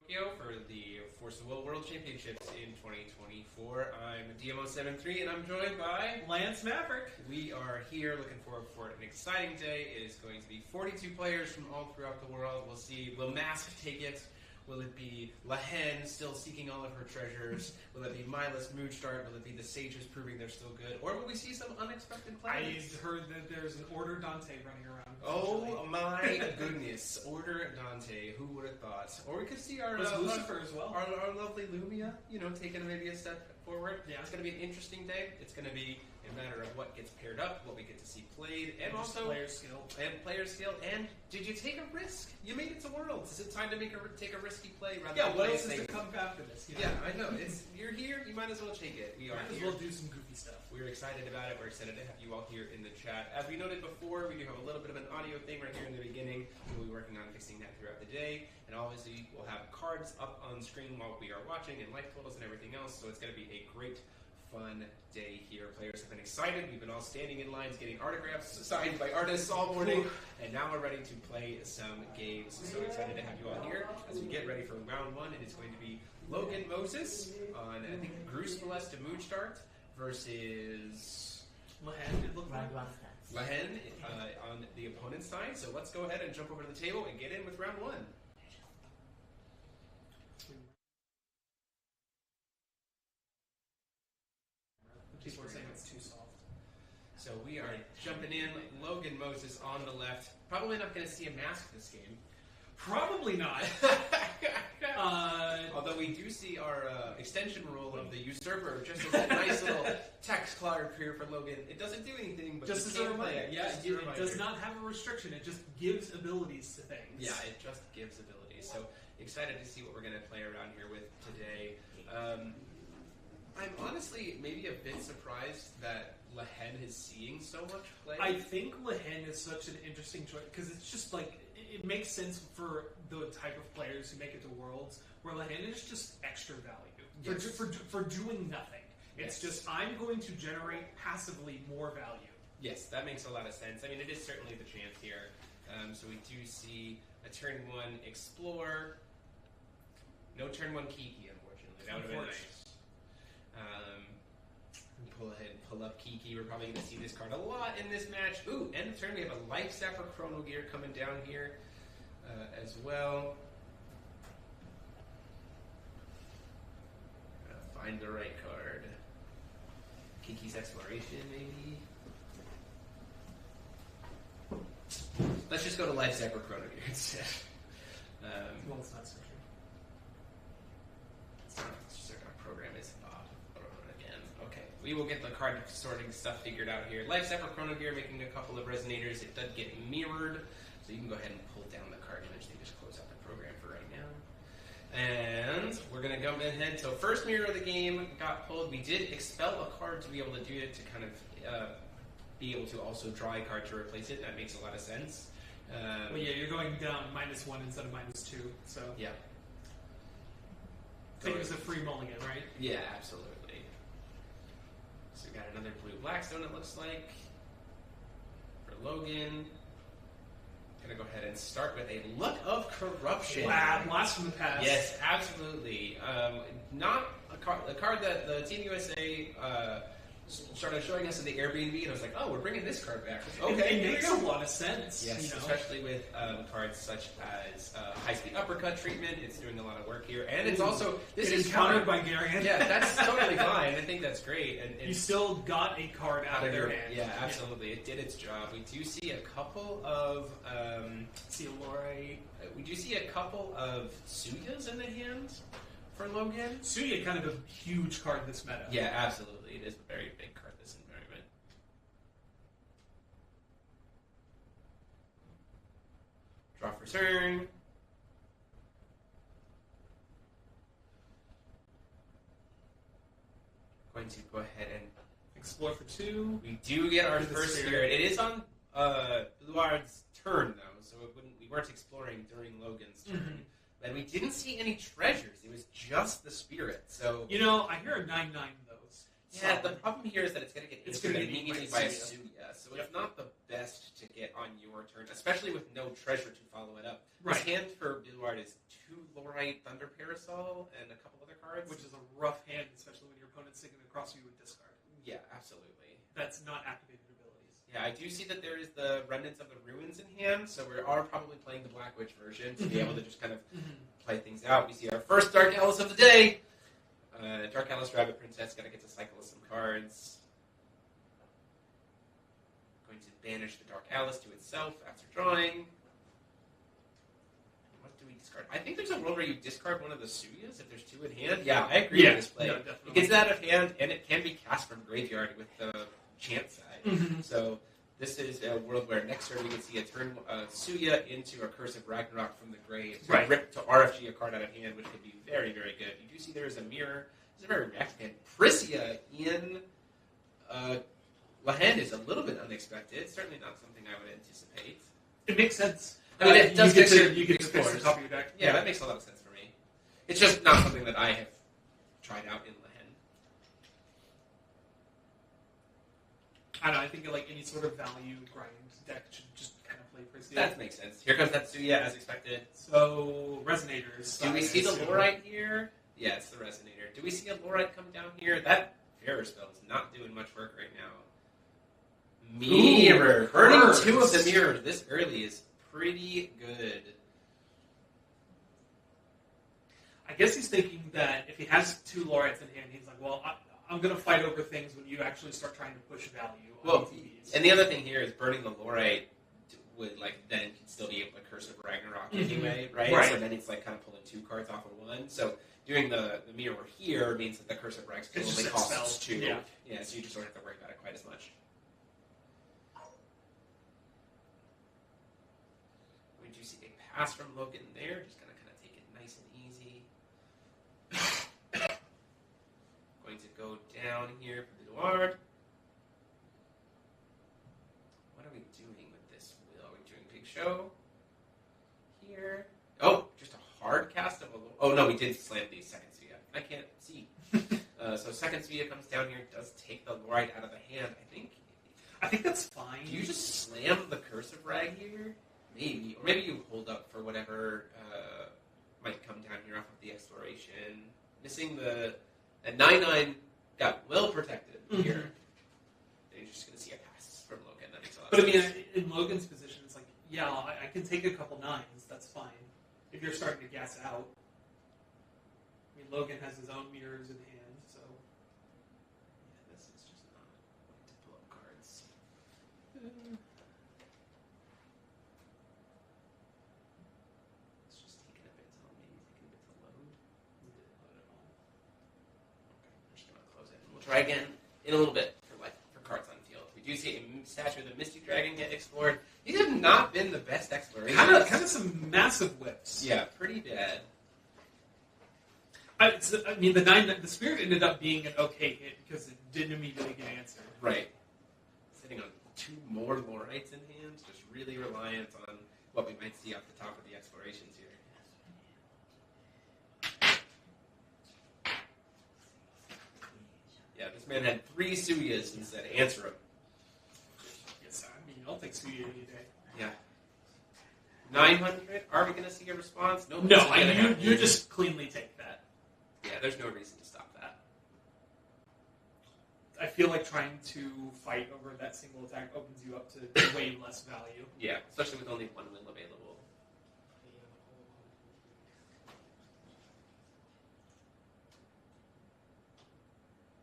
Tokyo for the Force of Will World Championships in 2024. I'm DMO73 and I'm joined by Lance Maverick. We are here looking forward for an exciting day. It is going to be 42 players from all throughout the world. We'll see, will Mask take it? Will it be Lahen still seeking all of her treasures? Will it be Mindless Moonstart? Will it be the Sages proving they're still good? Or will we see some unexpected planets? I heard that there's an Order Dante running around. Oh my goodness. Order Dante. Who would have thought? Or we could see our Lucifer as well. Our lovely Lumia, taking maybe a step forward. Yeah. It's going to be an interesting day. It's going to be a matter of what gets paired up, what we get to see played, and also player skill. And did you take a risk? You made it to Worlds. Is it time to take a risky play rather Yeah, than what play else is safe? to come after this? Yeah, I know. You're here. You might as well take it. We are Might as here. well do some goofy stuff. We're excited about it. We're excited to have you all here in the chat. As we noted before, we do have a little bit of an audio thing right here in the beginning. We'll be working on fixing that throughout the day. And obviously, we'll have cards up on screen while we are watching and life totals and everything else. So it's going to be a great, fun day here. Players have been excited. We've been all standing in lines getting autographs signed by artists all morning. And now we're ready to play some games. So excited to have you all here as we get ready for round one. And it's going to be Logan Moses on, I think, Bruce Molesta Moonstart versus Lahen, it looked like. Lahen on the opponent's side. So let's go ahead and jump over to the table and get in with round one. People are saying it's too soft. So we are jumping in. Logan Moses on the left. Probably not going to see a Mask this game. Probably not. Although we do see our extension rule of the Usurper, just as a nice little text card here for Logan. It doesn't do anything, but just as a reminder. Yeah, it does not not have a restriction. It just gives abilities to things. Yeah, it just gives abilities. So excited to see what we're going to play around here with today. I'm honestly maybe a bit surprised that Lahen is seeing so much play. I think Lahen is such an interesting choice because it's just like it makes sense for the type of players who make it to Worlds, where Lahen is just extra value for doing nothing. It's just I'm going to generate passively more value. Yes, that makes a lot of sense. I mean, it is certainly the chance here. So we do see a turn one Explore. No turn one Kiki, unfortunately. That would have been nice. Pull ahead and pull up Kiki. We're probably going to see this card a lot in this match. Ooh, end of turn, we have a Life Sapper Chrono Gear coming down here as well. Find the right card. Kiki's Exploration, maybe? Let's just go to Life Sapper Chrono Gear instead. Well, it's not searching. Our program is off again. Okay, we will get the card sorting stuff figured out here. Life Sapper Chrono Gear making a couple of resonators. It does get mirrored, so you can go ahead and pull down the card image. They just close out the program for right now. And we're going to go ahead. So first mirror of the game got pulled. We did expel a card to be able to do it, to kind of be able to also draw a card to replace it. That makes a lot of sense. Well, yeah, you're going down -1 instead of -2, so... Yeah. I think it was a free mulligan, right? Yeah, absolutely. So we got another blue Blackstone, it looks like, for Logan. Gonna go ahead and start with a Look of Corruption. Wow, blast from the past. Yes, absolutely. Not a card that the Team USA started showing us at the Airbnb, and I was like, oh, we're bringing this card back. Okay, it makes a lot of sense. Yes, especially with cards such as high-speed uppercut treatment. It's doing a lot of work here, and it's also this is countered by Garion. Yeah, that's totally fine. I think that's great. And you still got a card out of their hand. Yeah, absolutely. It did its job. We do see a couple of we do see a couple of Suyas in the hand for Logan. Suya kind of a huge card this meta. Yeah, absolutely. It is a very big card this environment. Draw for turn. Going to go ahead and Explore for 2. We do get our first Spirit. It is on Luard's turn, though, so we weren't exploring during Logan's turn. Mm-hmm. And we didn't see any treasures. It was just the Spirit. So I hear a 9/9 those. Yeah, the problem here is that it's going to get answered gonna be immediately by by a Suya. Suya, so it's not the best to get on your turn, especially with no treasure to follow it up. Right. His hand for Bluard is 2 Lorite Thunder Parasol and a couple other cards. Which is a rough hand, especially when your opponent's sitting across you with discard. Yeah, absolutely. That's not activated abilities. Yeah, I do see that there is the Remnants of the Ruins in hand, so we are probably playing the Black Witch version to be able to just kind of play things out. We see our first Dark Alice of the day. Dark Alice Rabbit Princess got to get to cycle some cards. Going to banish the Dark Alice to itself after drawing. What do we discard? I think there's a world where you discard one of the Suyas if there's 2 in hand. Yeah, I agree with this play. No, it gets it out of hand, and it can be cast from graveyard with the chant side. So this is a world where next turn we can see a turn Suya into a Curse of Ragnarok from the grave. So rip to RFG a card out of hand, which could be very, very good. You do see there is a mirror. There's a very reactive hand. Prisia in Lahend is a little bit unexpected. Certainly not something I would anticipate. It makes sense. I mean, it does you get to explore fix the top of your deck. Yeah, that makes a lot of sense for me. It's just not something that I have tried out in Lahend. I don't know, I think like any sort of value grind deck should just kind of play Prisia. That makes sense. Here comes Tatsuya as expected. So, Resonators. Do we see the Lorite here? Yeah, it's the Resonator. Do we see a Lorite come down here? That Terror spell is not doing much work right now. Mirror. Burning 2 of the mirrors this early is pretty good. I guess he's thinking that if he has 2 Lorites in hand, he's like, well, I'm going to fight over things when you actually start trying to push value on TVs. And the other thing here is burning the Lorite would then could still be able to Curse of Ragnarok anyway, right? So then it's like kind of pulling 2 cards off of one. So doing the mirror here means that the Curse of Ragnarok only costs 2. Yeah, so you just don't have to worry about it quite as much. We do see a pass from Logan there, just gonna kind of take it nice and easy. Going to go down here for the Bluard. What are we doing with this wheel? Are we doing Big Show? Here. Oh, just a hard cast of a... Oh, no, we did slam the second Svea. I can't see. So second Svea comes down here, does take the Lorite out of the hand. I think that's fine. Do you just slam the Curse of Rag here? Maybe. Or maybe you hold up for whatever might come down here off of the Exploration. Missing the... At 9-9 got well protected here. You're just going to see a pass from Logan. That makes a lot of sense. But I mean, in Logan's position, it's like, yeah, I can take a couple 9s. That's fine. If you're starting to gas out. I mean, Logan has his own mirrors in hand, so... Yeah, this is just not going to pull up cards. It's just taking a bit to load. Maybe taking a bit to load. It didn't load at all. Okay, I'm just going to close it. And we'll try again in a little bit for cards on field. We do see a statue of the Misty Dragon get explored. These have not been the best explorations. Kind of some massive whips. Yeah, pretty bad. I mean, the Spirit ended up being an okay hit because it didn't immediately get answered. Right. Sitting on 2 more Lorites in hand, just really reliant on what we might see off the top of the explorations here. Yeah, this man had 3 Suyas and said, answer him. Yes, I mean, I'll take Suya any day. Yeah. 900? Are we going to see a response? No, you just cleanly take that. Yeah, there's no reason to stop that. I feel like trying to fight over that single attack opens you up to way less value. Yeah, especially with only 1 will available.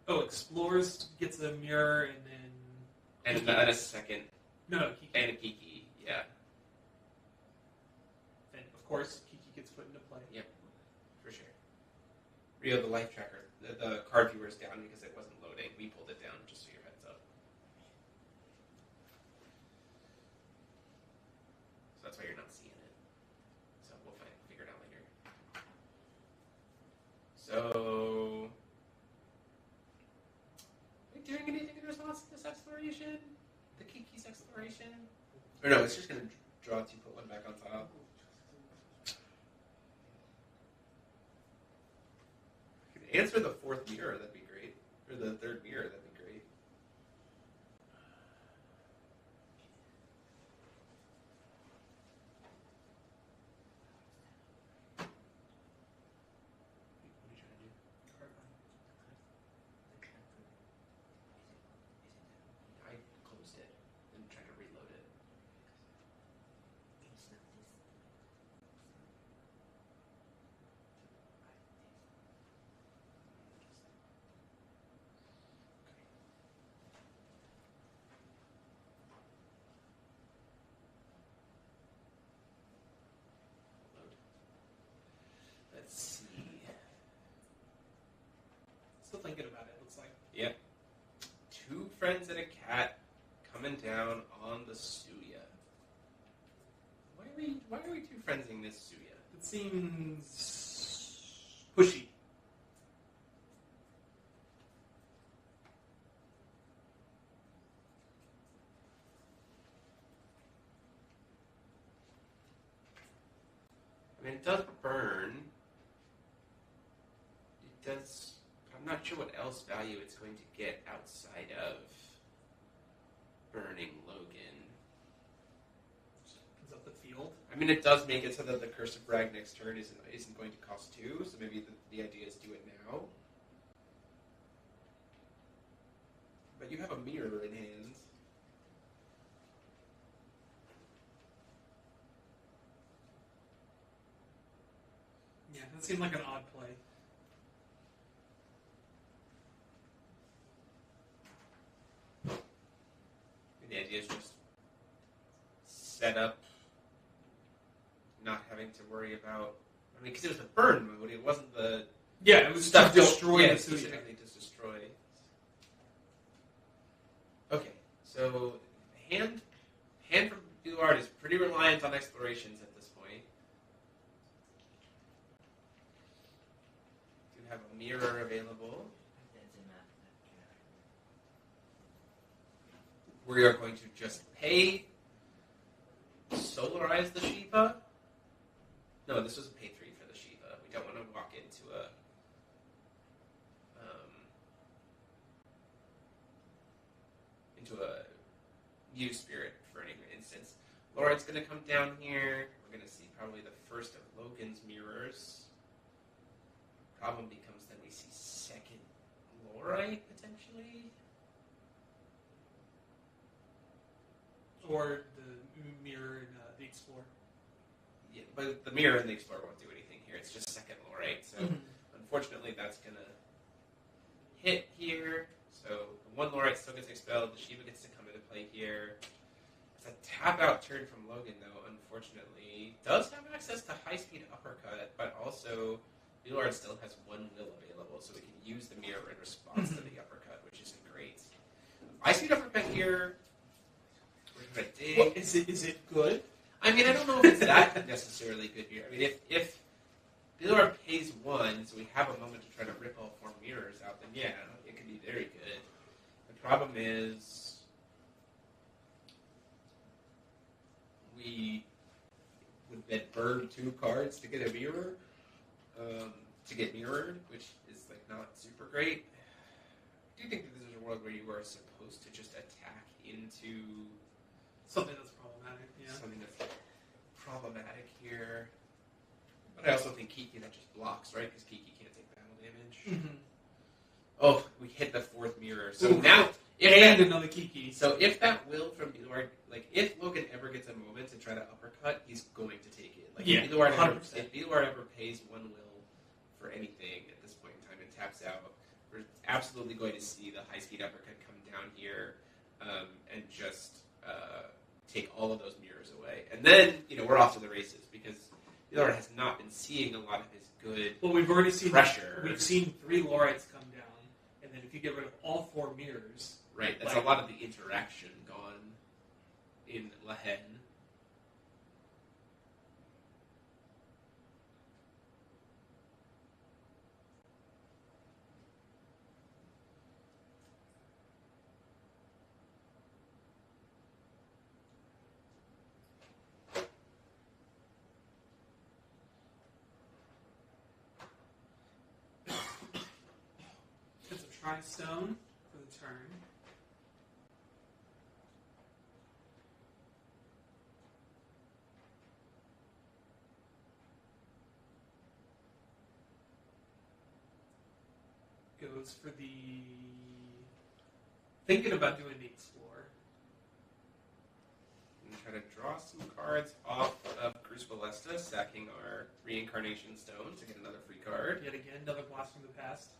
Oh, Explores gets a mirror and then... And a second. No, Kiki. And a Kiki, yeah. And, of course, Kiki gets put into play. Yep, for sure. Rio, the life tracker, the card viewer is down because it wasn't loading. We pulled it down, just so your heads up. So that's why you're not seeing it. So we'll figure it out later. So... Are we doing anything in response to this exploration? The Kiki's exploration? Or no, it's just going to draw 2, put 1 back on top. Answer the 4th mirror, that'd be great. Or the third mirror, that'd be great. What are you trying to do? I closed it and tried to reload it. Let's see. Still thinking about it, looks like. Yep. Two friends and a cat coming down on the Suya. Why are we two friendsing this Suya? It seems pushy. I mean, it does burn. It does. I'm not sure what else value it's going to get outside of burning Logan. Is that the field? I mean, it does make it so that the Curse of Brag next turn isn't going to cost 2, so maybe the idea is do it now. But you have a mirror in hand. Yeah, that seemed like an odd play. And the idea is just set up, not having to worry about. I mean, because it was the burn mode, it wasn't the. Yeah, it was stuff to destroy yeah, the Suya. specifically to destroy. Okay, so hand from Duard is pretty reliant on explorations at this point. You have a mirror available. We are going to just pay, solarize the Shiva. No, this was a pay 3 for the Shiva. We don't want to walk into a new spirit for any instance. Lauren's going to come down here. We're going to see probably the first of Logan's mirrors. Problem becomes that we see second Lorite potentially. Or the mirror in the Explorer. Yeah, but the mirror and the Explorer won't do anything here. It's just second Lorite. So unfortunately that's going to hit here. So one Lorite still gets expelled. The Shiva gets to come into play here. It's a tap out turn from Logan, though, unfortunately. Does have access to high speed uppercut, but also Lord still has one will available, so we can use the mirror in response to the uppercut, which isn't great. High speed uppercut here. We're going to dig. Well, is it good? I mean, I don't know if it's that necessarily good here. I mean, if Lord pays 1, so we have a moment to try to rip all 4 mirrors out, then yeah, it could be very good. The problem is we would then burn 2 cards to get a mirror, to get mirrored, which is like not super great. Do you think that this is a world where you are supposed to just attack into Something that's problematic, yeah. something that's problematic here? But I also think Kiki that just blocks, right? Because Kiki can't take battle damage. Mm-hmm. Oh, we hit the 4th mirror. So Ooh. now, And another Kiki. so if that will from Bilward, like if Logan ever gets a moment to try to uppercut, he's going to take it. Like Yeah, if Bilward 100%. ever pays 1 will for anything at this point in time and taps out, we're absolutely going to see the high speed uppercut come down here and just take all of those mirrors away. And then, we're off to the races because Bilward has not been seeing a lot of his good Well, we've already seen pressure. We've seen 3 Lorites come down, and then if you get rid of all 4 mirrors, Right, that's like, a lot of the interaction gone in Lehen. it's a Tri-Stone for the turn. Goes for the... Thinking about doing the Explore. I'm going to try to draw some cards off of Cruz Ballesta, stacking our Reincarnation Stone to get another free card. Yet again, another blast from the past.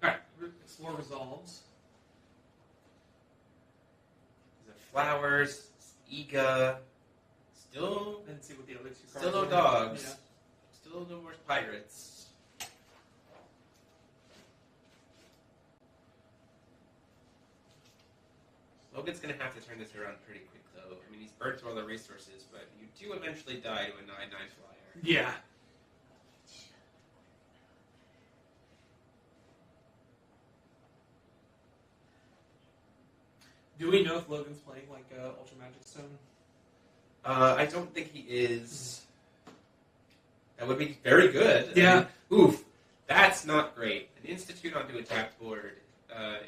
Alright, Explore resolves. There's a Flowers, Iga, still... And see what the other two cards Still no are. dogs. Yeah. Still no more pirates. Logan's going to have to turn this around pretty quick, though. I mean, he's burnt through all the resources, but you do eventually die to a 9/9 flyer. Yeah. Do we know if Logan's playing like Ultra Magic Stone? I don't think he is. That would be very good. Yeah. I mean, oof. That's not great. An Institute onto a tapped board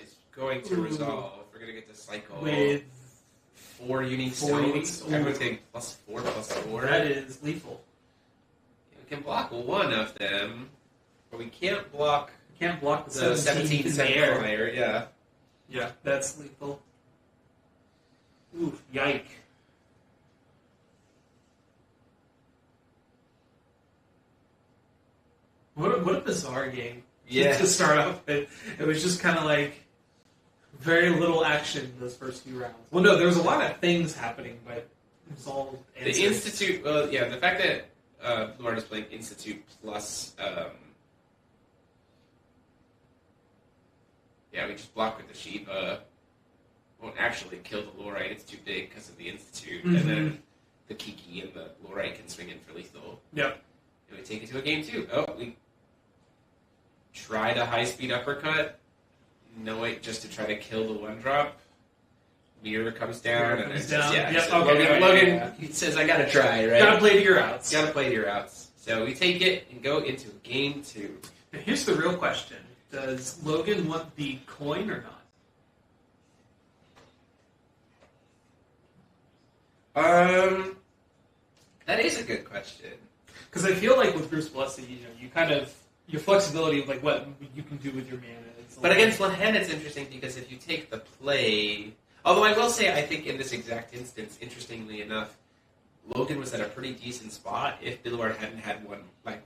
is going to resolve. We're going to get to cycle With 4 unique four stones. unique So everything +4/+4. That is lethal. We can block one of them, but we can't block Can't block the 17th in the air. flyer. Yeah. Yeah, that's lethal. Ooh, yike. What a bizarre game. Yeah. To start off with. It was just kind of like very little action those first few rounds. Well, no, there was a lot of things happening, but it was all answers. The Institute, well, yeah, the fact that Lord is playing Institute plus, yeah, we just block with the Shiva. Won't actually kill the Lorite, it's too big because of the Institute. Mm-hmm. And then the Kiki and the Lorite can swing in for lethal. Yep. And we take it to a game 2. Oh, we tried a high-speed uppercut. No, wait, just to try to kill the 1-drop. Mirror comes down. Mirror and comes it's just, down. yeah, Yep, so okay, Logan, yeah. he says, I gotta try, right? Gotta play to your outs. Gotta play your outs. So we take it and go into game 2. Now, here's the real question. Does Logan want the coin or not? That is a good question. Because I feel like with Bruce Blessing, you kind of your flexibility of like what you can do with your mana. But against Lehen, it's interesting because if you take the play, although I will say, I think in this exact instance, interestingly enough, Logan was at a pretty decent spot if Billard hadn't had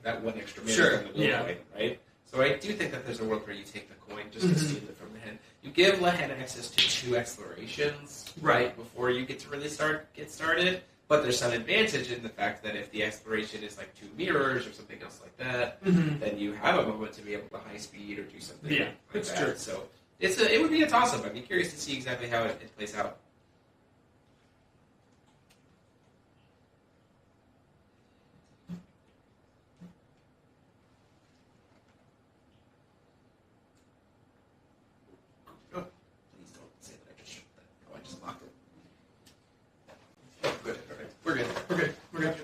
that one extra mana Sure, from the will yeah. coin, right? So I do think that there's a world where you take the coin just to steal it from Lehen. You give Lehen access to 2 explorations, Right. before you get to really get started. But there's some advantage in the fact that if the exploration is like 2 mirrors or something else like that, then you have a moment to be able to high speed or do something. Yeah, like it's that. true. So it would be a toss up. I'd be curious to see exactly how it plays out. Oh, please don't say that I just shut that. Oh, I just locked it. Good. All right. We're good. We're good. We're good.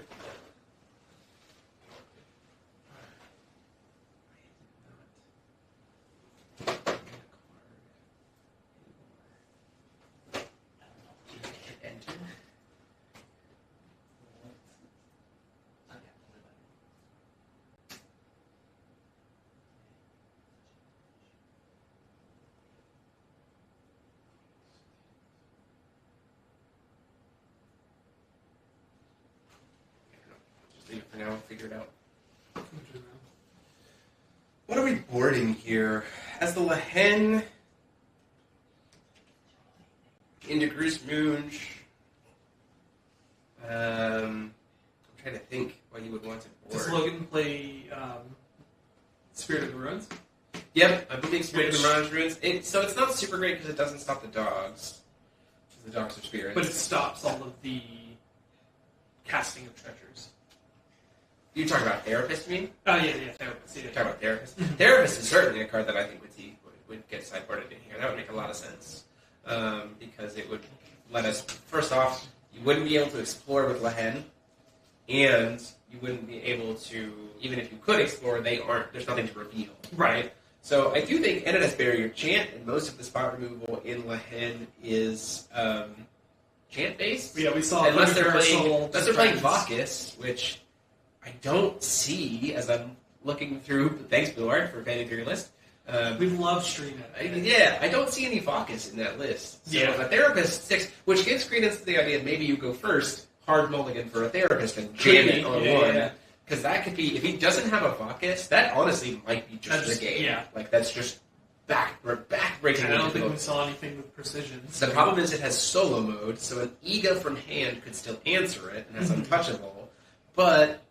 Just leave it for now. Figure it out. What are we boarding here? As the Lehen into Gruus Moonge. I'm trying to think what you would want to board. Does Logan play Spirit of the Ruins? Yep, I'm moving Spirit of the Mirage Ruins. So it's not super great because it doesn't stop the dogs. The dogs are spirits. But it stops all of the casting of treasures. You talk about Therapist, you mean? Oh, yeah, Therapist. Yeah. You talk about Therapist. Therapist is certainly a card that I think would get sideboarded in here. That would make a lot of sense. Because it would let us, first off, you wouldn't be able to explore with Lehen, and you wouldn't be able to, even if you could explore, there's nothing to reveal. Right. So I do think Entitas Barrier Chant, and most of the spot removal in Lehen is chant-based. Yeah, we saw unless they're playing Dragons. Vakis, which I don't see as I'm looking through. Thanks, Billard, for fanning through your list. We love streaming. I don't see any Vakis in that list. So Yeah. a Therapist 6, which gives credence to the idea that maybe you go first, hard mulligan for a Therapist, and jam it on one. Because that could be, if he doesn't have a Vakis, that honestly might be just the game. Yeah. Like, that's just back-breaking. I don't think we saw anything with precision. So the problem is it has solo mode, so an Ega from hand could still answer it, and that's untouchable. But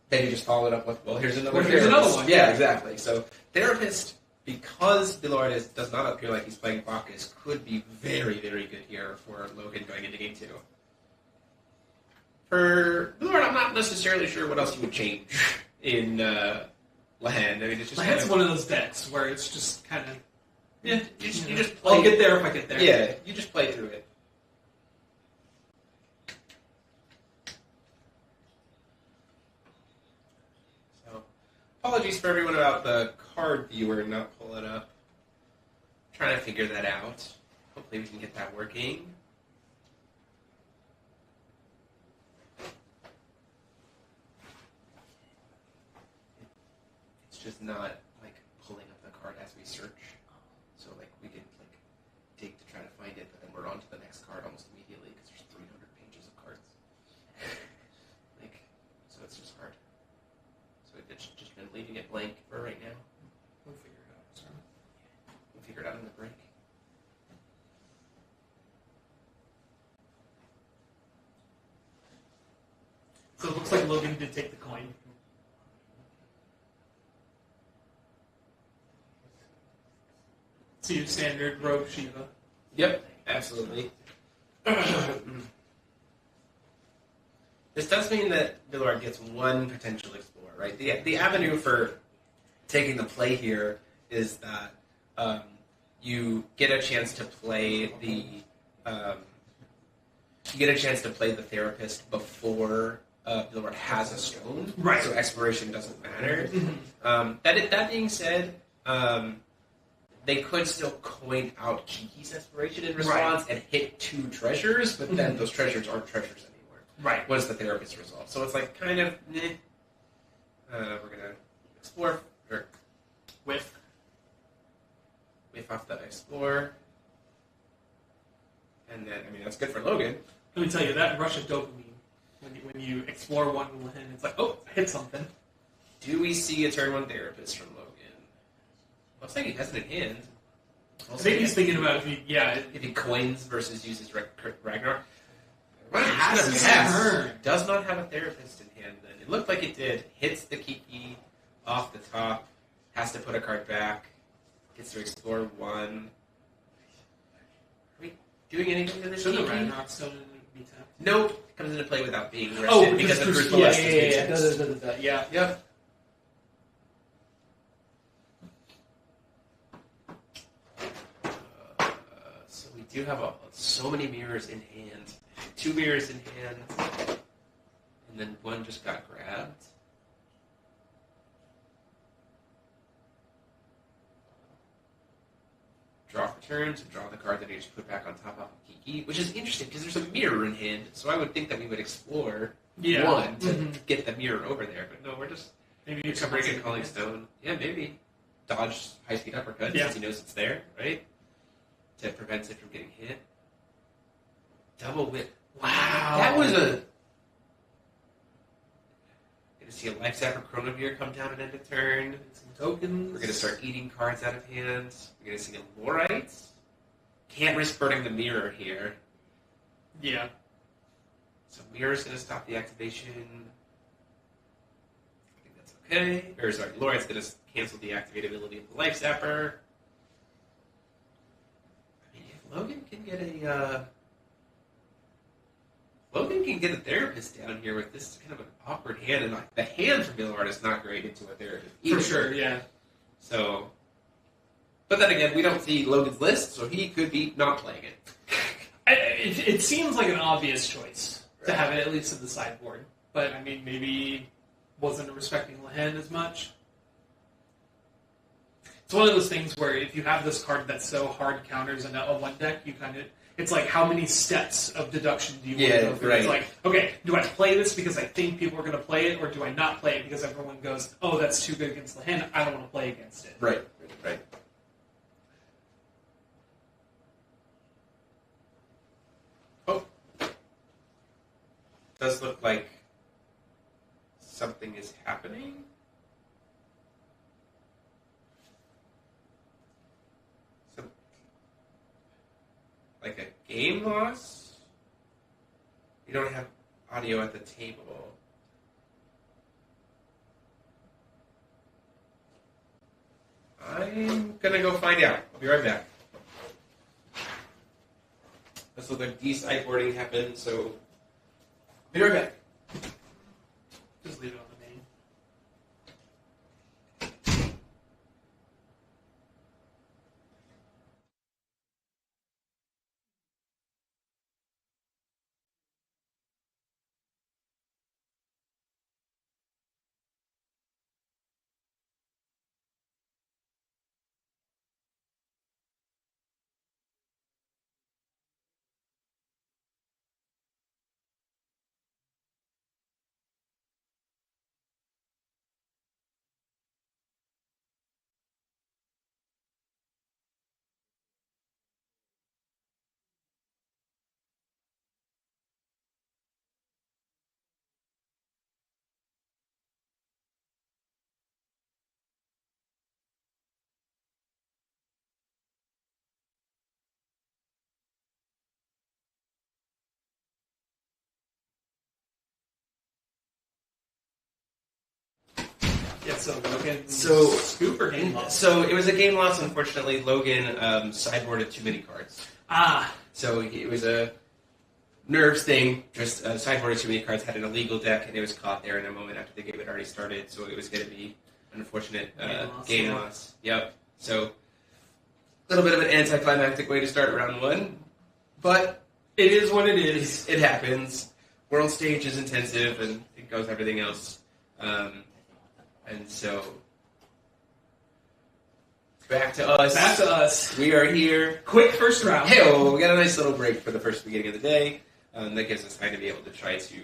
then you just follow it up with, well, here's another one. Yeah, exactly. So Therapist, because Billard does not appear like he's playing Bacchus, could be very, very good here for Logan going into game 2. For Billard, I'm not necessarily sure what else you would change in Lehen. I mean, it's just Lehen's one of those decks where it's just kind of... Yeah, you just play. I'll get there if I get there. Yeah, you just play through it. So, apologies for everyone about the card viewer not pulling up. Trying to figure that out. Hopefully we can get that working. It's just not like pulling up the card as we search. So like we can like dig to try to find it, but then we're on to the next card almost immediately because there's 300 pages of cards. Like, so it's just hard. So it's just been leaving it blank for right now. We'll figure it out. Sorry. We'll figure it out in the break. So it looks like Logan did take the coin. So your standard Rogue Shiva. Yep, absolutely. This does mean that Billard gets one potential explorer, right? The avenue for taking the play here is that you get a chance to play the Therapist before Billard has a stone, right? So exploration doesn't matter. Mm-hmm. That being said, they could still coin out Kiki's exploration in response and hit 2 treasures, but then those treasures aren't treasures anymore. Right. Once the Therapist resolves. So it's like kind of, we're going to explore, or whiff off that explore. And then, I mean, that's good for Logan. Let me tell you, that rush of dopamine, when you explore one Lehen, it's like, oh, I hit something. Do we see a turn 1 Therapist from Logan? Looks like he has it in hand. I think he's thinking about if he coins versus uses Ragnar. Does not have a Therapist in hand then. It looked like it did. Hits the Kiki off the top. Has to put a card back. Gets to explore 1. Are we doing anything to this Should the Kiki? Ragnar still be tapped? Nope. Comes into play without being rested because the Crucible Yeah. Yep. So we do have so many mirrors in hand. 2 mirrors in hand. And then 1 just got grabbed. Draw for turns and draw the card that he just put back on top of Kiki, which is interesting because there's a mirror in hand. So I would think that we would explore 1 to get the mirror over there. But no, we're just maybe you can break a Calling Stone. Yeah, maybe. Dodge high speed uppercut since he knows it's there, right? To prevent it from getting hit. Double whip. Wow. That was a... Gonna see a Life Sapper Chronoveer come down and end a turn. Some tokens. We're gonna start eating cards out of hand. We're gonna see a Lorite. Can't risk burning the mirror here. Yeah. So mirror's gonna stop the activation. I think that's okay. Or sorry, Lorite's gonna cancel the activate ability of the Life Sapper. I mean, if Logan can get a Therapist down here with this kind of an awkward hand, and like the hand from Billard is not great into a Therapist either. For sure, yeah. So, but then again, we don't see Logan's list, so he could be not playing it. It seems like an obvious choice to have it at least in the sideboard, but I mean, maybe wasn't respecting Lehen as much. It's one of those things where if you have this card that's so hard counters in a one deck, you kind of it's like how many steps of deduction do you want to go through? Right. It's like, okay, do I play this because I think people are going to play it, or do I not play it because everyone goes, oh, that's too good against the hand, I don't want to play against it. Right. Oh. Does look like something is happening. Like a game loss? You don't have audio at the table. I'm gonna go find out. I'll be right back. This looks like de-sideboarding happened, so be right back. Just leave it on the main. Yeah, so Logan scoop or game loss? So it was a game loss, unfortunately. Logan sideboarded too many cards. So it was a nerves thing, just sideboarded too many cards, had an illegal deck, and it was caught there in a moment after the game had already started, so it was going to be an unfortunate game loss. Yep. So a little bit of an anticlimactic way to start round one, but it is what it is. It happens. World stage is intensive, and it goes everything else. And so, back to us. Back to us. We are here. Quick first round. Hey, we got a nice little break for the first beginning of the day. That gives us time to be able to try to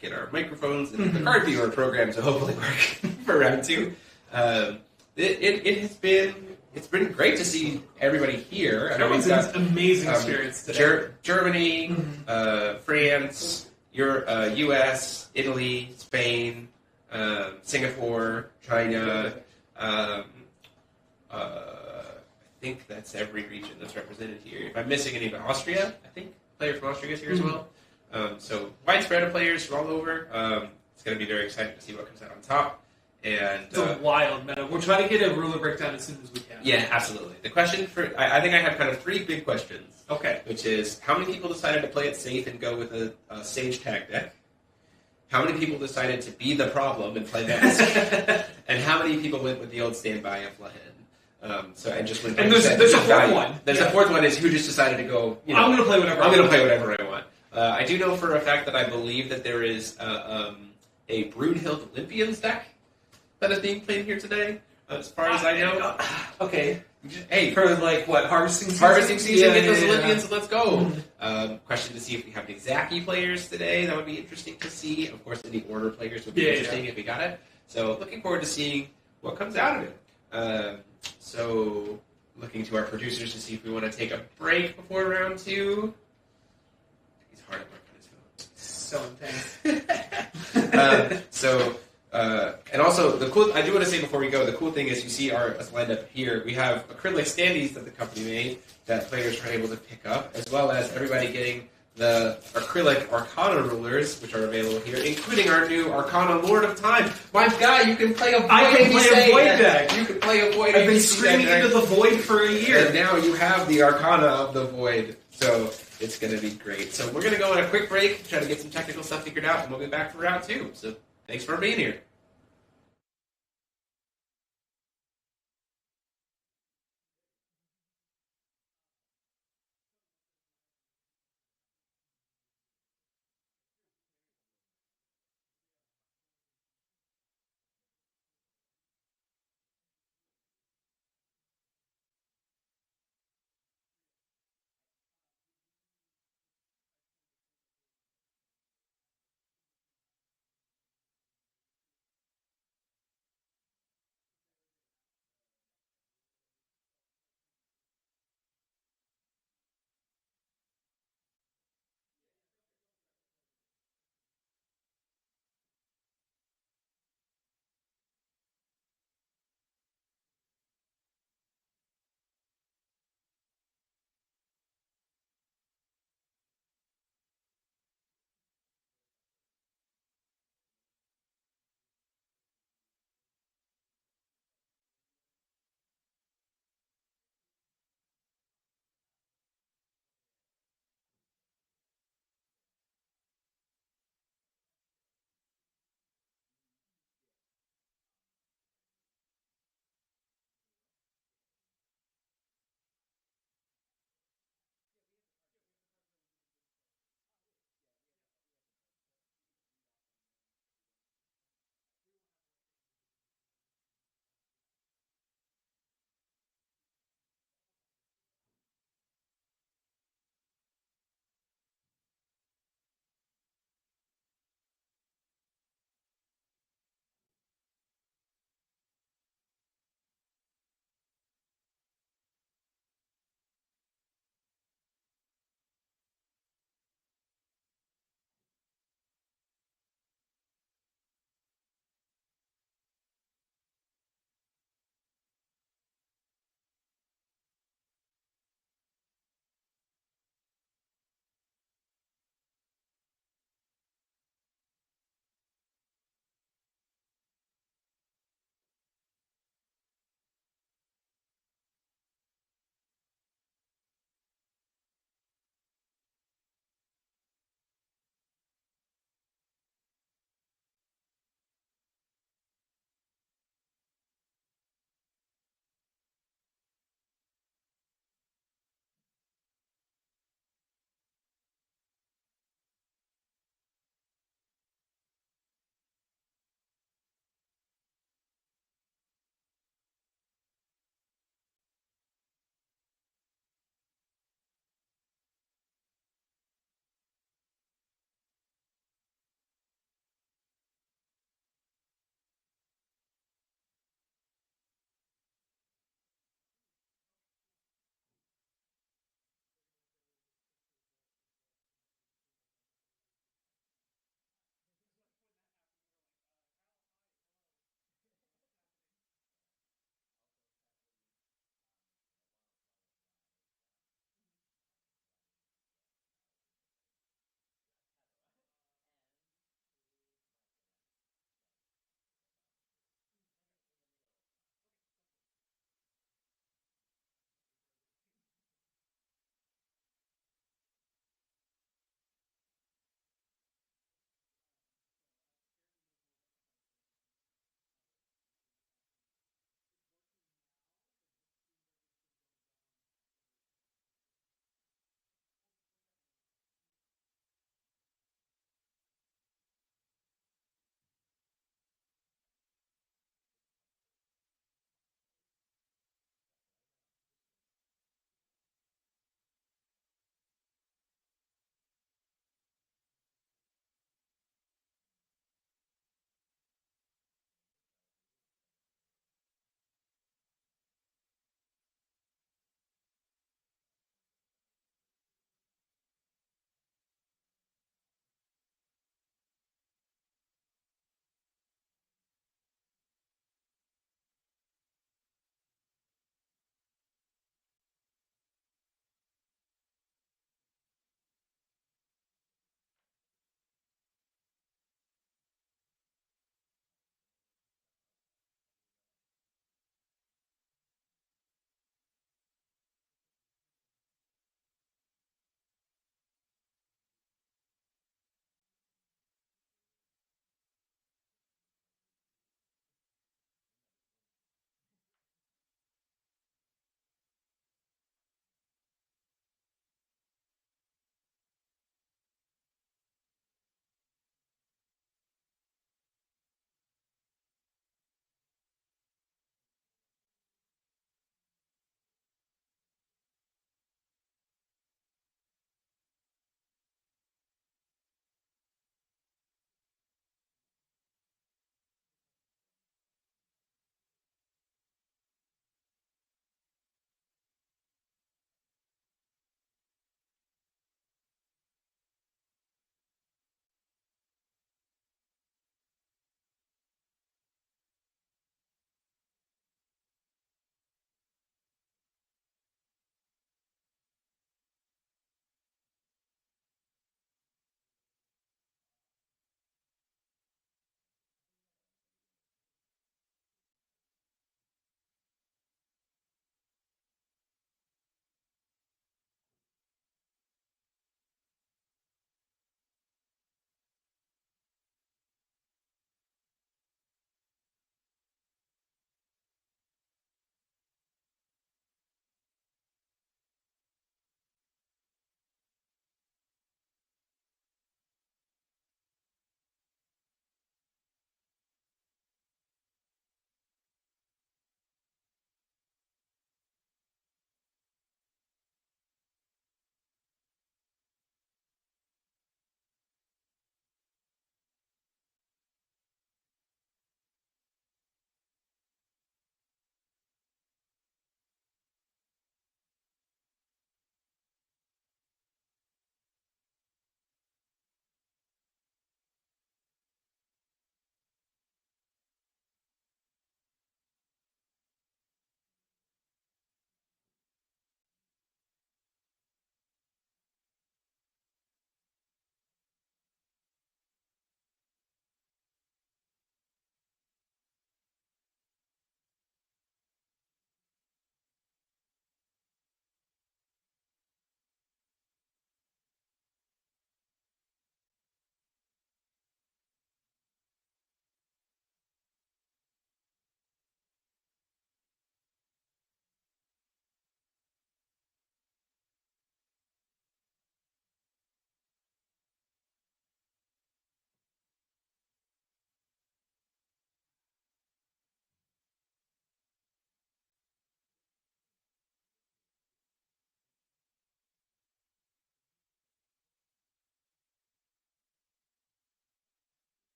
get our microphones and the card viewer program to hopefully work for round two. It's been great to see everybody here. Everyone's an amazing experience today. Germany, France, U.S., Italy, Spain, Singapore, China. I think that's every region that's represented here. If I'm missing any, Austria, I think a player from Austria is here as well. So widespread of players from all over. It's going to be very exciting to see what comes out on top. And it's a wild meta. We'll try to get a ruler breakdown as soon as we can. Yeah, absolutely. The question I think I have kind of three big questions. Okay. Which is, how many people decided to play it safe and go with a Sage Tag deck? How many people decided to be the problem and play Mask? And how many people went with the old standby of Lahen? And just went. And there's a fourth one. There's a fourth one is who just decided to go. I'm going to play whatever. I'm going to play whatever I want. I do know for a fact that I believe that there is a Broodhild Olympians deck that is being played here today, as far as I know. Okay. Hey, for like what, harvesting season? Harvesting season, get those Olympians, let's go. Question to see if we have any Zaki players today. That would be interesting to see. Of course, any Order players would be interesting if we got it. So looking forward to seeing what comes out of it. So looking to our producers to see if we want to take a break before round two. He's hard at work on his phone. So intense. And also, I do want to say before we go, the cool thing is you see us lined up here. We have acrylic standees that the company made that players are able to pick up, as well as everybody getting the acrylic Arcana rulers, which are available here, including our new Arcana Lord of Time. My guy, you can play a Void. I can play a Void deck. You can play a Void. I've been screaming into the Void for a year. And now you have the Arcana of the Void. So it's going to be great. So we're going to go on a quick break, try to get some technical stuff figured out, and we'll be back for round two. So thanks for being here.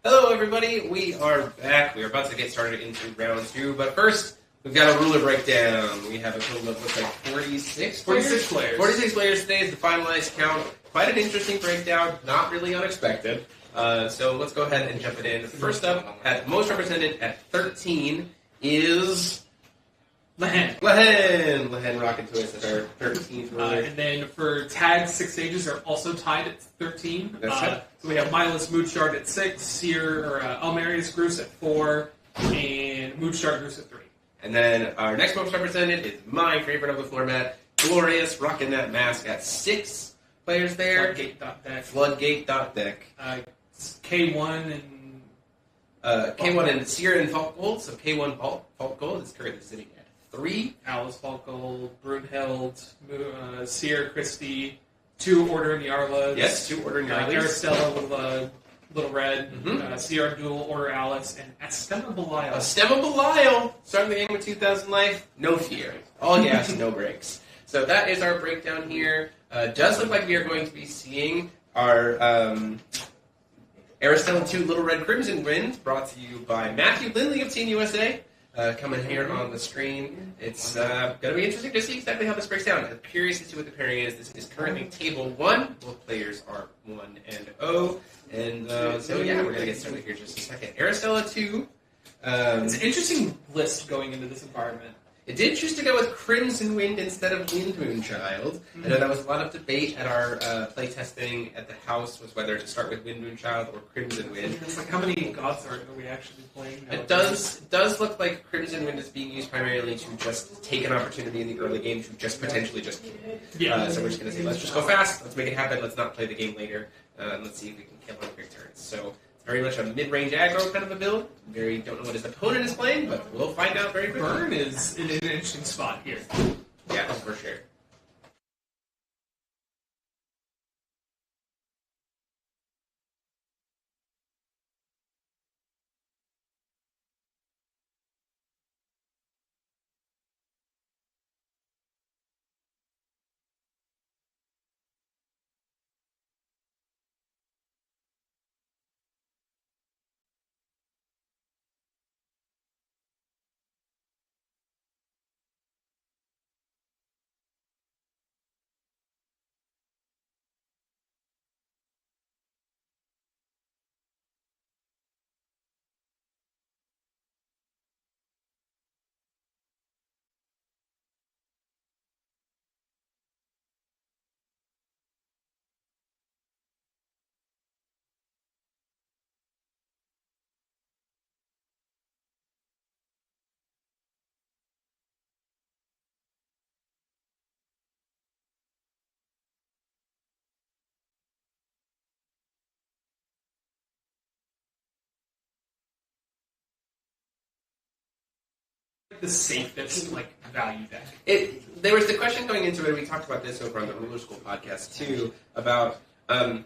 Hello, everybody. We are back. We are about to get started into round 2, but first, we've got a ruler breakdown. We have a total of, looks like 46 players. 46 players today is the finalized count. Quite an interesting breakdown, not really unexpected. So let's go ahead and jump it in. First up, at most represented at 13 is... Lehen rocking to us at our 13th ruler. And then for tags, 6 stages are also tied at 13. That's it. So we have Milas Moodshard at 6, Almerius Groose at 4, and Moodshard Groose at 3. And then our next most represented is my favorite of the format, Glorious, rocking that mask at 6 players there. Floodgate.deck. K1 and... K1 and Seer and Fault Gold. So K1 Fault Gold is currently sitting at 3. Alice Falkgold, Brunhild, Seer, Christie, 2 Order and Yarla. Yes, 2 Order and Yarla. Aristella with Little Red, Seer Dual, Order Alice, and Astema Belial. Astema Belial! Starting the game with 2,000 life, no fear. All gas, no brakes. So that is our breakdown here. Does look like we are going to be seeing our Aristella 2 Little Red Crimson Wind, brought to you by Matthew Lindley of Team USA. Coming here on the screen. It's going to be interesting to see exactly how this breaks down. I'm curious to see what the pairing is. This is currently table 1. Both players are 1 and 0. And so, yeah, we're going to get started here in just a second. Aristella 2. It's an interesting list going into this environment. It did choose to go with Crimson Wind instead of Wind Moonchild. I know that was a lot of debate at our playtesting at the house, was whether to start with Wind Moonchild or Crimson Wind. It's like, how many gods are we actually playing now? It does look like Crimson Wind is being used primarily to just take an opportunity in the early game to just potentially just kill. Yeah. So we're just going to say, let's just go fast, let's make it happen, let's not play the game later, and let's see if we can kill on quick turns. So it's very much a mid-range aggro kind of a build. Don't know what his opponent is playing, but we'll find out very quickly. Burn is in an interesting spot here. Yeah, for sure. The safest value deck. There was the question going into it. We talked about this over on the Ruler School podcast too. About now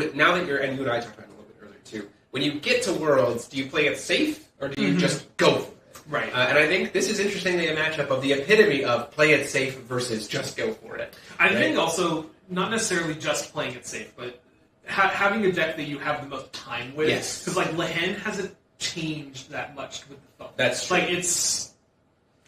that you're, and you and I talked about it a little bit earlier too. When you get to Worlds, do you play it safe or do you just go for it? Right. And I think this is interestingly a matchup of the epitome of play it safe versus just go for it. I think also not necessarily just playing it safe, but having a deck that you have the most time with. Yes. Because Lehen hasn't changed that much with the phone. That's true.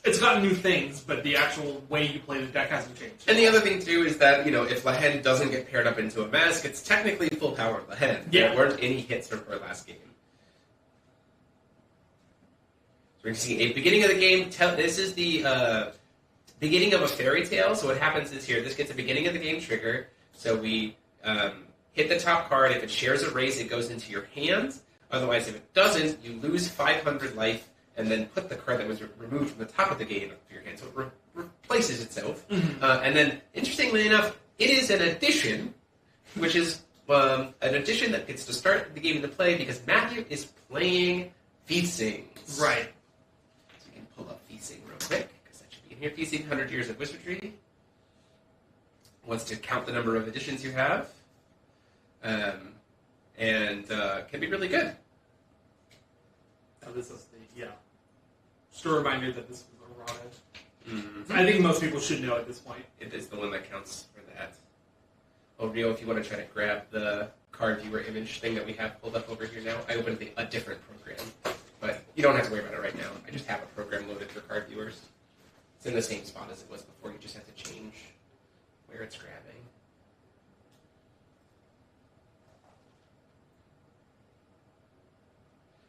It's gotten new things, but the actual way you play the deck hasn't changed. And the other thing, too, is that, if Lehen doesn't get paired up into a mask, it's technically full power Lehen. Yeah. There weren't any hits from her last game. So we're going to see a beginning of the game. This is the beginning of a fairy tale. So what happens is here, this gets a beginning of the game trigger. So we hit the top card. If it shares a race, it goes into your hands. Otherwise, if it doesn't, you lose 500 life. And then put the card that was removed from the top of the game into your hand. So it replaces itself. And then, interestingly enough, it is an addition, which is an addition that gets to start the game into play because Matthew is playing Feasting. Right. So we can pull up Feasting real quick, because that should be in here. Feasting, 100 Years of Wizardry. Wants to count the number of additions you have. And can be really good. Now this is just a reminder that this was a raw edge. I think most people should know at this point. It is the one that counts for that. Oh, Rio, if you want to try to grab the card viewer image thing that we have pulled up over here now. I opened a different program, but you don't have to worry about it right now. I just have a program loaded for card viewers. It's in the same spot as it was before. You just have to change where it's grabbing.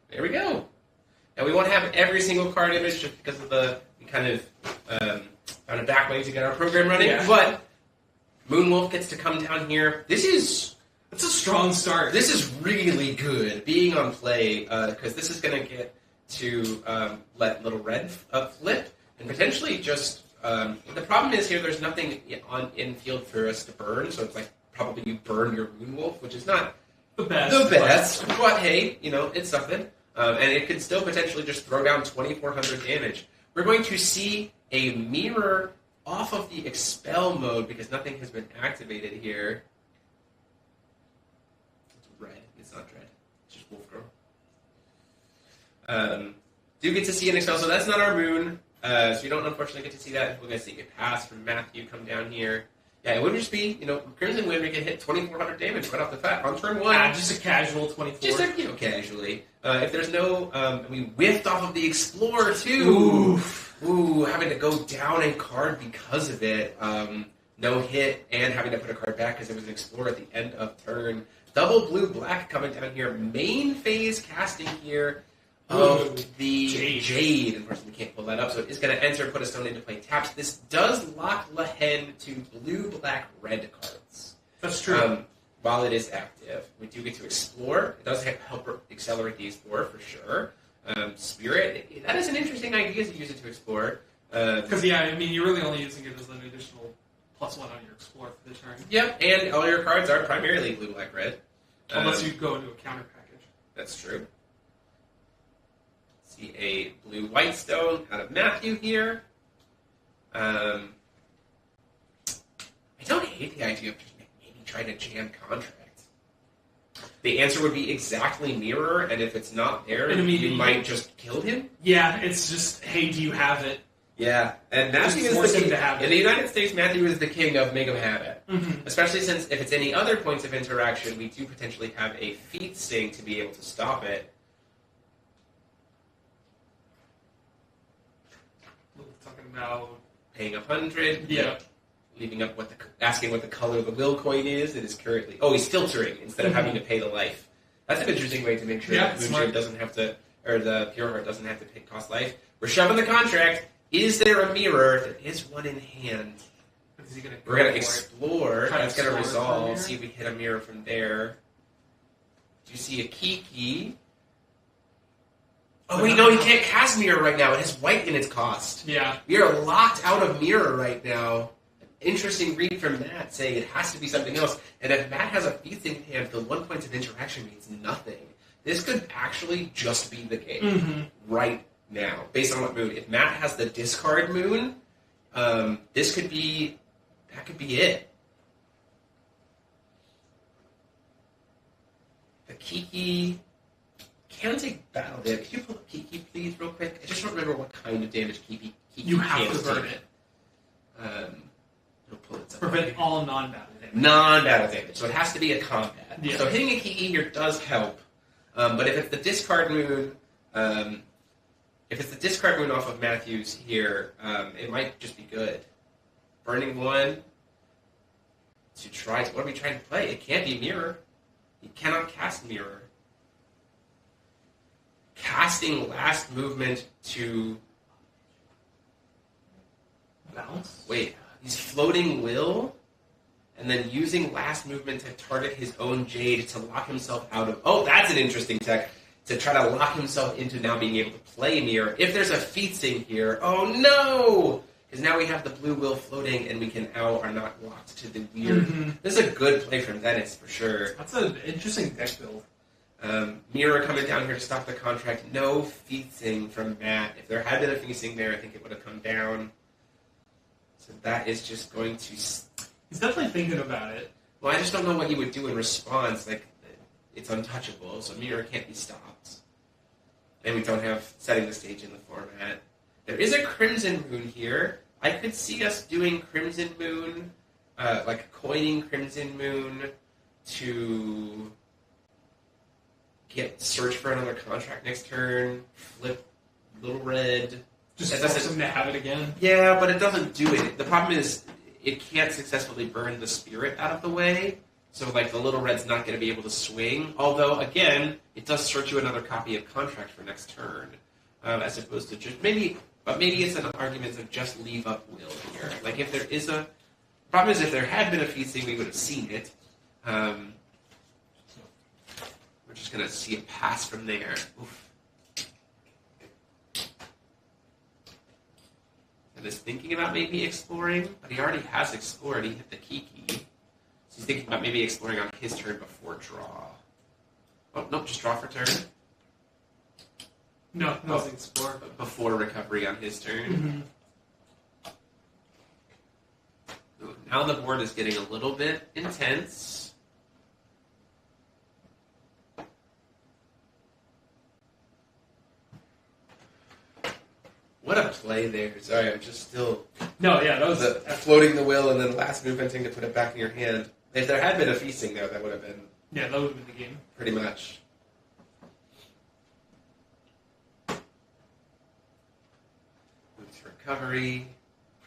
There we go. And we won't have every single card image just because of we kind of found a back way to get our program running. Yeah. But Moonwolf gets to come down here. It's a strong start. This is really good being on play because this is going to get to let Little Red flip and potentially just. The problem is here. There's nothing in field for us to burn, so it's like probably you burn your Moonwolf, which is not the best. But hey, it's something. And it could still potentially just throw down 2,400 damage. We're going to see a mirror off of the expel mode because nothing has been activated here. It's red. It's not dread. It's just Wolf Girl. Do get to see an expel, so that's not our moon. So you don't unfortunately get to see that. We're going to see a pass from Matthew come down here. Yeah, it would just be, Crimson Wind, we can hit 2,400 damage right off the bat on turn 1. Just a casual 24. Just, casually. If there's no, we whiffed off of the Explorer, too. Ooh, having to go down a card because of it. No hit, and having to put a card back because it was an Explorer at the end of turn. Double blue-black coming down here. Main phase casting here of the Jade. Unfortunately, we can't pull that up, so it is going to enter, put a stone into play taps. This does lock Lehen to blue, black, red cards. That's true. While it is active, we do get to explore. It does help accelerate these for sure. Spirit, that is an interesting idea to use it to explore. Because, you're really only using it as an additional +1 on your explore for the turn. Yep, and all your cards are primarily blue, black, red. Unless you go into a counter package. That's true. See a blue-white stone out of Matthew here. I don't hate the idea of just maybe trying to jam contract. The answer would be exactly mirror, and if it's not there, you might just kill him. Yeah, it's just, hey, do you have it? Yeah, and Matthew is the king. In the United States, Matthew is the king of make him have it. Mm-hmm. Especially since if it's any other points of interaction, we do potentially have a feat sting to be able to stop it. About paying 100. Yeah. Leaving up asking what the color of the will coin is. It is currently. Oh, he's filtering instead of having to pay the life. That's an interesting way to make sure that Moonshade doesn't have to, or the Pure Heart doesn't have to cost life. We're shoving the contract. Is there a mirror? There is one in hand. We're gonna explore. That's gonna resolve. See if we hit a mirror from there. Do you see a Kiki? Oh, wait, no, you can't cast Mirror right now. It has white in its cost. Yeah. We are locked out of Mirror right now. Interesting read from Matt saying it has to be something else. And if Matt has a feat in hand, the 1 point of interaction means nothing. This could actually just be the game right now, based on what moon. If Matt has the discard moon, that could be it. The Kiki... Can take battle damage. Can you pull up Kiki, please, real quick? I just don't remember what kind of damage Kiki you have to burn it. Pull it prevent all non-battle damage. Non-battle damage. So it has to be a combat. Yeah. So hitting a Kiki here does help. But if it's the discard moon, off of Matthews here, it might just be good. Burning one to try. What are we trying to play? It can't be mirror. You cannot cast mirror. Casting last movement to bounce. Wait, he's floating will, and then using last movement to target his own Jade to lock himself out of. Oh, that's an interesting tech to try to lock himself into now being able to play mirror. If there's a feat sting here, oh no! Because now we have the blue will floating, and we can now are not locked to the weird. Mm-hmm. This is a good play from Dennis for sure. That's an interesting deck build. Mirror coming down here to stop the contract. No feasting from Matt. If there had been a feasting there, I think it would have come down. So that is just going to... He's definitely thinking about it. Well, I just don't know what he would do in response. Like, it's untouchable, so Mirror can't be stopped. And we don't have setting the stage in the format. There is a Crimson Moon here. I could see us doing Crimson Moon, like coining Crimson Moon, to search for another contract next turn, flip little red. Just force him to have it again. Yeah, but it doesn't do it. The problem is it can't successfully burn the spirit out of the way. So, like, the little red's not going to be able to swing. Although, again, it does search you another copy of contract for next turn, as opposed to just maybe. But maybe it's an argument of just leave up will here. Like, if there is a problem is if there had been a feasting, we would have seen it. We're just going to see it pass from there. Oof. And is thinking about maybe exploring, but he already has explored. He hit the key. So he's thinking about maybe exploring on his turn before draw. Oh, nope, just draw for turn. No, explore. Before recovery on his turn. Mm-hmm. Now the board is getting a little bit intense. What a play there. Sorry, I'm just still... No, yeah, that was... floating the will and then last movementing to put it back in your hand. If there had been a feasting, though, that would have been... Yeah, that would have been the game. Pretty much. Move to recovery.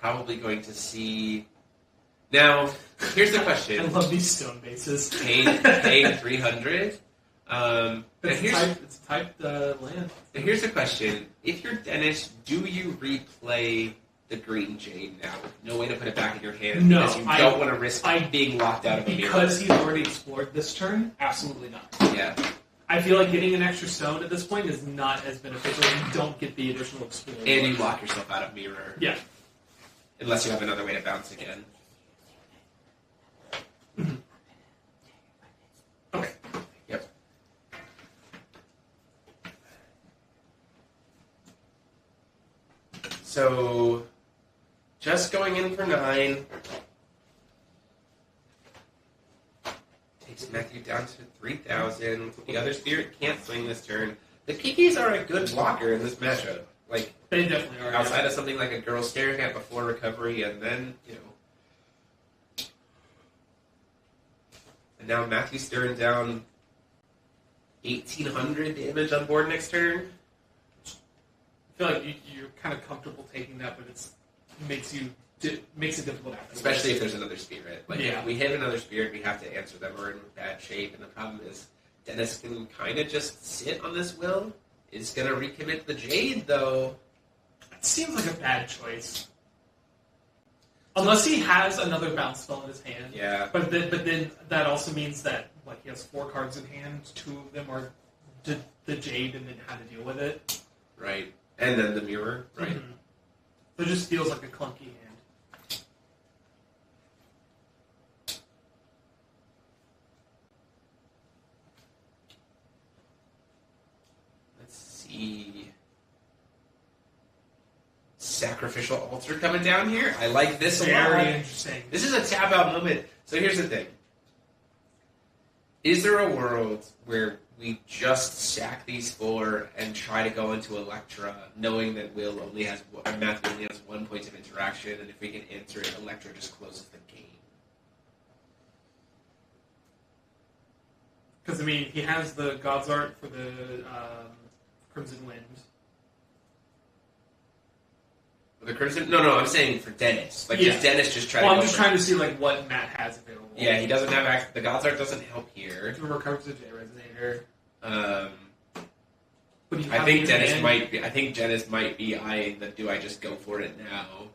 Probably going to see... Now, here's the question. I love these stone bases. Paying 300. It's typed land. Here's the question. If you're Dennis, do you replay the green jade now? No way to put it back in your hand because you don't want to risk being locked out of a mirror. Because he's already explored this turn? Absolutely not. Yeah. I feel like getting an extra stone at this point is not as beneficial. You don't get the additional explore. And you lock yourself out of mirror. Yeah. Unless you have another way to bounce again. Okay. Yep. So, just going in for 9. Takes Matthew down to 3,000. The other spirit can't swing this turn. The Kikis are a good blocker in this matchup. Like, they definitely are. Outside of something like a girl staring at before recovery, and then, And now Matthew's staring down 1,800 damage on board next turn. I feel like you're kind of comfortable taking that, but it makes it difficult after. Especially if there's another spirit. Like, yeah. If we hit another spirit, we have to answer them. We're in bad shape, and the problem is Dennis can kind of just sit on this will. Is going to recommit the Jade, though. It seems like a bad choice. Unless he has another bounce spell in his hand. Yeah. But then that also means that he has 4 cards in hand. 2 of them are the Jade, and then how to deal with it. Right. And then the mirror. Right. Mm-hmm. So it just feels like a clunky hand. Let's see. Sacrificial altar coming down here. I like this a lot. Very interesting. This is a tap out moment. So here's the thing. Is there a world where we just sack these 4 and try to go into Electra, knowing that Matthew only has 1 point of interaction, and if we can answer it, Electra just closes the game? Because, he has the God's Art for the Crimson Wind. The Crimson? No, I'm saying for Dennis. Does Dennis just try to I'm just trying to see, what Matt has available. Yeah, he doesn't have access. The God's Art doesn't help here. To recover the J Resonator. I think Dennis might be eyeing the do I just go for it now?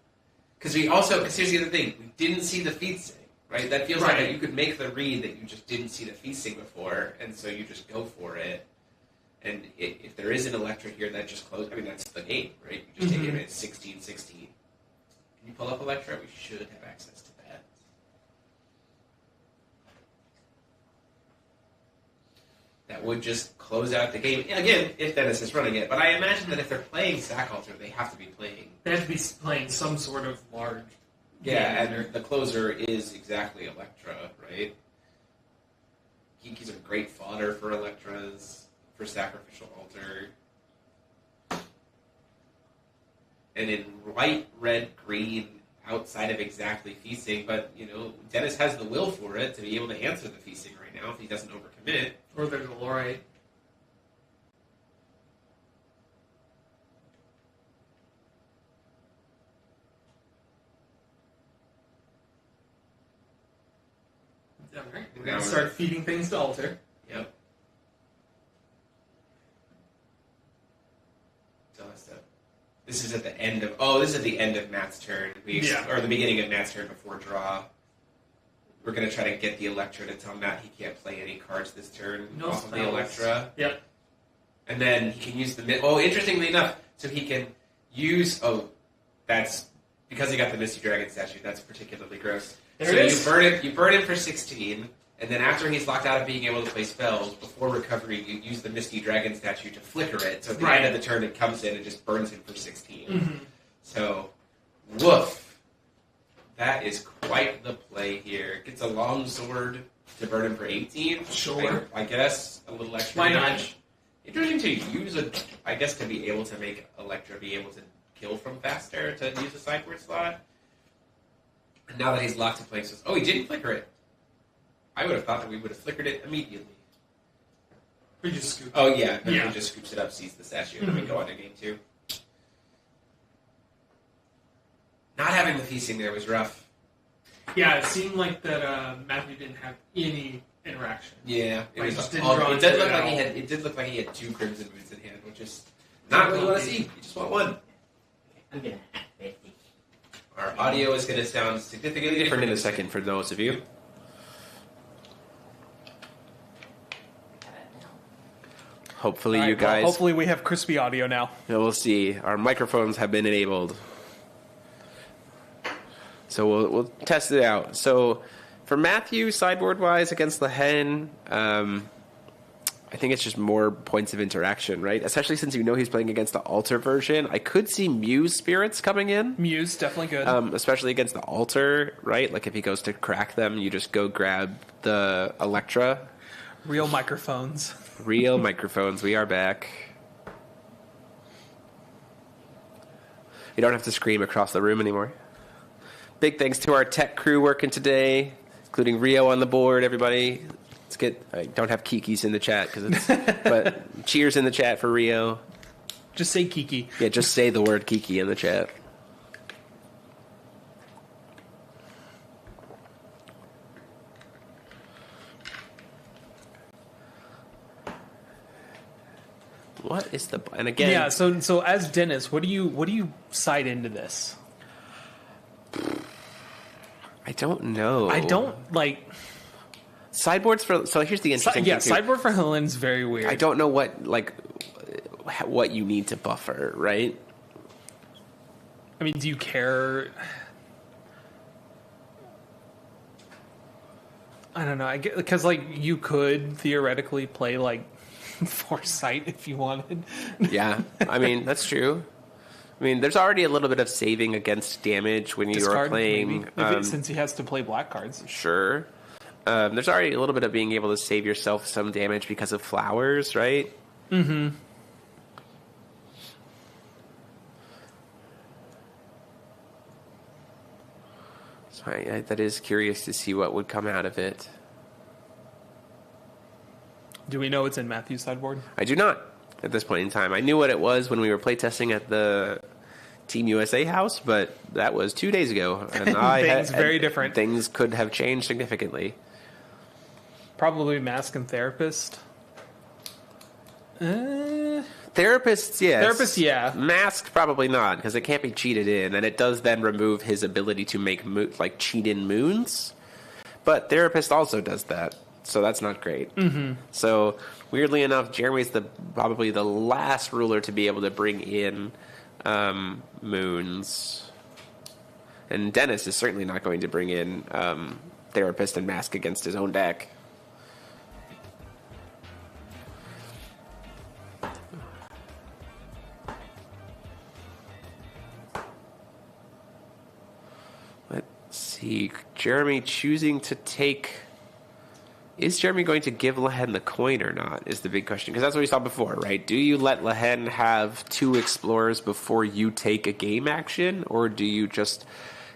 Because here's the other thing. We didn't see the feasting, right? That feels like you could make the read that you just didn't see the feasting before, and so you just go for it. And if there is an Electra here, that just closes. That's the game, right? You just take it at 16-16. Can you pull up Electra? We should have access to that. That would just close out the game. Again, if Dennis is running it. But I imagine that if they're playing Sack Altar, they have to be playing. They have to be playing some sort of large. Yeah, and the closer is exactly Electra, right? Kiki's are great fodder for Electras. For Sacrificial Altar. And in white, red, green, outside of exactly feasting, but Dennis has the will for it to be able to answer the feasting right now if he doesn't overcommit. Or there's a Lorite. Alright, we're going to start feeding things to altar. Yep. This is at the end of. Oh, this is at the end of Matt's turn. Or the beginning of Matt's turn before draw. We're gonna try to get the Electra to tell Matt he can't play any cards this turn off of the Electra. Yep. And then he can use the. Oh, interestingly enough, so he can use. Oh, that's because he got the Misty Dragon statue. That's particularly gross. There it is. You burn him for 16. And then after he's locked out of being able to play spells, before recovery, you use the Misty Dragon statue to flicker it. So at the end of the turn, it comes in and just burns him for 16. Mm-hmm. So, woof. That is quite the play here. Gets a long sword to burn him for 18. Sure. I guess a little extra Why not? damage. Interesting to use I guess to be able to make Electra be able to kill from faster, to use a sideboard slot. And now that he's locked to playing spells. Oh, he didn't flicker it. I would have thought that we would have flickered it immediately. We just scoop. Oh, yeah. He just scoops it up, sees the statue, and then we go on to game 2. Not having the feasting there was rough. Yeah, it seemed like that Matthew didn't have any interaction. Yeah. It did look like he had 2 Crimson Boots in hand, which is not what you want to see. You just want one. I'm going to have 50. Our audio is going to sound significantly different in a second for those of you. Hopefully you guys... Well, hopefully we have crispy audio now. We'll see. Our microphones have been enabled. So we'll test it out. So for Matthew, sideboard-wise against the Hen, I think it's just more points of interaction, right? Especially since he's playing against the Altar version. I could see Muse Spirits coming in. Muse, definitely good. Especially against the Altar, right? Like if he goes to crack them, you just go grab the Electra. Real microphones. Real microphones. We are back. You don't have to scream across the room anymore. Big thanks to our tech crew working today, including Rio on the board, everybody. Let's get... I don't have Kiki's in the chat, but cheers in the chat for Rio. Just say Kiki. Yeah, just say the word Kiki in the chat. What is the... And again... Yeah, so as Dennis, what do you side into this? I don't know. I don't, like... Sideboards for... So here's the interesting thing, too. Sideboard for Helen's very weird. I don't know what you need to buffer, right? I mean, do you care... I don't know. Because, like, you could theoretically play, like, Foresight if you wanted. Yeah, I mean, that's true. I mean, there's already a little bit of saving against damage when you are playing... since he has to play black cards. Sure. There's already a little bit of being able to save yourself some damage because of flowers, right? Mm-hmm. So that is curious to see what would come out of it. Do we know it's in Matthew's sideboard? I do not at this point in time. I knew what it was when we were playtesting at the Team USA house, but that was 2 days ago. And very different. Things could have changed significantly. Probably Mask and Therapist. Therapists, yes. Therapist, yeah. Mask, probably not, because it can't be cheated in, and it does then remove his ability to make cheat in moons. But Therapist also does that, so that's not great. Mm-hmm. So weirdly enough, Jeremy's probably the last ruler to be able to bring in moons, and Dennis is certainly not going to bring in Therapist and Mask against his own deck. See, Jeremy choosing to take... Is Jeremy going to give Lehen the coin or not, is the big question. Because that's what we saw before, right? Do you let Lehen have 2 explorers before you take a game action? Or do you just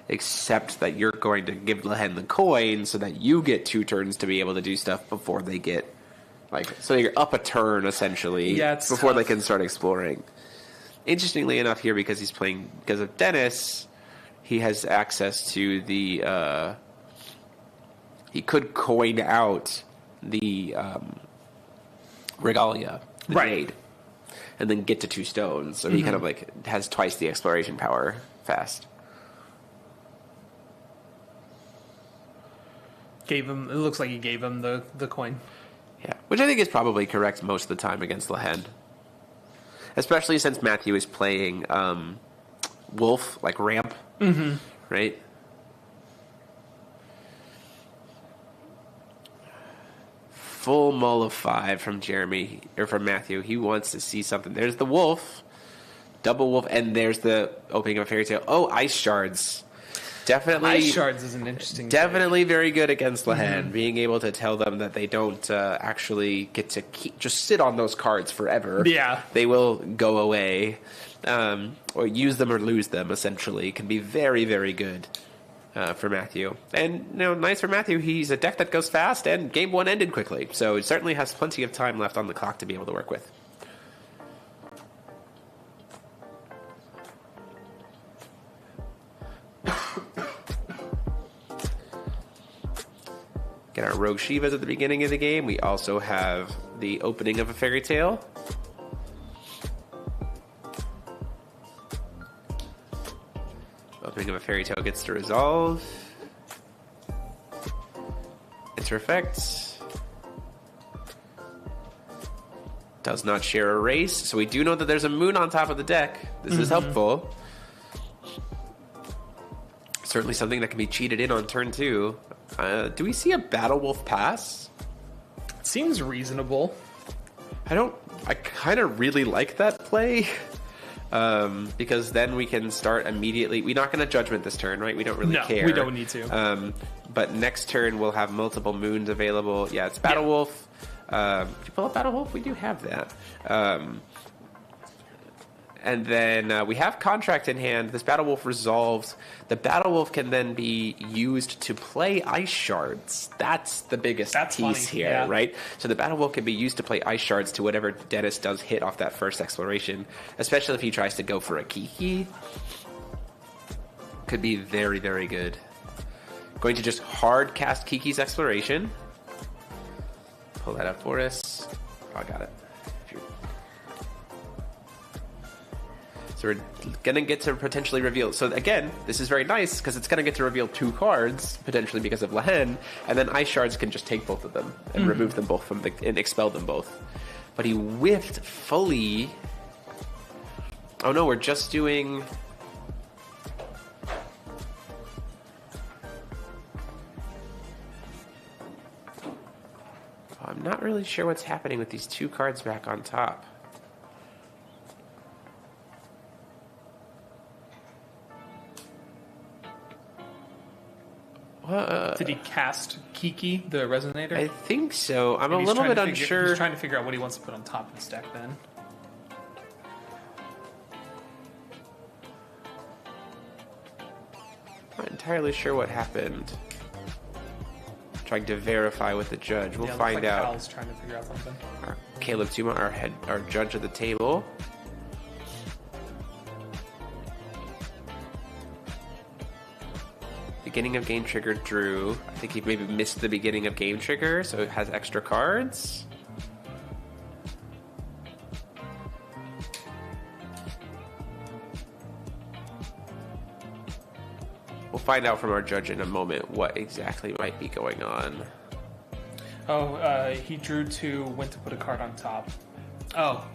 except that you're going to give Lehen the coin so that you get 2 turns to be able to do stuff before they get, so you're up a turn, essentially, before tough. they can start exploring. Interestingly enough here, because of Dennis, he has access to the, he could coin out the Regalia, the jade, and then get to 2 stones. So he kind of has twice the exploration power fast. It looks like he gave him the coin. Yeah, which I think is probably correct most of the time against Lehen. Especially since Matthew is playing Wolf, ramp, right? Full mull of 5 from from Matthew. He wants to see something. There's the wolf, double wolf, and there's the opening of a fairy tale. Oh, ice shards. Definitely. Ice shards is an interesting. Definitely very good against Lehen. Being able to tell them that they don't actually get to just sit on those cards forever. Yeah. They will go away, or use them or lose them. Essentially, can be very, very good. For Matthew. And, nice for Matthew, he's a deck that goes fast, and game 1 ended quickly. So it certainly has plenty of time left on the clock to be able to work with. Get our Rogue Shivas at the beginning of the game. We also have the opening of a fairy tale. Opening of a fairy tale gets to resolve. Enter effects. Does not share a race, so we do know that there's a moon on top of the deck. This is helpful. Certainly something that can be cheated in on turn 2. Do we see a Battle Wolf pass? Seems reasonable. I kind of really like that play. Because then we can start immediately. We're not going to judgment this turn, right? We don't really care. No, we don't need to. But next turn we'll have multiple moons available. Yeah, it's Battle Wolf. Did you pull up Battle Wolf? We do have that. And then we have Contract in hand. This Battle Wolf resolves. The Battle Wolf can then be used to play Ice Shards. That's the biggest piece here, right? So the Battle Wolf can be used to play Ice Shards to whatever Dennis does hit off that first exploration, especially if he tries to go for a Kiki. Could be very, very good. Going to just hard cast Kiki's exploration. Pull that up for us. Oh, I got it. So we're going to get to potentially reveal. So again, this is very nice because it's going to get to reveal 2 cards, potentially because of Lehen, and then Ice Shards can just take both of them and remove them both and expel them both. But he whiffed fully. Oh no, we're just doing... I'm not really sure what's happening with these 2 cards back on top. Did he cast Kiki, the Resonator? I think so. I'm a little bit unsure. He's trying to figure out what he wants to put on top of his deck then. Not entirely sure what happened. Trying to verify with the judge. We'll find out. Cal's trying to figure out something. Caleb Tuma, our judge of the table. Beginning of game trigger drew. I think he maybe missed the beginning of game trigger, so it has extra cards. We'll find out from our judge in a moment what exactly might be going on. Oh, he drew 2, went to put a card on top. Oh,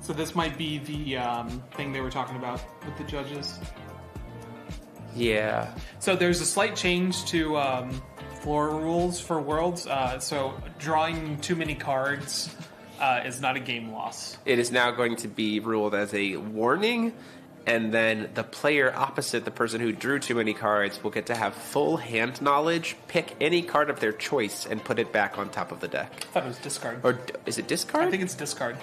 so this might be the thing they were talking about with the judges. Yeah. So there's a slight change to floor rules for Worlds. So drawing too many cards is not a game loss. It is now going to be ruled as a warning, and then the player opposite the person who drew too many cards will get to have full hand knowledge, pick any card of their choice, and put it back on top of the deck. I thought it was discard. Or is it discard? I think it's discard.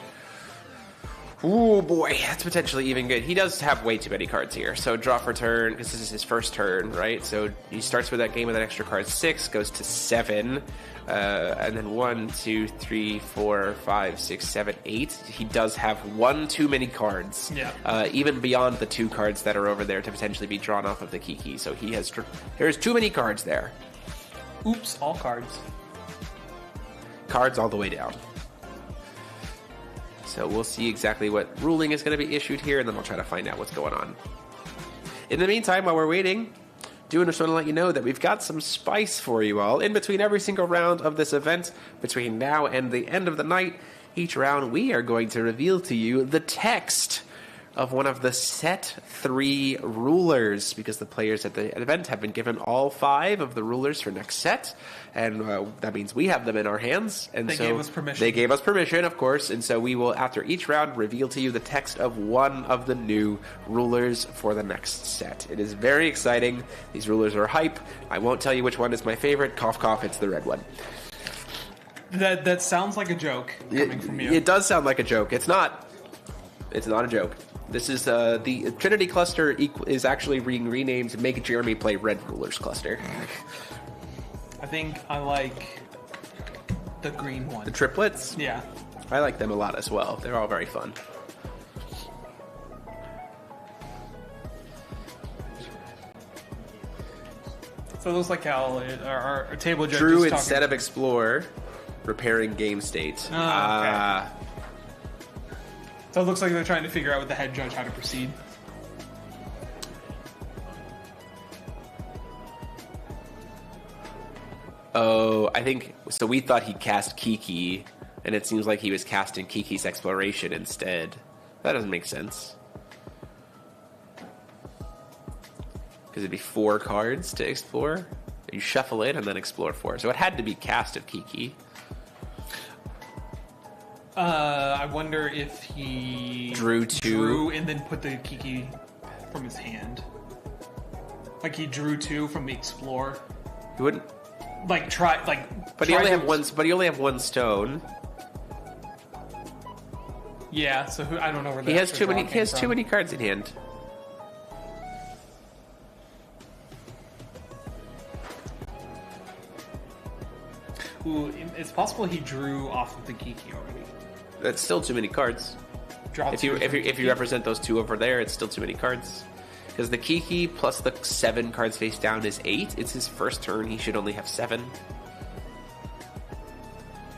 Ooh, boy, that's potentially even good. He does have way too many cards here. So draw for turn, because this is his first turn, right? So he starts with that game with an extra card 6, goes to 7, and then 1, 2, 3, 4, 5, 6, 7, 8. He does have one too many cards. Yeah. Even beyond the 2 cards that are over there to potentially be drawn off of the Kiki. So he has, there's too many cards there. Oops, all cards. Cards all the way down. So we'll see exactly what ruling is going to be issued here, and then we'll try to find out what's going on. In the meantime, while we're waiting, just want to let you know that we've got some spice for you all. In between every single round of this event, between now and the end of the night, each round we are going to reveal to you the text of one of the set 3 rulers, because the players at the event have been given all 5 of the rulers for next set, and that means we have them in our hands. And they gave us permission. They gave us permission, of course, and so we will, after each round, reveal to you the text of one of the new rulers for the next set. It is very exciting. These rulers are hype. I won't tell you which one is my favorite. Cough, cough, it's the red one. That sounds like a joke coming from you. It does sound like a joke. It's not. It's not a joke. This is the Trinity cluster is actually being renamed to Make Jeremy Play Red Rulers cluster. I think I like the green one. The triplets? Yeah. I like them a lot as well. They're all very fun. So it looks like how our table judge Drew is instead talking. of Explore, repairing game state. Oh, okay. So it looks like they're trying to figure out with the head judge how to proceed. Oh, I think so. We thought he cast Kiki, and it seems like he was casting Kiki's Exploration instead. That doesn't make sense. Because it'd be 4 cards to explore. You shuffle it and then explore 4. So it had to be cast of Kiki. I wonder if he Drew 2. drew and then put the Kiki from his hand. Like he drew 2 from the explore. He wouldn't. Like try like. But he only have one. But he only have 1 stone. Yeah, so I don't know where He has too many. He has too many cards in hand. Ooh, it's possible he drew off of the Kiki already. That's still too many cards. Draw If 2 you from if you represent those 2 over there, it's still too many cards. Because the Kiki plus the 7 cards face down is 8. It's his first turn. He should only have 7.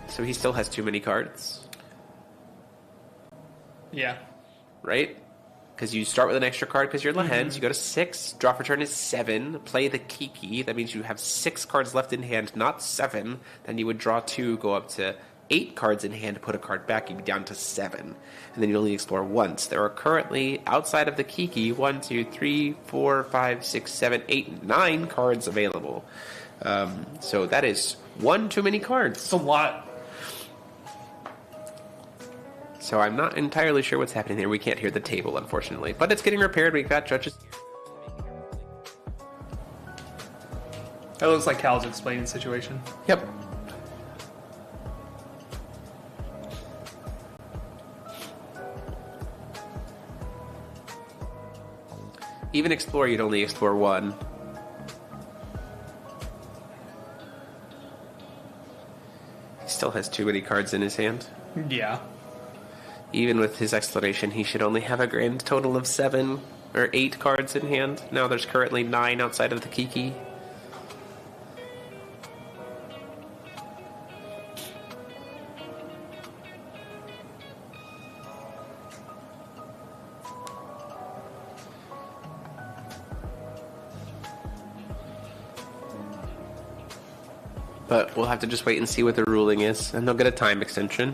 So he still has too many cards, Yeah. right? Because you start with an extra card because you're Lehend. You go to 6. Draw for turn is 7. Play the Kiki. That means you have 6 cards left in hand, not 7. Then you would draw 2, go up to 8 cards in hand, put a card back, you'd be down to 7. And then you only explore once. There are currently, outside of the Kiki, 1, 2, 3, 4, 5, 6, 7, 8, 9 cards available. So that is 1 too many cards. It's a lot. So I'm not entirely sure what's happening here. We can't hear the table, unfortunately. But it's getting repaired. We've got judges. That looks like Cal's explaining the situation. Yep. Even explore, you'd only explore 1. He still has too many cards in his hand. Yeah. Even with his exploration, he should only have a grand total of 7 or 8 cards in hand. Now there's currently 9 outside of the Kiki. But we'll have to just wait and see what the ruling is, and they'll get a time extension.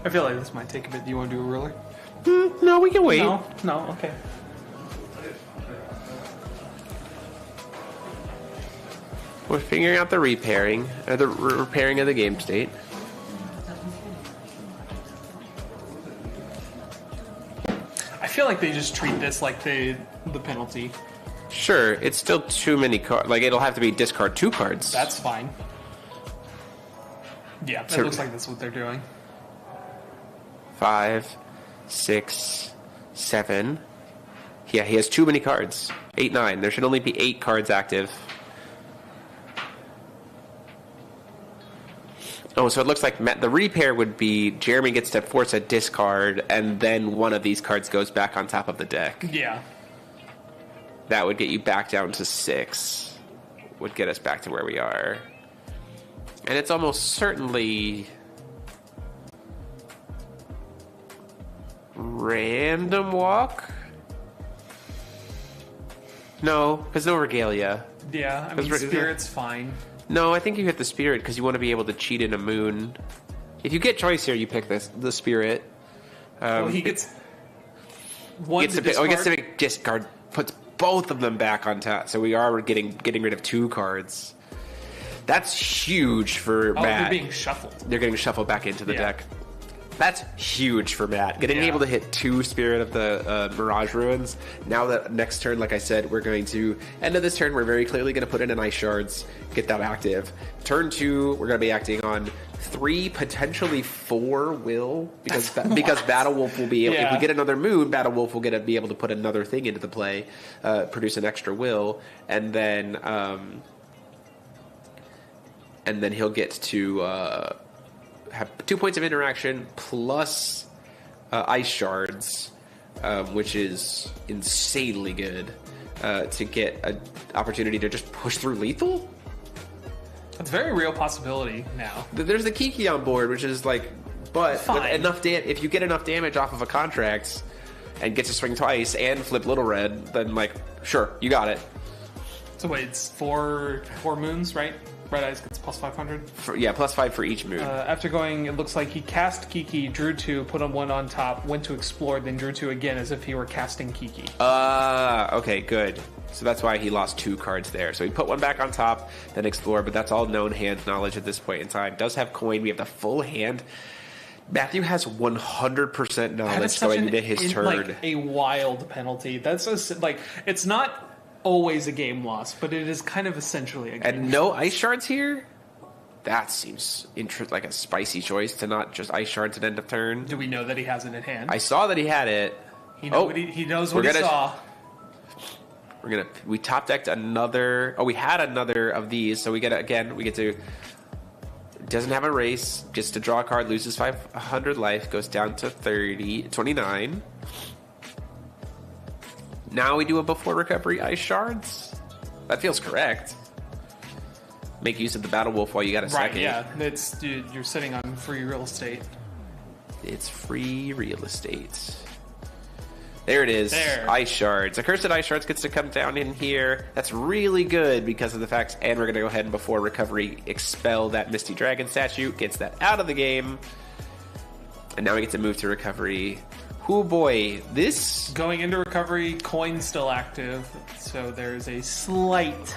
I feel like this might take a bit. Do you want to do a ruler? No, we can wait. No, okay. We're figuring out the repairing, or the repairing of the game state. I feel like they just treat this like the penalty. Sure, it's still too many cards. Like, it'll have to be discard 2 cards. That's fine. Yeah, it So- looks like that's what they're doing. 5, 6, 7. Yeah, he has too many cards. 8, 9. There should only be 8 cards active. Oh, so it looks like the repair would be Jeremy gets to force a discard, and then one of these cards goes back on top of the deck. Yeah. That would get you back down to 6. Would get us back to where we are. And it's almost certainly random walk? No, because no regalia. Yeah, I mean, spirit's fine. No, I think you hit the spirit because you want to be able to cheat in a moon. If you get choice here, you pick the spirit. Well, he gets one to discard. He gets to make discard. Puts both of them back on top. So we are getting rid of 2 cards. That's huge for Matt. They're being shuffled. They're getting shuffled back into the deck. That's huge for Matt. Getting able to hit 2 Spirit of the Mirage Ruins. Now that next turn, like I said, we're going to... End of this turn, we're very clearly going to put in an Ice Shards, get that active. Turn 2, we're going to be acting on 3, potentially 4 will. Because Battle Wolf will be able... If we get another Moon, Battle Wolf will be able to put another thing into the play. Produce an extra will. And then he'll get to... have 2 points of interaction plus Ice Shards, which is insanely good to get an opportunity to just push through lethal. That's a very real possibility now. There's the Kiki on board, which is like, but enough if you get enough damage off of a contract and get to swing twice and flip Little Red, then like, sure, you got it. So wait, it's 4 moons, right? Red Eyes gets plus 500? Plus 5 for each moon. After going, it looks like he cast Kiki, drew 2, put on 1 on top, went to explore, then drew 2 again as if he were casting Kiki. Okay, good. So that's why he lost 2 cards there. So he put 1 back on top, then explore, but that's all known hand knowledge at this point in time. Does have coin, we have the full hand. Matthew has 100% knowledge going into his turn. Like a wild penalty. That's it's not always a game loss, but it is kind of essentially a game and loss. No Ice Shards here? That seems like a spicy choice to not just Ice Shards at end of turn. Do we know that he has it in hand? I saw that he had it. He knows what he saw. We top decked another. Oh, we had another of these, so we get to. Doesn't have a race, gets to draw a card, loses 500 life, goes down to 29. Now we do a before recovery Ice Shards. That feels correct. Make use of the Battle Wolf while you got a second. Yeah, you're sitting on free real estate. It's free real estate. There it is. There. Ice Shards. Accursed Ice Shards gets to come down in here. That's really good because of the fact, and we're going to go ahead and before recovery expel that Misty Dragon statue. Gets that out of the game. And now we get to move to recovery. Oh boy, this... Going into recovery, coin's still active, so there's a slight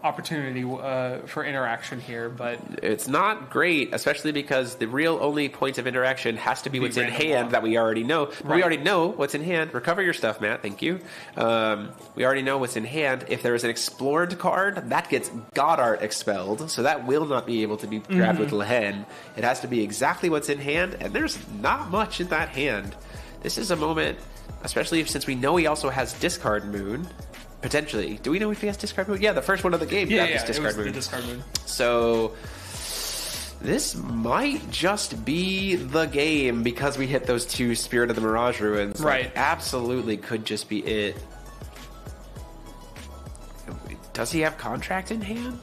opportunity for interaction here, but... It's not great, especially because the real only point of interaction has to be what's in hand that we already know. Right. We already know what's in hand. Recover your stuff, Matt, thank you. We already know what's in hand. If there is an explored card, that gets Godart expelled, so that will not be able to be grabbed with Lehen. It has to be exactly what's in hand, and there's not much in that hand. This is a moment, especially since we know he also has Discard Moon, potentially. Do we know if he has Discard Moon? Yeah, the first one of the game got this Discard Moon. The Discard Moon. So this might just be the game because we hit those 2 Spirit of the Mirage Ruins. Right. Like, absolutely could just be it. Does he have Contract in hand?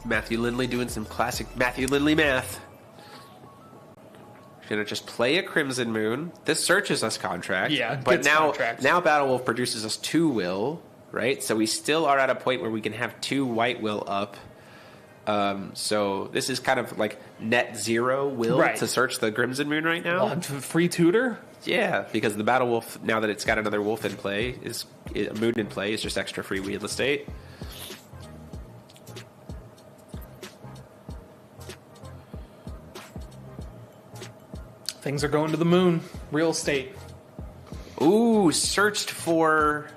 Matthew Lindley doing some classic Matthew Lindley math. Gonna just play a Crimson Moon. This searches us contract. Yeah, but now Battle Wolf produces us 2 will, right? So we still are at a point where we can have 2 white will up. So this is kind of like net 0 will to search the Crimson Moon right now. Free tutor? Yeah, because the Battle Wolf, now that it's got another wolf in play, a moon in play, is just extra free real estate. Things are going to the moon. Real estate. Ooh, searched for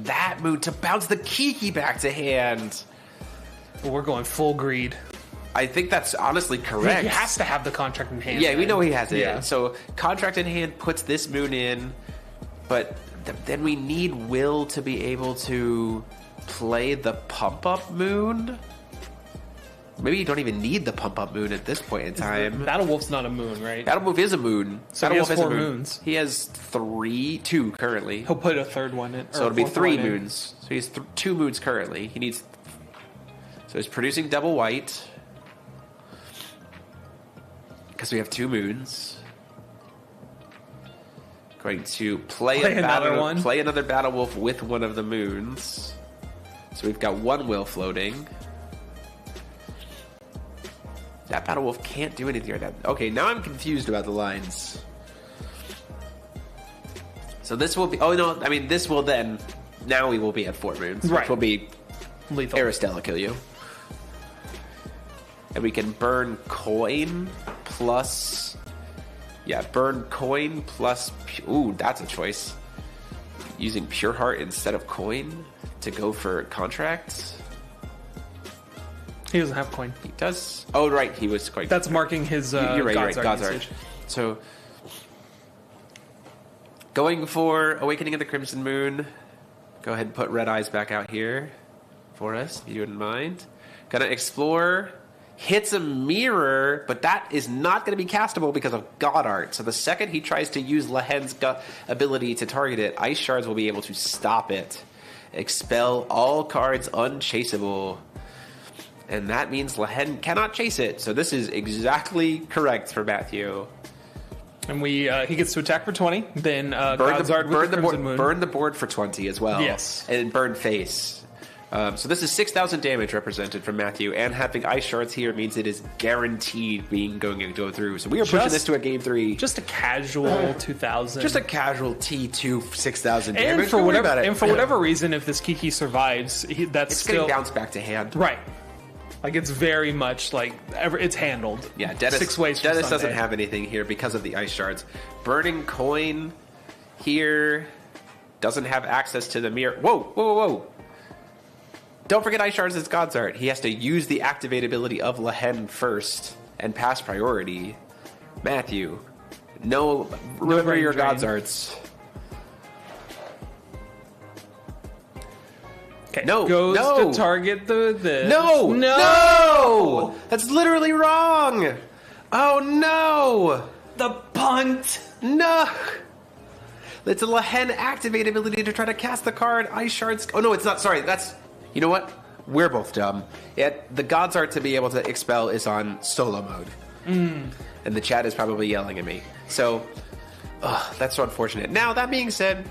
that moon to bounce the Kiki back to hand. Well, we're going full greed. I think that's honestly correct. He has to have the contract in hand. Yeah, we know he has it. Yeah. So contract in hand puts this moon in, but then we need Will to be able to play the pump-up moon. Maybe you don't even need the pump-up moon at this point in time. Battle Wolf's not a moon, right? Battle Wolf is a moon. So Battle he Wolf has is 4 a moon. moons. He has 2 currently. He'll put a third one in. So it'll be 3 moons. So he has 2 moons currently. He needs. So he's producing double white because we have 2 moons. Going to play another Battle Wolf with one of the moons. So we've got 1 Will floating. That Battle Wolf can't do anything right now. Okay, now I'm confused about the lines. So this will be... Oh, no. I mean, this will then... Now we will be at 4 moons. Right. Which will be... Lethal. Aristella kill you. And we can burn coin plus... Yeah, burn coin plus... Ooh, that's a choice. Using Pure Heart instead of coin to go for contracts. He doesn't have coin. He does. Oh, right. He was quite... That's marking his You're right, God's Art. So, going for Awakening of the Crimson Moon. Go ahead and put Red Eyes back out here for us, if you wouldn't mind. Gonna explore. Hits a mirror, but that is not going to be castable because of God Art. So the second he tries to use Lahen's ability to target it, Ice Shards will be able to stop it. Expel all cards unchaseable. And that means Lahen cannot chase it. So this is exactly correct for Matthew. And he gets to attack for 20. Then burn the board for 20 as well. Yes. And burn face. So this is 6,000 damage represented from Matthew, and having Ice Shards here means it is guaranteed going to go through. So we are pushing this to a game 3. Just a casual 2,000. Just a casual T2 6,000 damage. And for whatever reason, if this Kiki survives, it's still getting bounced back to hand. Right. Like it's very much like it's handled. Yeah, Dennis, 6 ways. Dennis doesn't have anything here because of the Ice Shards. Burning coin here doesn't have access to the mirror. Whoa. Don't forget Ice Shards is God's Art. He has to use the activate ability of Lahen first and pass priority. Matthew, remember your God's Arts. Okay. No. To target the No! That's literally wrong. Oh no! The punt. No. It's a Lahen activate ability to try to cast the card. Ice Shards. Oh no, it's not. Sorry, that's. You know what? We're both dumb. The God's Art to be able to expel is on solo mode. And the chat is probably yelling at me. So, that's so unfortunate. Now, that being said,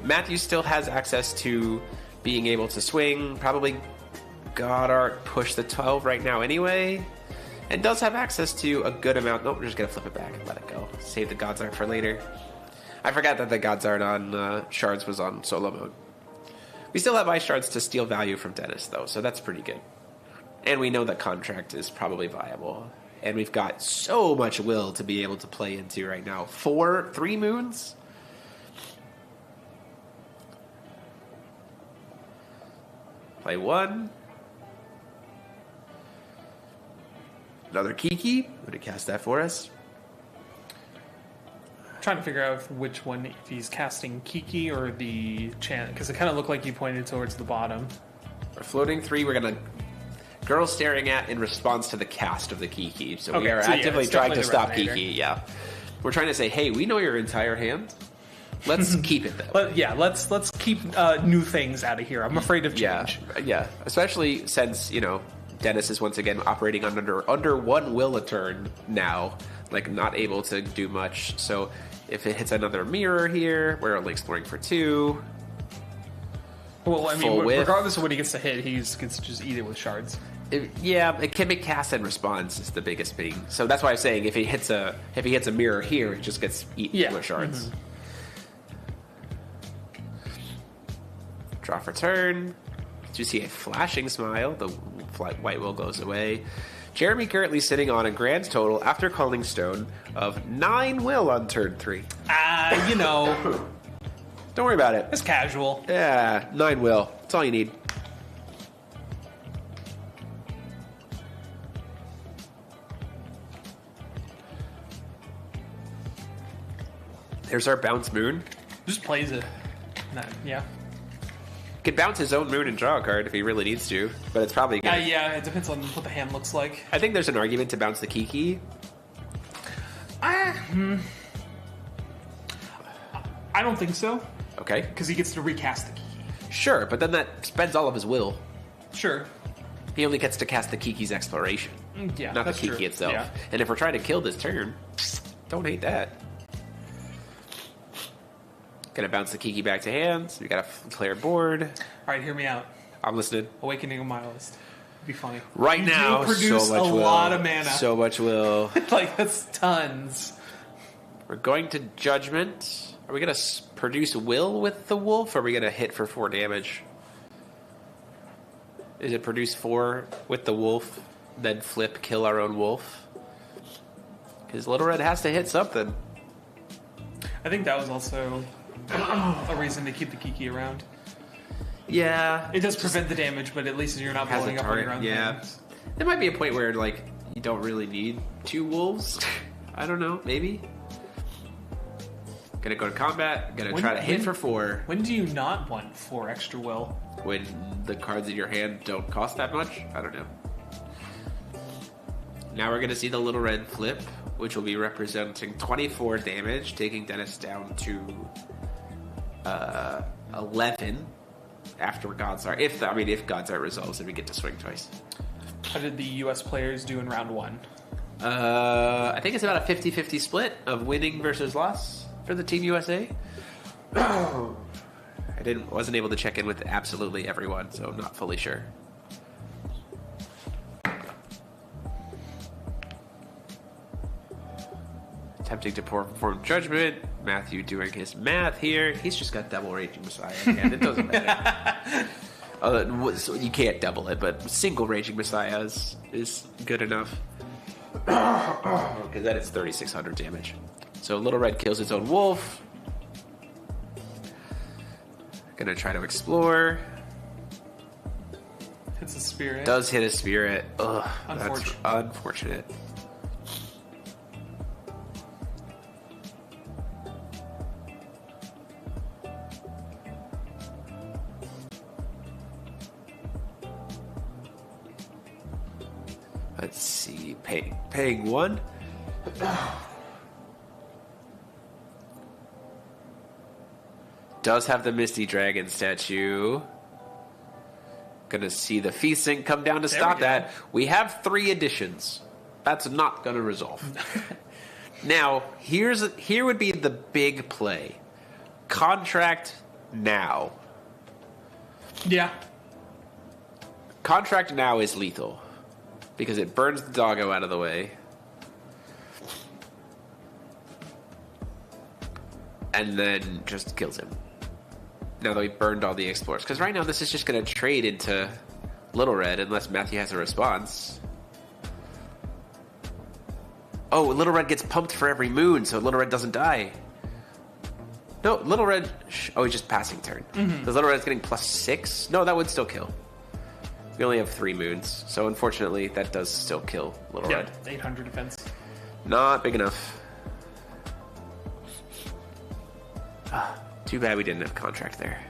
Matthew still has access to being able to swing. Probably God Art push the 12 right now anyway. And does have access to a good amount. Nope, we're just going to flip it back and let it go. Save the God's Art for later. I forgot that the God's Art on Shards was on solo mode. We still have Ice Shards to steal value from Dennis, though, so that's pretty good. And we know that contract is probably viable. And we've got so much will to be able to play into right now. 3 moons? Play 1. Another Kiki. Would it cast that for us? Trying to figure out which one, if he's casting Kiki or the chant, because it kind of looked like you pointed towards the bottom. Our floating 3, we're going to girl staring at in response to the cast of the Kiki. So we are actively trying to stop Kiki. Yeah, we're trying to say, hey, we know your entire hand. Let's keep it though. Let's keep new things out of here. I'm afraid of change. Yeah. Especially since Dennis is once again operating under 1 will a turn now, like not able to do much. So if it hits another mirror here, we're only exploring for 2. Well, I mean, regardless of what he gets to hit, he gets to just eat it with shards. It can be cast and response is the biggest thing. So that's why I'm saying if he hits a mirror here, it just gets eaten with shards. Mm-hmm. Draw for turn. Do you see a flashing smile? The white will goes away. Jeremy currently sitting on a grand total after calling stone of 9 will on turn 3. Don't worry about it. It's casual. Yeah, 9 will. That's all you need. There's our bounce moon. Just plays it. No, yeah. Could bounce his own moon and draw a card if he really needs to, but it's probably good. Yeah, it depends on what the hand looks like. I think there's an argument to bounce the Kiki. I don't think so, Okay. because he gets to recast the Kiki. Sure, but then that spends all of his will. Sure. He only gets to cast the Kiki's exploration, Yeah, not the that's Kiki true. itself. Yeah. And if we're trying to kill this turn, don't hate that. Gonna bounce the Kiki back to hands. We got a clear board. All right, hear me out. I'm listening. Awakening of Mylist. Be funny. Right You now, do produce so much a will. lot of mana. So much will. Like, that's tons. We're going to Judgment. Are we gonna produce will with the wolf, or are we gonna hit for 4 damage? Is it produce 4 with the wolf, then flip, kill our own wolf? Because Little Red has to hit something. I think that was also a reason to keep the Kiki around. Yeah. It does prevent the damage, but at least you're not Has a blowing up on target, your own yeah. things. There might be a point where, like, you don't really need 2 wolves. I don't know, maybe. Gonna go to combat, gonna try to hit for 4 When do you not want 4 extra will? when the cards in your hand don't cost that much. I don't know. Now we're gonna see the Little Red flip, which will be representing 24 damage, taking Dennis down to 11 after God's Art. If God's Art resolves, then we get to swing twice. How did the U.S. players do in round 1? I think it's about a 50-50 split of winning versus loss for the Team USA. I wasn't able to check in with absolutely everyone, so I'm not fully sure. Attempting to perform Judgment. Matthew doing his math here. He's just got double Raging Messiah again. It doesn't matter. So you can't double it, but single Raging Messiah is good enough. Because that is 3,600 damage. So Little Red kills its own wolf. Gonna try to explore. Hits a spirit. Does hit a spirit. Ugh, that's Unfortunate. unfortunate. Let's see. Paying 1. Does have the Misty Dragon statue. Gonna see the feasting come down to stop that. We have 3 additions. That's not gonna resolve. Now, here would be the big play. Contract now. Yeah. Contract now is lethal. Because it burns the doggo out of the way. And then just kills him. Now that we burned all the explorers. Because right now this is just going to trade into Little Red unless Matthew has a response. Oh, Little Red gets pumped for every moon, so Little Red doesn't die. No, Little Red... Oh, he's just passing turn. Because Little Red's getting +6? No, that would still kill. We only have 3 moons, so unfortunately that does still kill Little Red. 800 defense. Not big enough. Too bad we didn't have contract there.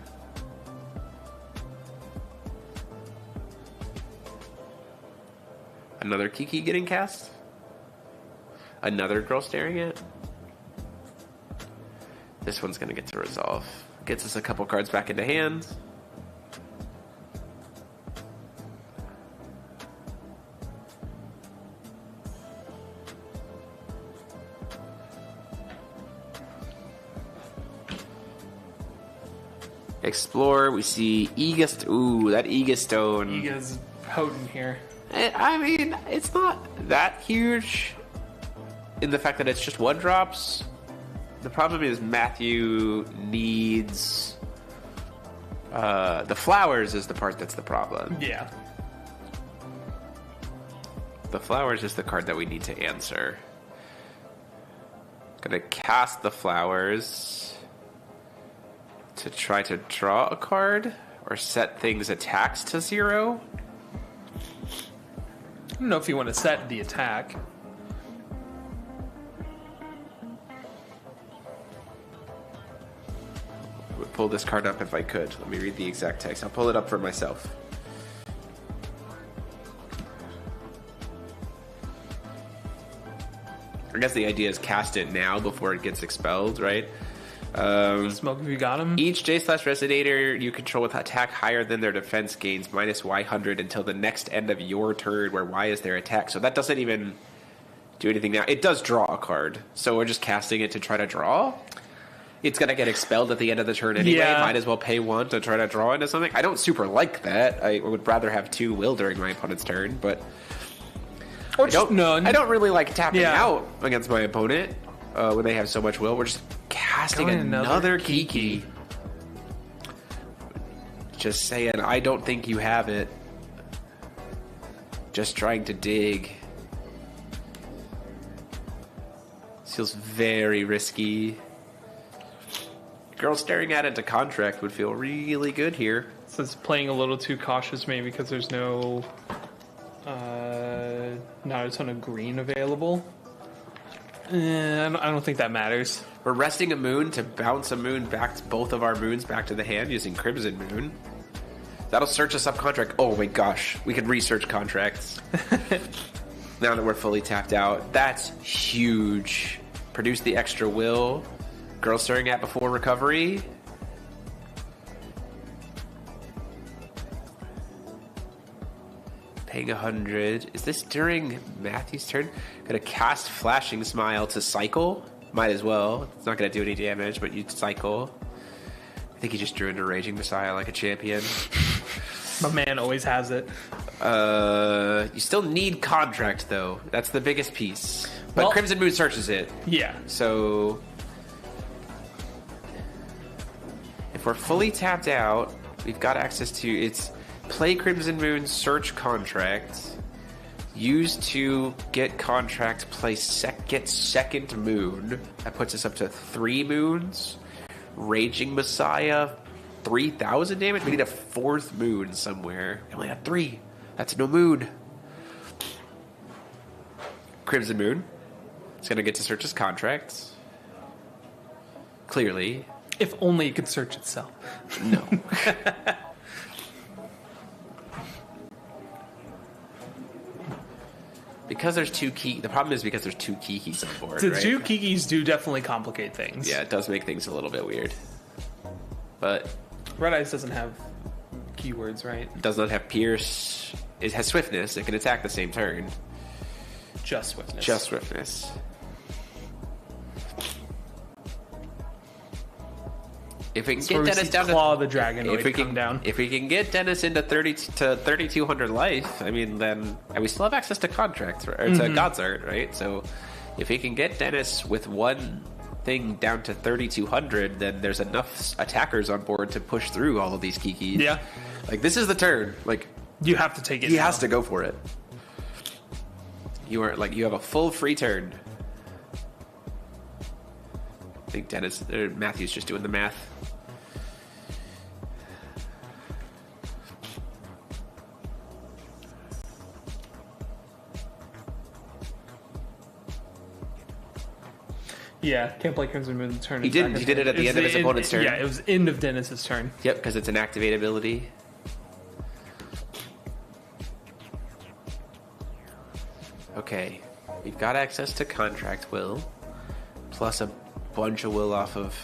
Another Kiki getting cast? Another girl staring at? This one's gonna get to resolve. Gets us a couple cards back into hand. Explore, we see Aegis. Ooh, that Aegis stone. Iga's potent here. I mean, it's not that huge in the fact that it's just 1-drops. The problem is Matthew needs... the flowers is the part that's the problem. Yeah. The flowers is the card that we need to answer. Gonna cast the flowers. to try to draw a card or set things attacks to 0. I don't know if you want to set the attack. I would pull this card up if I could. Let me read the exact text. I'll pull it up for myself. I guess the idea is cast it now before it gets expelled, right? Smoke if you got him. Each J/Resonator you control with attack higher than their defense gains minus Y100 until the next end of your turn, where Y is their attack. So that doesn't even do anything now. It does draw a card, so we're just casting it to try to draw. It's going to get expelled at the end of the turn anyway. Yeah. Might as well pay 1 to try to draw into something. I don't super like that. I would rather have 2 will during my opponent's turn, but Or just none. I don't really like tapping Yeah. out against my opponent when they have so much will. We're just casting Going another Kiki. Just saying, I don't think you have it. Just trying to dig. This feels very risky. Girl staring at it to contract would feel really good here. So it's playing a little too cautious maybe because there's no... not a ton of green available. I don't think that matters. We're resting a moon to bounce a moon back, both of our moons back to the hand using Crimson Moon. That'll search us up contract. Oh my gosh, we can research contracts. Now that we're fully tapped out. That's huge. Produce the extra will. Girl staring at before recovery. Paying 100. Is this during Matthew's turn? Gonna cast Flashing Smile to cycle. Might as well. It's not gonna do any damage, but you cycle. I think he just drew into Raging Messiah like a champion. My man always has it. You still need contract though. That's the biggest piece. But Well- Crimson Moon searches it. Yeah. So if we're fully tapped out, we've got access to it's play Crimson Moon, search contract, use to get contract, play get second moon. That puts us up to 3 moons. Raging Messiah, 3,000 damage. We need a 4th moon somewhere. We only have 3. That's no moon. Crimson Moon. It's gonna get to search his contracts. Clearly. If only it could search itself. No. Because there's 2 key. The problem is because there's 2 Kikis on board. The right? 2 Kikis do definitely complicate things. Yeah, it does make things a little bit weird. But Red Eyes doesn't have keywords, right? it does not have Pierce. It has Swiftness. It can attack the same turn. Just Swiftness. Just Swiftness. If we can That's get where we Dennis see down Claw to the Dragonoid if we come can down. if we can get Dennis into 3,200 life, I mean, then and we still have access to contracts or to God's Art, right? So if we can get Dennis with one thing down to 3,200, then there's enough attackers on board to push through all of these Kikis. Yeah. Like this is the turn. Like You have to take it. he now. has to go for it. You are like you have a full free turn. I think Dennis or Matthew's just doing the math. Yeah, can't play Crimson Moon turn. He didn't. He did it at the end of his opponent's turn. Yeah, it was end of Dennis's turn. Yep, because it's an activate ability. Okay, we've got access to contract will, plus a bunch of will off of.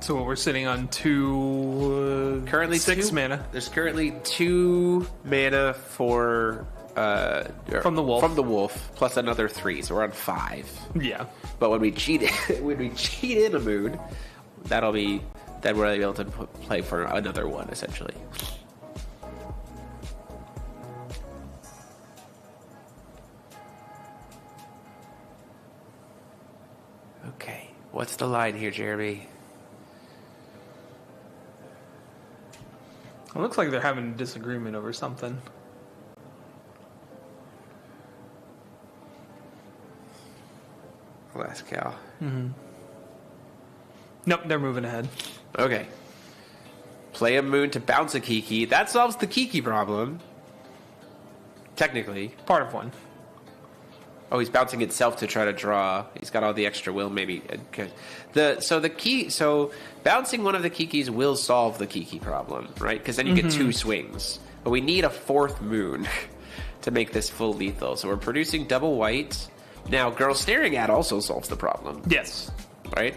So we're sitting on 2 Currently 6 2 mana. There's currently 2 mana for From the wolf. From the wolf, plus another 3, so we're on 5. Yeah. But when we cheat in a moon, then we're able to play for another one essentially. Okay, what's the line here, Jeremy? It looks like they're having a disagreement over something. Last cow. Nope, they're moving ahead. Okay. Play a moon to bounce a Kiki. That solves the Kiki problem. Technically. Part of one. Oh, he's bouncing itself to try to draw. He's got all the extra will, maybe. Okay. So bouncing one of the Kikis will solve the Kiki problem, right? Because then you get 2 swings. But we need a 4th moon to make this full lethal. So we're producing double white. Now, Girl Staring At also solves the problem. Yes. Right?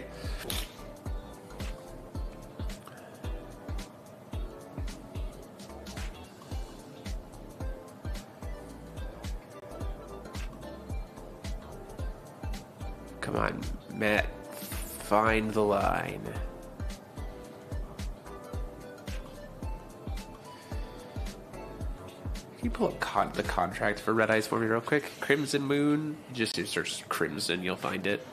Come on, Matt. Find the line. Can you pull up the contract for Red Eyes for me real quick? Crimson Moon. Just search Crimson, you'll find it.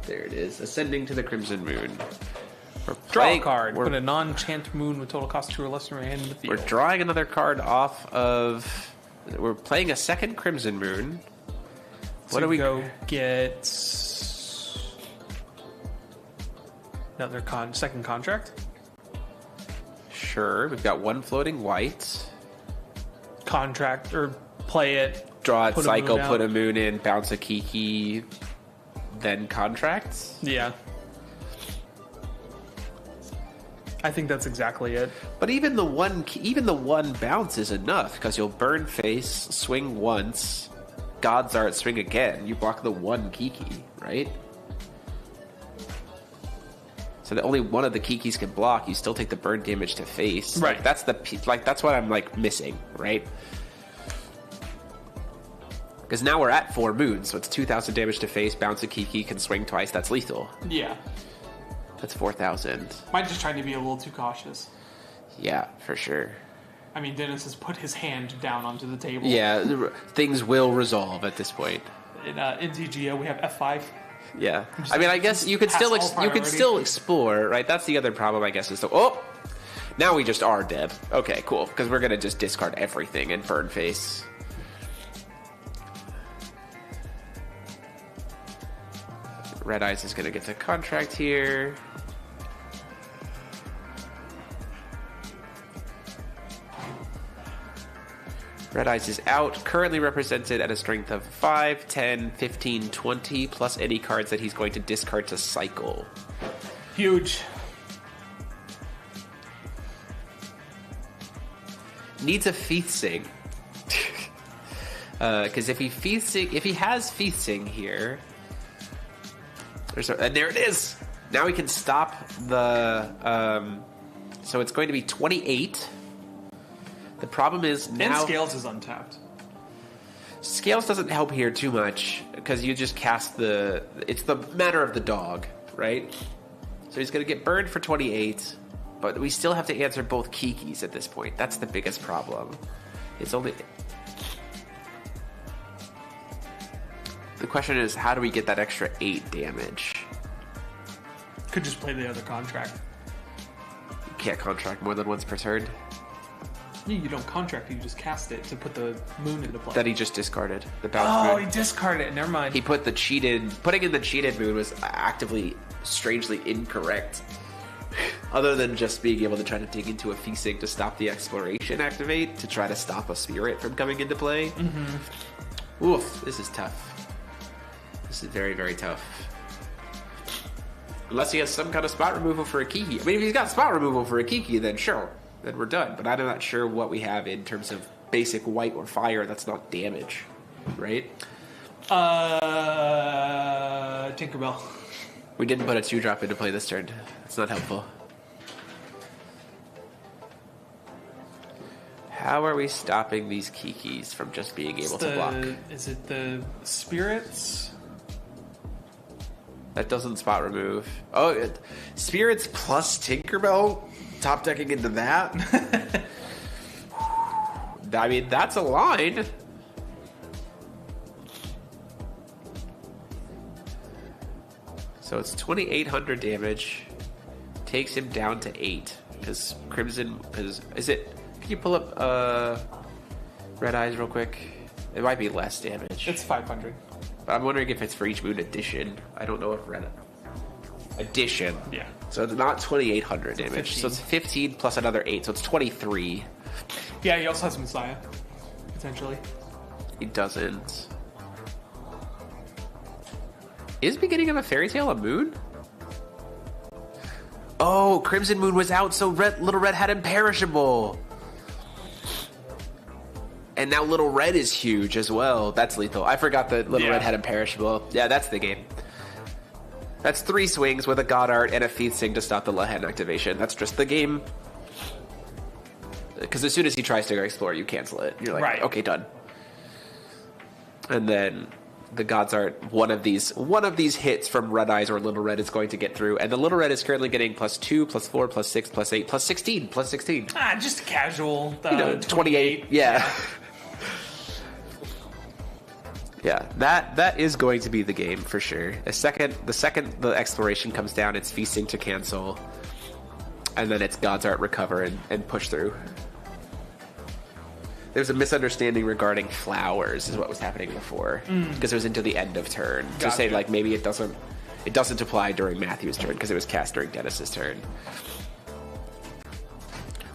There it is. Ascending to the Crimson Moon. Draw a card. Put a non-chant moon with total cost 2 or less in your hand in the field. We're drawing another card off of... We're playing a second Crimson Moon. So what do we go get? Another second contract? Sure. We've got 1 floating white. Contract, or play it. Draw it, cycle, put a moon in, bounce a Kiki, then contracts? Yeah. I think that's exactly it. But even the one bounce is enough, because you'll burn face, swing once, God's Art, swing again. You block the 1 Kiki, right? So that only one of the Kikis can block. You still take the burn damage to face. Right. That's what I'm missing, right? Because now we're at 4 moons, so it's 2,000 damage to face. Bounce a Kiki, can swing twice. That's lethal. Yeah. That's 4,000. Might just trying to be a little too cautious. Yeah, for sure. I mean, Dennis has put his hand down onto the table. Yeah, things will resolve at this point. In TGO, we have F5. Yeah, I mean, I guess you could still explore, right? That's the other problem, I guess, is now we just are dead. Okay, cool, because we're gonna just discard everything and burn face. Red Eyes is gonna get the contract here. Red Eyes is out, currently represented at a strength of 5, 10, 15, 20, plus any cards that he's going to discard to cycle. Huge. Needs a Feath Sing. Because if he has Feath Sing here, and there it is. Now we can stop the. So it's going to be 28. The problem is now... And Scales is untapped. Scales doesn't help here too much, because you just cast the... It's the matter of the dog, right? So he's going to get burned for 28, but we still have to answer both Kikis at this point. That's the biggest problem. It's only... The question is, how do we get that extra 8 damage? Could just play the other contract. You can't contract more than once per turn. You don't contract, you just cast it to put the moon into play. That he just discarded. The bounce moon. He discarded it, never mind. He put putting in the cheated moon was actively, strangely incorrect. Other than just being able to try to dig into a feasting to stop the exploration activate, to try to stop a spirit from coming into play. Mm-hmm. Oof, this is tough. This is very, very tough. Unless he has some kind of spot removal for a Kiki. I mean, if he's got spot removal for a Kiki, then sure. Then we're done. But I'm not sure what we have in terms of basic white or fire that's not damage. Right? Tinkerbell. We didn't put a 2-drop into play this turn. It's not helpful. How are we stopping these Kikis from just being able to block? Is it the spirits? That doesn't spot remove. Oh, spirits plus Tinkerbell? Top decking into that? I mean, that's a line. So it's 2,800 damage. Takes him down to 8. Because Crimson is it? Can you pull up Red Eyes real quick? It might be less damage. It's 500. But I'm wondering if it's for each moon addition. I don't know if red addition. Yeah. So it's not 2,800 damage. 15. So it's 15 plus another 8, so it's 23. Yeah, he also has Messiah, potentially. He doesn't. Is Beginning of a Fairy Tale a moon? Oh, Crimson Moon was out, so Little Red had Imperishable. And now Little Red is huge as well. That's lethal. I forgot that Little Red had Imperishable. Yeah, that's the game. That's 3 swings with a God Art and a Thief Sing to stop the Lehen activation. That's just the game. Because as soon as he tries to explore, you cancel it. You're like, okay, done. And then the God's Art, one of these hits from Red Eyes or Little Red is going to get through. And the Little Red is currently getting +2, +4, +6, +8, +16, +16. Just a casual. 28. Yeah. Yeah, that is going to be the game for sure. The second the exploration comes down, it's Feasting to cancel, and then it's God's Art recover and push through. There's a misunderstanding regarding flowers is what was happening before, because it was into the end of turn. To say like maybe it doesn't apply during Matthew's turn because it was cast during Dennis's turn.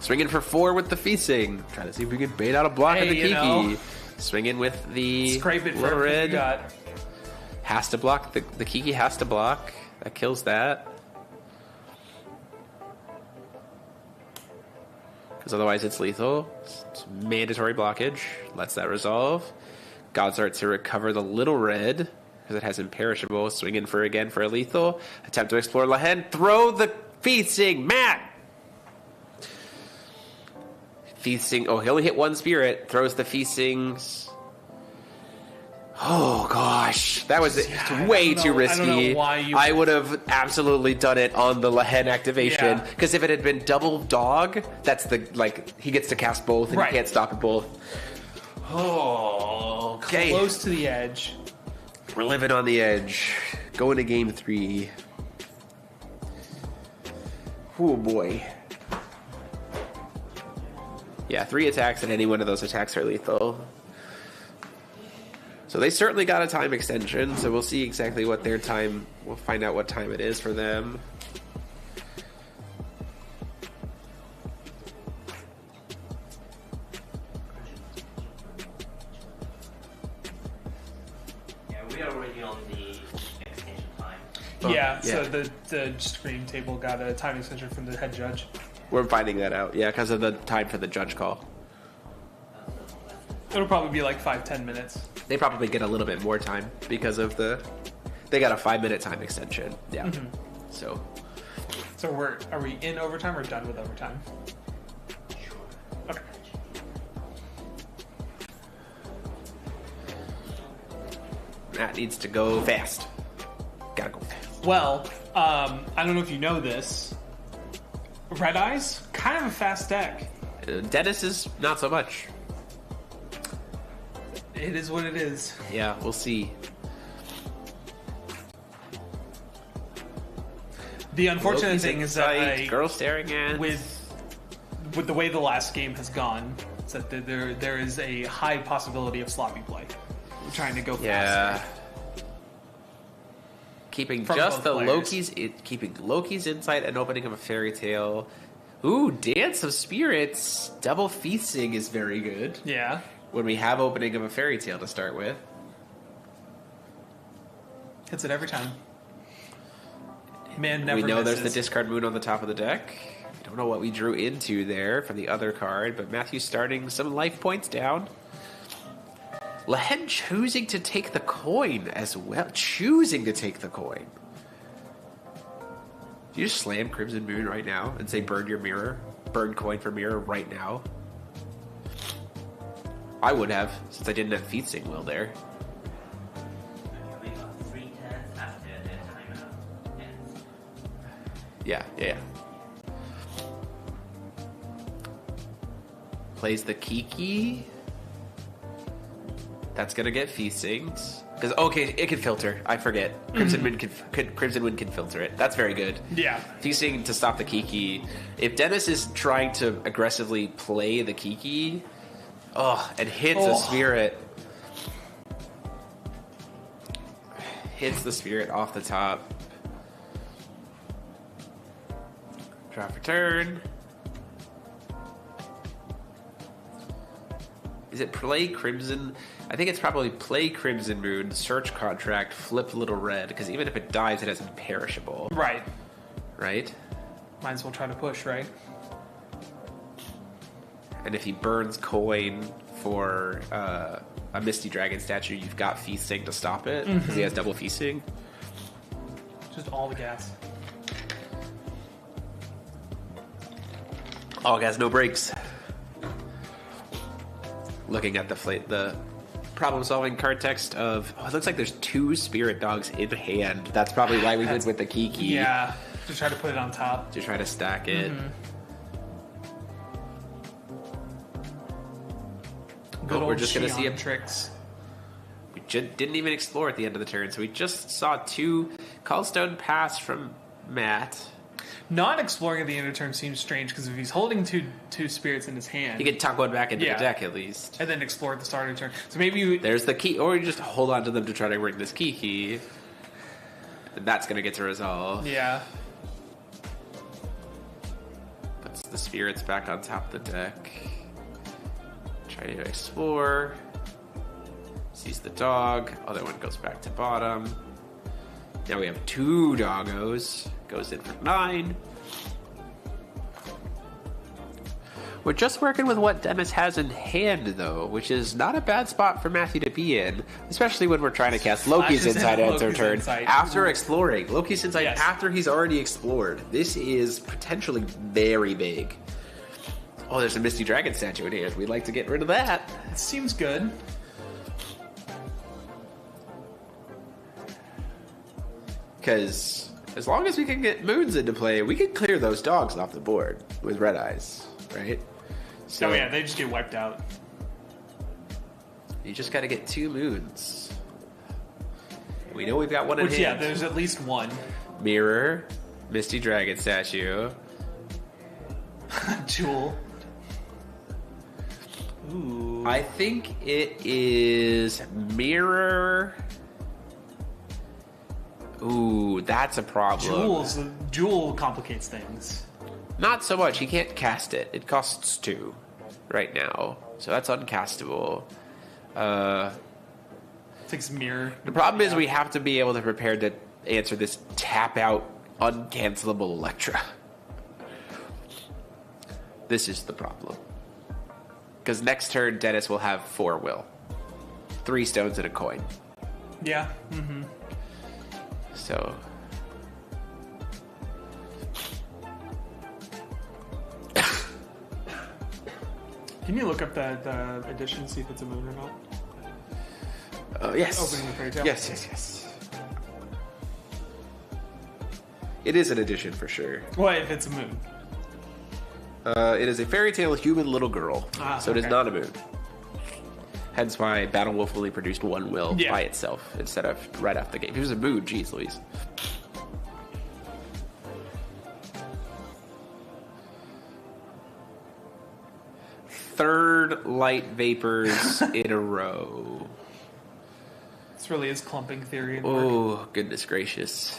Swinging for 4 with the Feasting. Trying to see if we can bait out a block of the Kiki. Swinging with the Scrape it Little for Red. got. Has to block. The Kiki has to block. That kills that. Because otherwise it's lethal. It's mandatory blockage. Lets that resolve. God's Art to recover the Little Red. Because it has Imperishable. Swinging for a lethal. Attempt to explore Lehen. Throw the Feasting. Matt! Feasting. Oh, he only hit 1 spirit. Throws the Feastings. Oh gosh, that was way too risky. I don't know why I would have absolutely done it on the Lehen activation because if it had been double dog, that's the he gets to cast both and you can't stop it both. Oh, okay. Close to the edge. We're living on the edge. Going to game 3. Oh boy. Yeah, 3 attacks, and any one of those attacks are lethal. So they certainly got a time extension, so we'll see exactly what their time... We'll find out what time it is for them. Yeah, we are already on the extension time. So the screen table got a time extension from the head judge. We're finding that out, yeah, because of the time for the judge call. It'll probably be like 5-10 minutes. They probably get a little bit more time because of they got a 5-minute time extension. Yeah. Mm-hmm. So are we in overtime or done with overtime? Okay. That needs to go fast. Gotta go fast. Well, I don't know if you know this. Red Eyes, kind of a fast deck. Dennis is not so much. It is what it is. Yeah, we'll see. The unfortunate thing is that girl staring at with the way the last game has gone, is that there is a high possibility of sloppy play. We're trying to go fast. Yeah. Keeping From just the both keeping Loki's insight and opening of a fairy tale. Ooh, Dance of Spirits. Double Feasting is very good. Yeah. When we have opening of a fairy tale to start with. Hits it every time. Man never We know misses. there's the discard moon on the top of the deck. Don't know what we drew into there from the other card, but Matthew's starting some life points down. Lehen choosing to take the coin as well. Choosing to take the coin. Do you just slam Crimson Moon right now and say burn your mirror? Burn coin for mirror right now? I would have, since I didn't have Feasting Will there. We got 3 turns after the timeout ends. Yeah. Plays the Kiki. That's gonna get Feastings. Because it can filter. I forget. Crimson Wind can filter it. That's very good. Yeah. Feasting to stop the Kiki. If Dennis is trying to aggressively play the Kiki, and hits a spirit. hits the spirit off the top. Draw for turn. Is it play Crimson? I think it's probably play Crimson Moon, search contract, flip Little Red, because even if it dies, it has imperishable. Right. Right? Might as well try to push, right? And if he burns coin for a Misty Dragon statue, you've got feasting to stop it, because he has double feasting. Just all the gas. All gas, no brakes. Looking at the problem-solving card text of, it looks like there's 2 spirit dogs in hand. That's probably why we went with the Kiki. Yeah, to try to put it on top. To try to stack it. Good We're just going to see Xion tricks. We didn't even explore at the end of the turn, so we just saw 2 Callstone pass from Matt. Not exploring at the end of turn seems strange, because if he's holding two spirits in his hand... He could tuck one back into the deck, at least. And then explore at the start of the turn. So maybe you... There's the key, or you just hold on to them to try to bring this Kiki. And that's going to get to resolve. Yeah. Puts the spirits back on top of the deck. Try to explore. Sees the dog. Other one goes back to bottom. Now we have 2 doggos. Goes in for 9. We're just working with what Dennis has in hand, though, which is not a bad spot for Matthew to be in, especially when we're trying to cast Loki's Insight at our turn after exploring. Loki's Insight after he's already explored. This is potentially very big. Oh, there's a Misty Dragon statue in here. We'd like to get rid of that. It seems good. Because as long as we can get moons into play, we can clear those dogs off the board with red eyes, right? So oh yeah, they just get wiped out. You just got to get 2 moons. We know we've got one in hand. Yeah, there's at least one. Mirror, Misty Dragon statue. Jewel. Ooh. I think it is mirror. Ooh, that's a problem. Jewel complicates things. Not so much. He can't cast it. It costs 2 right now, so that's uncastable. Takes mirror. The problem is we have to be able to prepare to answer this tap out uncancelable Electra. This is the problem. Because next turn, Dennis will have 4 will. 3 stones and a coin. Yeah. So... Can you look up the edition, see if it's a moon or not? Yes. Opening the fairy tale? Yes. It is an edition for sure. What if it's a moon? It is a fairy tale human little girl, so it is not a moon. Hence why Battle Wolf only produced 1 will by itself instead of right off the gate. If it was a moon, geez Louise. Third light vapors in a row. This really is clumping theory. Oh, goodness gracious.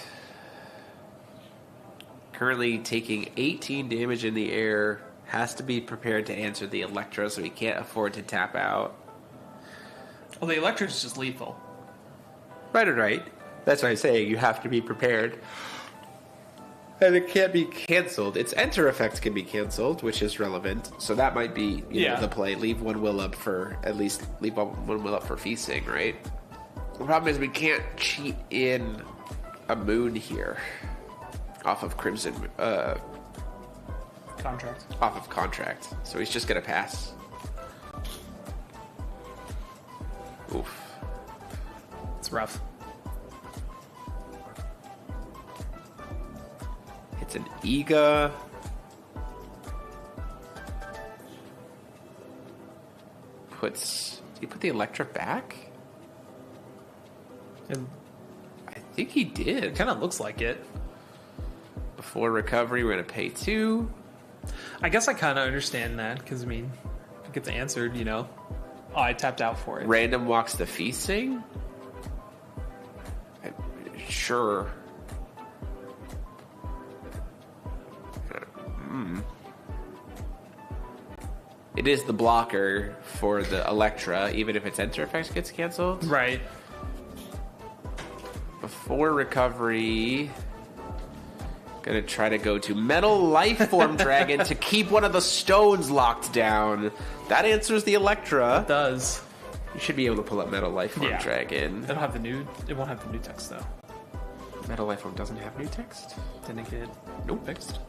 Currently taking 18 damage in the air. Has to be prepared to answer the Electro, so he can't afford to tap out. Well, the Electro is just lethal. Right. That's what I'm saying. You have to be prepared. And it can't be canceled. Its enter effect can be canceled, which is relevant. So that might be know, the play. Leave 1 will up for, at least leave 1 will up for feasting, right? The problem is we can't cheat in a moon here. Off of Crimson, Contract. Off of contract. So he's just gonna pass. Oof. It's rough. It's an Ega. Did he put the Electra back? And I think he did. it kind of looks like it. Before recovery, we're going to pay 2. I guess I kind of understand that, because, I mean, if it gets answered, Oh, I tapped out for it. Random walks the feasting? Sure. It is the blocker for the Electra, even if its enter effect gets canceled. Right. Before recovery, gonna try to go to Metal Life Form Dragon to keep one of the stones locked down. That answers the Electra. It does. You should be able to pull up Metal Life Form Dragon. It'll have the new. It won't have the new text though. Metal Life Form doesn't have new text. Didn't get Fixed.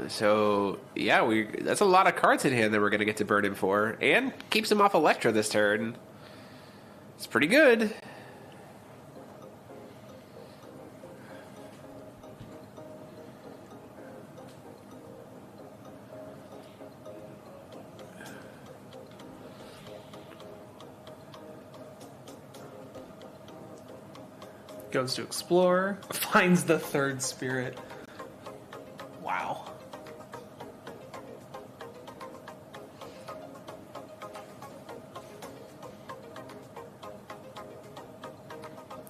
So yeah, that's a lot of cards in hand that we're gonna get to burn him for, and keeps him off Electra this turn. It's pretty good. Goes to explore, finds the third spirit. Wow.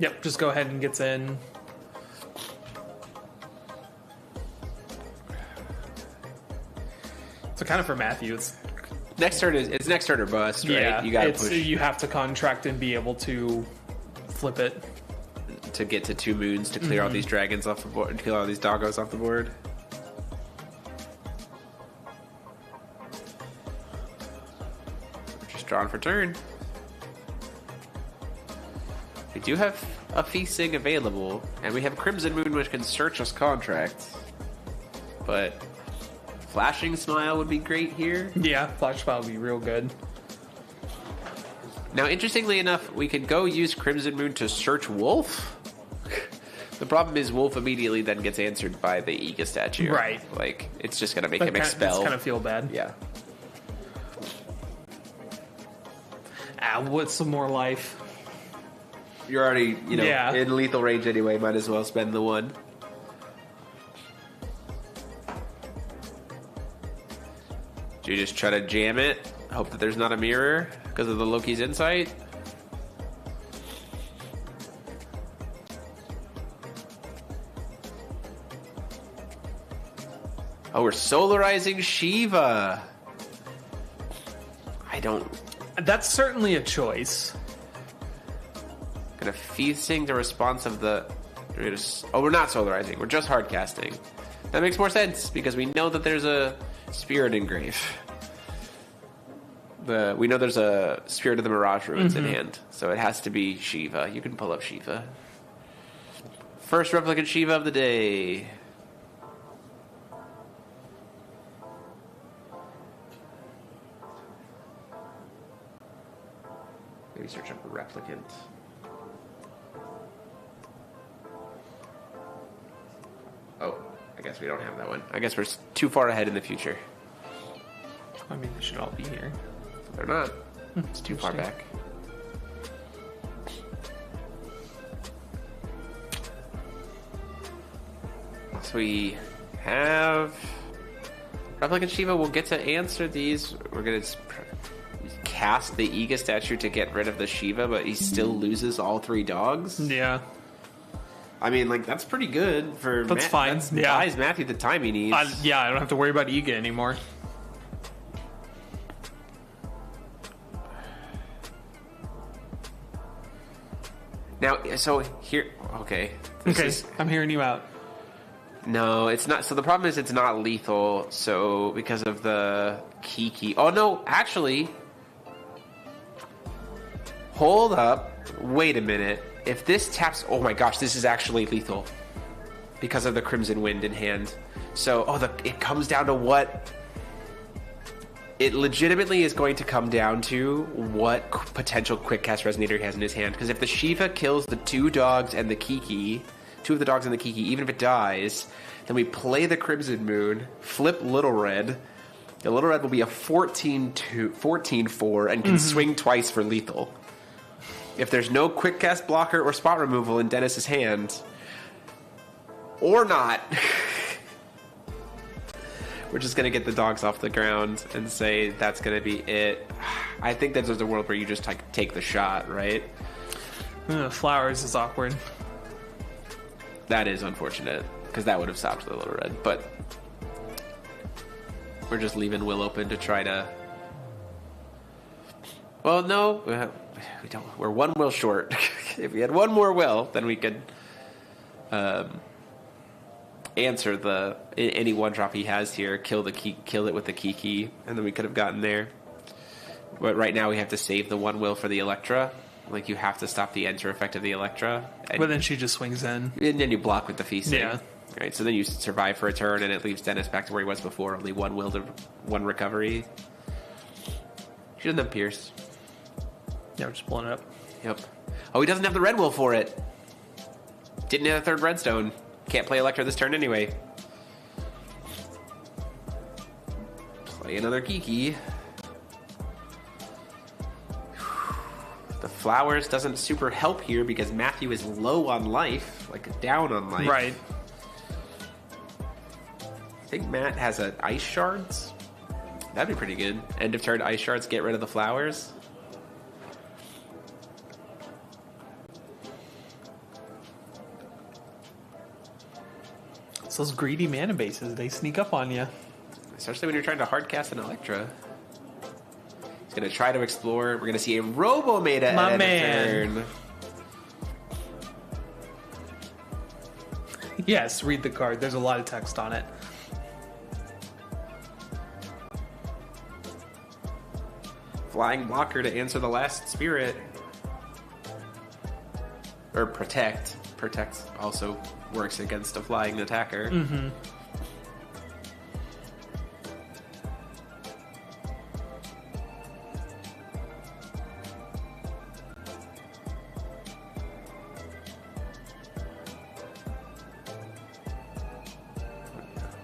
Yep, just go ahead and gets in. So kind of for Matthew, it's Next turn it's next turn or bust, right? yeah. You gotta it's, push you have to contract and be able to flip it. to get to 2 moons to clear all these dragons off the board, clear all these doggos off the board. Just drawing for turn. We do have a feasting available, and we have Crimson Moon, which can search us contracts. But Flashing Smile would be great here. Yeah, Flash Spell would be real good. Now, interestingly enough, we could go use Crimson Moon to search Wolf. The problem is Wolf immediately then gets answered by the Ega statue. Right. Like, it's just going to make him It's expel. kind of feel bad. Yeah. What's some more life? You're already, Yeah. in lethal range anyway. Might as well spend the 1. Do you just try to jam it? Hope that there's not a mirror because of the Loki's insight? Oh, we're solarizing Shiva. I don't... That's certainly a choice. Gonna feasting the response of the... Oh, we're not solarizing. We're just hard casting. That makes more sense because we know that there's a Spirit Engrave. We know there's a Spirit of the Mirage Ruins in hand, so it has to be Shiva. You can pull up Shiva. First replicant Shiva of the day. Maybe search up a replicant. Oh, I guess we don't have that one. I guess we're too far ahead in the future. I mean, they should all be here. They're not. It's too far back. So we have Replicant Shiva. We'll get to answer these. We're going to cast the Ega statue to get rid of the Shiva, but he still loses all 3 dogs. Yeah. I mean, like, that's pretty good for... That's fine. That buys Matthew the time he needs. Yeah, I don't have to worry about Ega anymore. Now, so here... Okay. I'm hearing you out. No, it's not. So the problem is it's not lethal. So because of the Kiki. Oh no, actually. Hold up. Wait a minute. If this taps, oh my gosh, this is actually lethal because of the Crimson Wind in hand. So, it comes down to what? It legitimately is going to come down to what potential quick cast resonator he has in his hand. Because if the Shiva kills the 2 dogs and the Kiki, 2 of the dogs and the Kiki, even if it dies, then we play the Crimson Moon, flip Little Red. The Little Red will be a 14-4 and can swing twice for lethal. If there's no quick cast blocker or spot removal in Dennis's hand, or not, We're just gonna get the dogs off the ground and say that's gonna be it. I think that there's a world where you just like take the shot, right? Flowers is awkward. That is unfortunate because that would have stopped the little red. But we're just leaving Will open to try to. Well, no, we don't. We're one will short. If we had one more will, then we could answer any one drop he has here. Kill it with the key, and then we could have gotten there. But right now we have to save the one will for the Electra. Like you have to stop the enter effect of the Electra. But then she just swings in, and then you block with the feasting. Yeah. Right. So then you survive for a turn, and it leaves Dennis back to where he was before. Only one will to one recovery. She doesn't have Pierce. Yeah, we're just pulling it up. Yep. Oh, he doesn't have the red will for it. Didn't have a third redstone. Can't play Electra this turn anyway. Play another Kiki. The flowers doesn't super help here because Matthew is low on life, like down on life. Right. I think Matt has an ice shards. That'd be pretty good. End of turn ice shards, get rid of the flowers. It's those greedy mana bases. They sneak up on you. Especially when you're trying to hardcast an Electra. He's going to try to explore. We're going to see a Robo-Meta at end of turn. Yes, read the card. There's a lot of text on it. Flying blocker to answer the last spirit. Or protect. Protect also works against a flying attacker. Mm-hmm.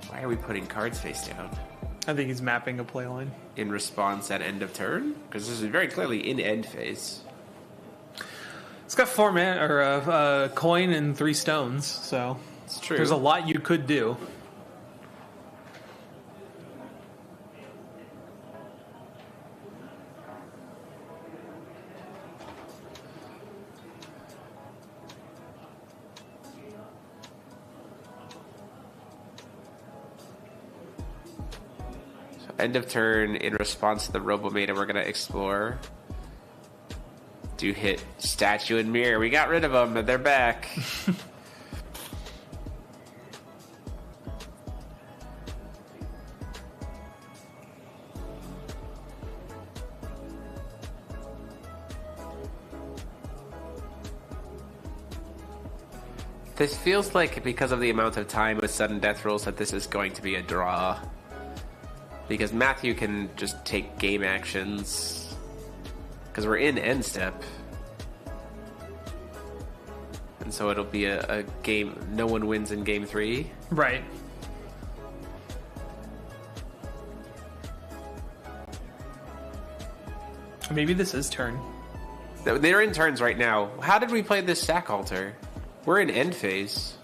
Why are we putting cards face down? I think he's mapping a play line. In response at end of turn? Because this is very clearly in end phase. It's got 4 mana, or a coin and 3 stones, so It's true. there's a lot you could do. End of turn, in response to the Robo-Meta, we're going to explore. Do hit Statue and Mirror. We got rid of them, but they're back. This feels like, because of the amount of time with sudden death rolls, that this is going to be a draw. Because Matthew can just take game actions. Because we're in end step. And so it'll be a game, no one wins in game 3. Right. Maybe this is turn. They're in turns right now. How did we play this sack altar? We're in end phase.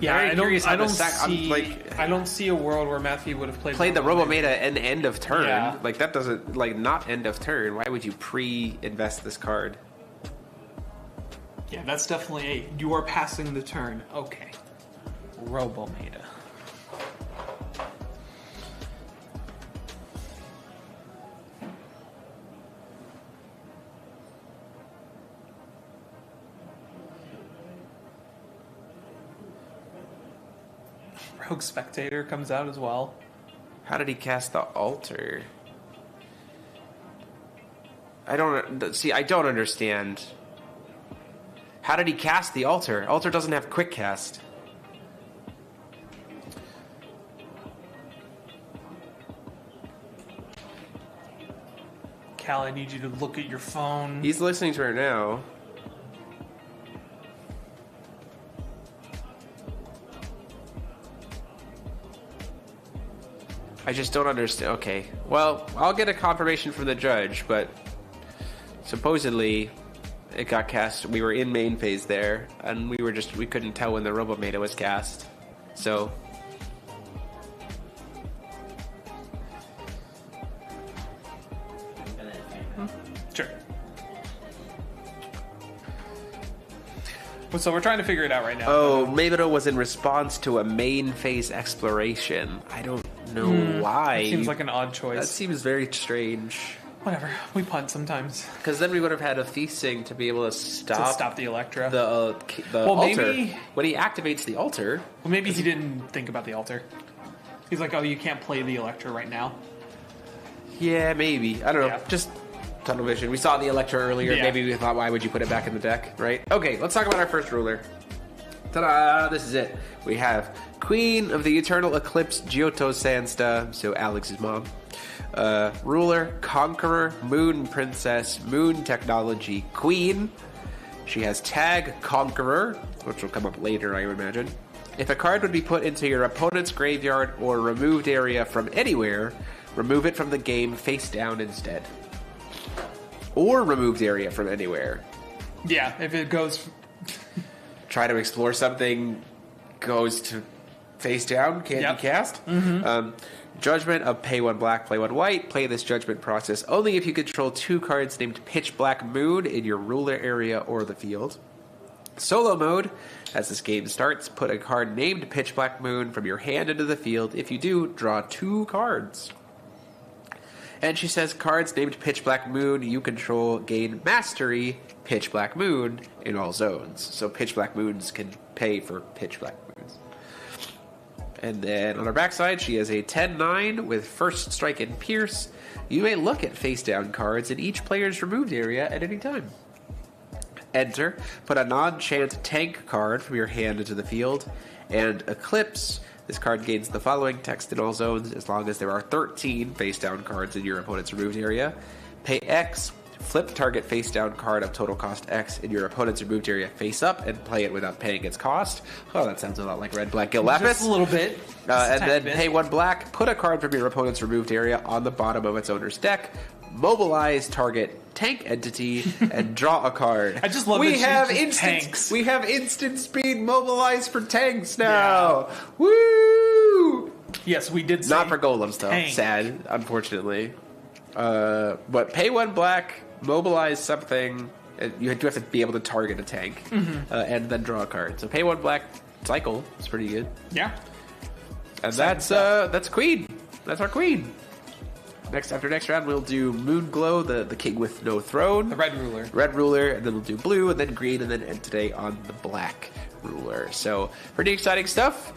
Yeah, Very curious how I the don't sack- I'm see. like- I don't see a world where Matthew would have Played the Robo-Meta and end of turn. Yeah. Like, that doesn't, like, not end of turn. Why would you pre-invest this card? Yeah, that's definitely a. You are passing the turn. Okay. Robo-Meta. Rogue Spectator comes out as well. How did he cast the altar? I don't understand. How did he cast the altar? Altar doesn't have quick cast. Cal, I need you to look at your phone. He's listening to her now. I just don't understand. Okay. Well, I'll get a confirmation from the judge, but supposedly it got cast. We were in main phase there, and we couldn't tell when the Robo-Meta was cast. So Sure. So we're trying to figure it out right now. oh, Maybeto was in response to a main phase exploration. I don't know why. Seems like an odd choice. That seems very strange. Whatever. We punt sometimes. Because then we would have had a feasting to be able to stop the Electra. the Well, altar. maybe- When he activates the altar, Well, maybe he didn't think about the altar. He's like, oh, you can't play the Electra right now. yeah, maybe. I don't know. Yeah. Just tunnel vision. We saw the Electra earlier. Yeah. Maybe we thought, why would you put it back in the deck, right? Okay, let's talk about our first ruler. Ta-da! This is it. We have Queen of the Eternal Eclipse, Giotto Sansta, so Alex's mom. Ruler, Conqueror, Moon Princess, Moon Technology, Queen. She has Tag Conqueror, which will come up later, I would imagine. If a card would be put into your opponent's graveyard or removed area from anywhere, remove it from the game face down instead. Or removed area from anywhere. Yeah, if it goes... Try to explore something, goes to face down, can't be cast. Judgment of pay 1 black, play 1 white. Play this judgment process only if you control 2 cards named Pitch Black Moon in your ruler area or the field. Solo mode. As this game starts, put a card named Pitch Black Moon from your hand into the field. If you do, draw 2 cards. And she says cards named Pitch Black Moon you control gain Mastery Pitch Black Moon in all zones. So Pitch Black Moons can pay for Pitch Black Moons. And then on her backside, she has a 10-9 with First Strike and Pierce. You may look at face-down cards in each player's removed area at any time. Enter. Put a non-chant tank card from your hand into the field. And Eclipse. This card gains the following text in all zones as long as there are 13 face-down cards in your opponent's removed area. Pay X. Flip target face-down card of total cost X in your opponent's removed area face up and play it without paying its cost. Oh, that sounds a lot like Red Black Gil Lapis. Just a little bit. And then pay 1 black, put a card from your opponent's removed area on the bottom of its owner's deck, mobilize target tank entity, and draw a card. I just love we that have she's just instant tanks. We have instant speed mobilized for tanks now. Woo! Yes, we did say Not for golems though. tank. Sad, unfortunately. But pay 1 black, mobilize something. You do have to be able to target a tank, and then draw a card. So pay 1 black, cycle. It's pretty good. Yeah. And Exciting that's Queen. That's our Queen. After next round, we'll do Moonglow, the king with no throne. The red ruler. Red ruler, and then we'll do blue, and then green, and then end today on the black ruler. So pretty exciting stuff.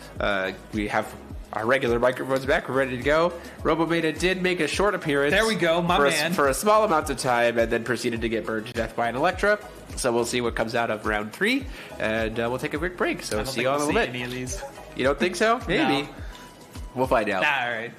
We have our regular microphones back. We're ready to go. Robo-Meta did make a short appearance. There we go, my man. For a small amount of time, and then proceeded to get burned to death by an Electra. So we'll see what comes out of round 3, and we'll take a quick break. So I don't see think you all in a we'll little see bit. any of these. You don't think so? Maybe. No. We'll find out. All right.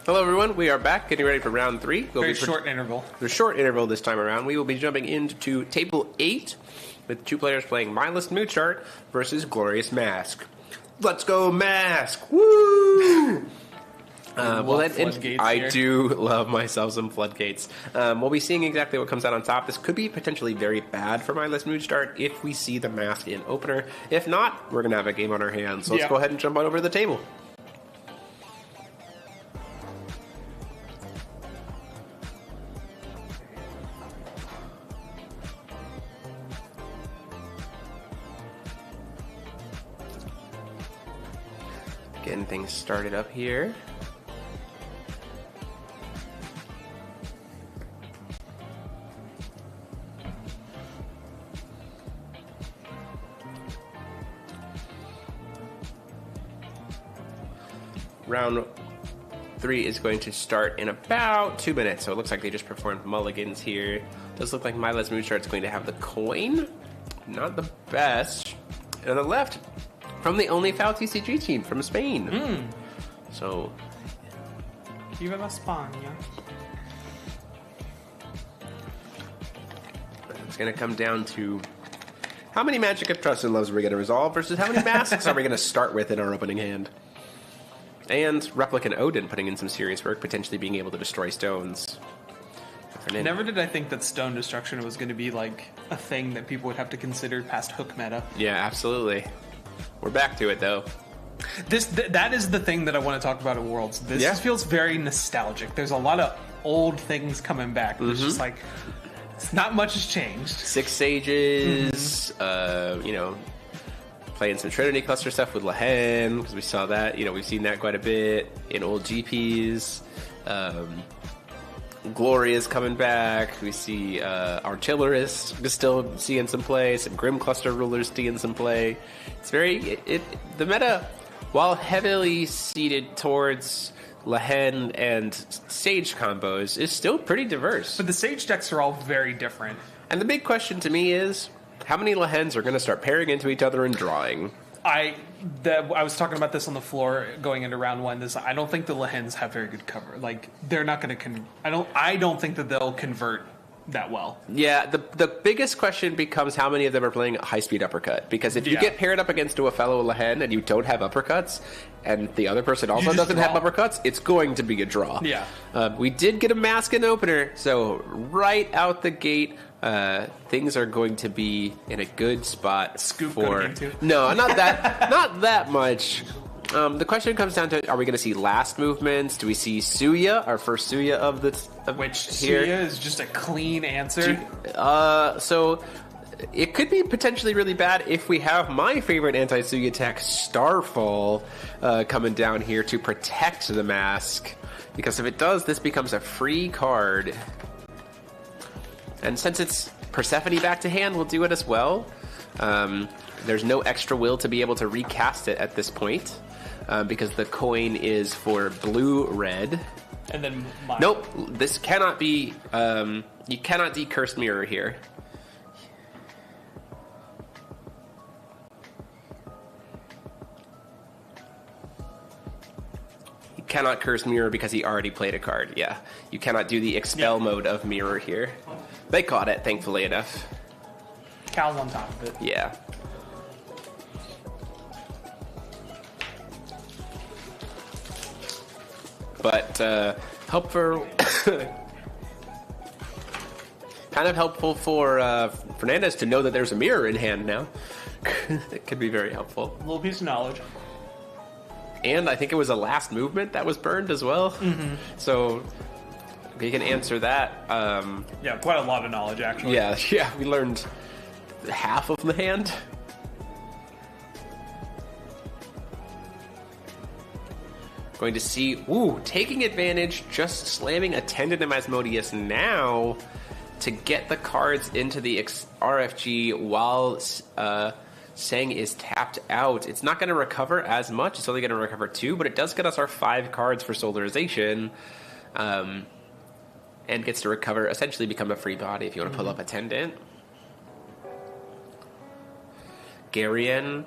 Hello, everyone. We are back, getting ready for round 3. Very short interval. The short interval this time around. We will be jumping into table 8 with 2 players playing Mindless Mood Chart versus Glorious Mask. Let's go, Mask! Woo! I do love myself some Floodgates. We'll be seeing exactly what comes out on top. This could be potentially very bad for Mindless Mood Start if we see the Mask in opener. If not, we're going to have a game on our hands. So let's go ahead and jump on over to the table. Getting things started up here. Round 3 is going to start in about 2 minutes, so it looks like they just performed mulligans here. Does look like Mindless Mood Chart is going to have the coin. Not the best. And on the left, from the only foul TCG team from Spain. So, Viva la España. It's going to come down to how many Magic of Trust and Loves are we going to resolve versus how many Masks are we going to start with in our opening hand. And Replicant Odin putting in some serious work, potentially being able to destroy stones. Never did I think that stone destruction was going to be like a thing that people would have to consider past hook meta. Yeah, absolutely. We're back to it, though. That is the thing that I want to talk about at Worlds. This feels very nostalgic. There's a lot of old things coming back. It's just like, not much has changed. 6 Sages, playing some Trinity cluster stuff with Lehen, because we saw that. We've seen that quite a bit in old GPs. Gloria's coming back. We see Artillerist is still seeing some play. Some Grim Cluster Rulers seeing some play. It's the meta, while heavily seated towards Lehen and Sage combos, is still pretty diverse. But the Sage decks are all very different. And the big question to me is, how many Lehens are going to start pairing into each other and drawing? I was talking about this on the floor going into round 1. I don't think the Lehens have very good cover. Like, they're not going to. I don't think that they'll convert that well. Yeah, the biggest question becomes how many of them are playing high speed uppercut. Because if you get paired up against a fellow Lehen and you don't have uppercuts, and the other person also doesn't have uppercuts, it's going to be a draw. Yeah. We did get a Mask in opener, so right out the gate, things are going to be in a good spot. Scoop for no, not that, not that much. The question comes down to: are we going to see last movements? Do we see Suya, our first Suya of this? Suya is just a clean answer. So it could be potentially really bad if we have my favorite anti-Suya tech, Starfall, coming down here to protect the Mask. Because if it does, this becomes a free card. And since it's Persephone back to hand, we'll do it as well. There's no extra will to be able to recast it at this point. Because the coin is for blue-red. And then nope, this cannot be... you cannot decurse Mirror here. You cannot curse Mirror because he already played a card, yeah. You cannot do the expel mode of Mirror here. They caught it, thankfully enough. Cal's on top of it. Yeah. But helpful, kind of helpful for Fernandez to know that there's a mirror in hand now. It could be very helpful. A little piece of knowledge. And I think it was a last movement that was burned as well. So we can answer that. Yeah, quite a lot of knowledge, actually. Yeah, we learned half of the hand. Going to see, taking advantage, just slamming a Tendon of Asmodeus now to get the cards into the RFG while Sang is tapped out. It's not going to recover as much. It's only going to recover 2, but it does get us our 5 cards for Solarization. And gets to recover, essentially become a free body if you want to pull up Attendant. Garion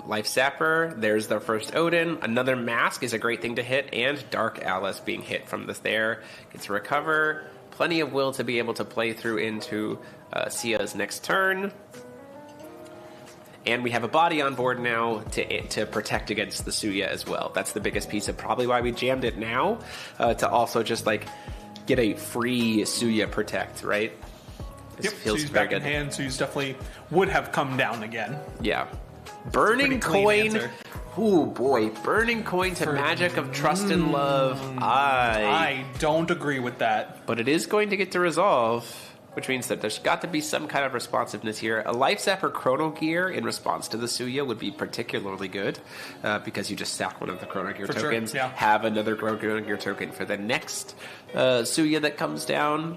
Life Sapper, there's the first Odin. Another Mask is a great thing to hit, and Dark Alice being hit from this there. Gets to recover. Plenty of will to be able to play through into Sia's next turn. And we have a body on board now to protect against the Suya as well. That's the biggest piece of probably why we jammed it now, to also just like get a free Suya protect, right? Yep, Feels Suyu's very back good. in hand. Suyu's definitely would have come down again. Yeah. Burning Pretty clean Coin. answer. Ooh, boy. Burning Coin to Magic of Trust and Love. I don't agree with that. But it is going to get to resolve, which means that there's got to be some kind of responsiveness here. A Life Zapper Chrono Gear in response to the Suya would be particularly good, because you just sack one of the Chrono Gear For sure, tokens, yeah. have another Chrono Gear token for the next Suya that comes down.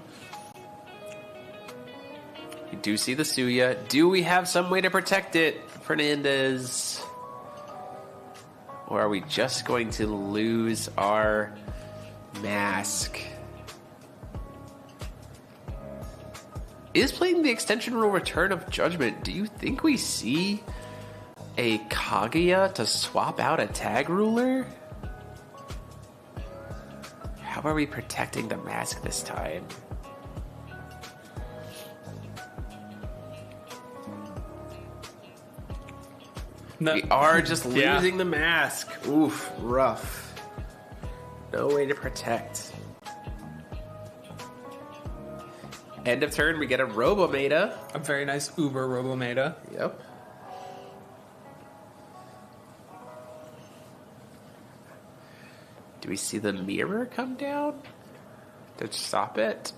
You do see the Suya. Do we have some way to protect it, Fernandez? Or are we just going to lose our mask? Is playing the extension rule Return of Judgment? Do you think we see a Kaguya to swap out a tag ruler? How are we protecting the mask this time? No, We are just Yeah. losing the mask. Oof, rough. No way to protect. End of turn, we get a Robometa. a very nice Uber Robometa. Yep. Do we see the mirror come down to stop it?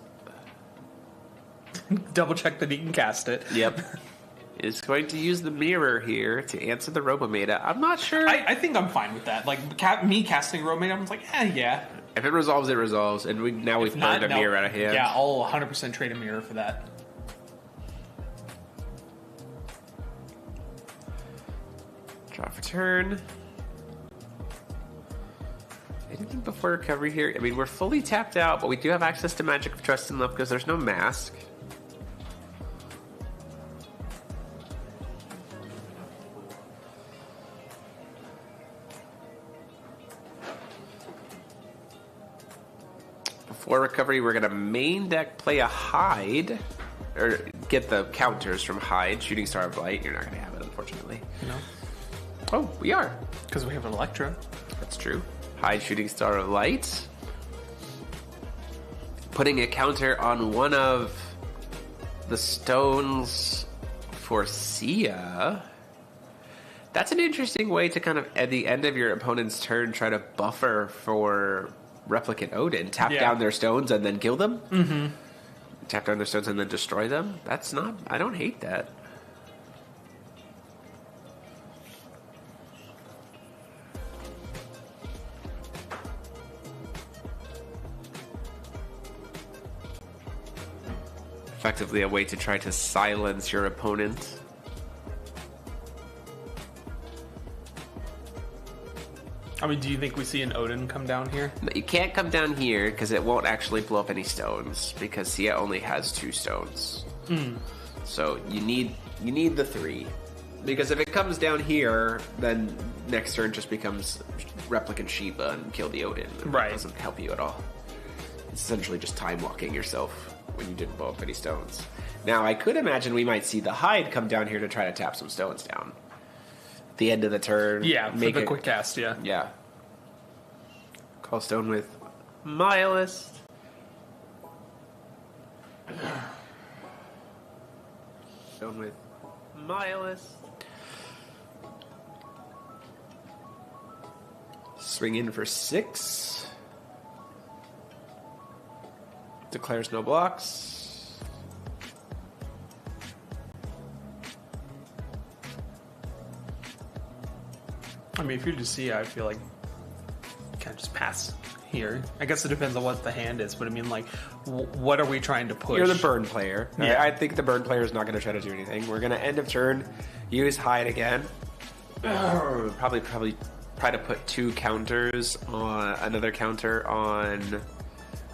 Double check that he can cast it. Yep. Is going to use the mirror here to answer the Robometa. I'm not sure. I think I'm fine with that. Like me casting Robometa, I'm like, yeah. If it resolves, it resolves. And now we've burned a no. mirror out of hand. Yeah, I'll 100% trade a mirror for that. Draw for turn. Anything before recovery here? I mean, we're fully tapped out, but we do have access to Magic of Trust and Love because there's no mask. Before recovery, we're going to main deck play a Hide, or get the counters from Hide. Shooting Star of Light, you're not going to have it, unfortunately. No, Oh, we are. because we have an Electra. That's true. Hide Shooting Star of Light. Putting a counter on one of the stones for Sia. That's an interesting way to kind of, at the end of your opponent's turn, try to buffer for Replicant Odin. Tap Yeah. down their stones and then kill them? Mm-hmm. Tap down their stones and then destroy them? That's not... I don't hate that. Effectively a way to try to silence your opponent. I mean, do you think we see an Odin come down here? But you can't come down here because it won't actually blow up any stones because Sia only has 2 stones. So you need the 3. Because if it comes down here, then next turn just becomes Replicant Shiva and kill the Odin. And Right. It doesn't help you at all. It's essentially just time walking yourself when you didn't blow up any stones. Now I could imagine we might see the Hide come down here to try to tap some stones down. The end of the turn. Yeah, for make the it- quick cast, yeah. Yeah. Call stone with Mylist. Stone with Mylist. Swing in for 6. Declares no blocks. I mean, if you're just see, I feel like you can't just pass here. I guess it depends on what the hand is, but I mean, like, what are we trying to push? You're the burn player. Yeah. I think the burn player is not going to try to do anything. We're going to end of turn, use Hide again. Probably try to put 2 counters on another counter on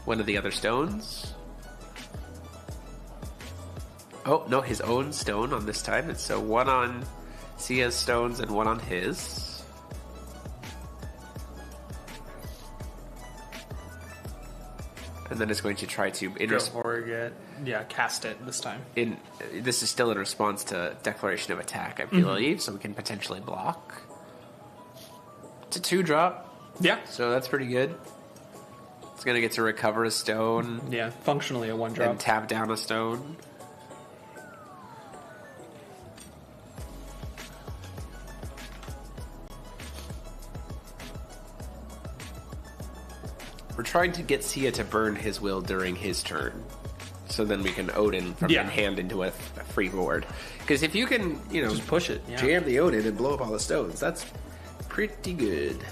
one of the other stones. Oh no, his own stone on this time. And so 1 on Sia's stones and one on his. And then it's going to try to cast it this time. This is still in response to declaration of attack, I believe, so we can potentially block. It's a 2-drop. Yeah. So that's pretty good. It's going to get to recover a stone. Yeah, functionally a 1-drop. And tap down a stone. We're trying to get Sia to burn his will during his turn. So then we can Odin from in hand into a free board. Because if you can, just push it. Yeah. Jam the Odin and blow up all the stones, that's pretty good.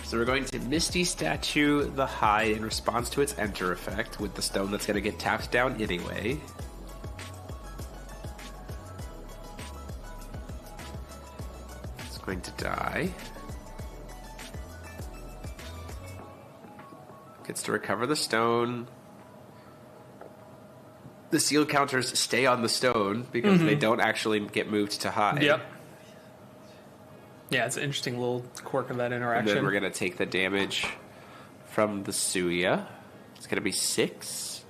So we're going to Misty Statue the Hide in response to its enter effect with the stone that's going to get tapped down anyway. It's going to die. Gets to recover the stone. The seal counters stay on the stone because they don't actually get moved to hide. Yep. Yeah, it's an interesting little quirk of that interaction. And then we're going to take the damage from the Suya. It's going to be 6.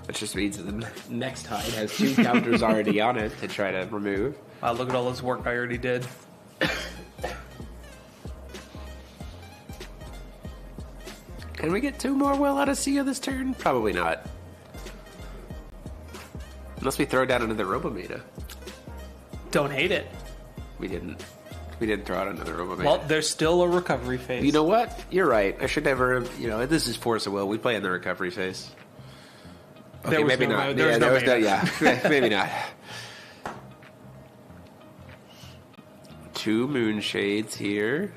That just means the next hide has 2 counters already on it to try to remove. Wow, look at all this work I already did. Can we get 2 more will out of Sia this turn? Probably not. Unless we throw down another Robometa. Don't hate it. We didn't. We didn't throw out another Robometa. Well, there's still a recovery phase. You know what? You're right. I should never have, this is Force of Will. We play in the recovery phase. Okay, maybe not. There was no maybe not. 2 Moonshades here.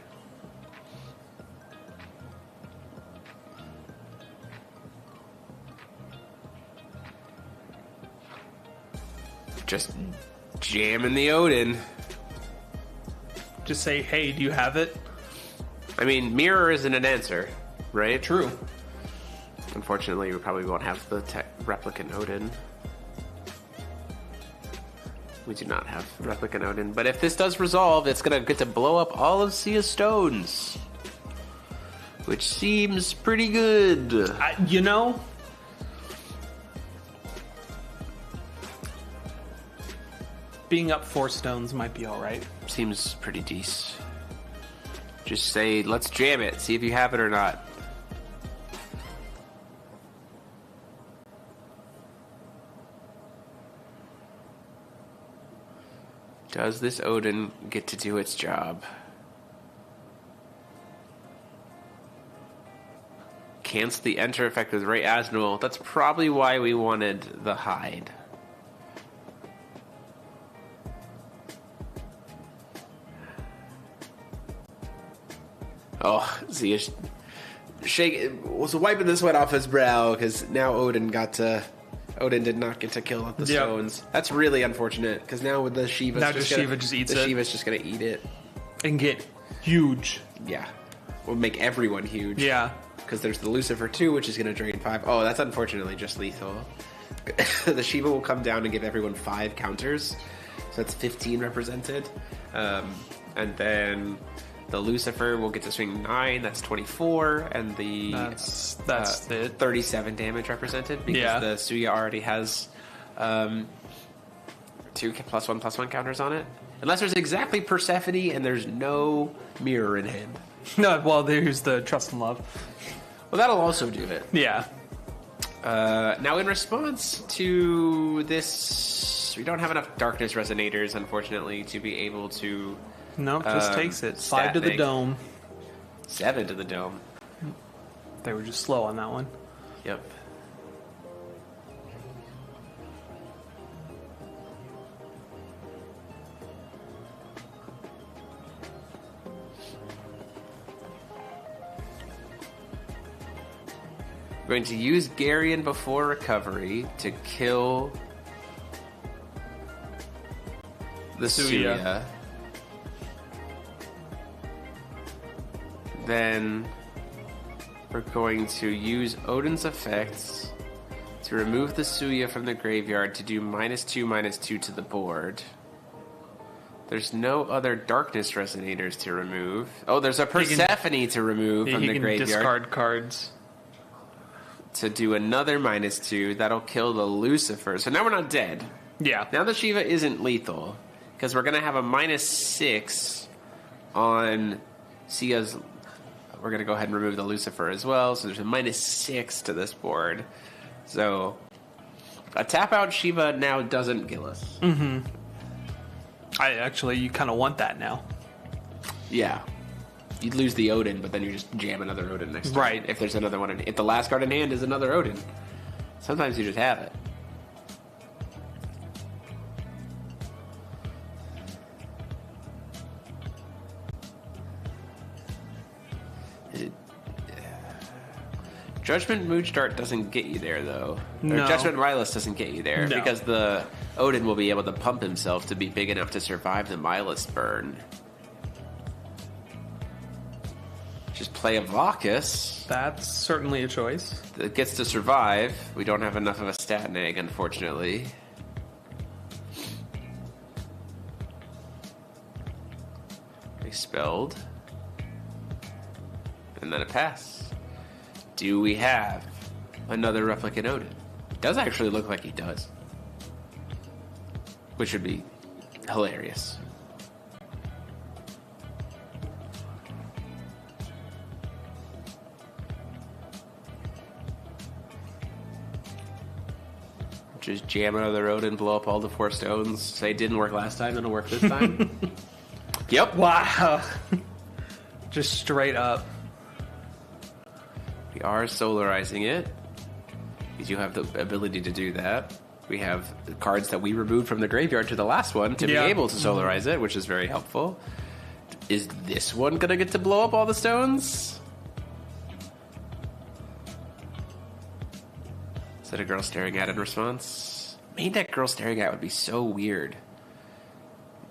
Just jamming the Odin. Just say, hey, do you have it? I mean, mirror isn't an answer, right? True. Unfortunately, we probably won't have the replicant Odin. We do not have replicant Odin. But if this does resolve, it's going to get to blow up all of Sia's stones. Which seems pretty good. Being up 4 stones might be alright. Seems pretty decent. Just say, let's jam it. See if you have it or not. Does this Odin get to do its job? Cancel the enter effect with Ray Asnul. That's probably why we wanted the hide. Oh, Zia was wiping the sweat off his brow because now Odin did not get to kill the stones. That's really unfortunate because now with the Shiva, Shiva just eats it. Shiva's just gonna eat it and get huge. Yeah, we'll make everyone huge. Yeah, because there's the Lucifer 2, which is gonna drain 5. Oh, that's unfortunately just lethal. The Shiva will come down and give everyone 5 counters, so that's 15 represented, and then the Lucifer will get to swing 9, that's 24, and the that's 37 damage represented because the Suya already has 2 +1/+1 counters on it. Unless there's exactly Persephone and there's no mirror in hand. No, well, there's the Trust and Love. Well, that'll also do it. Yeah. Now, in response to this, we don't have enough Darkness Resonators, unfortunately, to be able to... Nope, just takes it. 5 to the dome. 7 to the dome. They were just slow on that one. Yep. We're going to use Garion before recovery to kill the Suya. Then we're going to use Odin's effects to remove the Suya from the graveyard to do -2/-2 to the board. There's no other darkness resonators to remove. Oh, there's a Persephone to remove from the graveyard. Discard cards. To do another -2. That'll kill the Lucifer. So now we're not dead. Yeah. Now the Shiva isn't lethal. Because we're going to have a -6 on Sia's. We're going to go ahead and remove the Lucifer as well. So there's a -6 to this board. So a tap-out Shiva now doesn't kill us. Mm-hmm. You kind of want that now. Yeah. You'd lose the Odin, but then you just jam another Odin next time. Right. If there's another one. If the last card in hand is another Odin. Sometimes you just have it. Judgment Moonstart doesn't get you there, though. No. Or Judgment Mylus doesn't get you there, No. because the Odin will be able to pump himself to be big enough to survive the Mylus burn. Just play a Vacus. That's certainly a choice. That gets to survive. We don't have enough of a stat egg, unfortunately. Expelled. And then a pass. Do we have another replicant Odin? It does actually look like he does. Which would be hilarious. Just jam another Odin, blow up all the 4 stones, say it didn't work last time, it'll work this time. Yep. Wow. Just straight up. We are solarizing it. We do have the ability to do that. We have the cards that we removed from the graveyard to the last one to be able to solarize it, which is very helpful. Is this one gonna get to blow up all the stones? Is that a girl staring at in response? Main deck girl staring at would be so weird.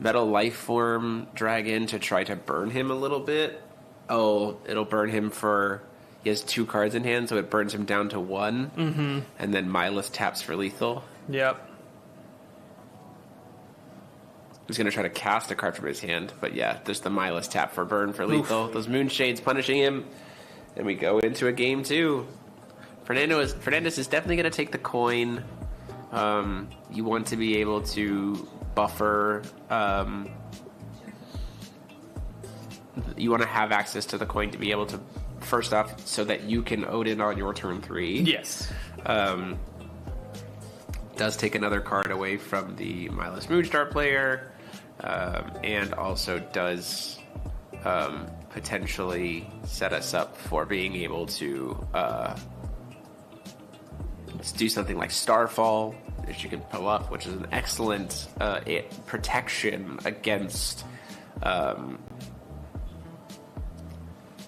Metal life form dragon to try to burn him a little bit. Oh, it'll burn him for... He has 2 cards in hand, so it burns him down to 1. Mm-hmm. And then Mylus taps for lethal. Yep. He's going to try to cast a card from his hand. But yeah, there's the Mylus tap for burn for lethal. Those Moonshades punishing him. And we go into a game 2. Fernandez is definitely going to take the coin. You want to be able to buffer... you want to have access to the coin to be able to... First off, so that you can Odin on your turn 3. Yes. Does take another card away from the Mylus Moonstar player, and also does potentially set us up for being able to do something like Starfall, which you can pull up, which is an excellent protection against...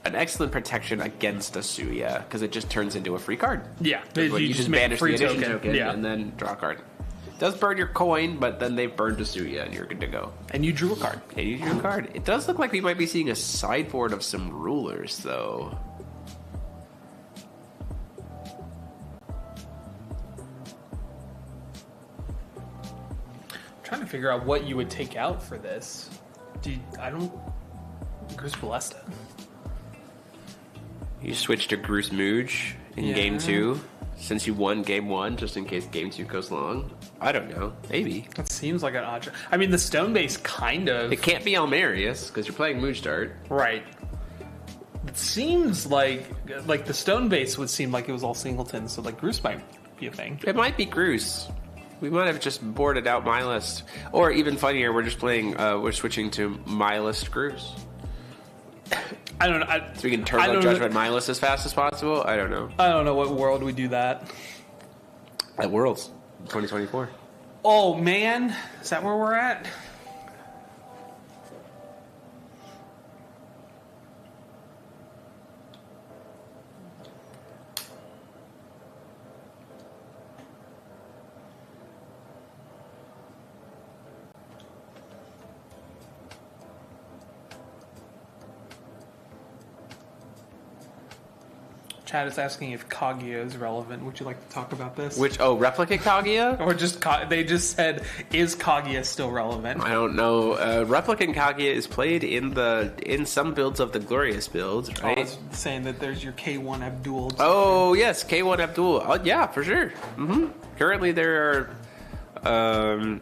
an excellent protection against a Suya, because it just turns into a free card. Yeah, You just make banish the free addition token Yeah. and then draw a card. It does burn your coin, but then they've burned a Suya and you're good to go. And you drew a card. And you drew a card. It does look like we might be seeing a sideboard of some rulers, though. I'm trying to figure out what you would take out for this. Gruus Ballesta. You switch to Gruus Mooge in game 2, since you won game 1, just in case game 2 goes long. I don't know. Maybe. That seems like an odd choice. I mean, the stone base kind of... It can't be Almarius, because you're playing Mooge Dart. Right. It seems like the stone base would seem like it was all singleton, so like Gruus might be a thing. It might be Gruus. We might have just boarded out Mylist. Or even funnier, we're just playing, we're switching to Mylist Gruus. I don't know. So we can turn on Judgment Mylist as fast as possible? I don't know. I don't know what world we do that. At Worlds, 2024. Oh, man. Is that where we're at? Chad is asking if Kaguya is relevant. Would you like to talk about this? Replicate Kaguya? Or just they just said, is Kaguya still relevant? I don't know. Replicant Kaguya is played in some builds of the Glorious builds, right? I was saying that there's your K1 Abdul. Oh yes, K1 Abdul. Oh yeah, for sure. Currently there are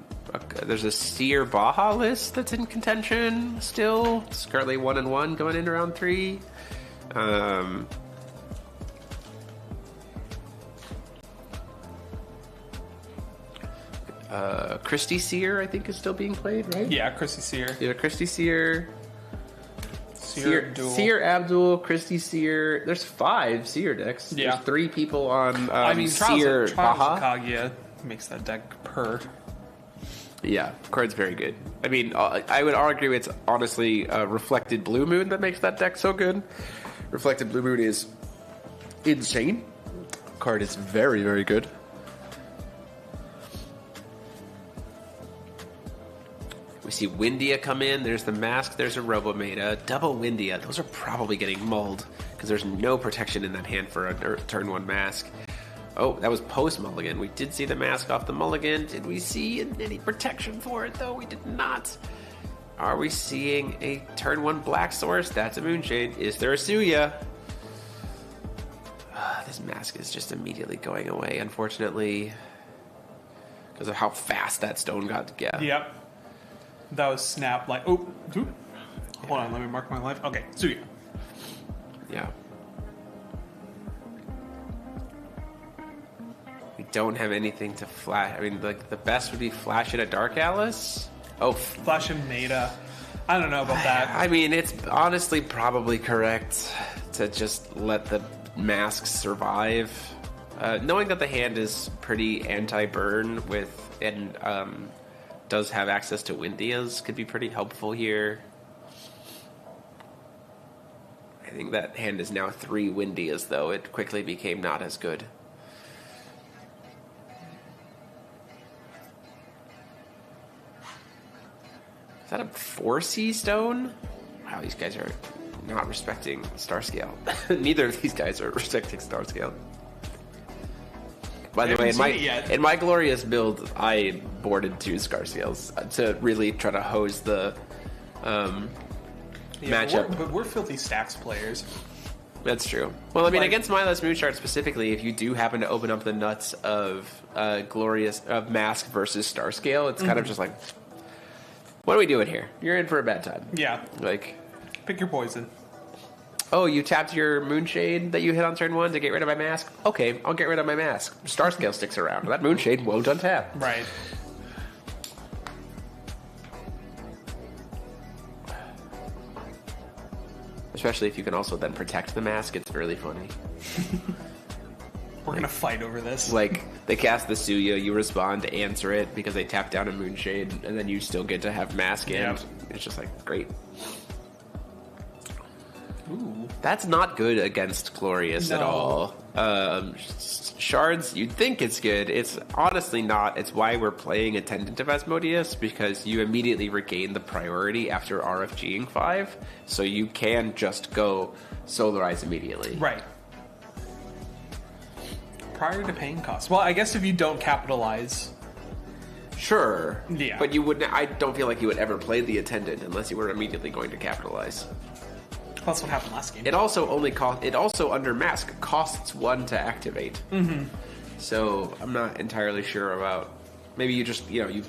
there's a Seer Baja list that's in contention still. It's currently 1-1 going into round 3. Christy Seer, I think, is still being played, right? Yeah, Christy Seer. Yeah, Christy Seer. Abdul. Seer Abdul, Christy Seer. There's 5 Seer decks. Yeah. There's 3 people on Seer Seer Baja. Baja. Kaguya makes that deck purr. Yeah, card's very good. I mean, I would argue it's honestly Reflected Blue Moon that makes that deck so good. Reflected Blue Moon is insane. Card is very, very good. We see Windia come in. There's the Mask. There's a Robometa. Double Windia. Those are probably getting mulled because there's no protection in that hand for a turn 1 Mask. Oh, that was post-mulligan. We did see the Mask off the mulligan. Did we see any protection for it, though? We did not. Are we seeing a turn 1 Black Source? That's a Moonshade. Is there a Suya? This Mask is just immediately going away, unfortunately, because of how fast that stone got. Yeah. Yep. That was snap like, oh, hold on, let me mark my life. Okay, Suya. Yeah. We don't have anything to flash. I mean, like, the best would be flash it a Dark Alice. Oh, Flash and Meta. I don't know about that. I mean, it's honestly probably correct to just let the masks survive. Knowing that the hand is pretty anti-burn and does have access to Windias could be pretty helpful here. I think that hand is now 3 Windias, though. It quickly became not as good. Is that a 4C stone? Wow, these guys are not respecting Star Scale. Neither of these guys are respecting Star Scale. By the way, in my Glorious build, I boarded 2 Star Scales to really try to hose the matchup. But we're filthy stacks players. That's true. Well, I mean, against Mindless Moonshard specifically, if you do happen to open up the nuts of Mask versus Star Scale, it's kind of just like, what are we doing here? You're in for a bad time. Yeah. Like, pick your poison. Oh, you tapped your Moonshade that you hit on turn 1 to get rid of my Mask? Okay, I'll get rid of my Mask. Star Scale sticks around. That Moonshade won't untap. Right. Especially if you can also then protect the Mask. It's really funny. We're going to fight over this. Like, they cast the Suya, you respond to answer it because they tap down a Moonshade, and then you still get to have Mask in. Yep. It's just like, great. Ooh. That's not good against Glorious at all. Shards, you'd think it's good. It's honestly not. It's why we're playing Attendant of Asmodeus, because you immediately regain the priority after RFGing 5, so you can just go Solarize immediately. Right. Prior to paying costs. Well, I guess if you don't capitalize... Sure. Yeah. But you wouldn't. I don't feel like you would ever play the Attendant unless you were immediately going to capitalize. That's what happened last game. It also under Mask costs 1 to activate. Mm-hmm. So I'm not entirely sure about. Maybe you just you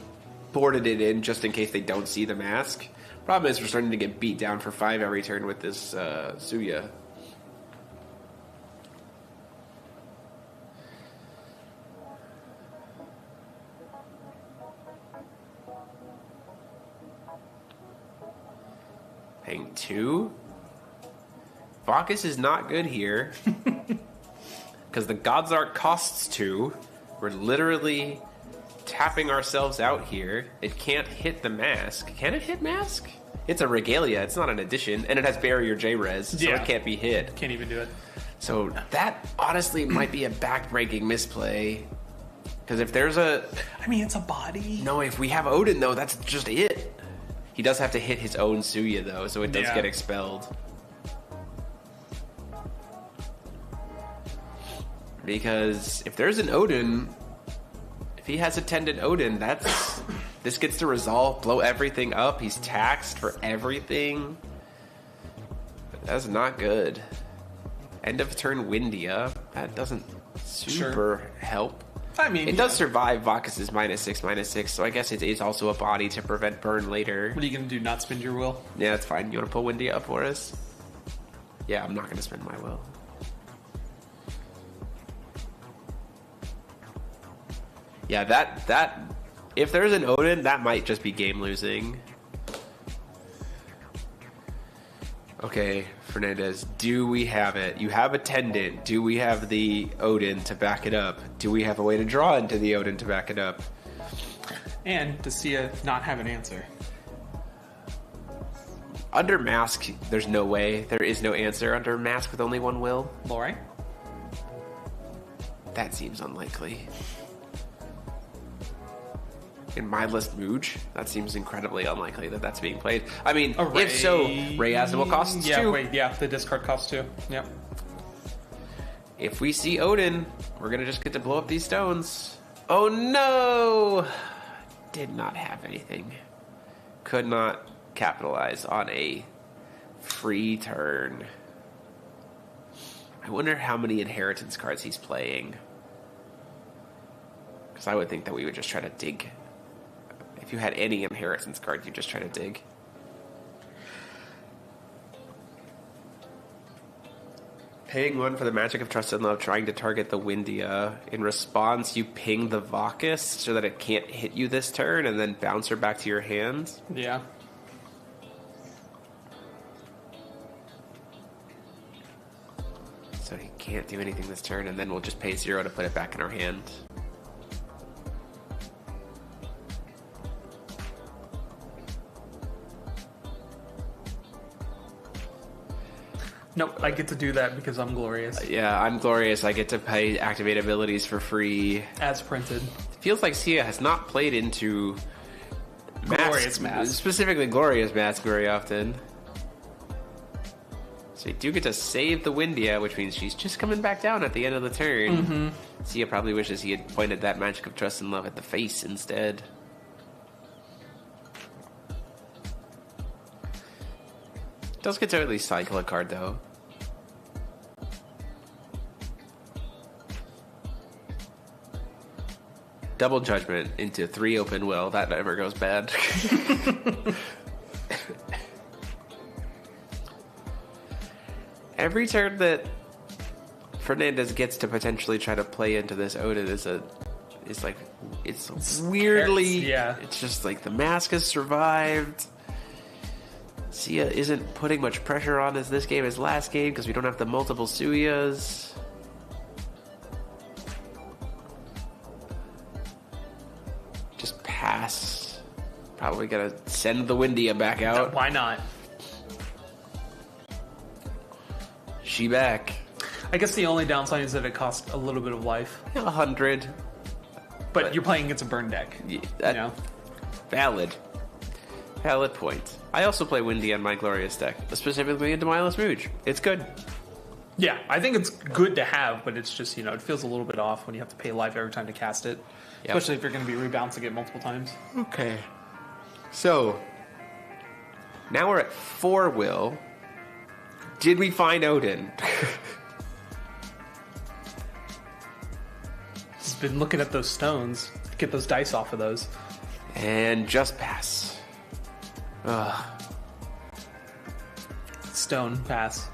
boarded it in just in case they don't see the Mask. Problem is we're starting to get beat down for 5 every turn with this Suya. Paying 2. Bacchus is not good here. Because the Godsart costs 2. We're literally tapping ourselves out here. It can't hit the Mask. Can it hit Mask? It's a Regalia. It's not an addition. And it has Barrier J-Res, so it can't be hit. Can't even do it. So that honestly might be a backbreaking misplay. Because if there's a... I mean, it's a body. No, if we have Odin, though, that's just it. He does have to hit his own Suya, though, so it does get expelled. Because if there's an Odin, if he has attendant Odin, this gets to resolve, blow everything up. He's taxed for everything. That's not good. End of turn Windia. That doesn't super help. I mean, it does survive Vakas's -6/-6, so I guess it is also a body to prevent burn later. What are you going to do, not spend your will? Yeah, that's fine. You want to pull Windia up for us? Yeah, I'm not going to spend my will. Yeah, that if there's an Odin, that might just be game losing. Okay, Fernandez, do we have it? You have Attendant. Do we have the Odin to back it up? Do we have a way to draw into the Odin to back it up? And to see it not have an answer. Under Mask, there's no way. There is no answer under Mask with only one will. Lori? That seems unlikely. In Mindless Mooge, that seems incredibly unlikely that that's being played. I mean, if so, Rayasm costs yeah, 2. Wait, yeah, the discard costs 2. Yep. If we see Odin, we're gonna just get to blow up these stones. Oh no! Did not have anything. Could not capitalize on a free turn. I wonder how many inheritance cards he's playing. Because I would think that we would just try to dig. If you had any inheritance card, you'd just try to dig. Paying 1 for the Magic of Trust and Love, trying to target the Windia. In response, you ping the Vakas so that it can't hit you this turn, and then bounce her back to your hand. Yeah. So he can't do anything this turn, and then we'll just pay 0 to put it back in our hand. Nope, I get to do that because I'm glorious. Yeah, I'm glorious. I get to pay activate abilities for free. As printed. It feels like Sia has not played into Glorious Mask. Specifically Glorious Mask very often. So you do get to save the Windia, which means she's just coming back down at the end of the turn. Mm-hmm. Sia probably wishes he had pointed that Magic of Trust and Love at the face instead. Does get to at least cycle a card, though. Double Judgment into 3 open will. That never goes bad. Every turn that Fernandez gets to potentially try to play into this Odin it's weirdly... Yeah. It's just like the mask has survived. Sia isn't putting much pressure on us this game as last game because we don't have the multiple Suyas. Just pass. Probably gonna send the Windia back out. Why not? She back. I guess the only downside is that it costs a little bit of life. 100. But you're playing against a burn deck. Yeah, You know? Valid. Valid point. I also play Windy on my Glorious deck, specifically into Mindless Mooge. It's good. Yeah, I think it's good to have, but it's just, it feels a little bit off when you have to pay life every time to cast it. Yep. Especially if you're going to be rebouncing it multiple times. Okay. So, now we're at 4 will. Did we find Odin? Just been looking at those stones. Get those dice off of those. And just pass. Ugh. Stone pass.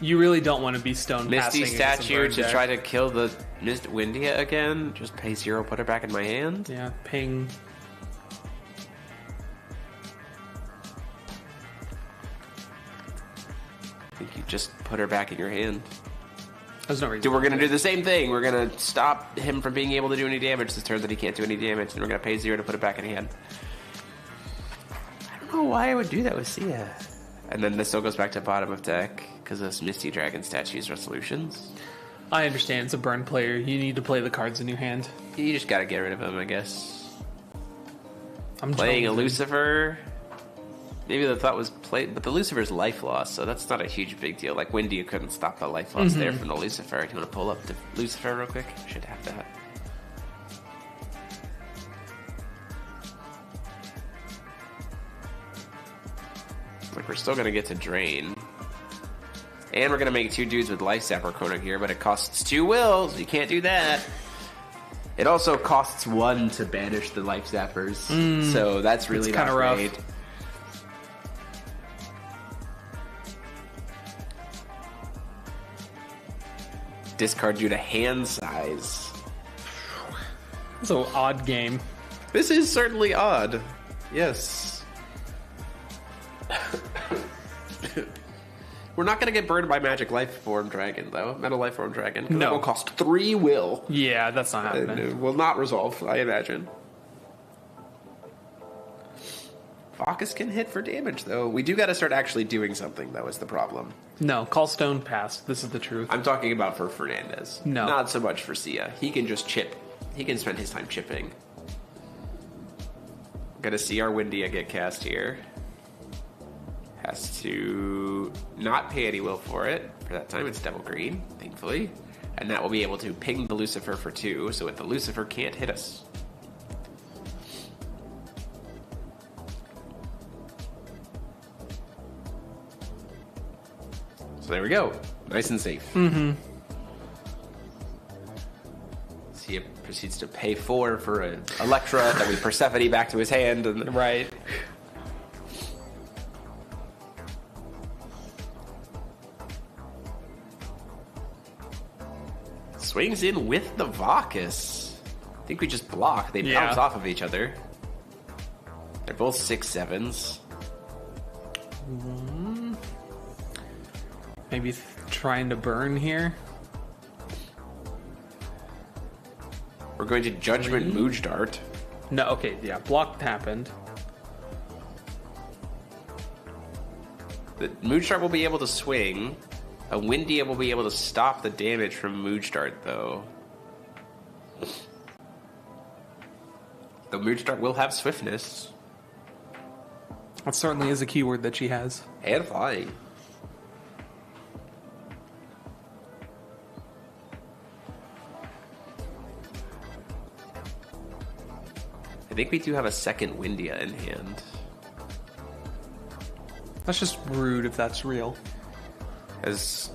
You really don't want to be stone Misty passing against a statue burn to deck. try to kill the Mist Windia again. Just pay 0, put her back in my hand. Yeah, ping. I think you just put her back in your hand. There's no reason. Dude, we're gonna do the same thing. We're gonna stop him from being able to do any damage this turn that he can't do any damage, and we're gonna pay 0 to put it back in hand. I don't know why I would do that with Sia. And then this still goes back to bottom of deck because of Misty Dragon statues resolutions. I understand. It's a burn player. You need to play the cards in your hand. You just gotta get rid of him, I guess. I'm Playing a jonesing. Lucifer. Maybe the thought was played, but the Lucifer's life loss, so that's not a huge big deal. Like Windy, you couldn't stop the life loss there from the Lucifer. Do you want to pull up the Lucifer real quick? Should have that. Like we're still going to get to drain. And we're going to make 2 dudes with Life Zapper Chrono here, but it costs 2 wills. You can't do that. It also costs 1 to banish the Life Zappers. So that's really not great. Rough. Discard due to hand size. It's an odd game. This is certainly odd. Yes. We're not going to get burned by Magic Life Form Dragon, though. Metal Life Form Dragon. No. That will cost 3 will. Yeah, that's not happening. It will not resolve, I imagine. Focus can hit for damage, though. We do got to start actually doing something, though, is the problem. No, Call Stone passed. This is the truth. I'm talking about for Fernandez. No. Not so much for Sia. He can just chip. He can spend his time chipping. Gonna see our Windia get cast here. Has to not pay any will for it. For that time, it's double green, thankfully. And that will be able to ping the Lucifer for 2, so that the Lucifer can't hit us. So there we go. Nice and safe. He proceeds to pay 4 for an Electra, then we Persephone back to his hand. And right. Swings in with the Vacus. I think we just block. They bounce off of each other. They're both 6/7s. Maybe trying to burn here. We're going to Judgment Mooj Dart. No, okay, yeah, block happened. The Mooj Dart will be able to swing. A Windia will be able to stop the damage from Mooj Dart, though. The Mooj Dart will have swiftness. That certainly is a keyword that she has. And flying. I think we do have a second Windia in hand. That's just rude if that's real. Has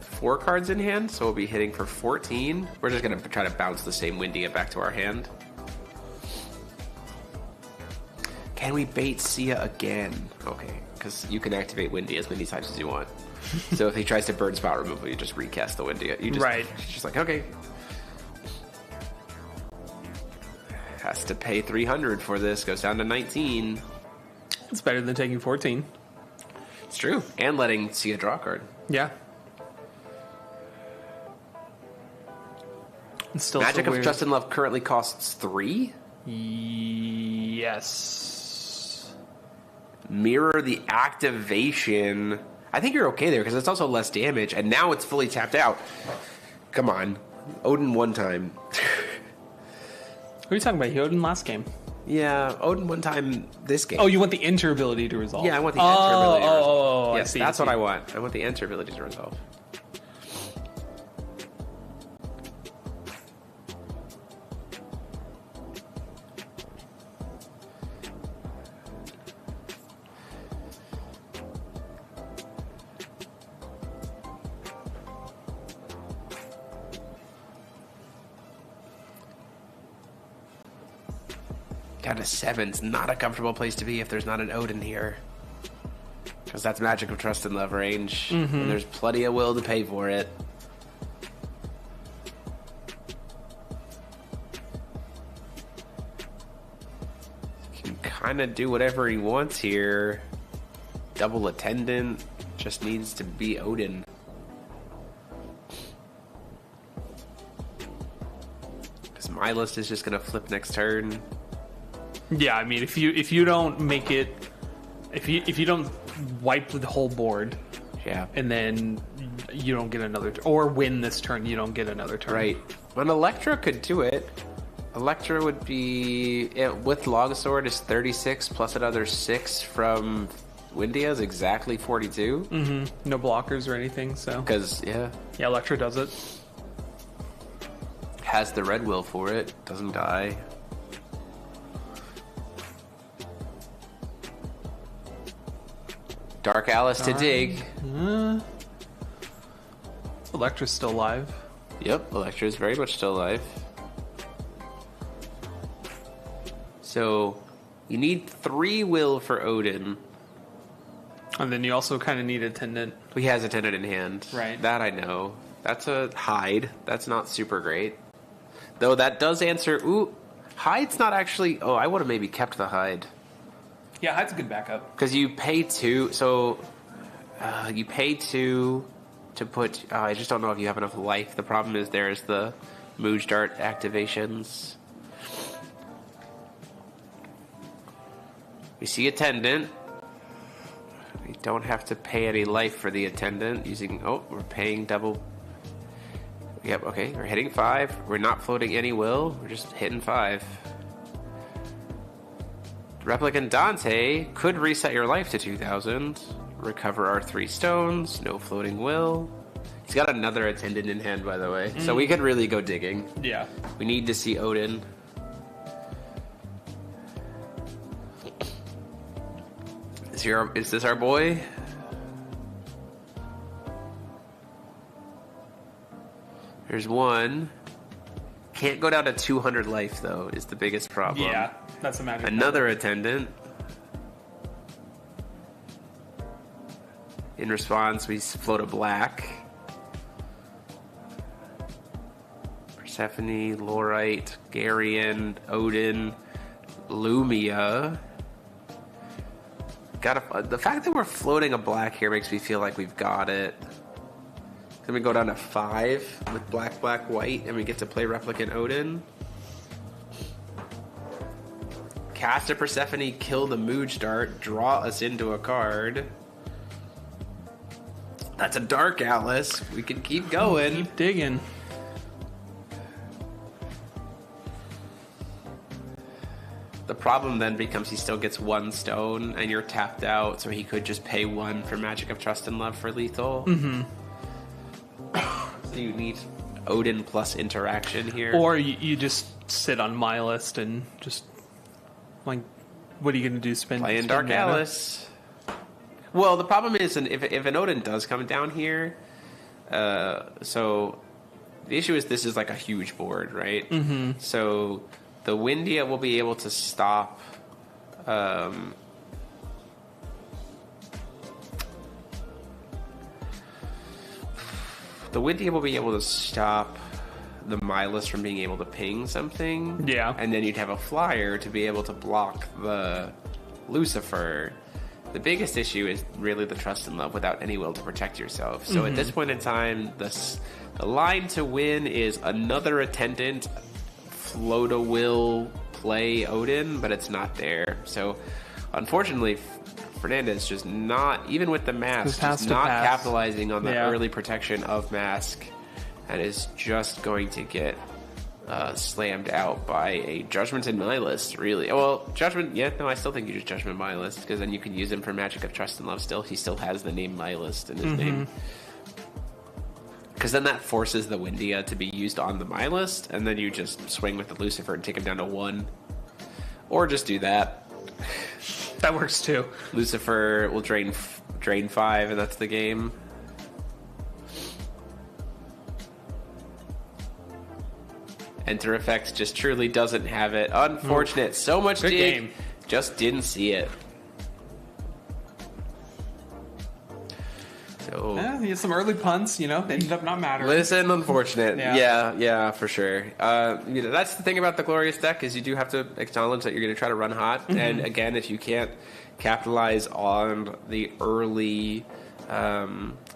4 cards in hand, so we'll be hitting for 14. We're just going to try to bounce the same Windia back to our hand. Can we bait Sia again? Okay, because you can activate Windia as many times as you want. So if he tries to burn spot removal, you just recast the Windia. You just, right. It's just like, okay. Has to pay 300 for this. Goes down to 19. It's better than taking 14. It's true. And letting Sia draw a card. Yeah. It's still Magic so of Trust and Love currently costs 3? Yes. Mirror the activation. I think you're okay there because it's also less damage, and now it's fully tapped out. Come on. Odin one time. Who are you talking about? He Odin last game. Yeah, Odin one time this game. Oh, you want the enter ability to resolve? Yeah, I want the enter ability to resolve. Yes, I see, that's what I want. I want the enter ability to resolve. Down to 7's not a comfortable place to be if there's not an Odin here. Because that's Magic of Trust and Love range. And there's plenty of will to pay for it. Can kind of do whatever he wants here. Double Attendant. Just needs to be Odin. Because my list is just going to flip next turn. Yeah, I mean, if you don't make it, if you don't wipe the whole board, yeah, and then you don't get another, or win this turn, you don't get another turn. Right. An Electra could do it. Electra would be with Longsword is 36 plus another 6 from Windia is exactly 42. Mm-hmm. No blockers or anything, so. Because Electra does it. Has the red will for it. Doesn't die. Dark Alice to dig. Electra's still alive. Yep, Electra is very much still alive. So, you need 3 will for Odin. And then you also kind of need Attendant. He has Attendant in hand. Right. That I know. That's a hide. That's not super great. Though that does answer... Ooh, hide's not actually... Oh, I would have maybe kept the hide. Yeah, hide's a good backup. Because you pay 2... So, you pay 2 to put... I just don't know if you have enough life. The problem is there's the Mooj Dart activations. We see Attendant. We don't have to pay any life for the Attendant using... Oh, we're paying double... Yep, okay, we're hitting 5. We're not floating any will. We're just hitting 5. Replicant Dante could reset your life to 2,000. Recover our 3 stones. No floating will. He's got another Attendant in hand, by the way. So we could really go digging. Yeah. We need to see Odin. Is this our boy? There's one. Can't go down to 200 life, though, is the biggest problem. Yeah, that's a magic. Another Attendant. In response, we float a black. Persephone, Lorite, Garion, Odin, Lumia. The fact that we're floating a black here makes me feel like we've got it. Then we go down to 5 with black, black, white, and we get to play Replicant Odin. Cast a Persephone, kill the Mooj Dart, draw us into a card. That's a Dark Alice. We can keep going. Keep digging. The problem then becomes he still gets 1 stone, and you're tapped out, so he could just pay 1 for Magic of Trust and Love for lethal. Mm-hmm. So you need Odin plus interaction here. Or you just sit on my list and just, like, what are you going to do? Playing Dark mana? Alice. Well, the problem is, if an Odin does come down here, so the issue is this is like a huge board, right? Mm-hmm. So the Windia will be able to stop... the Windia will be able to stop the Milas from being able to ping something. Yeah. And then you'd have a flyer to be able to block the Lucifer. The biggest issue is really the Trust and Love without any will to protect yourself. So at this point in time, the line to win is another Attendant, float a will, play Odin, but it's not there. So unfortunately, Fernandez just not, even with the mask, just not capitalizing on the early protection of mask, and is just going to get slammed out by a Judgment in my list, really. Well, Judgment, I still think you just Judgment my list, because then you can use him for Magic of Trust and Love still. He still has the name my list in his name. Because then that forces the Windia to be used on the my list, and then you just swing with the Lucifer and take him down to 1. Or just do that. That works too. Lucifer will drain 5, and that's the game. Enter Effects just truly doesn't have it. Unfortunate. So much Good dig. game. Just didn't see it. So Yeah, he has some early punts, they ended up not mattering. listen, unfortunate. Yeah. Yeah, for sure. That's the thing about the Glorious deck is you do have to acknowledge that you're going to try to run hot. And again, if you can't capitalize on the early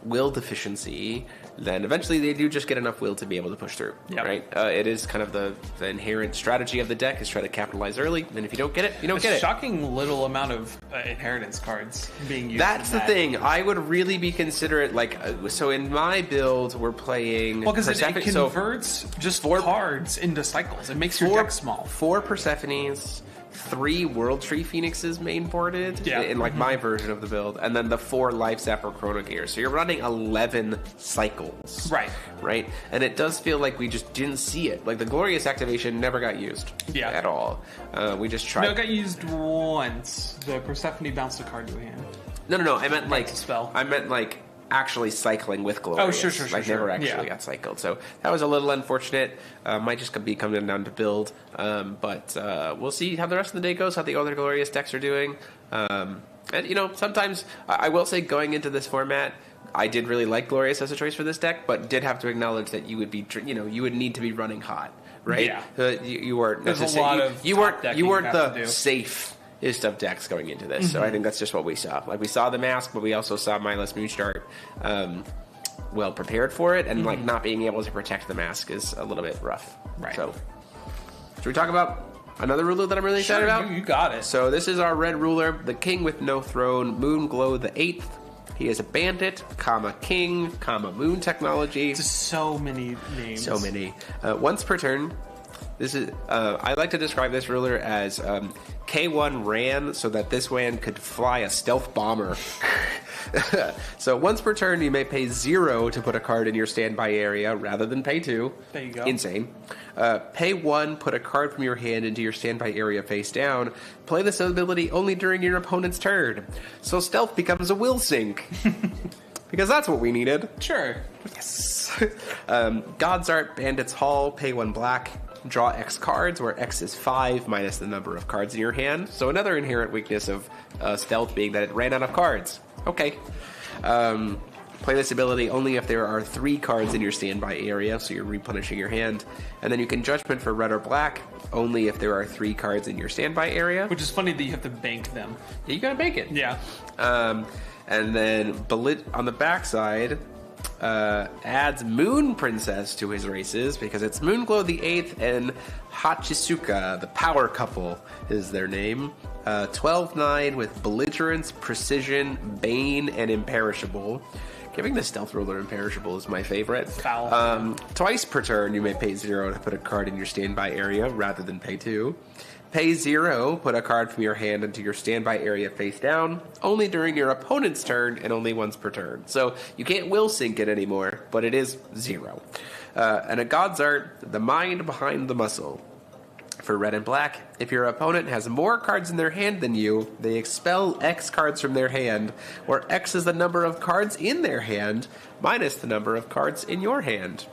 will deficiency, then eventually they do just get enough will to be able to push through. Yep. Right? It is kind of the inherent strategy of the deck is try to capitalize early, and if you don't get it, you don't get it. Shocking little amount of inheritance cards being used. That's the thing. I would really be considerate. Like, so in my build, we're playing. Well, because it Persephone- converts just cards into cycles. It makes your deck small. 4 Persephones, 3 World Tree Phoenixes main boarded in like my version of the build, and then the 4 Life Zap or Chrono Gear. So you're running 11 cycles. Right? And it does feel like we just didn't see it. Like the Glorious activation never got used at all. We just tried. No, it got used once. The Persephone bounced a card to a hand. No. I meant like a spell. I meant like actually cycling with Glorious. Oh, sure. Like never actually got cycled. So that was a little unfortunate. Might just be coming down to build. But we'll see how the rest of the day goes, how the other Glorious decks are doing. And, sometimes I will say going into this format, I did really like Glorious as a choice for this deck, but did have to acknowledge that you would be, you would need to be running hot, right? Yeah. You weren't There's a lot of you weren't top you weren't decking you have the to do. safest of decks going into this. So I think that's just what we saw. Like we saw the mask, but we also saw Mindless Moonstart well prepared for it, and like not being able to protect the mask is a little bit rough. Right. So should we talk about another ruler that I'm really excited about? You got it. So this is our red ruler, the King with No Throne, Moonglow the 8th. He is a bandit, king, moon technology. Just so many names. So many. Once per turn, this is. I like to describe this ruler as K1 ran so that this one could fly a stealth bomber. So once per turn, you may pay 0 to put a card in your standby area rather than pay 2. There you go. Insane. Pay 1, put a card from your hand into your standby area face down. Play this ability only during your opponent's turn. So stealth becomes a will sink. Because that's what we needed. Sure. Yes. God's Art, Bandit's Hall, pay 1 black. Draw X cards, where X is 5 minus the number of cards in your hand. So another inherent weakness of stealth being that it ran out of cards. Okay. Play this ability only if there are 3 cards in your standby area, so you're replenishing your hand. And then you can Judgment for red or black only if there are 3 cards in your standby area. Which is funny that you have to bank them. You gotta bank it. Yeah. And then on the backside, adds Moon Princess to his races because it's Moonglow the 8th and Hachisuka, the power couple is their name. 12-9 with Belligerence, Precision, Bane, and Imperishable. Giving the Stealth Ruler Imperishable is my favorite. Foul. Twice per turn, you may pay 0 to put a card in your standby area rather than pay 2. Pay 0, put a card from your hand into your standby area face down, only during your opponent's turn and only once per turn. So you can't will sync it anymore, but it is 0. And a God's Art, the mind behind the muscle. For red and black, if your opponent has more cards in their hand than you, they expel X cards from their hand, where X is the number of cards in their hand minus the number of cards in your hand.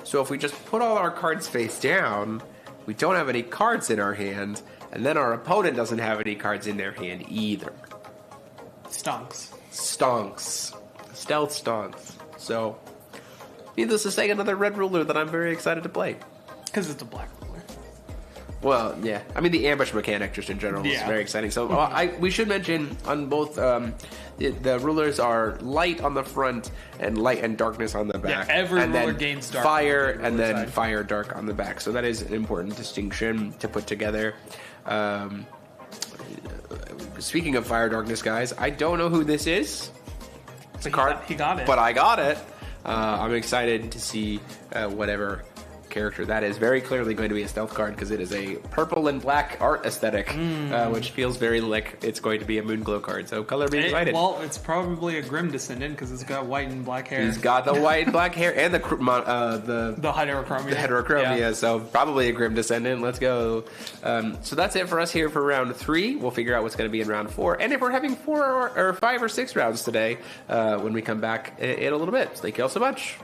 So if we just put all our cards face down, we don't have any cards in our hand, and then our opponent doesn't have any cards in their hand either. Stonks. Stealth stonks. So, needless to say, another red ruler that I'm very excited to play. Because it's a black ruler. Well, yeah. I mean, the ambush mechanic just in general is very exciting. So we should mention on both, the rulers are light on the front and light and darkness on the back. Yeah, every and ruler then gains dark fire on the and ruler then side. fire dark on the back. So that is an important distinction to put together. Speaking of fire darkness, guys, I don't know who this is. It's a card. He got it. But I got it. I'm excited to see whatever character that is. Very clearly going to be a stealth card because it is a purple and black art aesthetic, which feels very like it's going to be a Moonglow card. So color me excited. Well, it's probably a Grim Descendant because it's got white and black hair. He's got the white and black hair and the heterochromia. The heterochromia, Yeah. so probably a Grim Descendant. Let's go. So that's it for us here for round 3. We'll figure out what's going to be in round 4. And if we're having 4 or 5 or 6 rounds today, when we come back in a little bit. Thank you all so much.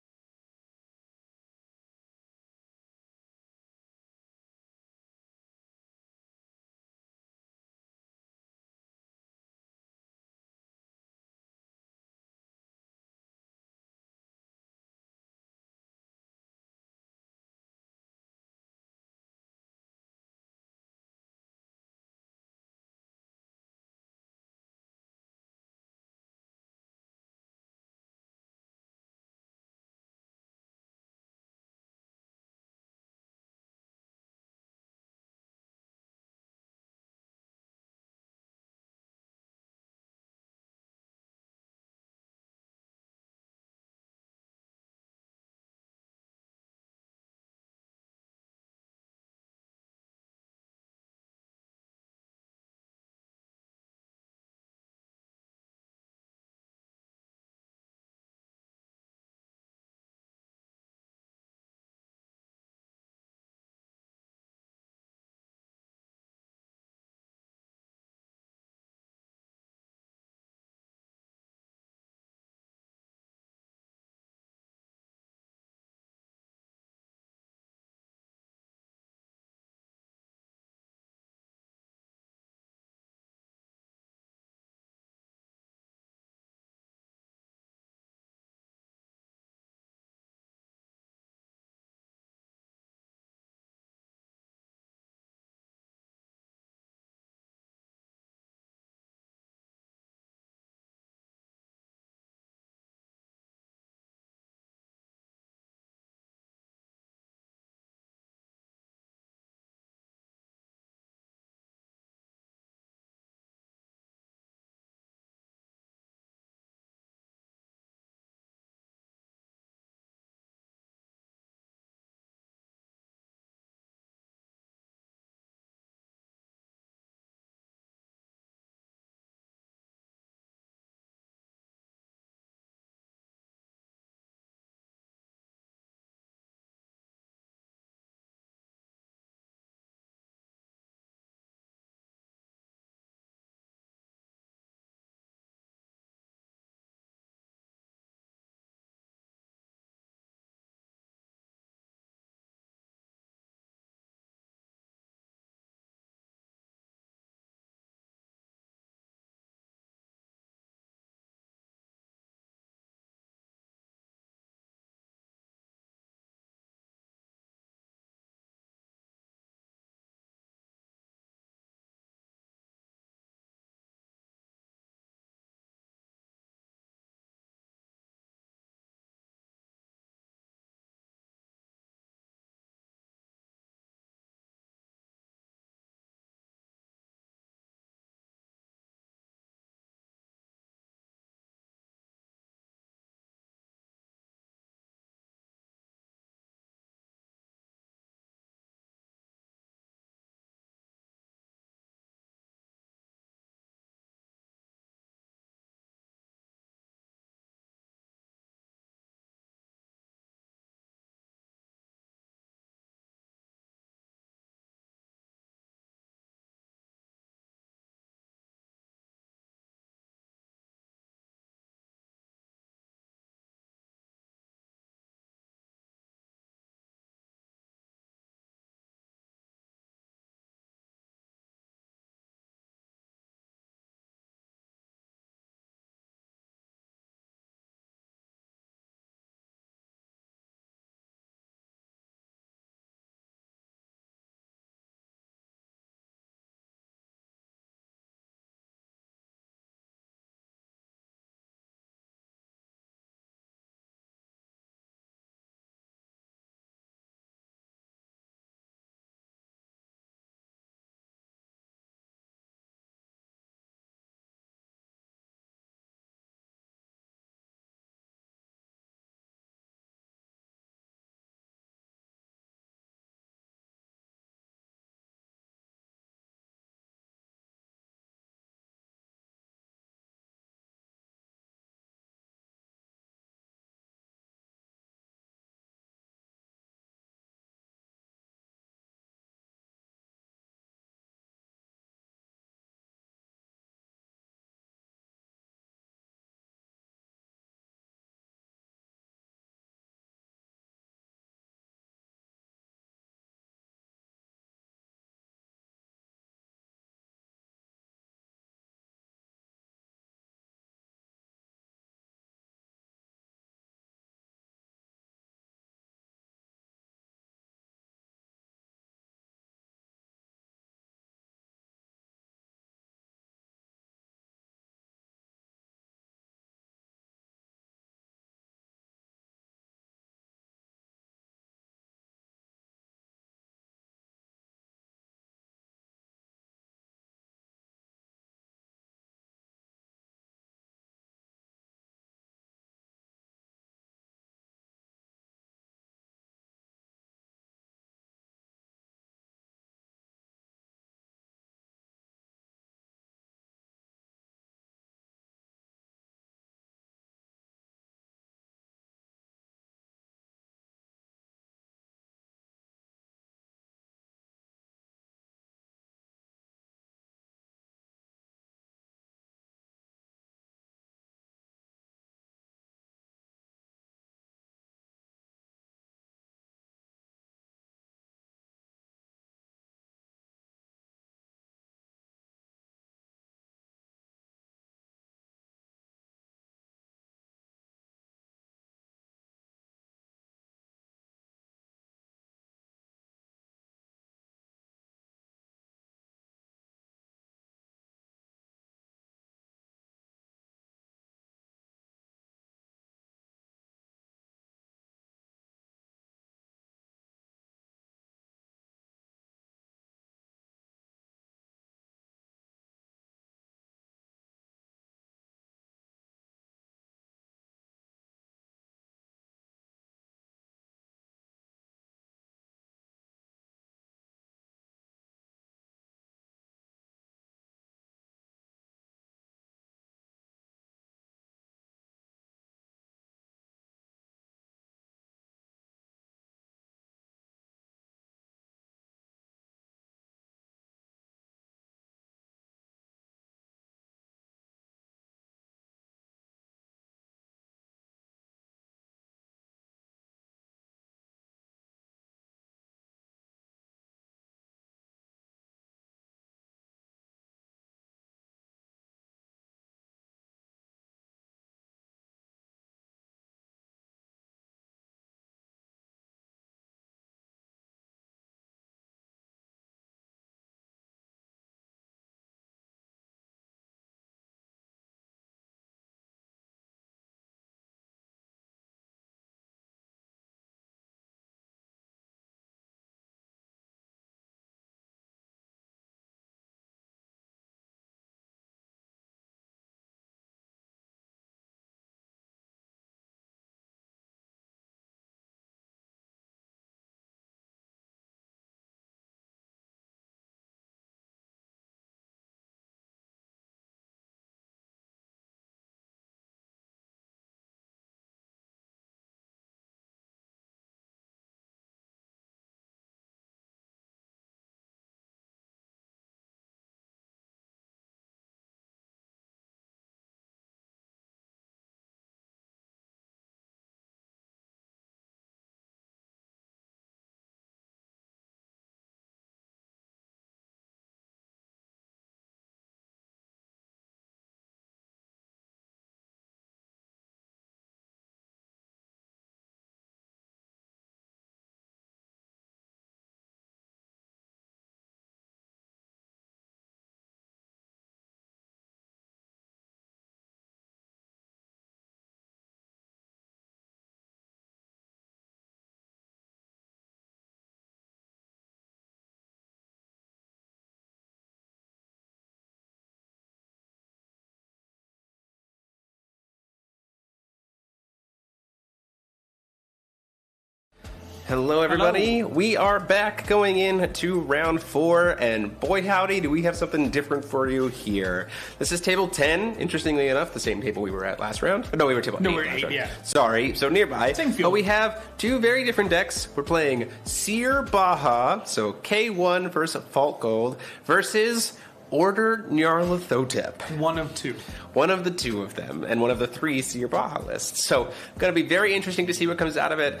Hello, everybody. We are back going into round 4, and boy howdy, do we have something different for you here. This is table 10, interestingly enough, the same table we were at last round. No, we were table 8 we're last 8, round. yeah. Sorry, so nearby. Same But field. we have 2 very different decks. We're playing Seer Baja, so K1 versus Fault Gold, versus Order Nyarlathotep. One of 2. One of the 2 of them, and one of the 3 Seer Baja lists. So, going to be very interesting to see what comes out of it.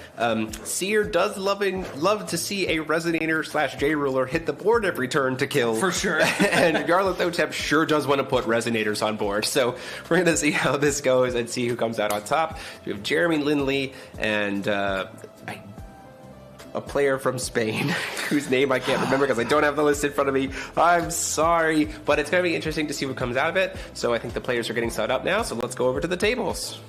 Seer does love to see a Resonator / J-Ruler hit the board every turn to kill. For sure. And Nyarlathotep sure does want to put Resonators on board. So, we're going to see how this goes and see who comes out on top. We have Jeremy Lindley and a player from Spain whose name I can't remember because I don't have the list in front of me. I'm sorry, but it's going to be interesting to see what comes out of it. So I think the players are getting set up now, so let's go over to the tables.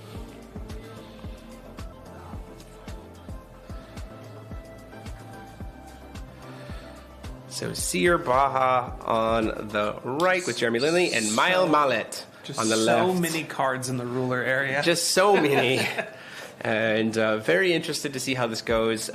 So Seer Baja on the right with Jeremy Lindley and Mile Mallet Just on the so left. many cards in the ruler area. Just so many. And very interested to see how this goes.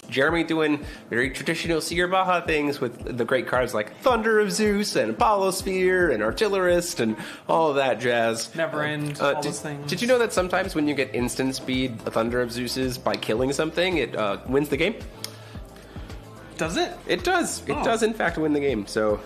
Jeremy doing very traditional Seer Baja things with the great cards like Thunder of Zeus and Apollo Sphere and Artillerist and all of that jazz. Never end, all those things. Did you know that sometimes when you get instant speed Thunder of Zeus's by killing something, it wins the game? Does it? It does. It Oh. does, in fact, win the game. So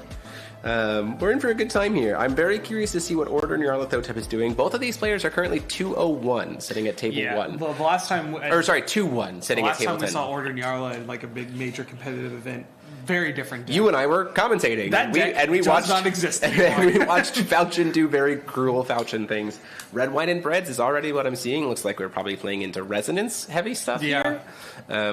we're in for a good time here. I'm very curious to see what Order Nyarlathotep is doing. Both of these players are currently 2-0-1, sitting at table 1. The last time... Or sorry, 2-1, sitting at last table time 10. we saw Order Nyarla in like a big major competitive event. Very different. Deck. You and I were commentating. That deck we does watched, not exist and we watched Falchion do very cruel Falchion things. Red, White, and Breads is already what I'm seeing. Looks like we're probably playing into resonance-heavy stuff here,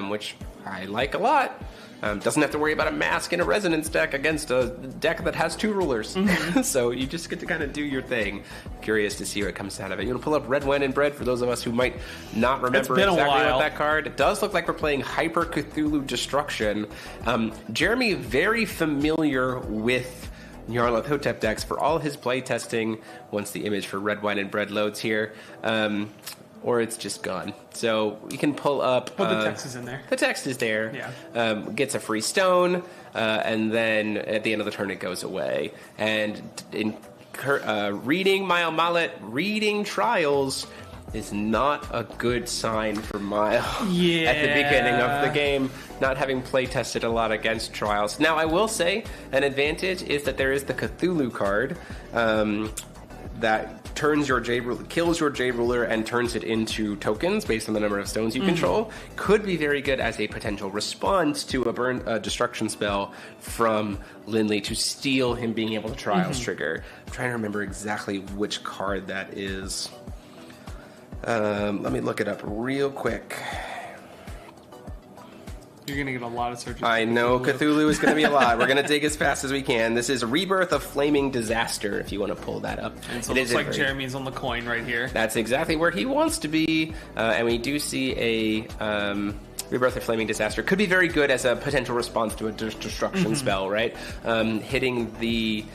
which I like a lot. Doesn't have to worry about a mask in a resonance deck against a deck that has 2 rulers. Mm-hmm. So you just get to kind of do your thing. Curious to see what comes out of it. You want to pull up Red, Wine, and Bread for those of us who might not remember been a exactly while. what that card. It does look like we're playing Hyper Cthulhu Destruction. Jeremy, very familiar with Nyarlathotep decks for all his play testing once the image for Red, Wine, and Bread loads here. Or it's just gone. So you can pull up... But the text is in there. The text is there. Yeah. Gets a free stone, and then at the end of the turn it goes away. And in reading Mile Mallet, reading Trials is not a good sign for Mile at the beginning of the game, not having play tested a lot against Trials. Now, I will say an advantage is that there is the Cthulhu card that turns your kills your J-Ruler and turns it into tokens based on the number of stones you control. Could be very good as a potential response to a destruction spell from Lindley to steal him being able to Trials trigger. I'm trying to remember exactly which card that is. Let me look it up real quick. You're going to get a lot of searches. I know Cthulhu is going to be a lot. We're going to dig as fast as we can. This is Rebirth of Flaming Disaster, if you want to pull that up. And so it looks like Jeremy's on the coin right here. That's exactly where he wants to be. And we do see a Rebirth of Flaming Disaster. Could be very good as a potential response to a destruction spell, right? Hitting the...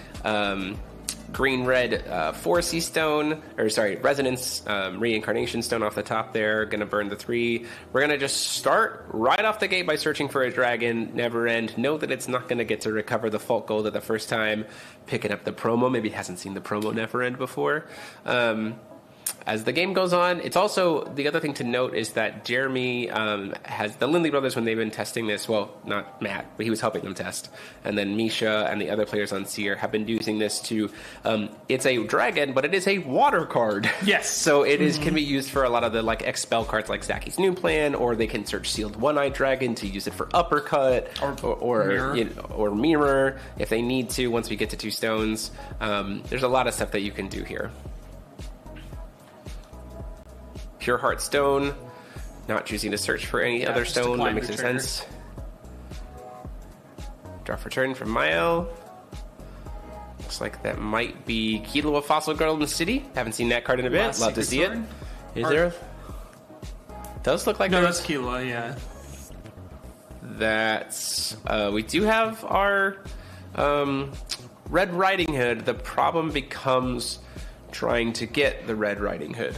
green-red Forestry Stone, Resonance Reincarnation Stone off the top there. Gonna burn the 3. We're gonna just start right off the gate by searching for a dragon, never end. Know that it's not gonna get to recover the Fault Gold at the first time. Picking up the promo, maybe hasn't seen the promo never end before. As the game goes on, it's also, the other thing to note is that Jeremy has, the Lindley brothers, when they've been testing this, well, not Matt, but he was helping them test, and then Misha and the other players on Seer have been using this to, it's a dragon, but it is a water card. Yes. So it is can be used for a lot of the like expel cards like Zaki's New Plan, or they can search Sealed One-Eyed Dragon to use it for Uppercut, or Mirror. Or Mirror, if they need to, once we get to 2 stones. There's a lot of stuff that you can do here. Pure Heart Stone, not choosing to search for any other just to stone. That climb makes the sense. Draw for turn from Mile. Looks like that might be Kilo of Fossil Golden City. Haven't seen that card in a bit. Last Love to Secret see Sword? it. Is there? Does look like No, there's- that's Kila, yeah. That's we do have our Red Riding Hood. The problem becomes trying to get the Red Riding Hood.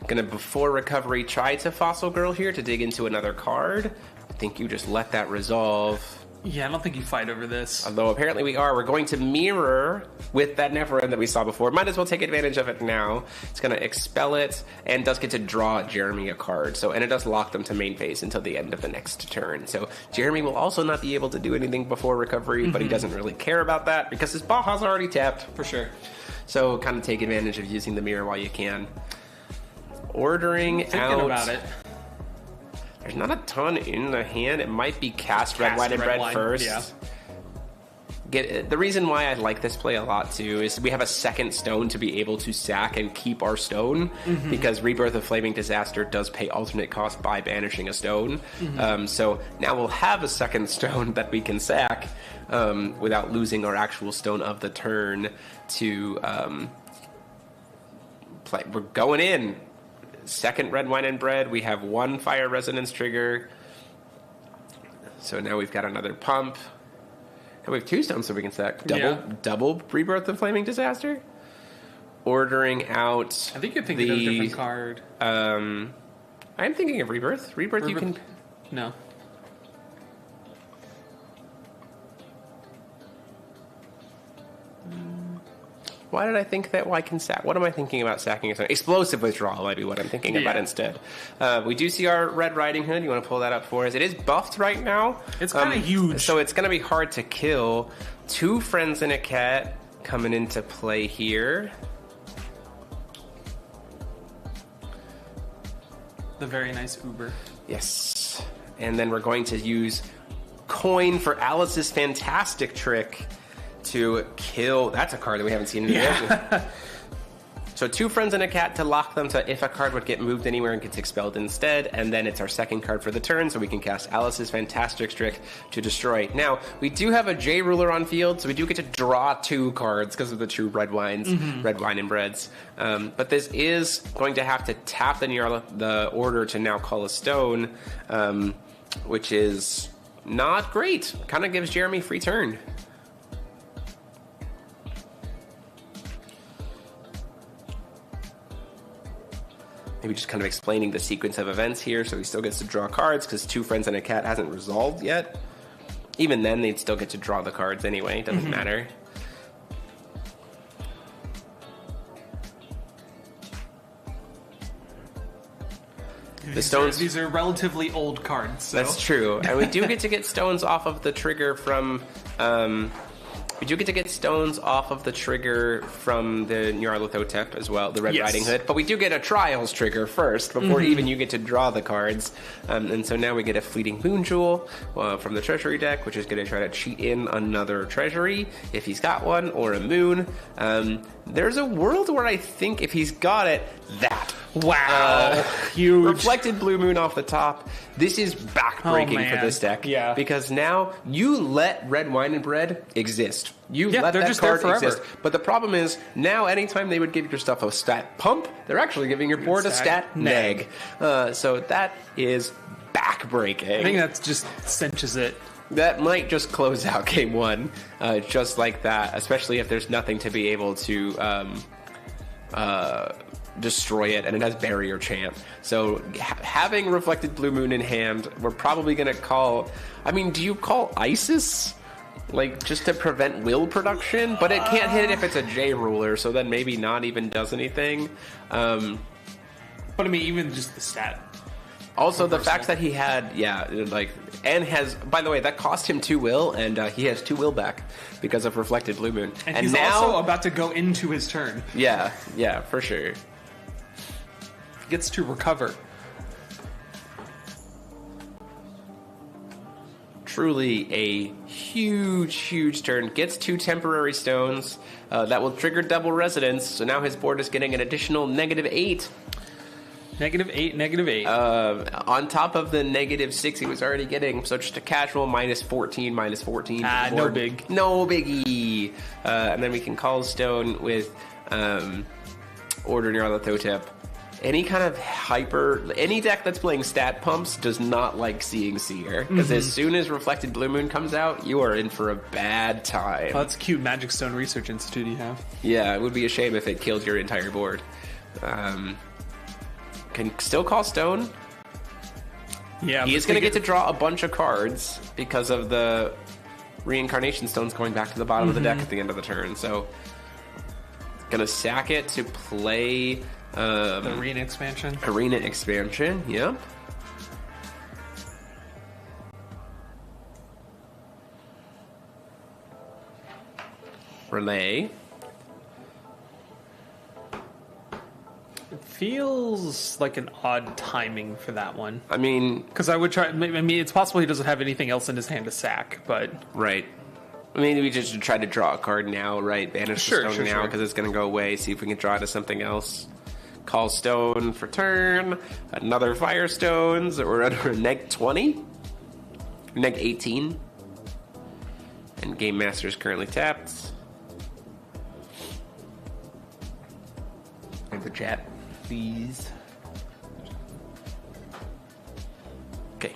Gonna, before recovery, try to Fossil Girl here to dig into another card. I think you just let that resolve. Yeah, I don't think you fight over this. Although apparently we are. We're going to mirror with that never end that we saw before. Might as well take advantage of it now. It's going to expel it and does get to draw Jeremy a card. So, and it does lock them to main phase until the end of the next turn. So Jeremy will also not be able to do anything before recovery, but he doesn't really care about that because his Baja's already tapped. For sure. So kind of take advantage of using the mirror while you can. Ordering Thinking out. about it. There's not a ton in the hand. It might be cast red, white, and red first. Yeah. The reason why I like this play a lot too is we have a second stone to be able to sack and keep our stone because Rebirth of Flaming Disaster does pay alternate cost by banishing a stone. So now we'll have a second stone that we can sack without losing our actual stone of the turn to play. We're going in. Second red, wine, and bread. We have one fire resonance trigger. So now we've got another pump. And we have two stones so we can sack. Double Rebirth of Flaming Disaster. Ordering out. I think you're thinking of a different card. I'm thinking of Rebirth. Rebirth, you can. No. Why did I think that? Well, I can sack. What am I thinking about sacking? Explosive Withdrawal might be what I'm thinking about instead. We do see our Red Riding Hood. You want to pull that up for us? It is buffed right now. It's kind of huge. So it's going to be hard to kill. Two Friends and a Cat coming into play here. The very nice Uber. Yes. And then we're going to use Coin for Alice's fantastic trick to kill. That's a card that we haven't seen in the game. So two Friends and a Cat to lock them to if a card would get moved anywhere and gets expelled instead, and then it's our second card for the turn, so we can cast Alice's fantastic trick to destroy. Now, we do have a J ruler on field, so we do get to draw two cards because of the two red wines, red wine and breads. But this is going to have to tap the order to now call a stone, which is not great. Kind of gives Jeremy free turn. Maybe just kind of explaining the sequence of events here, so he still gets to draw cards because two Friends and a Cat hasn't resolved yet. Even then, they'd still get to draw the cards anyway. It doesn't matter. The stones. These are relatively old cards. So. That's true, and we do get to get stones off of the trigger from. We do get to get stones off of the trigger from the Nyarlathotep as well, the Red Riding Hood. But we do get a Trials trigger first before even you get to draw the cards. And so now we get a Fleeting Moon Jewel from the Treasury deck, which is going to try to cheat in another Treasury if he's got one, or a Moon. There's a world where I think if he's got it, that. Wow. Huge. Reflected Blue Moon off the top. This is backbreaking for this deck. Yeah. Because now you let Red Wine and Bread exist. You let they're that just card there forever. exist. But the problem is, now anytime they would give your stuff a stat pump, they're actually giving your board a stat neg. So that is backbreaking. I think that just cinches it. That might just close out game one, just like that, especially if there's nothing to be able to destroy it, and it has Barrier Champ. So having Reflected Blue Moon in hand, we're probably going to call... I mean, do you call Isis? Like, just to prevent will production? But it can't hit it if it's a J ruler, so then maybe not even does anything. But I mean, even just the stat. Also, the fact that he had, and has, by the way, that cost him 2 will, and he has 2 will back because of Reflected Blue Moon. And he's now, also about to go into his turn. Yeah, for sure. Gets to recover. Truly a huge, huge turn. Gets 2 temporary stones. That will trigger double resonance, so now his board is getting an additional -8. -8. On top of the -6 he was already getting, so just a casual -14. No big. No biggie. And then we can call stone with Order Nyarlathotep. Any kind of any deck that's playing stat pumps does not like seeing Seer, because as soon as Reflected Blue Moon comes out, you are in for a bad time. Oh, that's a cute Magic Stone Research Institute you have. Yeah, it would be a shame if it killed your entire board. can still call stone. Yeah, He is going to get to draw a bunch of cards because of the reincarnation stones going back to the bottom of the deck at the end of the turn. So, going to sack it to play the arena expansion. Arena expansion, yep. Relay. It feels like an odd timing for that one. I mean, Because I would try. I mean, it's possible he doesn't have anything else in his hand to sack, but right. I mean, we just try to draw a card now, right? Banish the stone now because it's going to go away. See if we can draw it to something else. Call stone for turn. Another Firestones. We're under neg 20. Neg 18. And Game Master is currently tapped. And the chat, please. Okay.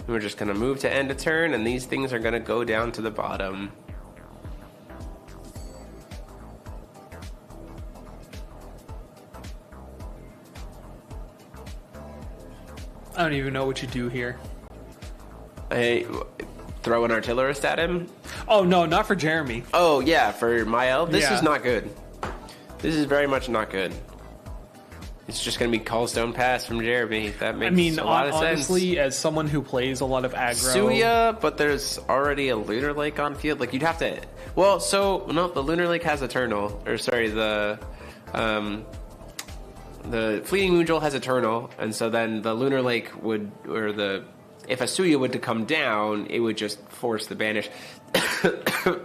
We're just going to move to end a turn, and these things are going to go down to the bottom. I don't even know what you do here. Hey, throw an artillerist at him? Oh, no, not for Jeremy. Oh, yeah, for Mael? This Yeah. is not good. This is very much not good. It's just going to be Call Stone Pass from Jeremy. That makes a lot of honestly, sense. as someone who plays a lot of aggro... Suya, but there's already a Lunar Lake on field. Like, you'd have to... Well, so, no, the Lunar Lake has Eternal. Or, sorry, the Fleeting Moon Jewel has Eternal. And so then the Lunar Lake would... Or the... If a Suya would to come down, it would just force the banish.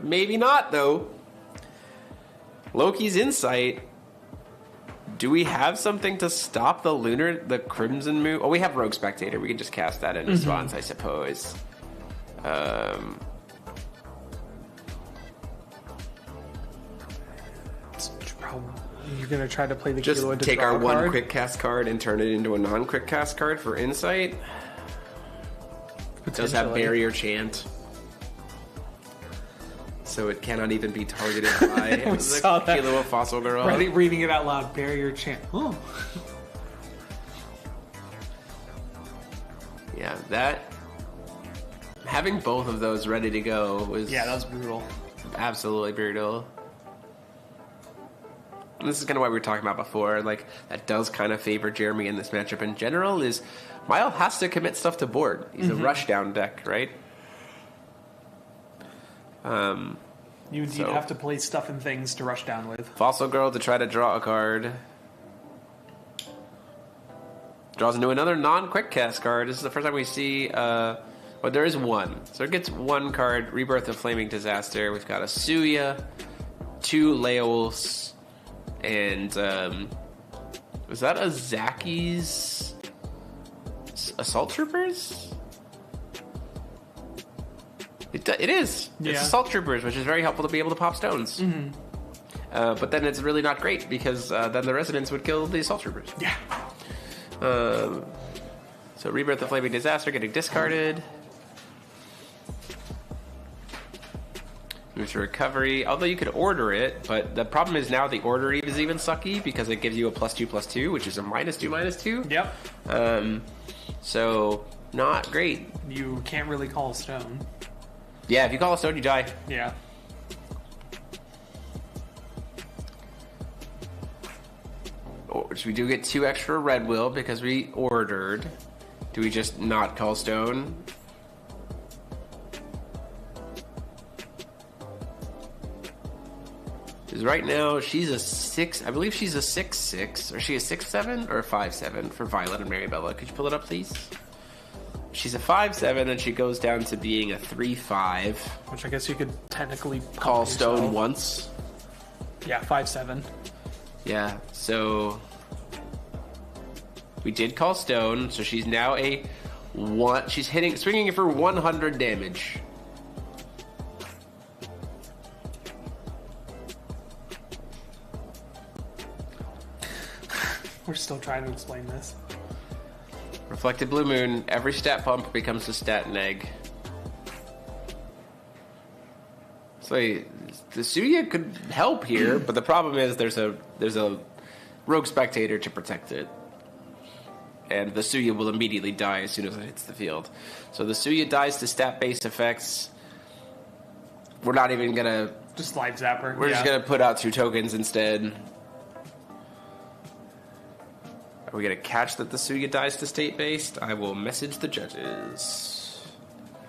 Maybe not, though. Loki's Insight... Do we have something to stop the Crimson Moon? Oh, we have Rogue Spectator. We can just cast that in response, I suppose. You're going to try to play the Just Kilo to take draw our a one card? quick cast card and turn it into a non-quick cast card for Insight. It does have Potentially. Barrier Chant. So it cannot even be targeted by We saw that. Kilo of Fossil Girl. Reading it out loud. Barrier chant. Oh. Yeah, that... Having both of those ready to go was... Yeah, that was brutal. Absolutely brutal. And this is kind of what we were talking about before. Like, that does kind of favor Jeremy in this matchup in general, is Mile has to commit stuff to board. He's a rushdown deck, right? You indeed So- have to play stuff and things to rush down with. Fossil Girl to try to draw a card. Draws into another non-quick cast card. This is the first time we see... well, there is one. So it gets one card. Rebirth of Flaming Disaster. We've got a Suya, 2 Leos, and... was that a Zaki's Assault Troopers? It is. Yeah. It's Assault Troopers, which is very helpful to be able to pop stones. But then it's really not great because then the Residents would kill the Assault Troopers. Yeah. So Rebirth of Flaming Disaster getting discarded. Move to Recovery. Although you could order it, but the problem is now the order is even sucky because it gives you a +2/+2, which is a -2/-2. Yep. So not great. You can't really call a stone. Yeah, if you call a stone, you die. Yeah. Which we do get 2 extra Red Will because we ordered. Do we just not call stone? Because right now she's a 6. I believe she's a 6/6. Or is she a 6/7 or a 5/7 for Violet and Maribella? Could you pull it up, please? She's a 5/7, and she goes down to being a 3/5. Which I guess you could technically Call stone yourself. once. Yeah, 5/7. Yeah, so we did call stone, so she's now a 1. She's swinging it for 100 damage. We're still trying to explain this. Reflected Blue Moon, every stat pump becomes a stat neg. So the Suya could help here, but the problem is there's a rogue spectator to protect it. And the Suya will immediately die as soon as it hits the field. So the Suya dies to stat-based effects. We're not even going to... Just live zapper. We're just going to put out 2 tokens instead. Are we going to catch that the Suya dies to state-based? I will message the judges.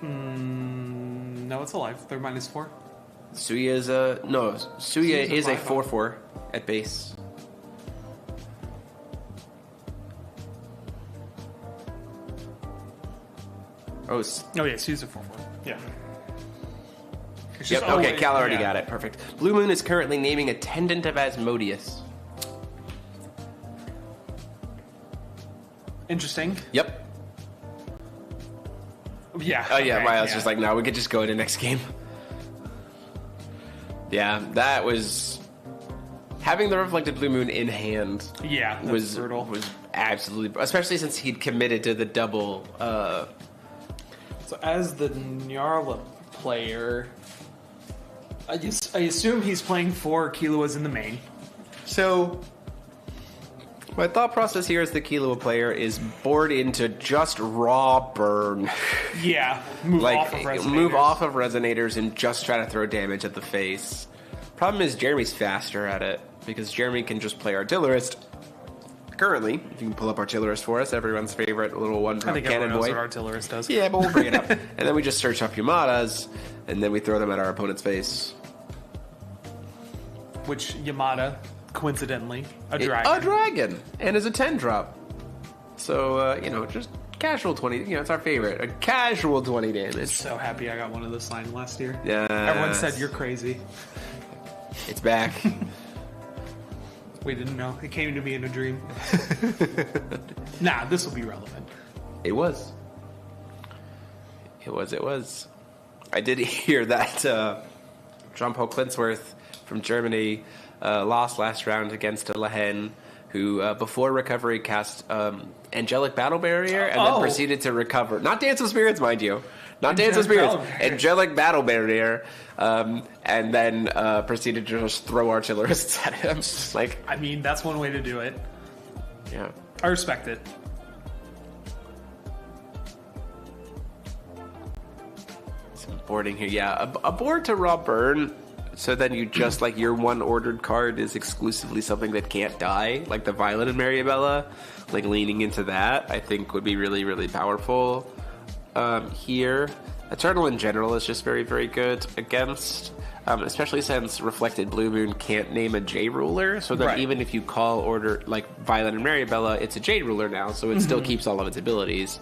No, it's alive. They're -4. Suya is a... No, Suya is a 4/4 at base. Oh, yeah, Suya's a 4/4. Yeah. Yep, okay, Cal already got it. Perfect. Blue Moon is currently naming Attendant of Asmodeus. Interesting. Yep. Yeah. Oh, yeah, okay, I was just like, no, we could just go to next game. Yeah, that was... Having the Reflected Blue Moon in hand Yeah, that was brutal. Was absolutely... Especially since he'd committed to the double... So as the Nyarla player, I assume he's playing 4 Killuas in the main. So, my thought process here as the Killua player is board into just raw burn. Yeah, move off of Resonators and just try to throw damage at the face. Problem is Jeremy's faster at it, because Jeremy can just play Artillerist. Currently, if you can pull up Artillerist for us, everyone's favorite little one-drop I think cannon everyone knows boy. what Artillerist does. Yeah, but we'll bring it up. And then we just search up Yamadas, and then we throw them at our opponent's face. Which Yamada, coincidentally, a dragon. A dragon! And is a 10-drop. So, just casual 20. It's our favorite. A casual 20 damage. So happy I got one of those signed last year. Yeah. Everyone said you're crazy. It's back. We didn't know. It came to me in a dream. Nah, this will be relevant. It was. It was. I did hear that Jean-Paul Clinsworth from Germany lost last round against a Lehen who, before recovery, cast Angelic Battle Barrier and then proceeded to recover. Not Dance of Spirits, mind you. Not Dance of Spirits. Angelic Battle Barrier. And then proceeded to just throw artillerists at him. I mean, that's one way to do it. Yeah. I respect it. Some boarding here. Yeah, a board to raw burn. So then you just, your one ordered card is exclusively something that can't die. Like the Violet and Mariabella. Leaning into that, I think would be really, really powerful. Here, Eternal in general is just very, very good against, especially since Reflected Blue Moon can't name a J ruler, so that even if you call order like Violet and Mariabella, it's a J ruler now, so it still keeps all of its abilities,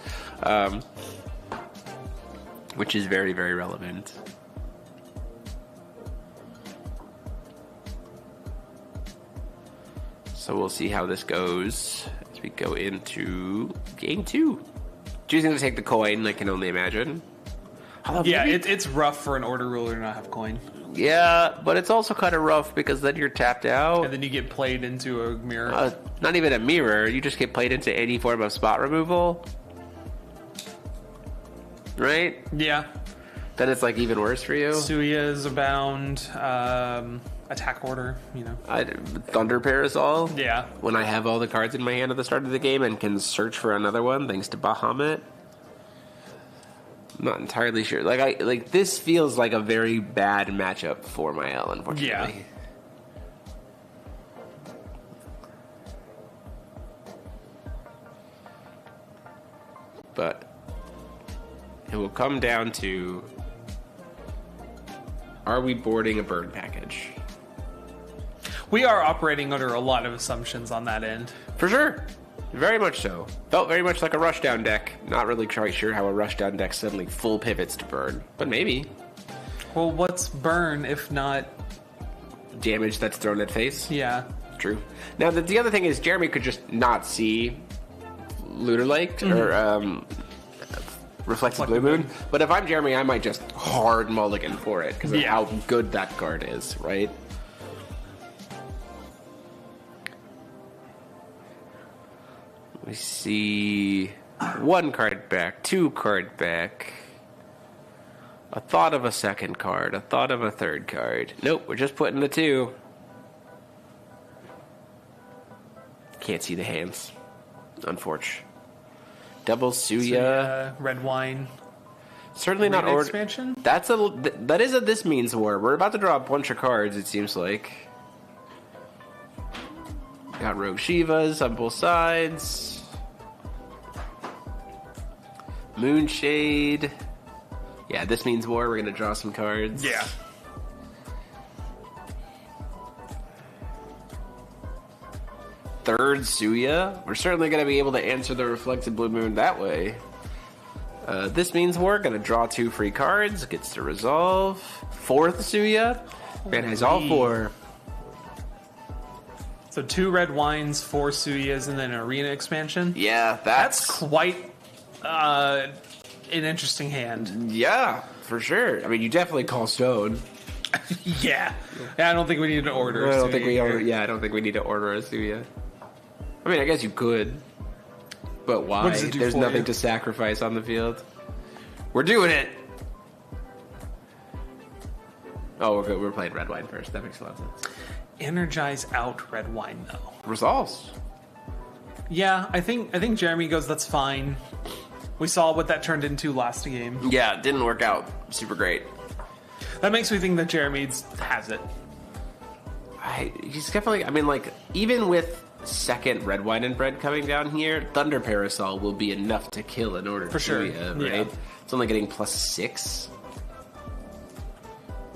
which is very, very relevant. So we'll see how this goes as we go into game 2. Choosing to take the coin, I can only imagine. Yeah, it's rough for an order ruler to not have coin. Yeah, but it's also kind of rough because then you're tapped out. And then you get played into a mirror. Not even a mirror. You just get played into any form of spot removal. Right? Yeah. Then it's even worse for you. Suya is abound. Attack order, Thunder Parasol. Yeah. When I have all the cards in my hand at the start of the game and can search for another one thanks to Bahamut. I'm not entirely sure. This feels like a very bad matchup for my L, unfortunately. Yeah. But it will come down to, are we boarding a burn package? We are operating under a lot of assumptions on that end. For sure. Very much so. Felt very much like a rushdown deck. Not really quite sure how a rushdown deck suddenly full pivots to burn, but maybe. Well, what's burn if not damage that's thrown at face? Yeah. True. Now, the other thing is Jeremy could just not see Lunar Lake or Reflected Blue Moon. But if I'm Jeremy, I might just hard mulligan for it because of how good that card is, right? We see 1 card back, 2 card back. A thought of a second card. A thought of a third card. Nope, we're just putting the 2. Can't see the hands. Unfortunate. Double Suya. Red wine. Certainly not Arena order. expansion? That is a This Means War. We're about to draw a bunch of cards, it seems like. Got Rogue Shivas on both sides. Moonshade. Yeah, This Means War. We're going to draw some cards. Yeah. Third Suya. We're certainly going to be able to answer the Reflected Blue Moon that way. This Means War. Going to draw 2 free cards. Gets to resolve. Fourth Suya. Man has all 4. So 2 red wines, 4 Suyas, and then an arena expansion. Yeah, That's quite an interesting hand. Yeah, for sure. I mean, you definitely call Stone. Yeah. I don't think we need to order. I don't Suya think here. I don't think we need to order a Suya. I mean, I guess you could, but why? What does it do There's for nothing you? to sacrifice on the field. We're doing it. Oh, we're good. We're playing red wine first. That makes a lot of sense. Energize out red wine though. Resolves. Yeah, I think Jeremy goes, that's fine. We saw what that turned into last game. Yeah, it didn't work out super great. That makes me think that Jeremy has it. He's definitely. I mean, like even with second red wine and bread coming down here, Thunder Parasol will be enough to kill in order For sure. Suya, right? Yeah. It's only getting +6.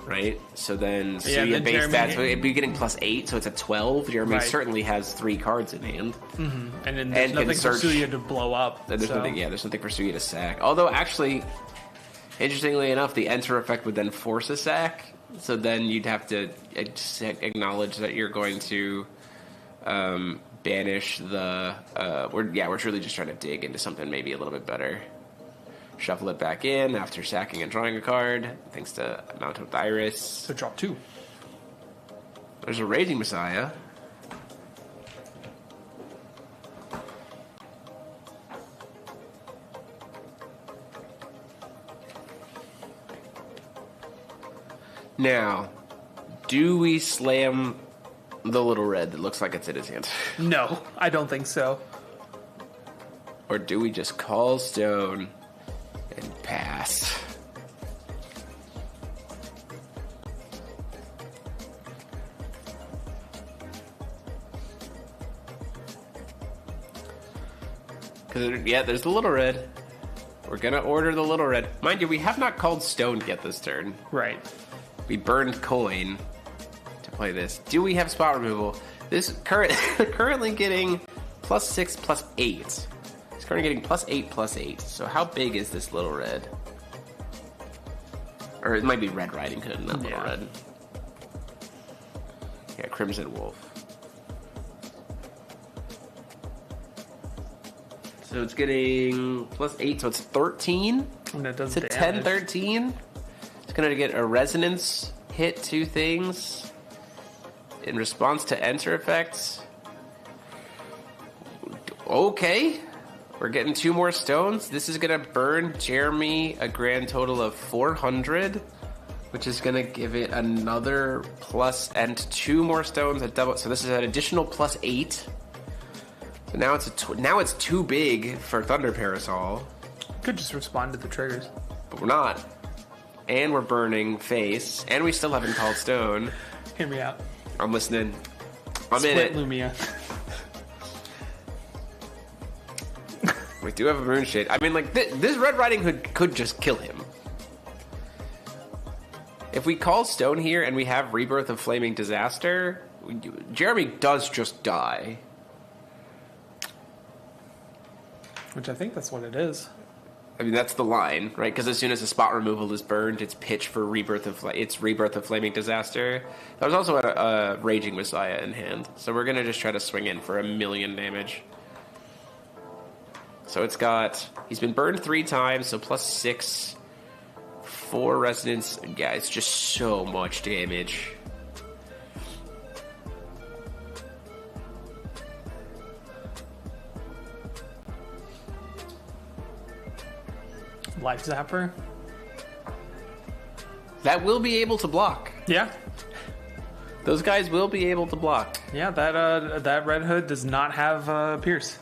Right, so then Yeah, Suya then base Jeremy- stats, so it'd be getting +8, so it's at 12. Jeremy Right. certainly has 3 cards in hand. And then there's And can nothing for search. Suya to blow up. And there's so- nothing, there's nothing for Suya to sack. Although, actually, interestingly enough, the enter effect would then force a sack. So then you'd have to acknowledge that you're going to banish the. We're truly just trying to dig into something maybe a little bit better. Shuffle it back in after sacking and drawing a card, thanks to Mount of Iris. So drop 2. There's a Raging Messiah. Now, do we slam the little red that looks like it's in his hand? No, I don't think so. Or do we just call Stone and pass? There's the little red. We're gonna order the little red. Mind you, we have not called Stone yet this turn. Right. We burned coin to play this. Do we have spot removal? This currently getting +6, +8. It's currently getting +8, +8. So how big is this little red? Or it might be Red Riding Hood, not Little Yeah. Red. Yeah, Crimson Wolf. So it's getting +8, so it's 13. And it does It's a damage. 10, 13. It's going to get a resonance, hit 2 things. In response to enter effects. Okay. We're getting 2 more stones. This is going to burn Jeremy a grand total of 400, which is going to give it another plus and 2 more stones at double. So this is an additional +8. So now it's too big for Thunder Parasol, Could just respond to the triggers. but we're not. And we're burning face, and we still haven't called stone. Hear me out. I'm listening. I'm Split in it. Lumia. We do have a Moonshade. I mean, like, this Red Riding Hood could just kill him. If we call Stone here and we have Rebirth of Flaming Disaster, Jeremy does just die. Which I think that's what it is. I mean, that's the line, right? Because as soon as a spot removal is burned, it's pitch for Rebirth of Flaming Disaster. That was also a Raging Messiah in hand. So we're going to just try to swing in for 1,000,000 damage. So it's got... He's been burned 3 times, so +6... 4 resonance. Yeah, it's just so much damage. Life Zapper. That will be able to block. Yeah. Those guys will be able to block. Yeah, that Red Hood does not have Pierce.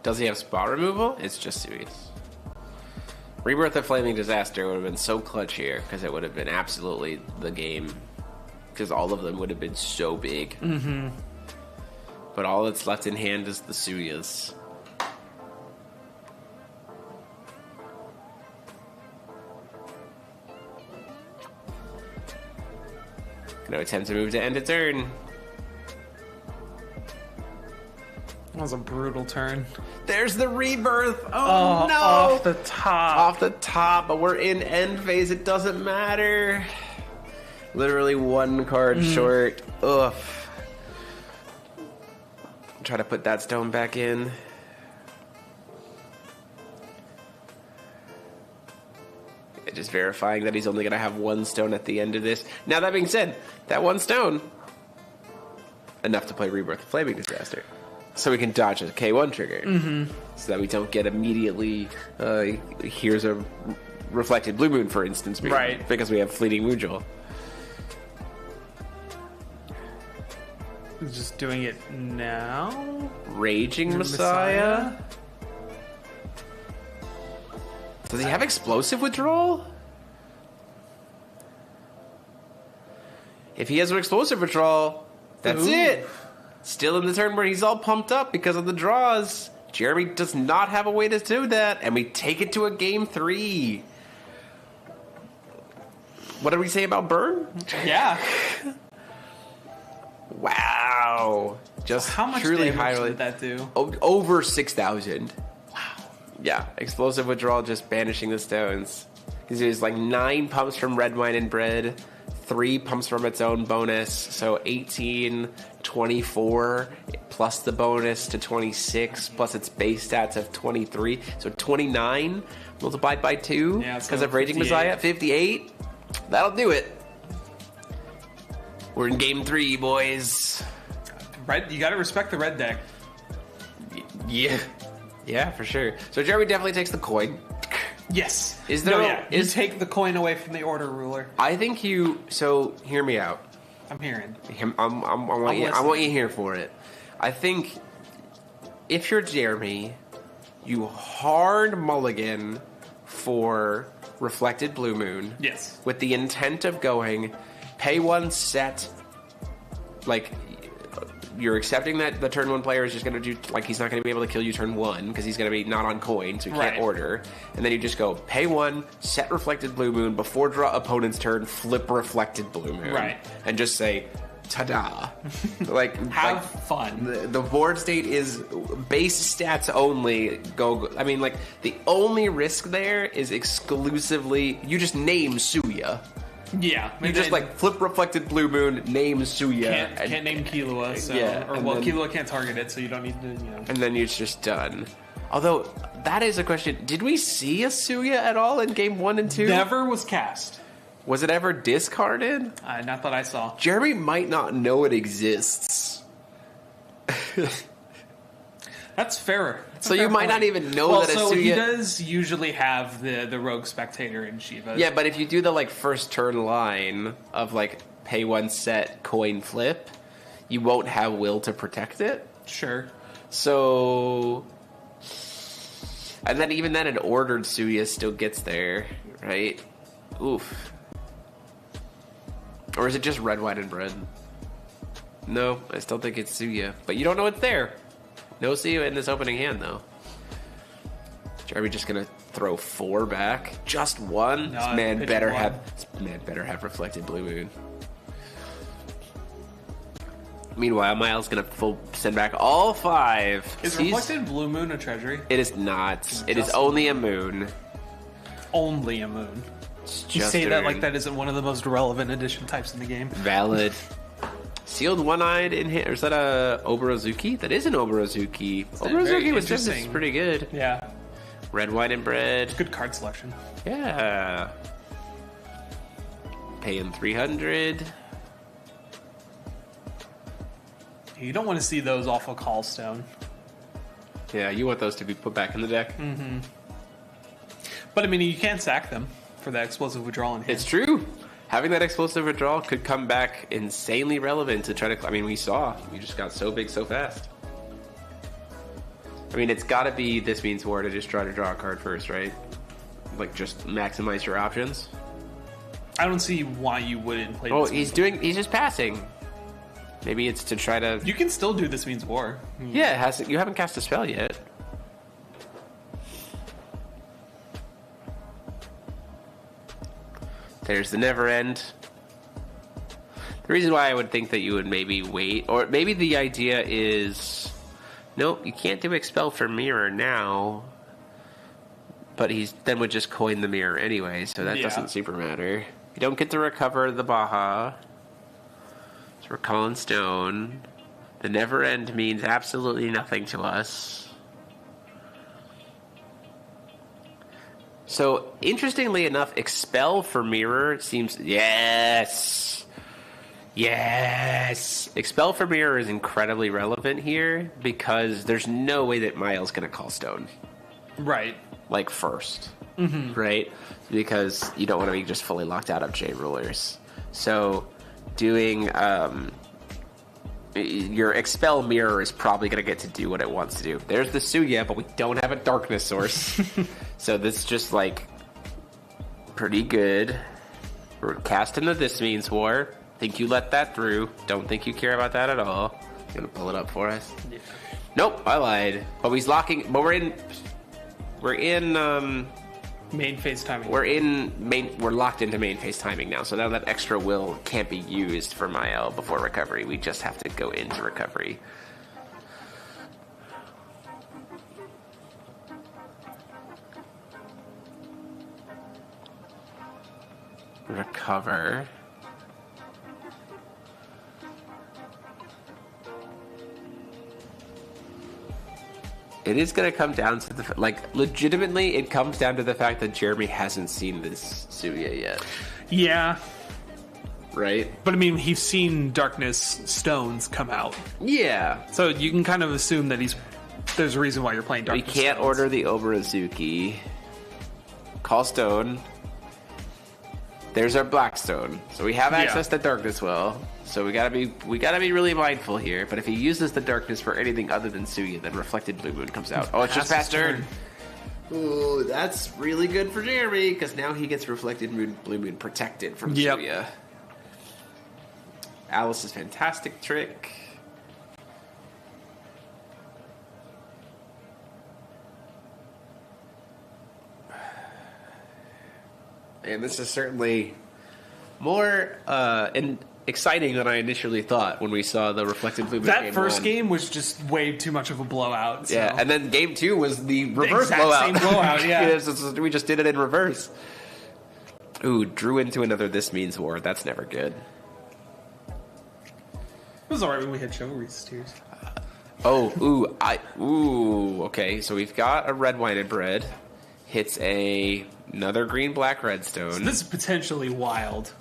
Does he have spot removal? It's just serious. Rebirth of Flaming Disaster would have been so clutch here because it would have been absolutely the game. Because all of them would have been so big. Mm-hmm. But all that's left in hand is the Suyas. Gonna attempt to move to end a turn. That was a brutal turn. There's the Rebirth! Oh no! Off the top. Off the top, but we're in end phase. It doesn't matter. Literally one card short. Ugh. Try to put that stone back in. Just verifying that he's only going to have one stone at the end of this. Now, that being said, that one stone, enough to play Rebirth of Flaming Disaster. So we can dodge a K1 trigger. Mm-hmm. So that we don't get immediately, here's a reflected blue moon, for instance. Right. Because we have Fleeting Moonjewel. Just doing it now. Raging Messiah? Does he have explosive withdrawal? If he has an explosive withdrawal, that's it. Still in the turn where he's all pumped up because of the draws. Jeremy does not have a way to do that, and we take it to a game 3. What did we say about burn? Yeah. Wow. Just how much truly damage highly did that do? Over 6,000. Wow. Yeah, explosive withdrawal, just banishing the stones. Because there's like 9 pumps from red wine and bread, 3 pumps from its own bonus, so 18, 24, plus the bonus to 26, plus its base stats of 23, so 29 multiplied by 2 because so of Raging 58. Messiah, 58. That'll do it. We're in game 3, boys. Red, you gotta respect the red deck. Yeah. Yeah, for sure. So Jeremy definitely takes the coin. Yes. Is there you take the coin away from the order ruler. I think you... So, hear me out. I'm hearing. I want you here for it. I think if you're Jeremy, you hard mulligan for Reflected Blue Moon. Yes. With the intent of going, pay 1 set, like... You're accepting that the turn 1 player is just going to do, like, he's not going to be able to kill you turn 1 because he's going to be not on coin, so he can't order. And then you just go, pay 1, set Reflected Blue Moon, before draw opponent's turn, flip Reflected Blue Moon. Right. And just say, ta-da. Like, Have fun. The board state is base stats only. I mean, like, the only risk there is exclusively, you just name Suya. Yeah. You just like flip Reflected Blue Moon, name Suya. Can't name Killua, so Killua can't target it, so you don't need to, And then it's just done. Although that is a question. Did we see a Suya at all in game 1 and 2? Never was cast. Was it ever discarded? Not that I saw. Jeremy might not know it exists. That's fair. So you might not even know that a Suya... he does usually have the Rogue Spectator in Shiva. Yeah, but if you do the like first turn line of like pay 1 set, coin flip, you won't have will to protect it. Sure. So... And then even then an ordered Suya still gets there, right? Oof. Or is it just red, white, and bread? No, I still think it's Suya. But you don't know it's there. No Suya in this opening hand, though. Are we just gonna throw 4 back? Just 1? No, This man better have Reflected Blue Moon. Meanwhile, Miles gonna send back all 5. Is Reflected Blue Moon a treasury? It is not. It is only a moon. Only a moon. You say that like that isn't one of the most relevant edition types in the game. Valid. Sealed One-Eyed in here. Or is that a Oborozuki? That is an Oborozuki. Oborozuki was just pretty good. Yeah. Red, white, and bread. Good card selection. Yeah. Paying 300. You don't want to see those off a call stone. Yeah, you want those to be put back in the deck. Mm-hmm. But I mean, you can sack them for that explosive withdrawal in hand. It's true. Having that explosive withdrawal could come back insanely relevant to try to... I mean, we saw. You just got so big so fast. I mean, it's got to be This Means War to just try to draw a card first, right? Like, just maximize your options. I don't see why you wouldn't play. Oh, This Means he's just passing. Maybe it's to try to... You can still do This Means War. Yeah, it hasn't. You haven't cast a spell yet. There's the Never End. The reason why I would think that you would maybe wait, or maybe the idea is, nope, you can't do Expel for Mirror now, but he's then would just coin the Mirror anyway, so that doesn't super matter. You don't get to recover the Baja. So we're calling Stone. The Never End means absolutely nothing to us. So, interestingly enough, Expel for Mirror seems... Yes! Yes! Expel for Mirror is incredibly relevant here because there's no way that Miles going to call Stone. Right. Like, first. Mm-hmm. Right? Because you don't want to be just fully locked out of J Rulers. So, doing... your Expel Mirror is probably going to get to do what it wants to do. There's the Suya, but we don't have a Darkness source. So this is just, like, pretty good. We're casting the This Means War. Think you let that through. Don't think you care about that at all. You going to pull it up for us? Yeah. Nope, I lied. But he's locking... But we're in main phase timing. We're locked into main phase timing now, so now that extra will can't be used for Mael before recovery. We just have to go into recovery. Recover. It is going to come down to the... Like, legitimately, it comes down to the fact that Jeremy hasn't seen this Suya yet. Yeah. Right? But, I mean, he's seen Darkness Stones come out. Yeah. So you can kind of assume that there's a reason why you're playing Darkness We can't Stones. order the Oberazuki. Call Stone. There's our Blackstone. So we have access to Darkness Well. So we gotta be really mindful here. But if he uses the Darkness for anything other than Suya, then Reflected Blue Moon comes out. Oh, it's just past turn. Ooh, that's really good for Jeremy, because now he gets Reflected Blue Moon protected from Suya. Alice's fantastic trick. And this is certainly more exciting than I initially thought when we saw the Reflected Blue Moon. That first game was just way too much of a blowout. So. Yeah, and then game 2 was the reverse exact blowout. Same blowout, yeah. We just did it in reverse. Ooh, drew into another This Means War. That's never good. It was alright when we had Chivalry's Tears. Okay, so we've got a red, white, and bread. Hits another green, black, red stone. So this is potentially wild.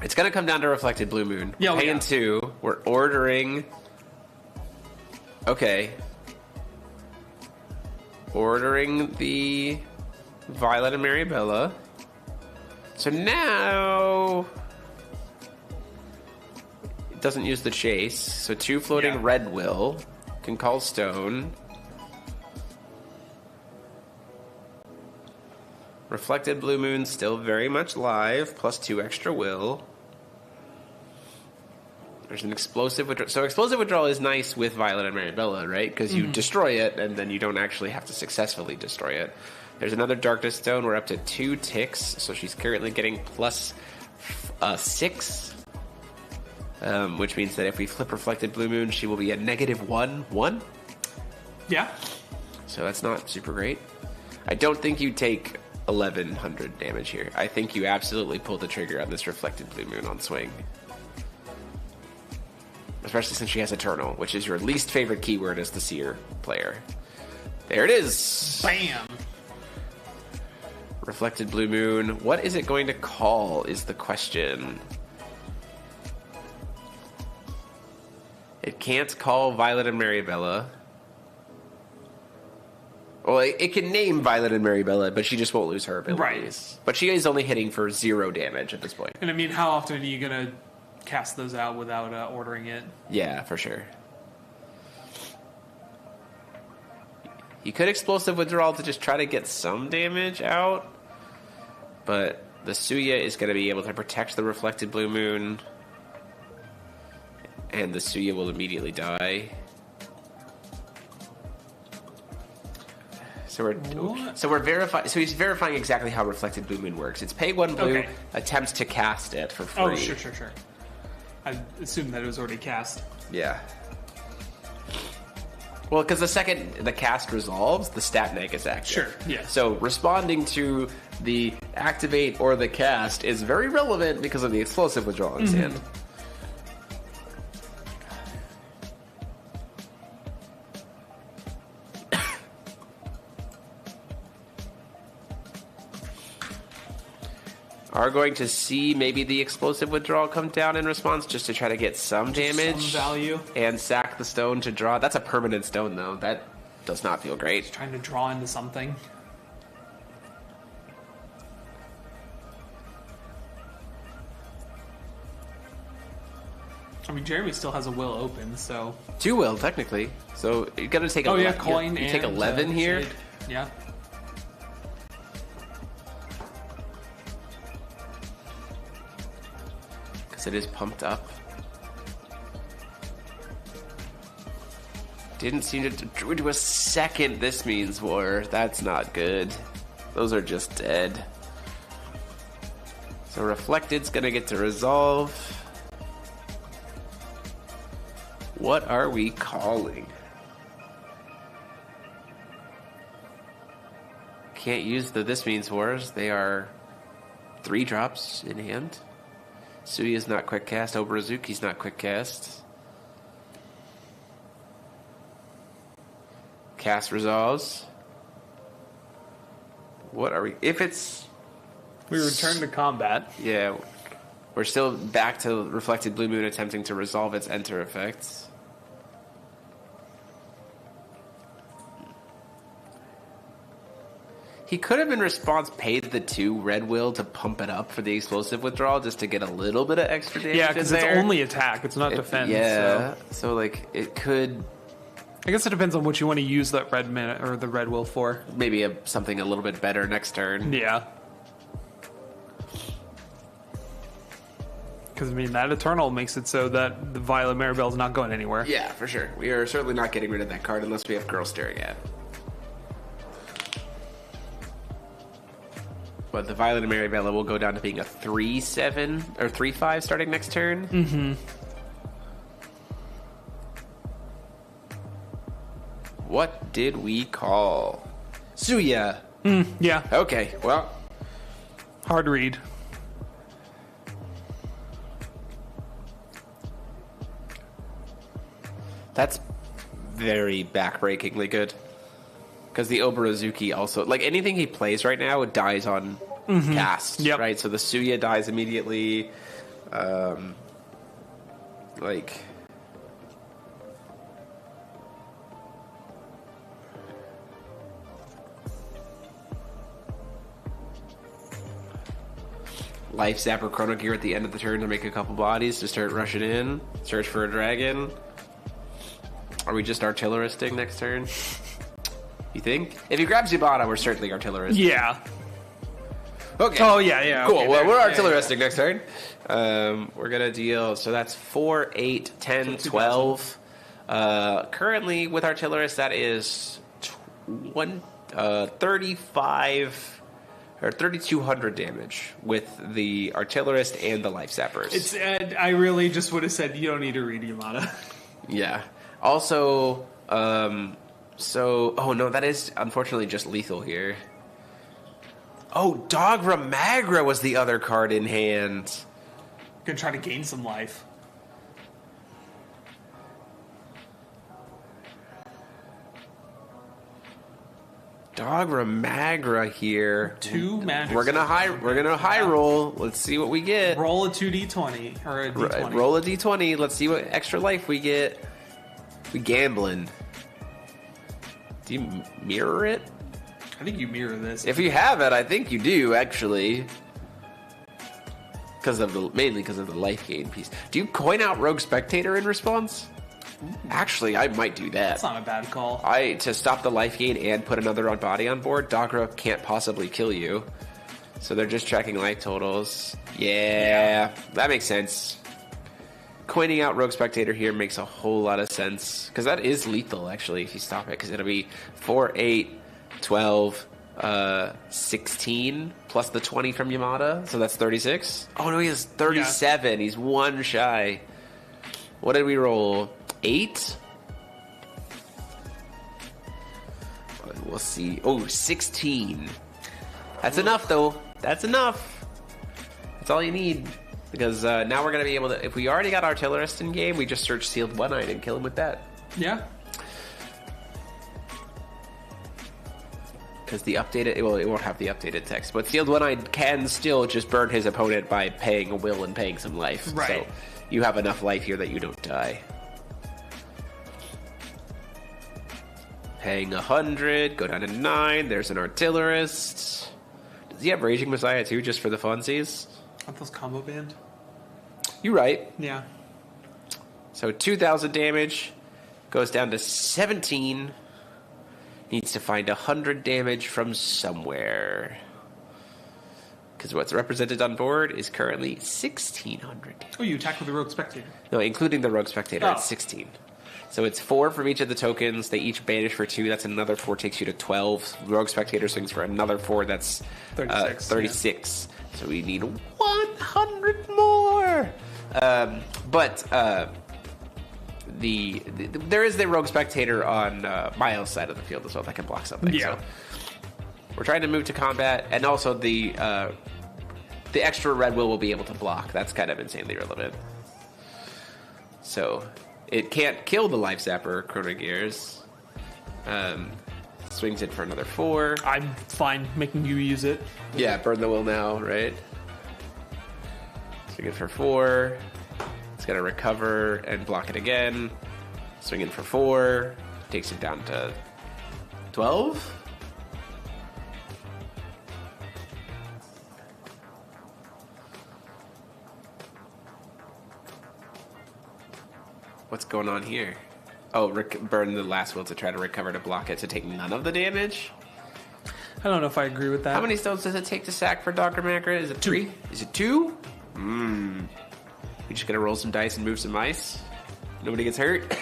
It's going to come down to Reflected Blue Moon. Yeah, Paying 2. We're ordering... Okay. Ordering the Violet and Maribella. So now... It doesn't use the chase. So 2 floating red will. Can call Stone. Reflected Blue Moon still very much live, plus 2 extra will. There's an explosive withdrawal. So explosive withdrawal is nice with Violet and Maribella, right? Because you destroy it, and then you don't actually have to successfully destroy it. There's another Darkness Stone. We're up to 2 ticks, so she's currently getting plus 6. Which means that if we flip Reflected Blue Moon, she will be a -1/1. Yeah. So that's not super great. I don't think you take 1100 damage here. I think you absolutely pull the trigger on this Reflected Blue Moon on swing. Especially since she has Eternal, which is your least favorite keyword as the Seer player. There it is! Bam! Reflected Blue Moon. What is it going to call is the question. It can't call Violet and Maribella. Well, it can name Violet and Maribella, but she just won't lose her abilities. Right. But she is only hitting for 0 damage at this point. And I mean, how often are you going to cast those out without ordering it? Yeah, for sure. You could Explosive Withdrawal to just try to get some damage out, but the Suya is going to be able to protect the Reflected Blue Moon, and the Suya will immediately die. So we're verifying. So he's verifying exactly how Reflected Blue Moon works. It's pay 1 blue, Okay. attempts to cast it for free. Oh, sure. I assumed that it was already cast. Yeah. Well, because the second the cast resolves, the stat neg is active. Sure, yeah. So responding to the activate or the cast is very relevant because of the explosive withdrawal in his hand. Are going to see maybe the explosive withdrawal come down in response just to try to get some damage. Some value. And sack the stone to draw. That's a permanent stone, though. That does not feel great. Trying to draw into something. I mean, Jeremy still has a will open, so... 2 will, technically. So you're going to take coin you and... take 11 here. Shade. Yeah. Because it is pumped up. Didn't seem to drew to a second This Means War. That's not good. Those are just dead. So Reflected's gonna get to resolve. What are we calling? Can't use the This Means Wars. They are 3 drops in hand. Suya's not quick cast. Obarazuki's not quick cast. Cast resolves. What are we? If it's... We return to combat. Yeah. We're still back to Reflected Blue Moon attempting to resolve its enter effects. He could have in response paid the 2 Red Will to pump it up for the explosive withdrawal just to get a little bit of extra damage. Yeah, because it's only attack. It's not defense. Yeah. So like it could... I guess it depends on what you want to use that red minute or the red will for. Maybe something a little bit better next turn. Yeah. Because, I mean, that Eternal makes it so that the Violet Maribel is not going anywhere. Yeah, for sure. We are certainly not getting rid of that card unless we have Girl Staring At. But the Violet and Maribella will go down to being a 3-7 or 3-5 starting next turn. Mm-hmm. What did we call? Suya. Yeah. Okay, well. Hard read. That's very backbreakingly good. Because the Obarazuki also... Like, anything he plays right now, it dies on cast. Yep. Right? So the Suya dies immediately. Like... Life Zapper Chrono Gear at the end of the turn to make a couple bodies to start rushing in. Search for a dragon. Are we just artilleristing next turn? You think? If he grabs Zubata, we're certainly artillerist. Yeah. Okay. Oh, yeah. Cool. Okay, Well, we're yeah, artilleristic next turn. We're going to deal... So that's 4, 8, 10, 12. Currently, with artillerist, that is 35... Or 3,200 damage with the artillerist and the life zappers. I really just would have said you don't need to read Yamada. Yeah. Also, oh no, that is unfortunately just lethal here. Oh, Dogra Magra was the other card in hand. Gonna try to gain some life. Dogra Magra here. 2 magic. We're gonna high roll. Let's see what we get. Roll a 2d20 or a d20. Right, roll a d20. Let's see what extra life we get. We gambling. Do you mirror it? I think you mirror this. If you have it, I think you do, actually. Mainly because of the life gain piece. Do you coin out Rogue Spectator in response? Actually, I might do that. That's not a bad call. To stop the life gain and put another on body on board, Dagra can't possibly kill you. So they're just tracking life totals. Yeah, that makes sense. Coining out Rogue Spectator here makes a whole lot of sense. Because that is lethal, actually, if you stop it. Because it'll be 4, 8, 12, 16, plus the 20 from Yamada. So that's 36. Oh, no, he has 37. Yeah. He's one shy. What did we roll? 8? We'll see. Oh, 16. That's enough, though. That's enough. That's all you need. Because now we're going to be able to... If we already got Artillerist in game, we just search Sealed One-Eyed and kill him with that. Yeah. Because the updated... Well, it won't have the updated text. But Sealed One-Eyed can still just burn his opponent by paying a will and paying some life. Right. So you have enough life here that you don't die. Paying 100, go down to 9. There's an Artillerist. Does he have Raging Messiah too, just for the funsies? Aren't those combo banned? You're right. Yeah. So 2,000 damage goes down to 17. Needs to find 100 damage from somewhere. Because what's represented on board is currently 1,600. Oh, you attack with the Rogue Spectator. No, including the Rogue Spectator, it's 16. So it's 4 from each of the tokens. They each banish for 2. That's another 4, takes you to 12. Rogue Spectator swings for another 4. That's 36. Yeah. So we need 100 more. There is the Rogue Spectator on Miles' side of the field as well that can block something. Yeah. So we're trying to move to combat, and also the extra red will be able to block. That's kind of insanely relevant. So it can't kill the Life Zapper Chrono Gears. Swings it for another 4. I'm fine making you use it. Yeah, burn the will now, right? Swing it for 4. It's gonna recover and block it again. Swing it for 4. Takes it down to 12. What's going on here? Oh, burn the last will to try to recover to block it to take none of the damage? I don't know if I agree with that. How many stones does it take to sack for Dr. Macra? Is it 3? Is it 2? We just gonna roll some dice and move some ice? Nobody gets hurt?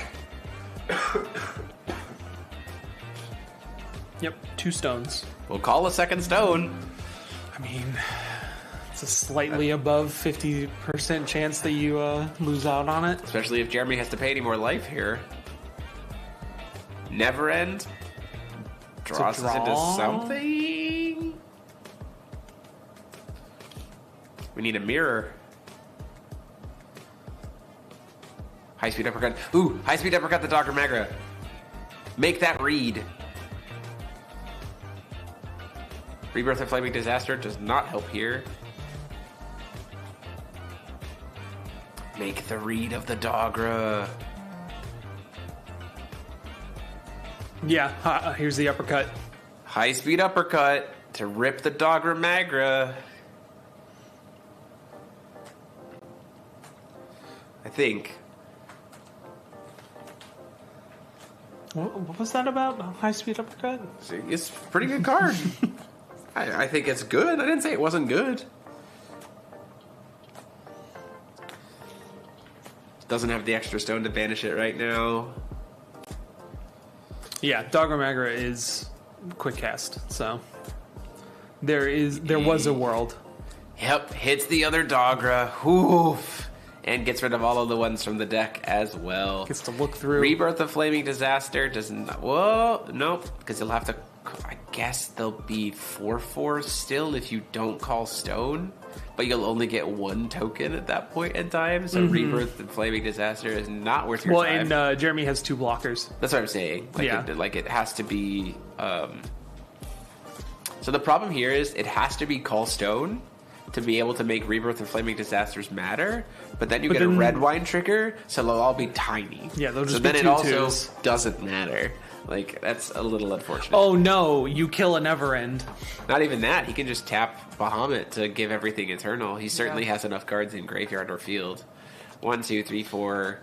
Yep, 2 stones. We'll call a second stone. I mean, it's a slightly above 50% chance that you lose out on it. Especially if Jeremy has to pay any more life here. Never end. Draws us into something. We need a mirror. High speed uppercut. Ooh, high speed uppercut the Dr. Magra. Make that read. Rebirth of Flaming Disaster does not help here. Make the read of the Dogra. Yeah, here's the uppercut. High speed uppercut to rip the Dogra Magra. I think. What was that about? High speed uppercut? It's a pretty good card. I think it's good. I didn't say it wasn't good. Doesn't have the extra stone to banish it right now. Yeah, Dogra Magra is quick cast, so there was a world. Yep, hits the other Dogra. Oof. And gets rid of all of the ones from the deck as well. Gets to look through. Rebirth of Flaming Disaster does not... Whoa, nope. Because you'll have to... I guess there'll be 4/4 still if you don't call stone. But you'll only get 1 token at that point in time. So Rebirth of Flaming Disaster is not worth your time. Well, and Jeremy has 2 blockers. That's what I'm saying. Like, yeah. It has to be... So the problem here is it has to be call stone to be able to make Rebirth and Flaming Disasters matter, but then you But get a then- red wine trigger, so they'll all be tiny. Yeah, they'll so just then be it two also twos. doesn't matter. Like, that's a little unfortunate. Oh no, you kill a never end. Not even that. He can just tap Bahamut to give everything eternal. He certainly has enough cards in graveyard or field. 1, 2, 3, 4,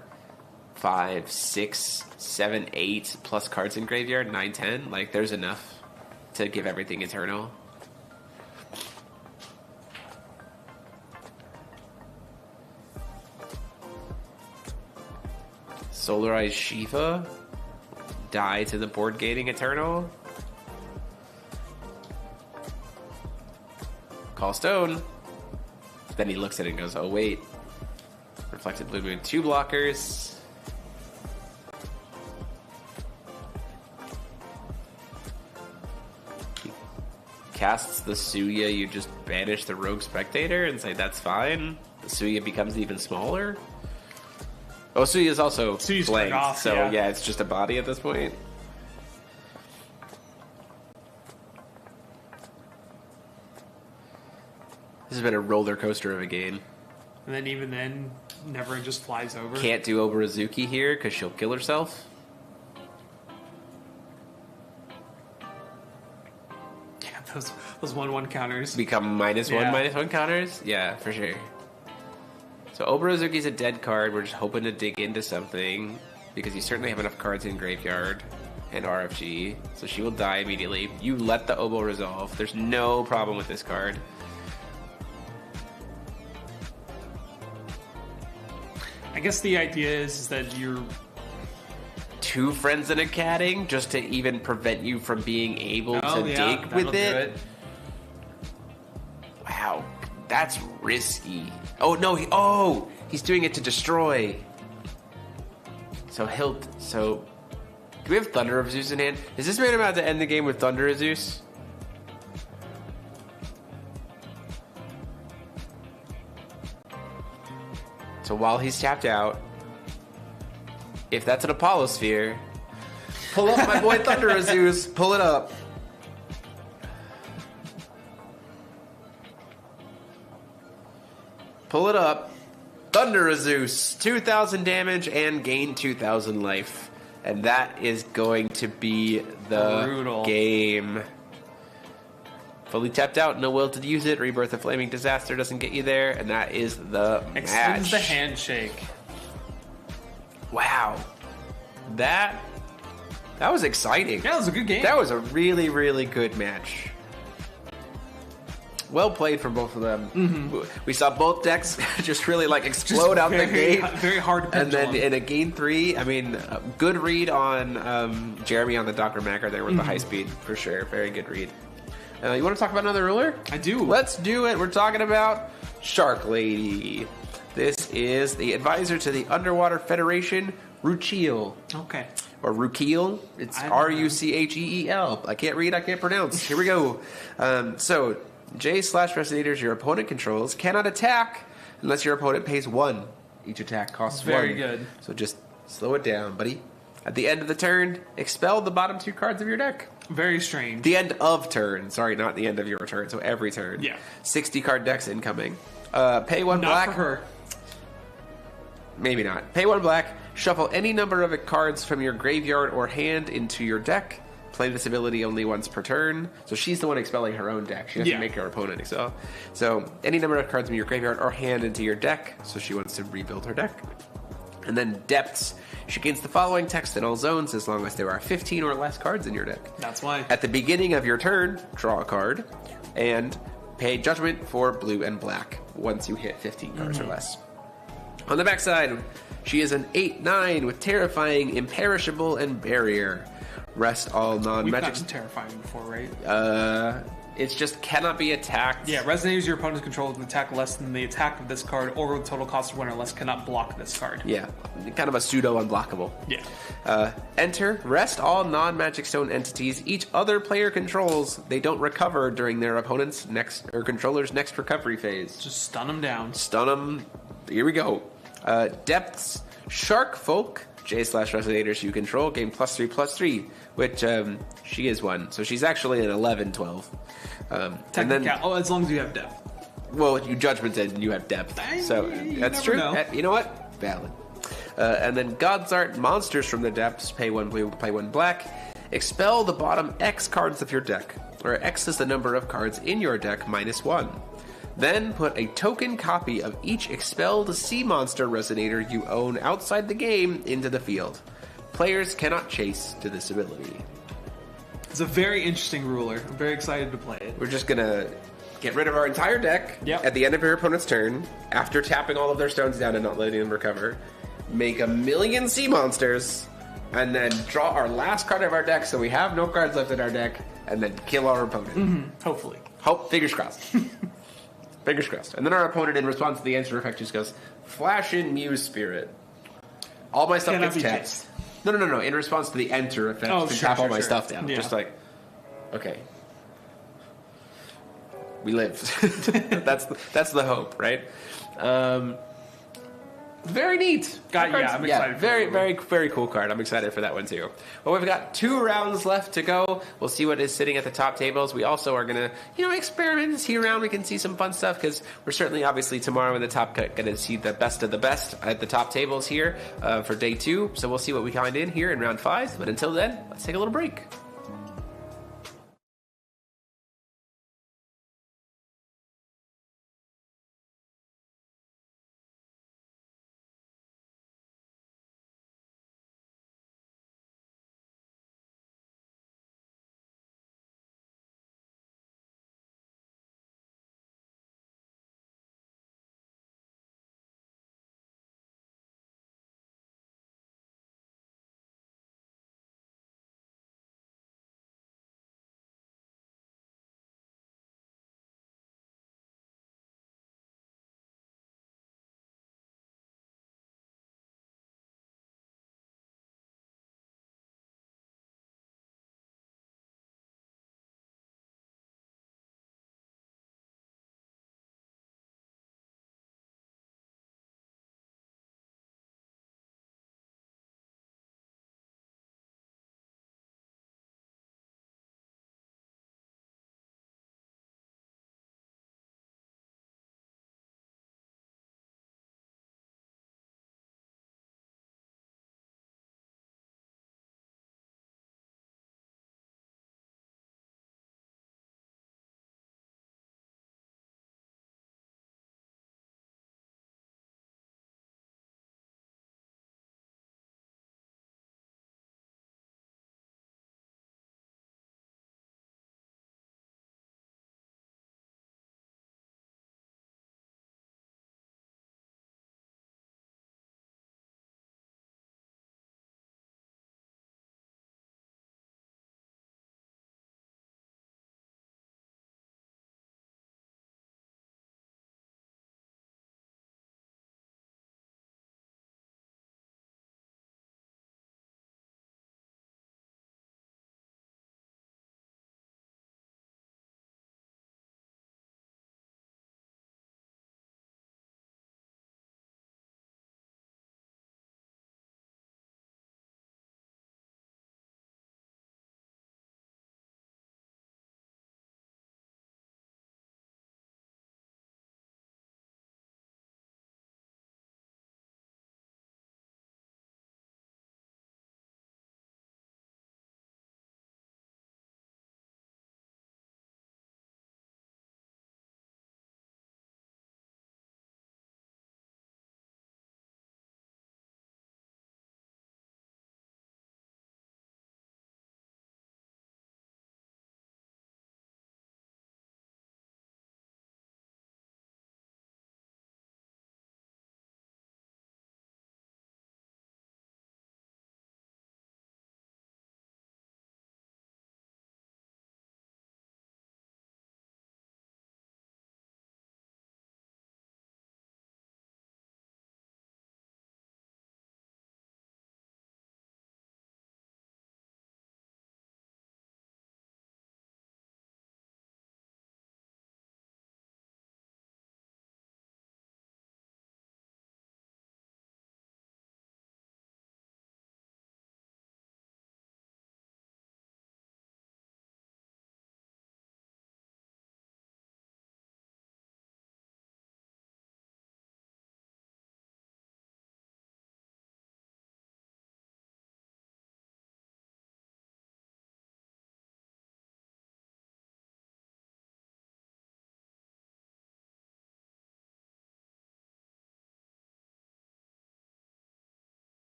5, 6, 7, 8 plus cards in graveyard. 9, 10. Like, there's enough to give everything eternal. Solarize Shiva. Die to the board gating eternal. Call Stone. Then he looks at it and goes, oh wait. Reflected Blue Moon, 2 blockers. He casts the Suya, you just banish the Rogue Spectator and say that's fine. The Suya becomes even smaller. Oh, Suya is also Suya's blank, turned off, so yeah. yeah, it's just a body at this point. This has been a roller coaster of a game. And then even then, never end just flies over. Can't do Oberazuki here because she'll kill herself. Yeah, those 1/1 counters. Become -1, Yeah. -1 counters? Yeah, for sure. So Oberazuki's a dead card. We're just hoping to dig into something because you certainly have enough cards in graveyard and RFG. So she will die immediately. You let the Obo resolve. There's no problem with this card. I guess the idea is that you're 2 friends and a catting just to even prevent you from being able to dig that'll with do it. Wow, that's risky. Oh no, he's doing it to destroy. So do we have Thunder of Zeus in hand? Is this man about to end the game with Thunder of Zeus? So while he's tapped out, if that's an Apollo Sphere, pull up my boy Thunder of Zeus, pull it up. Pull it up. Thunder of Zeus, 2,000 damage and gain 2,000 life. And that is going to be the Brutal. game. Fully tapped out, no will to use it. Rebirth of Flaming Disaster doesn't get you there, and that is the extends match. the handshake. Wow. That was exciting. Yeah, it was a good game. That was a really, really good match. Well played from both of them. Mm-hmm. We saw both decks just really like explode out the gate. Very hard to And then pendulum. in a game 3, I mean, good read on Jeremy on the Dr. Macker there with the high speed, for sure. Very good read. You want to talk about another ruler? I do. Let's do it. We're talking about Shark Lady. This is the advisor to the Underwater Federation, Rucheel. Okay. Or Rucheel. It's I don't know. Ruceel. I can't read, I can't pronounce. Here we go. So, J/Resonators your opponent controls cannot attack unless your opponent pays 1. Each attack costs 1. Very good. So just slow it down, buddy. At the end of the turn, expel the bottom 2 cards of your deck. Very strange. The end of turn. Sorry, not the end of your turn. So every turn. Yeah. 60 card decks incoming. Pay 1 Not black. for her. Maybe not. Pay 1 black. Shuffle any number of cards from your graveyard or hand into your deck. Play this ability only once per turn. So she's the one expelling her own deck. She doesn't Yeah. make her opponent expel. So any number of cards from your graveyard or hand into your deck. So she wants to rebuild her deck. And then depths. She gains the following text in all zones as long as there are 15 or less cards in your deck. That's why. At the beginning of your turn, draw a card and pay judgment for blue and black once you hit 15 cards or less. On the backside, she is an 8/9 with terrifying, imperishable, and barrier. Rest all We've non-magic. gotten terrifying before, right? It's just cannot be attacked. Yeah, resonators your opponent's control with an attack less than the attack of this card or with total cost of 1 or less cannot block this card. Yeah, kind of a pseudo unblockable. Yeah. Enter, rest all non-magic stone entities each other player controls. They don't recover during their opponent's next or controller's next recovery phase. Just stun them down. Stun them. Here we go. Depths, Shark Folk, J/Resonators you control, gain +3/+3, which she is 1. So she's actually an 11/12. And then, As long as you have depth. Well, you Judgment's End and you have Depth. So You that's never true. know. You know what? Valid. And then God's Art monsters from the depths. Pay 1 blue, pay 1 black. Expel the bottom X cards of your deck, where X is the number of cards in your deck minus 1. Then put a token copy of each expelled sea monster resonator you own outside the game into the field. Players cannot chase to this ability. It's a very interesting ruler. I'm very excited to play it. We're just gonna get rid of our entire deck at the end of your opponent's turn, after tapping all of their stones down and not letting them recover, make 1,000,000 sea monsters, and then draw our last card of our deck so we have no cards left in our deck, and then kill our opponent. Hopefully. Fingers crossed. Fingers crossed. And then our opponent, in response to the answer effect, just goes, Flash in Muse Spirit. All my stuff Cannot gets be tapped. chased. No. In response to the enter effect, Oh, to sure, tap all sure, my sure. stuff down. Yeah. Just like, okay. We lived. that's the hope, right? Very neat. I'm excited for Very, that one. very, very cool card. I'm excited for that one too. Well, we've got 2 rounds left to go. We'll see what is sitting at the top tables. We also are going to, experiment and see around. We can see some fun stuff because we're certainly, obviously, tomorrow in the top cut going to see the best of the best at the top tables here for day 2. So we'll see what we find in here in round 5. But until then, let's take a little break.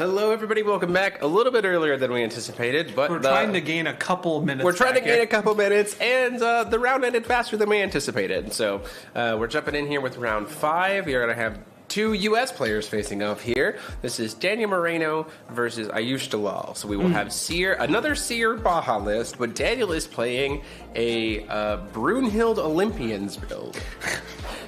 Hello, everybody. Welcome back. A little bit earlier than we anticipated, but We're trying to gain a couple minutes. We're trying to back gain here. a couple minutes, and the round ended faster than we anticipated. So we're jumping in here with round 5. You're going to have 2 U.S. players facing off here. This is Daniel Moreno versus Ayush Dalal. So we will have another Seer Baja list, but Daniel is playing a Brunhild Olympians build.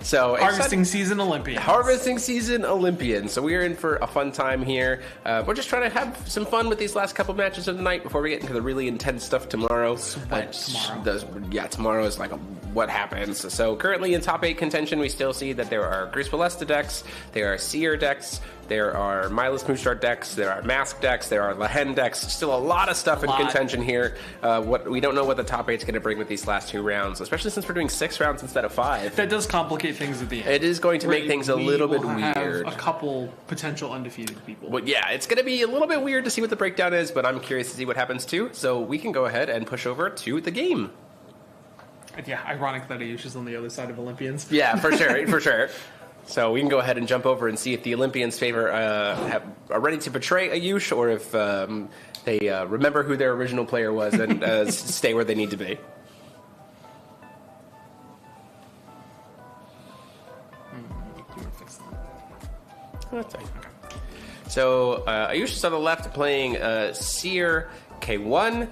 So Harvesting season Olympian. Harvesting season Olympian. So we are in for a fun time here. We're just trying to have some fun with these last couple matches of the night before we get into the really intense stuff tomorrow. Tomorrow is like what happens. So currently in top 8 contention, we still see that there are Grease Ballesta decks, there are Seer decks, there are Milas Mooshart decks, there are Mask decks, there are Lehen decks. Still a lot of stuff in contention here. We don't know what the top 8's going to bring with these last 2 rounds, especially since we're doing 6 rounds instead of 5. That does complicate things at the end. It is going to make things a little bit weird. A couple potential undefeated people. Well, yeah, it's going to be a little bit weird to see what the breakdown is, but I'm curious to see what happens too. So we can go ahead and push over to the game. Yeah, ironic that Ayush is on the other side of Olympians. Yeah, for sure, for sure. So we can go ahead and jump over and see if the Olympians are ready to betray Ayush, or if they remember who their original player was and stay where they need to be. That's fine. So Ayush is on the left playing Seer K1.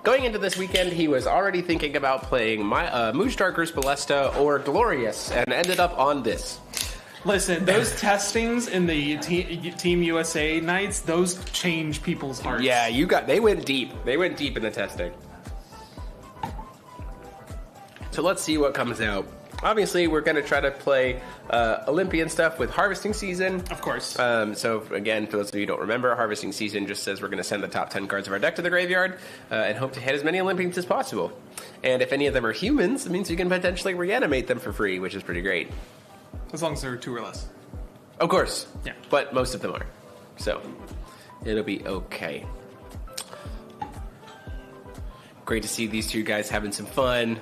Going into this weekend, he was already thinking about playing Mooshtar Gruus Ballesta or Glorious, and ended up on this. Listen, those testings in the Team USA nights, those change people's hearts. Yeah, they went deep. They went deep in the testing. So let's see what comes out. Obviously, we're going to try to play Olympian stuff with Harvesting Season. Of course. So, again, for those of you who don't remember, Harvesting Season just says we're going to send the top 10 cards of our deck to the graveyard and hope to hit as many Olympians as possible. And if any of them are humans, it means you can potentially reanimate them for free, which is pretty great. As long as there are 2 or less. Of course. Yeah. But most of them are. So, it'll be okay. Great to see these 2 guys having some fun.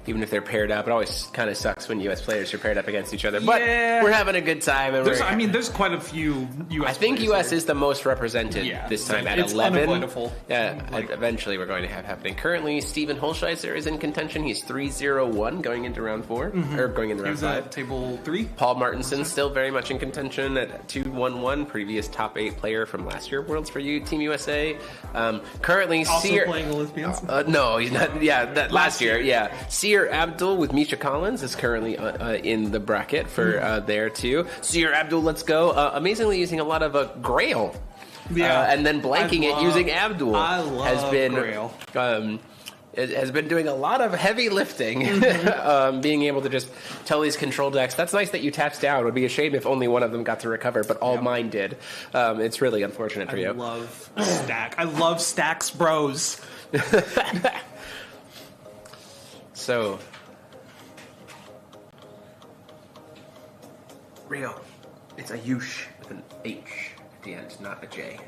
Even if they're paired up, it always kind of sucks when U.S. players are paired up against each other. But we're having a good time. And there's quite a few U.S. I think players U.S. here. is the most represented this time at it's 11. Unavoidable. Yeah, eventually we're going to have happening. Currently, Steven Holscheiser is in contention. He's 3-0-1 going into round 4, or going into round 5. At table 3. Paul Martinson still very much in contention at 2-1-1, previous top 8 player from last year Worlds for you, Team USA. Currently, Also Seer playing Olympians. no, he's not. Yeah, that last year. Yeah, Seer Abdul with Misha Collins is currently in the bracket for there too. Seer Abdul, let's go. Amazingly using a lot of Grail. Yeah, and then blanking it using Abdul. I love Grail. Has been doing a lot of heavy lifting, being able to just tell these control decks, that's nice that you tapped down. It would be a shame if only one of them got to recover, but all mine did. It's really unfortunate for you. I love Stack. I love Stacks Bros. So, Rio, it's Ayush with an H at the end, not a J.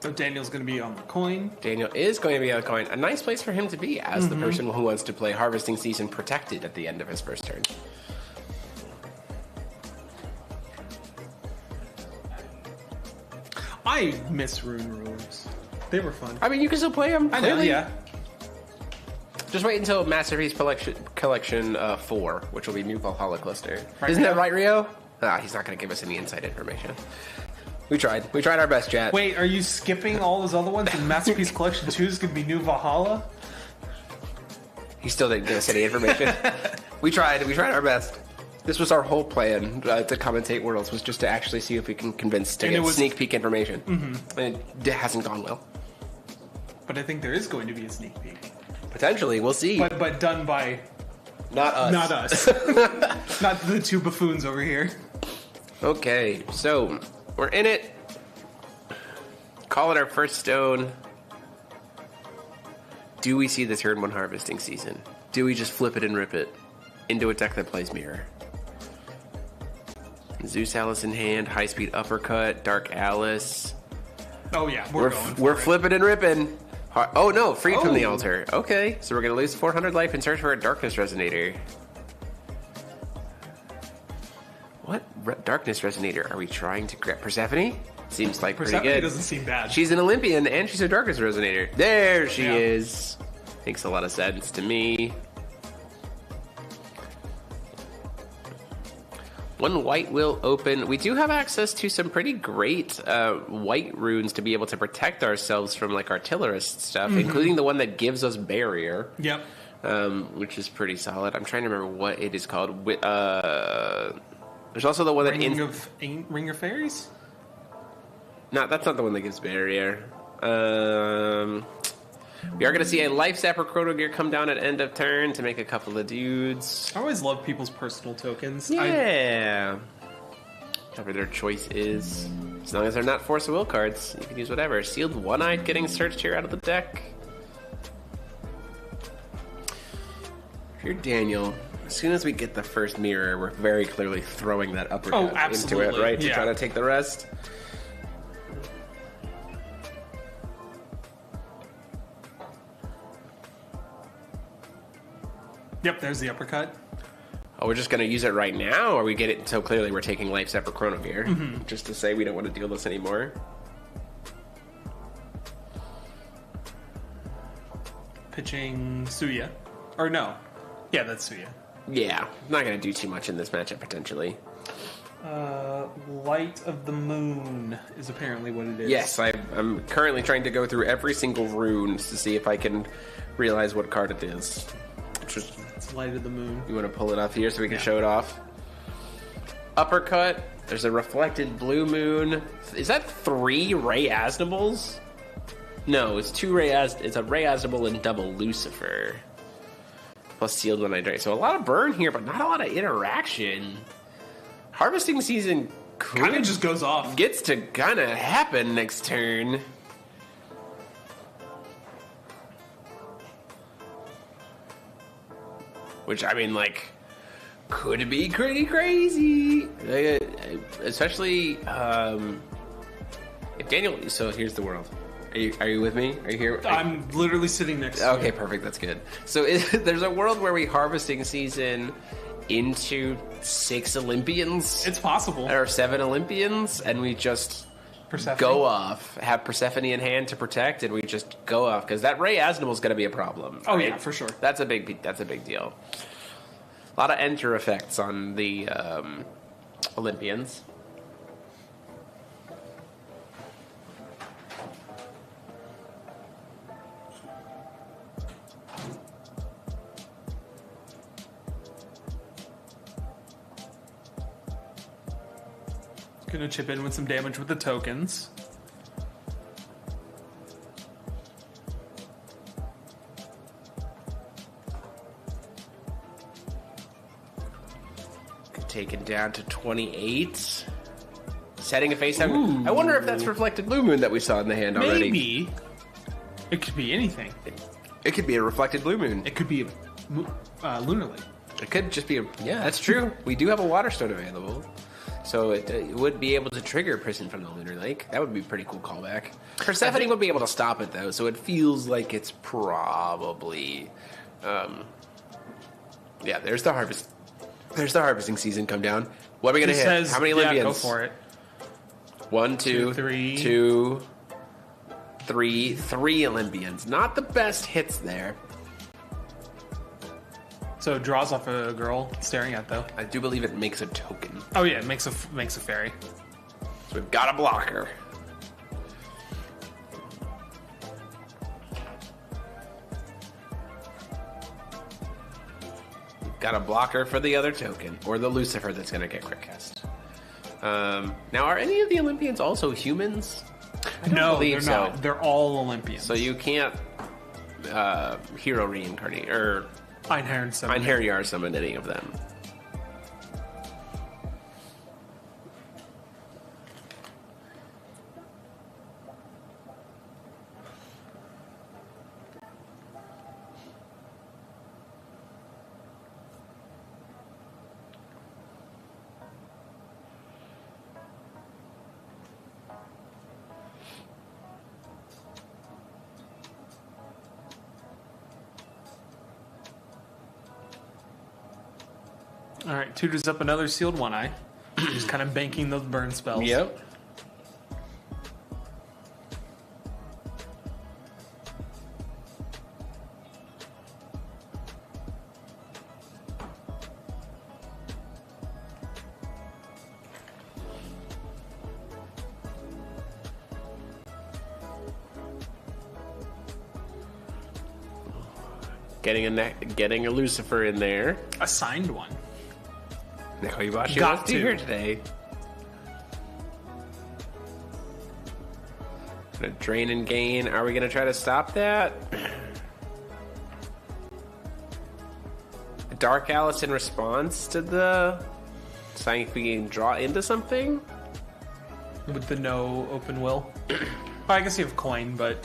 So Daniel's going to be on the coin. Daniel is going to be on the coin. A nice place for him to be as the person who wants to play Harvesting Season protected at the end of his first turn. I miss Rune Rulers. They were fun. I mean, you can still play them. I know, clearly. yeah. Just wait until Masterpiece Collection 4, which will be New Valhalla Cluster. Right, Isn't Rio? that right, Rio? He's not going to give us any inside information. We tried. We tried our best, chat. Wait, are you skipping all those other ones? And Masterpiece Collection 2 is going to be New Valhalla? He still didn't give us any information. We tried. We tried our best. This was our whole plan to commentate Worlds, was just to actually see if we can convince to get sneak peek information. And it hasn't gone well. But I think there is going to be a sneak peek. Potentially, we'll see. But done by... Not us. Not us. Not the 2 buffoons over here. Okay, so we're in it. Call it our first stone. Do we see the turn 1 Harvesting Season? Do we just flip it and rip it into a deck that plays Mirror? Zeus Alice in hand, High Speed Uppercut, Dark Alice. Oh yeah, We're flipping and ripping. Oh no, freed from the Oh. altar. Okay, so we're gonna lose 400 life and search for a darkness resonator. What darkness resonator are we trying to grab? Persephone? Seems like pretty Persephone good. doesn't seem bad. She's an Olympian and she's a darkness resonator. There she Yeah. is. Makes a lot of sense to me. One white will open. We do have access to some pretty great white runes to be able to protect ourselves from like artillerist stuff, including the one that gives us barrier. Yep. Which is pretty solid. I'm trying to remember what it is called. There's also the one that Ring of Fairies? No, that's not the one that gives barrier. We are going to see a Life Sapper Chrono Gear come down at end of turn to make a couple of dudes. I always love people's personal tokens. Yeah. Whatever their choice is. As long as they're not Force of Will cards, you can use whatever. Sealed One-Eyed getting searched here out of the deck. If you're Daniel, as soon as we get the first mirror, we're very clearly throwing that uppercut into it, absolutely. right? To Yeah. try to take the rest. Yep, there's the uppercut. Oh, we're just going to use it right now, or we get it so clearly we're taking Life Sapper Chrono Gear? Just to say we don't want to deal this anymore. Pitching Suya. Or no. Yeah, that's Suya. Yeah, not going to do too much in this matchup, potentially. Light of the Moon is apparently what it is. Yes, I'm currently trying to go through every single rune to see if I can realize what card it is. Just, It's Light of the Moon. you want to pull it up here so we can show it off? Uppercut. There's a reflected blue moon. Is that 3 Ray Asnables? No, it's 2 Ray It's a Ray Asnable and double Lucifer. Plus sealed when I drain. So a lot of burn here, but not a lot of interaction. Harvesting season Kind of just goes off. gets to kind of happen next turn. Which, I mean, like, could be pretty crazy. Especially, if Daniel... So here's the world. Are you with me? Are you here? I'm literally sitting next to Okay, you. perfect. That's good. So there's a world where we harvesting season into 6 Olympians. It's possible. Or 7 Olympians, and we just Persephone. go off. Have Persephone in hand to protect, and we just go off because that Ray Asnable is going to be a problem. Oh, right? yeah, for sure. That's a big deal. A lot of enter effects on the Olympians. Gonna chip in with some damage with the tokens. Taken down to 28. Setting a face down. I wonder if that's reflected blue moon that we saw in the hand already. Maybe. It could be anything. It could be a reflected blue moon. It could be a lunar lake. It could just be a... Yeah, that's true. We do have a water stone available. So it would be able to trigger Prison from the Lunar Lake. That would be a pretty cool callback. Persephone would be able to stop it, though, so it feels like it's probably... yeah, there's the harvest. There's the harvesting season come down. What are we going to hit? Says, How many Olympians? Yeah, go for it. 1, 2, 3. 2, 3. 3 Olympians. Not the best hits there. So it draws off a girl staring at though. I do believe it makes a token. Oh yeah, it makes a fairy. So we've got a blocker. We've got a blocker for the other token, or the Lucifer that's going to get quick cast. Now, are any of the Olympians also humans? I don't No, believe they're so. not. They're all Olympians. So you can't hero reincarnate, or Einherjar summon. Einherjar summon any of them. All right, tutors up another sealed one eye. Just kind of banking those burn spells. Yep. Getting a Lucifer in there. A signed one. Nekoibashi Got wants to to. here today. Gonna drain and gain. Are we gonna try to stop that? Dark Alice in response to the saying if we can draw into something. With the no open will. Well, I guess you have coin, but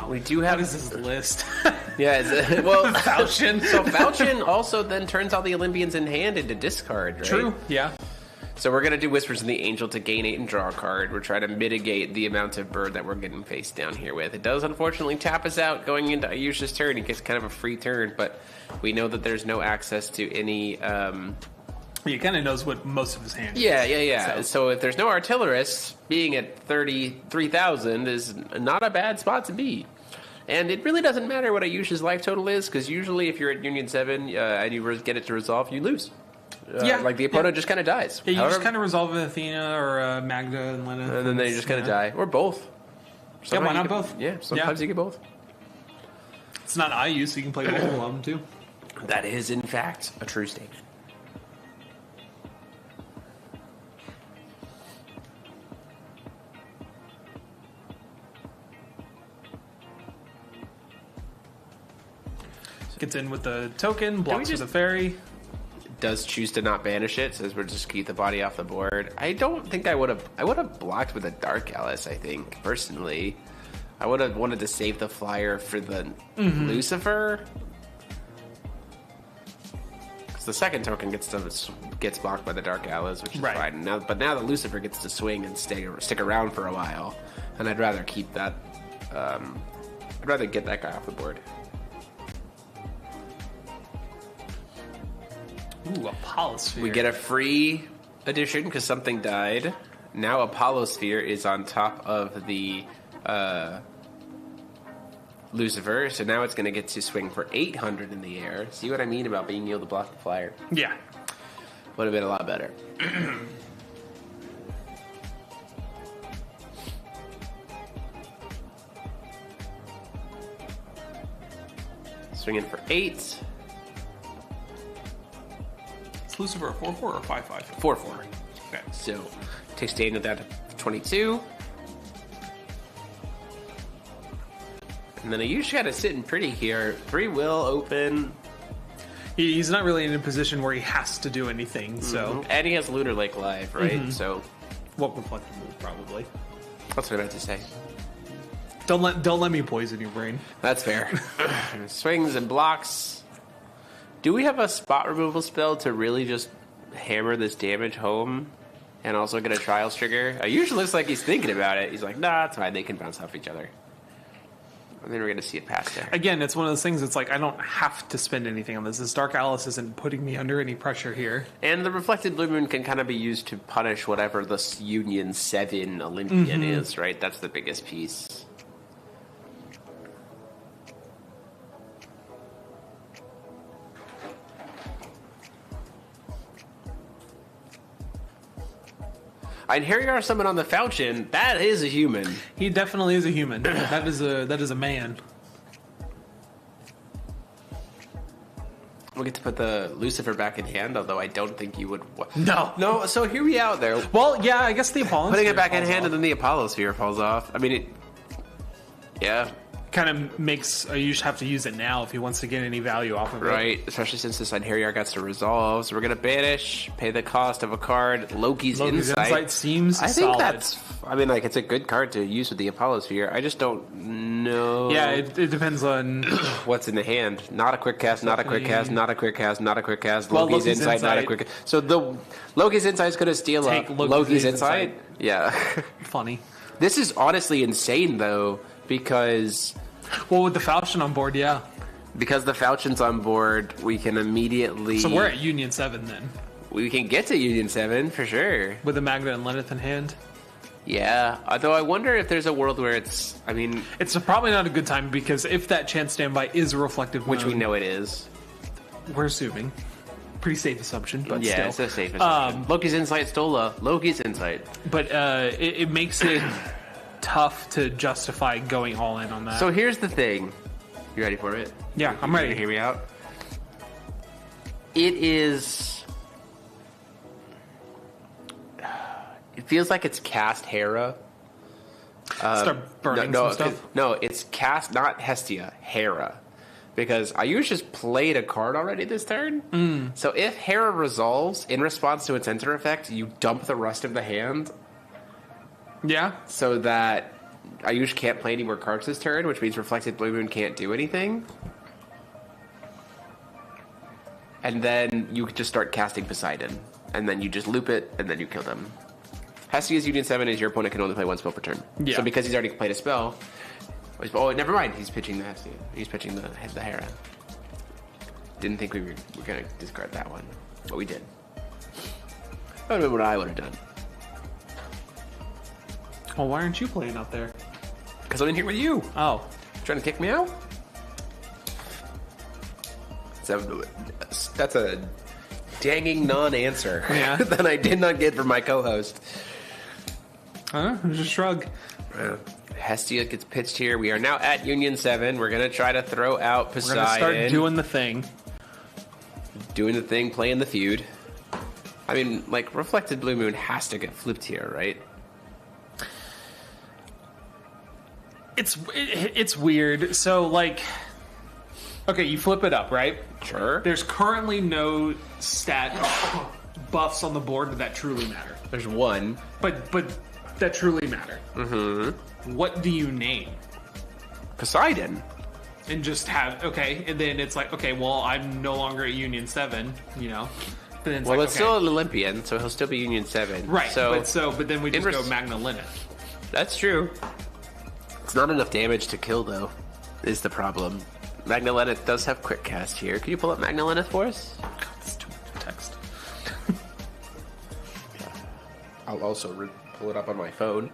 We do have what is this list? Yeah, well, Falchion. So Falchion also then turns all the Olympians in hand into discard, right? True. Yeah. So we're going to do Whispers in the Angel to gain 8 and draw a card. We're trying to mitigate the amount of bird that we're getting faced down here with. It does unfortunately tap us out going into Ayusha's turn. It gets kind of a free turn, but we know that there's no access to any... He kind of knows what most of his hand is. Yeah. So if there's no artillerists, being at 33,000 is not a bad spot to be. And it really doesn't matter what Ayusha's life total is, because usually if you're at Union 7 and you get it to resolve, you lose. Like the opponent just kind of dies. Yeah, you just kind of resolve with Athena or Magda and Lena. And then they just kind of die. Or both. Yeah, why not you both? Yeah, sometimes you get both. It's not IU, so you can play multiple of them too. That is, in fact, a true statement. Gets in with the token, blocks with the fairy. Does choose to not banish it, says we're just keep the body off the board. I don't think I would have blocked with a Dark Alice, I think, personally. I would have wanted to save the flyer for the Lucifer. Because the second token gets blocked by the Dark Alice, which is fine. But now the Lucifer gets to swing and stick around for a while. And I'd rather keep that I'd rather get that guy off the board. Ooh, Apollo Sphere. We get a free addition because something died. Now Apollo Sphere is on top of the Lucifer, so now it's going to get to swing for 800 in the air. See what I mean about being able to block the flyer? Yeah. Would have been a lot better. Swinging for 8. Is Lucifer a 4/4 or 5/5? 4/4. Okay. So takes Daniel down to 22. And then Ayush got to sit in pretty here. Free will open. He's not really in a position where he has to do anything, so... And he has Lunar Lake live, right? So What reflective move, probably. that's what I meant to say. Don't let me poison your brain. That's fair. Swings and blocks. Do we have a spot removal spell to really just hammer this damage home and also get a Trials trigger? Ayush looks like he's thinking about it. He's like, nah, it's fine. They can bounce off each other. And then we're going to see it pass there. Again, it's one of those things that's like, I don't have to spend anything on this. This Dark Alice isn't putting me under any pressure here. And the Reflected Blue Moon can kind of be used to punish whatever the Union 7 Olympian is, right? That's the biggest piece. And here you are, someone on the Falchion. That is a human. He definitely is a human. That is a man. We'll get to put the Lucifer back in hand, although I don't think you would... No. So here we out there. Well, yeah, I guess the Apollo Putting Sphere it back in falls hand off. and then the Apollo Sphere falls off. I mean, yeah. kind of makes Ayush have to use it now if he wants to get any value off of it. Right, especially since this Inheriar gets to resolve. So we're going to banish, pay the cost of a card. Loki's Insight seems I think solid. that's... I mean, like, it's a good card to use with the Apollo Sphere. I just don't know... Yeah, it depends on... what's in the hand. Not a quick cast, not a quick cast, not a quick cast, not a quick cast. Well, Loki's Insight, not a quick... So the Loki's Insight is going to steal Take Loki's Insight? Yeah. Funny. This is honestly insane, though, because... Well, with the Falchion on board, yeah. Because the Falchion's on board, we can immediately... So we're at Union 7 then. We can get to Union 7, for sure. With the Magna and Lenneth in hand. Yeah, although I wonder if there's a world where it's... I mean... It's probably not a good time, because if that chance standby is a reflective Which we moon, know it is. we're assuming. Pretty safe assumption, but Yeah, still. it's a safe assumption. Loki's Insight stole Loki's Insight. But it makes it tough to justify going all in on that. So here's the thing. You ready for it? Yeah, I'm You ready. hear me out? It is... It feels like it's cast Hera. Start burning some stuff. No, it's cast, not Hestia, Hera. Because Ayush just played a card already this turn. So if Hera resolves in response to its enter effect, you dump the rest of the hand Yeah. so that Ayush can't play any more cards this turn, which means Reflected Blue Moon can't do anything. And then you could just start casting Poseidon. And then you just loop it, and then you kill them. Hestia's Union 7 is your opponent can only play one spell per turn. Yeah. So because he's already played a spell... Oh, never mind. He's pitching the Hestia. He's pitching the Hera. Didn't think we were going to discard that one. But we did. That would have been what I would have done. Well, why aren't you playing out there? Because I'm in here with you. Oh. Trying to kick me out? That's a danging non-answer Yeah. that I did not get from my co-host. Huh? Just shrug. Hestia gets pitched here. We are now at Union 7. We're going to try to throw out Poseidon. We're going to start doing the thing. Doing the thing, playing the feud. I mean, like, Reflected Blue Moon has to get flipped here, right? It's weird. So, like... Okay, you flip it up, right? Sure. There's currently no stat buffs on the board that truly matter. There's one. But that truly matter. Mm-hmm. What do you name? Poseidon. And just have, okay, and then it's like, okay, well, I'm no longer at Union 7, you know? But then it's Well, like, it's okay. still an Olympian, so he'll still be Union 7. Right, So, but then we just in go res- Magna Lenneth. That's true. It's not enough damage to kill, though, is the problem. Magna Lenneth does have quick cast here. Can you pull up Magna Lenneth for us? God, that's too much text. I'll also pull it up on my phone.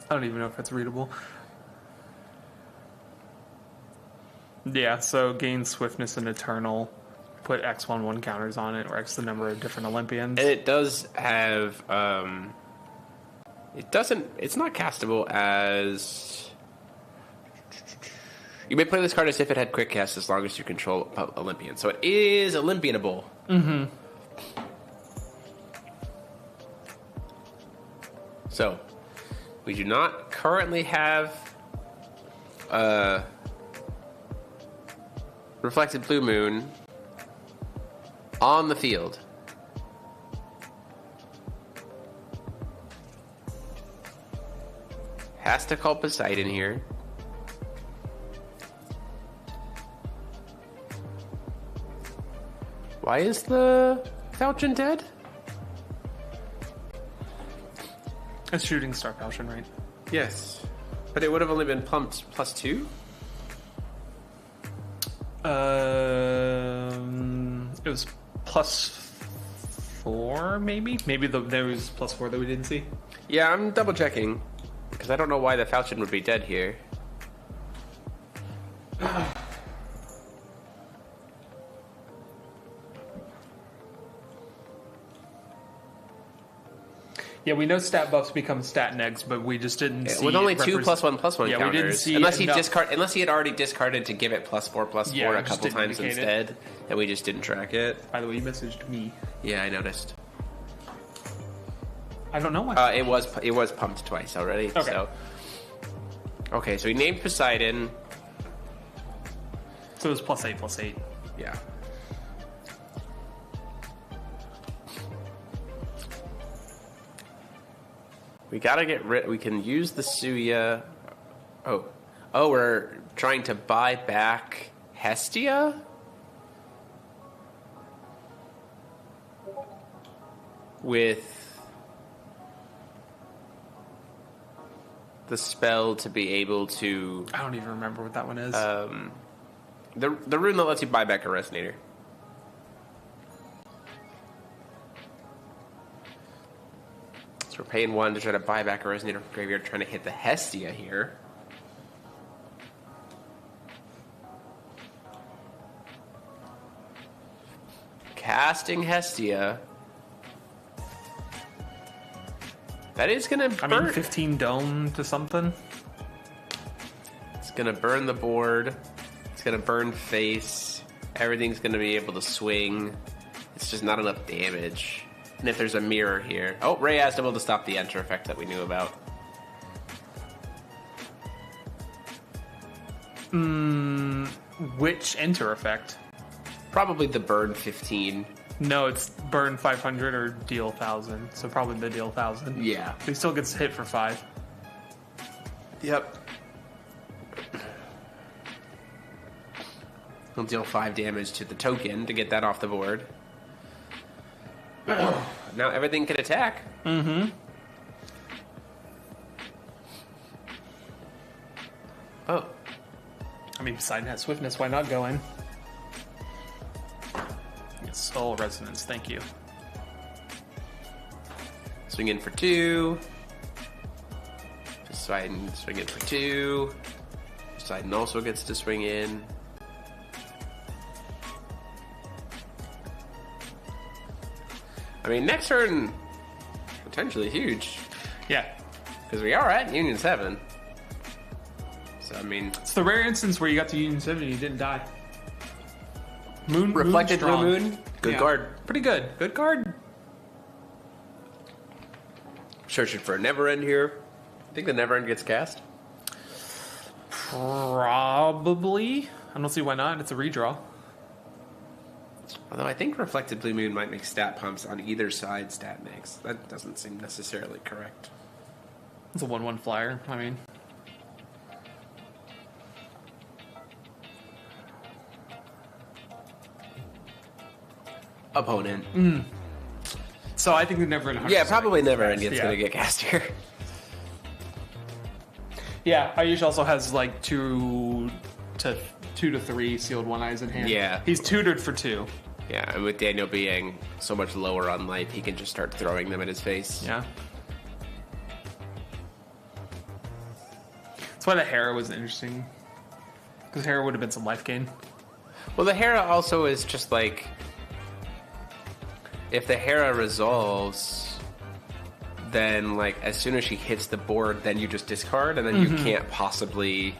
I don't even know if it's readable. Yeah, so gain swiftness and eternal. Put X11 counters on it, or X the number of different Olympians. And it does have, it's not castable as... You may play this card as if it had quick cast as long as you control Olympian. So it is Olympianable. Mm-hmm. So, we do not currently have Reflected Blue Moon on the field. Has to call Poseidon here. Why is the Falchion dead? It's shooting Star Falchion, right? Yes. But it would have only been pumped +2? It was +4, maybe? Maybe there was +4 that we didn't see. Yeah, I'm double checking. Because I don't know why the Falchion would be dead here. Yeah, we know stat buffs become stat negs, but we just didn't see With only it two +1/+1 Yeah, counters. we didn't see unless he enough. unless he had already discarded to give it +4/+4 Yeah, a just couple didn't times indicate instead, and we just didn't track it. By the way, you messaged me. Yeah, I noticed. I don't know why. It was pumped twice already. Okay. So. Okay, so he named Poseidon. So it was +8/+8. Yeah. We gotta get rid. We can use the Suya. Oh, we're trying to buy back Hestia. With the spell to be able to. I don't even remember what that one is. The rune that lets you buy back a resonator. So we're paying 1 to try to buy back a resonator from graveyard, trying to hit the Hestia here. Casting Hestia. That is gonna burn. I mean, 15 dome to something. It's gonna burn the board. It's gonna burn face. Everything's gonna be able to swing. It's just not enough damage. And if there's a mirror here... Oh, Ray asked able to stop the enter effect that we knew about. Which enter effect? Probably the burn 15. No, it's burn 500 or deal 1,000. So probably the deal 1,000. Yeah. But he still gets hit for 5. Yep. He'll deal 5 damage to the token to get that off the board. Now everything can attack. Mm-hmm. Oh. I mean, Poseidon has swiftness. Why not go in? Soul resonance. Thank you. Swing in for 2. Poseidon swing in for 2. Poseidon also gets to swing in. I mean, next turn, potentially huge. Yeah. Because we are at Union 7. So, I mean... It's the rare instance where you got to Union 7 and you didn't die. Reflected Moon Blue strong. Moon. Good Yeah. card. Pretty good. Good card. Searching for a Never End here. I think the Never End gets cast. Probably. I don't see why not. It's a redraw. Although I think Reflected Blue Moon might make stat pumps on either side stat makes. That doesn't seem necessarily correct. It's a 1/1 flyer. I mean... Opponent. So I think the Never End. Yeah, probably Never End gets Yeah. going to get cast here. Yeah, Ayush also has like 2 to 3 sealed one eyes in hand. Yeah. He's tutored for 2. Yeah, and with Daniel being so much lower on life, he can just start throwing them in his face. Yeah. That's why the Hera was interesting. Because Hera would have been some life gain. Well, the Hera also is just like... If the Hera resolves, then like as soon as she hits the board, then you just discard, and then you can't possibly...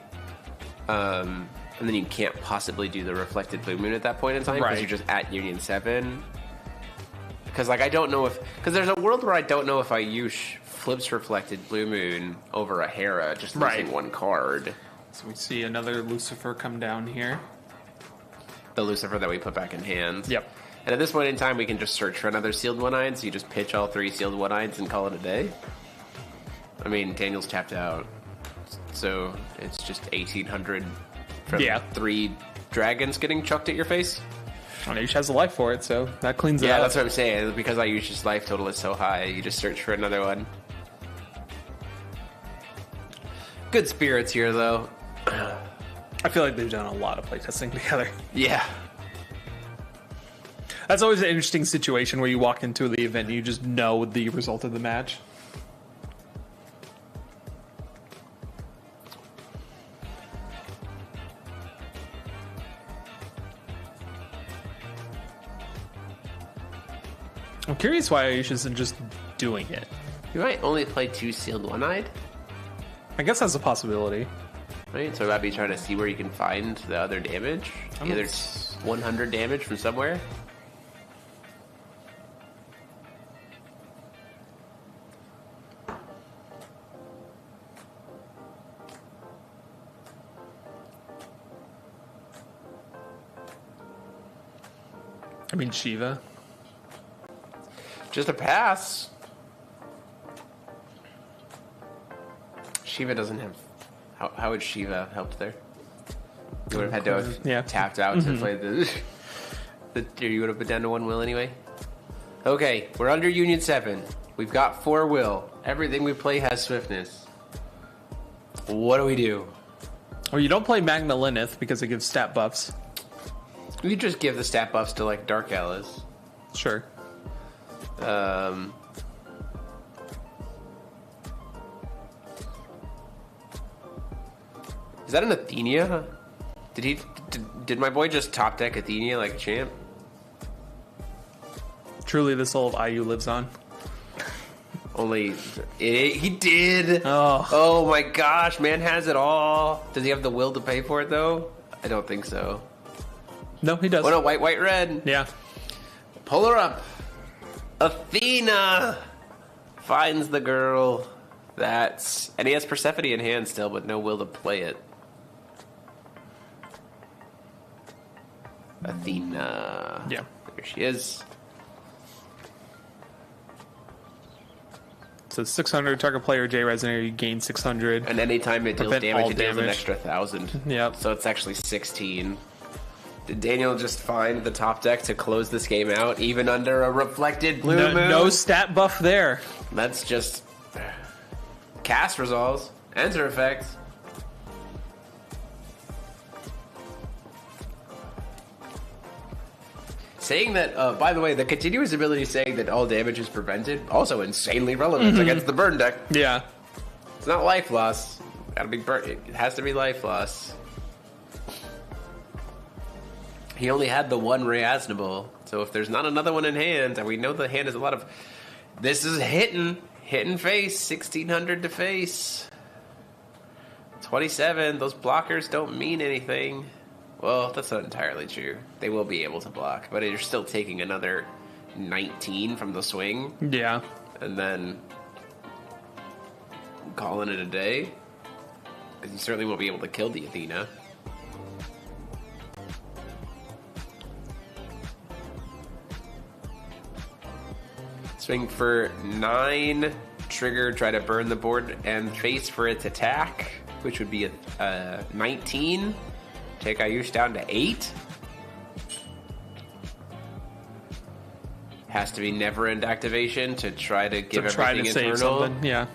and then you can't possibly do the Reflected Blue Moon at that point in time, because Right. you're just at Union 7. Because like I don't know if... Because there's a world where I don't know if Ayush flips Reflected Blue Moon over a Hera, just losing Right. one card. So we see another Lucifer come down here. The Lucifer that we put back in hand. Yep. And at this point in time, we can just search for another sealed one-eyed, so you just pitch all 3 sealed one-eyeds and call it a day. I mean, Daniel's tapped out, so it's just 1,800 from 3 dragons getting chucked at your face. Ayush has a life for it, so that cleans it Yeah, up. that's what I'm saying. Because Ayush's life total is so high, you just search for another one. Good spirits here, though. I feel like they've done a lot of playtesting together. Yeah. That's always an interesting situation where you walk into the event and you just know the result of the match. I'm curious why Ayush isn't just doing it. You might only play 2 sealed one-eyed, I guess that's a possibility. right? So I'd be trying to see where you can find the other damage. I'm Either s- 100 damage from somewhere. I mean, Shiva. Just a pass. Shiva doesn't have. How would Shiva have helped there? You would have had to have tapped out to play the. You would have been down to 1 will anyway. Okay, we're under Union 7. We've got 4 will. Everything we play has swiftness. What do we do? Well, you don't play Magna Lineth because it gives stat buffs. We could just give the stat buffs to like Dark Alice. Sure. Is that an Athenia? Did my boy just top deck Athenia like a champ? Truly, the soul of IU lives on. He did. Oh my gosh, man has it all. Does he have the will to pay for it though? I don't think so. No, he does. Oh no, white, red. Yeah. Pull her up. Athena finds the girl. And he has Persephone in hand still, but no will to play it. Athena. Yeah. There she is. So 600 target player J Resonator, you gain 600. And anytime it deals Prevent damage, all it deals an damage. extra 1,000. Yep. So it's actually 16. Did Daniel just find the top deck to close this game out, even under a reflected blue moon? No stat buff there. That's just cast resolves, enter effects. Saying that, by the way, the continuous ability saying that all damage is prevented, also insanely relevant against the burn deck. Yeah. It's not life loss. Gotta be burn. It has to be life loss. He only had the one Reasonable, so if there's not another one in hand, and we know the hand is a lot of... This is hitting face, 1,600 to face. 27, those blockers don't mean anything. Well, that's not entirely true. They will be able to block, but you're still taking another 19 from the swing. Yeah. And then calling it a day. Because you certainly won't be able to kill the Athena. Swing for 9. Trigger, try to burn the board and face for its attack, which would be a 19. Take Ayush down to 8. Has to be never end activation to try to give everything save internal. something. Yeah.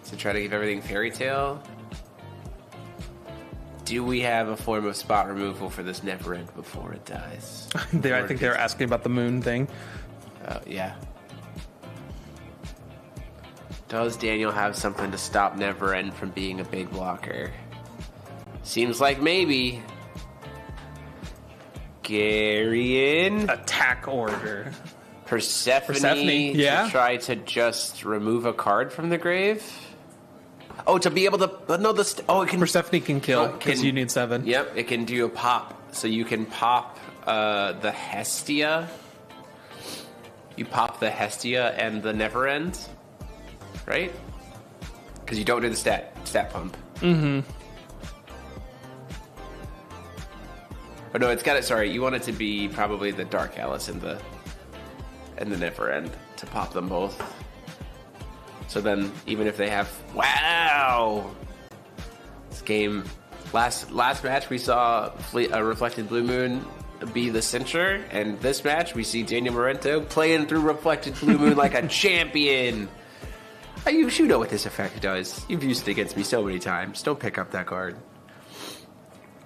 To try to give everything fairy tale. Do we have a form of spot removal for this never end before it dies? I think they were asking about the moon thing. Yeah. Does Daniel have something to stop never end from being a big blocker? Seems like maybe. Garion. Attack order. Persephone yeah. to try to just remove a card from the grave. Oh, to be able to it can. Persephone can kill because you need 7. Yep, it can do a pop, so you can pop the Hestia. You pop the Hestia and the Never End, right? Because you don't do the stat pump. Mm-hmm. Oh no, it's got it. Sorry, you want it to be probably the Dark Alice and the Never End to pop them both. So then, even if they have this game, last match we saw a Reflected Blue Moon be the cincher, and this match we see Daniel Morento playing through Reflected Blue Moon like a champion. You know what this effect does. You've used it against me so many times. Don't pick up that card.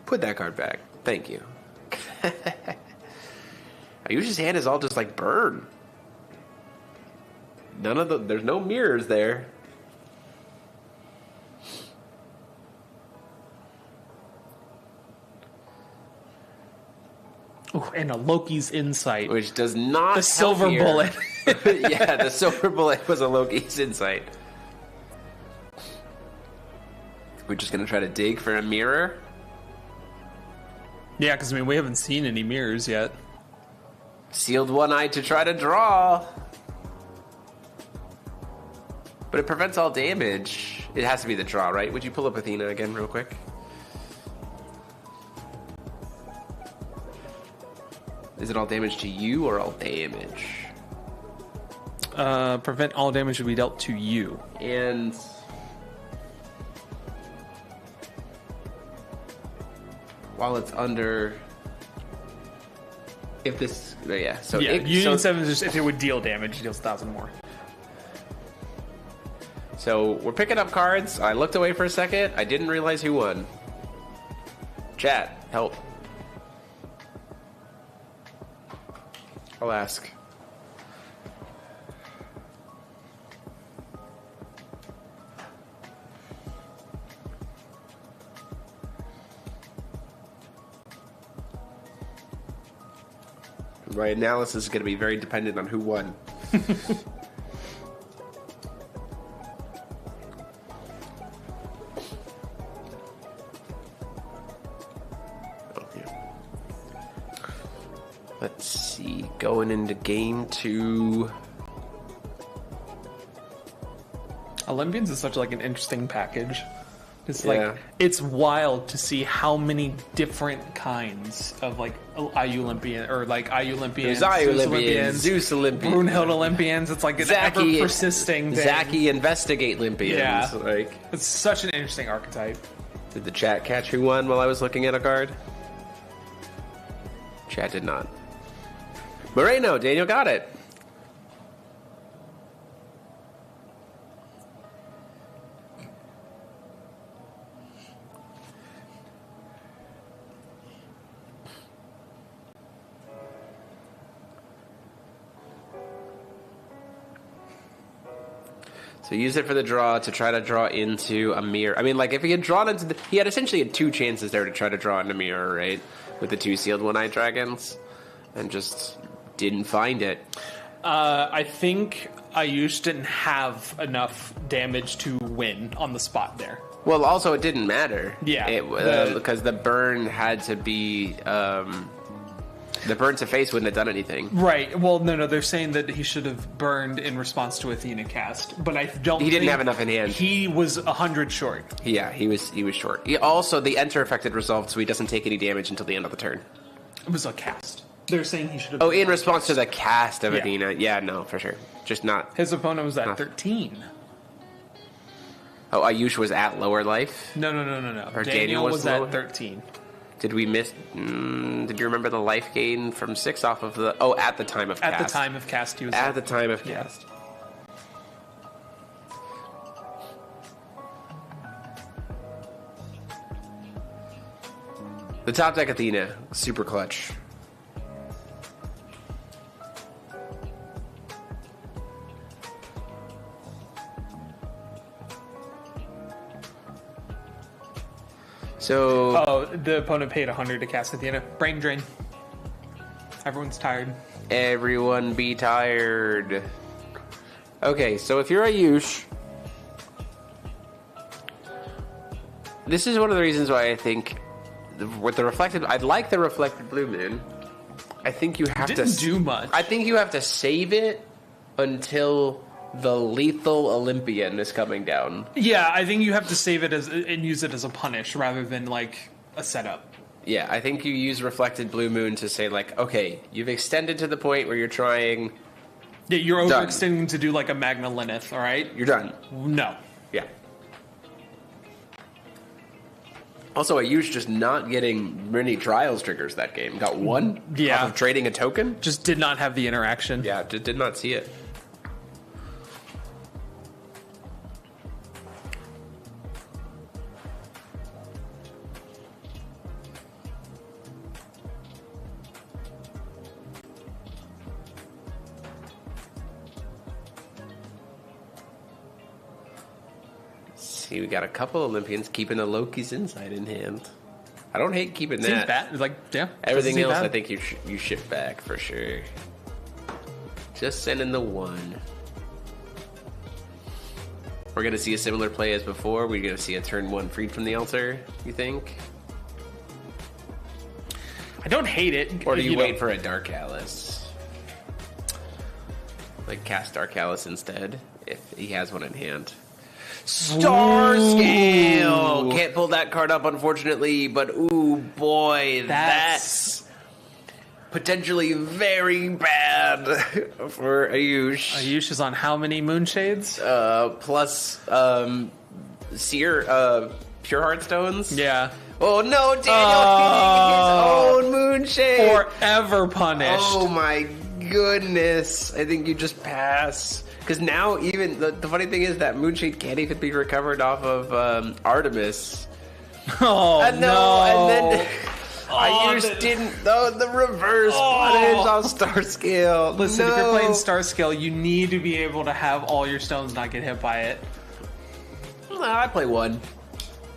Put that card back. Thank you. Ayush's hand is all just like burn. There's no mirrors there. Ooh, and a Loki's Insight. Which does not The silver bullet. Yeah, the silver bullet was a Loki's Insight. We're just going to try to dig for a mirror. Yeah, because we haven't seen any mirrors yet. Sealed one eye to try to draw. But it prevents all damage. It has to be the draw, right? Would you pull up Athena again real quick? Is it all damage to you or all damage? Prevent all damage to be dealt to you. And while it's under, if this, yeah. So Yeah, it, Union so, 7 is just if it would deal damage, it deals 1,000 more. So we're picking up cards. I looked away for a second. I didn't realize who won. Chat, help. I'll ask. My analysis is going to be very dependent on who won. Let's see, going into game 2. Olympians is such like an interesting package. It's Yeah. like it's wild to see how many different kinds of like IU Olympian or like IU Olympians, There's IU Olympians, Zeus Olympians, Brunhild Olympians. It's like an ever persisting thing. Zaki Investigate Olympians. Yeah. Like, It's such an interesting archetype. did the chat catch who won while I was looking at a card? Chat did not. Moreno, Daniel got it. So use it for the draw to try to draw into a mirror. I mean, like, if he had drawn into he had essentially had 2 chances there to try to draw into a mirror, right? With the 2 sealed one-eyed dragons. And just didn't find it. I think Ayush didn't have enough damage to win on the spot there. Well, also, it didn't matter. Yeah. Because the burn had to be... the burn to face wouldn't have done anything. Right. Well, no. They're saying that he should have burned in response to Athena cast, but I don't. He didn't think have enough in hand. He was 100 short. Yeah, he was short. He also, the enter effect had resolved, so he doesn't take any damage until the end of the turn. It was a cast. They're saying he should have. Oh, in response to the cast of Yeah. Athena. Yeah, no, for sure. Just not... His opponent was at Huh. 13. Oh, Ayush was at lower life? No. Or Daniel was lower? at 13. Did we miss... did you remember the life gain from 6 off of the... Oh, at the time of cast. At the time of cast, he was At the time of Yeah. cast. The top deck Athena, super clutch. So... Oh, the opponent paid 100 to cast Athena. Brain drain. Everyone's tired. Everyone be tired. Okay, so if you're Ayush, this is one of the reasons why I think with the reflected, I'd like the reflected blue moon. I think you have Didn't to do much. I think you have to save it until the lethal Olympian is coming down. Yeah, I think you have to save it as and use it as a punish rather than like a setup. Yeah, I think you use reflected blue moon to say like, okay, you've extended to the point where you're trying. Yeah, you're Done. overextending to do like a Magna Lineth, all right? You're done. No. Yeah. Also, Ayush just not getting many trials triggers that game. Got one Yeah. off of trading a token. Just did not have the interaction. Yeah, did not see it. See, we got a couple Olympians keeping the Loki's Insight in hand. I don't hate keeping Seems that. bad. Like, yeah. Everything doesn't seem else, bad. I think you ship back for sure. Just sending the one. We're gonna see a similar play as before. We're gonna see a turn 1 freed from the altar. You think, I don't hate it. or do you know. wait for a Dark Alice? Like cast Dark Alice instead if he has one in hand. Star Scale! Can't pull that card up, unfortunately, but ooh boy, that's potentially very bad for Ayush. Ayush is on how many moonshades? Plus, Seer, Pure Heartstones. Yeah. Oh no, Daniel hitting his own moonshade. Forever punished. Oh my goodness. I think you just pass. Because now even, the funny thing is that moonshade can't even be recovered off of Artemis. Oh, no. And then Ayush didn't, the reverse punish on Star Scale. Listen, if you're playing Star Scale, you need to be able to have all your stones not get hit by it. No, I play one.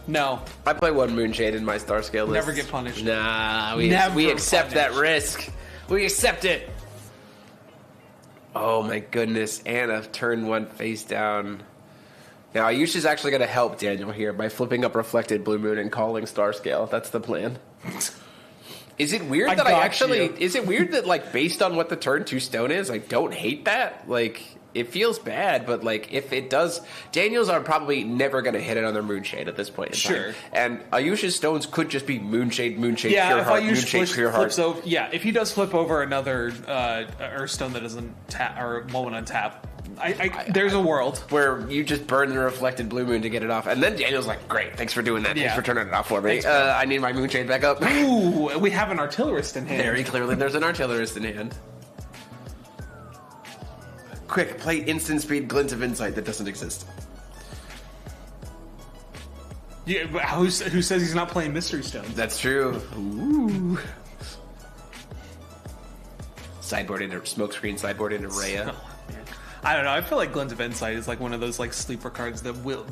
No. I play one moonshade in my Star Scale list. Never get punished. Nah, we Never accept that punished. risk. We accept it. Oh my goodness, Anna turned one face down. Now Ayush is actually going to help Daniel here by flipping up Reflected Blue Moon and calling Star Scale. That's the plan. Is it weird that is it weird that, like, based on what the turn 2 stone is, I don't hate that? Like, it feels bad, but, like, if it does, Daniels are probably never going to hit another Moonshade at this point in time. Sure. And Ayush's stones could just be Moonshade, Pure Heart, Moonshade, Pure Heart. If he does flip over another Earth Stone that doesn't tap, or moment on tap, there's a world where you just burn the Reflected Blue Moon to get it off, and then Daniel's like, "Great, thanks for doing that. Thanks for turning it off for me. I need my Moonshade back up." Ooh, we have an artillerist in hand. Very clearly, there's an artillerist in hand. Quick, play instant speed Glint of Insight that doesn't exist. Yeah, but who says he's not playing Mystery Stones? That's true. Ooh. Sideboard into smokescreen. Sideboard into Rhea. I don't know. I feel like Glint of Insight is like one of those like sleeper cards that will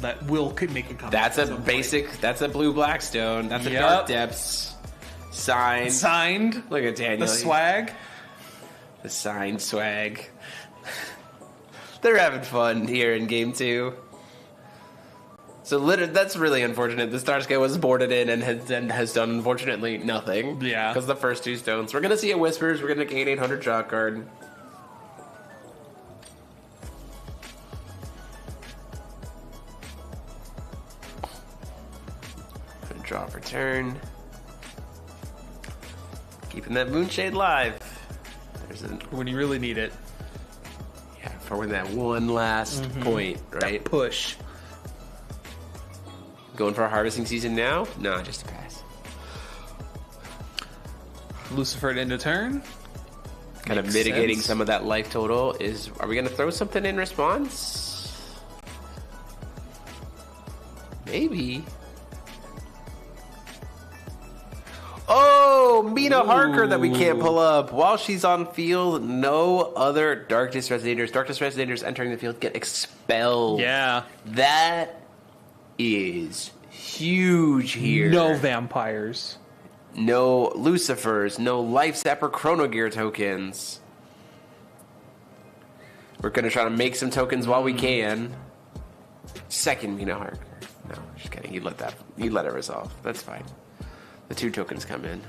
make a comeback. That's a basic. Point. That's a blue black stone. That's a Dark Depths. Signed. Look at Daniel. The swag. The signed swag. They're having fun here in game 2. So that's really unfortunate. The Star Scale was boarded in and has done, unfortunately, nothing. Yeah. Because the first 2 stones. We're going to see a Whispers. We're going to gain 800 draw card. Draw for turn. Keeping that Moonshade live. When you really need it. Yeah, for when that one last point, right? That push. Going for a harvesting season now? No, just a pass. Lucifer into turn. Kind of mitigating some of that life total is... Are we going to throw something in response? Maybe. Oh, Mina Harker that we can't pull up. While she's on field, no other Darkness Resonators. Darkness Resonators entering the field get expelled. Yeah. That is huge here. No vampires. No Lucifers. No Life Sapper Chronogear tokens. We're going to try to make some tokens while we can. Second Mina Harker. No, just kidding. You let it resolve. That's fine. The 2 tokens come in.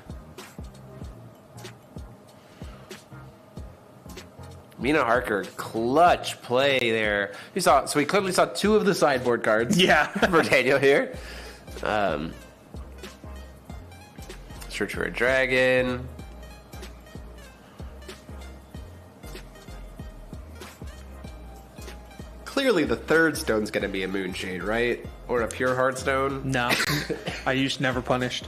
Mina Harker, clutch play there. So we clearly saw 2 of the sideboard cards. Yeah. For Daniel here. Search for a dragon. Clearly the 3rd stone's going to be a Moonshade, right? Or a Pure Heartstone? No. Ayush never punished.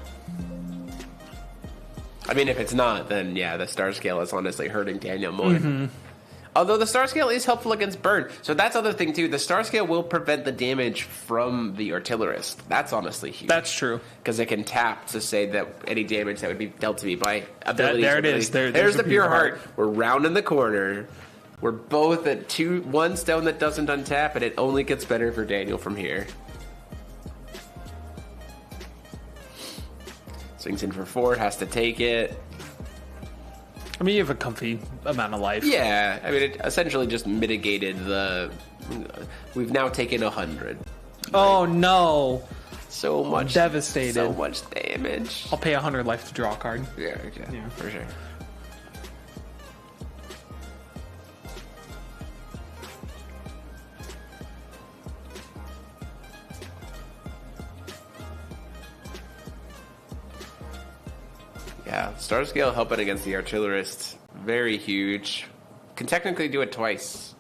I mean, if it's not, then yeah, the Star Scale is honestly hurting Daniel more. Although the Star Scale is helpful against burn. So that's the other thing, too. The Star Scale will prevent the damage from the Artillerist. That's honestly huge. That's true. Because it can tap to say that any damage that would be dealt to me by abilities. There it is. There's the Pure Heart. We're rounding the corner. We're both at 1 stone that doesn't untap, and it only gets better for Daniel from here. Swings in for 4, has to take it. I mean, you have a comfy amount of life. Yeah, I mean, it essentially just mitigated the... We've now taken 100. Oh, no. So much... Devastated. So much damage. I'll pay 100 life to draw a card. Yeah, for sure. Yeah, Star Scale helping against the Artillerist, very huge. Can technically do it twice.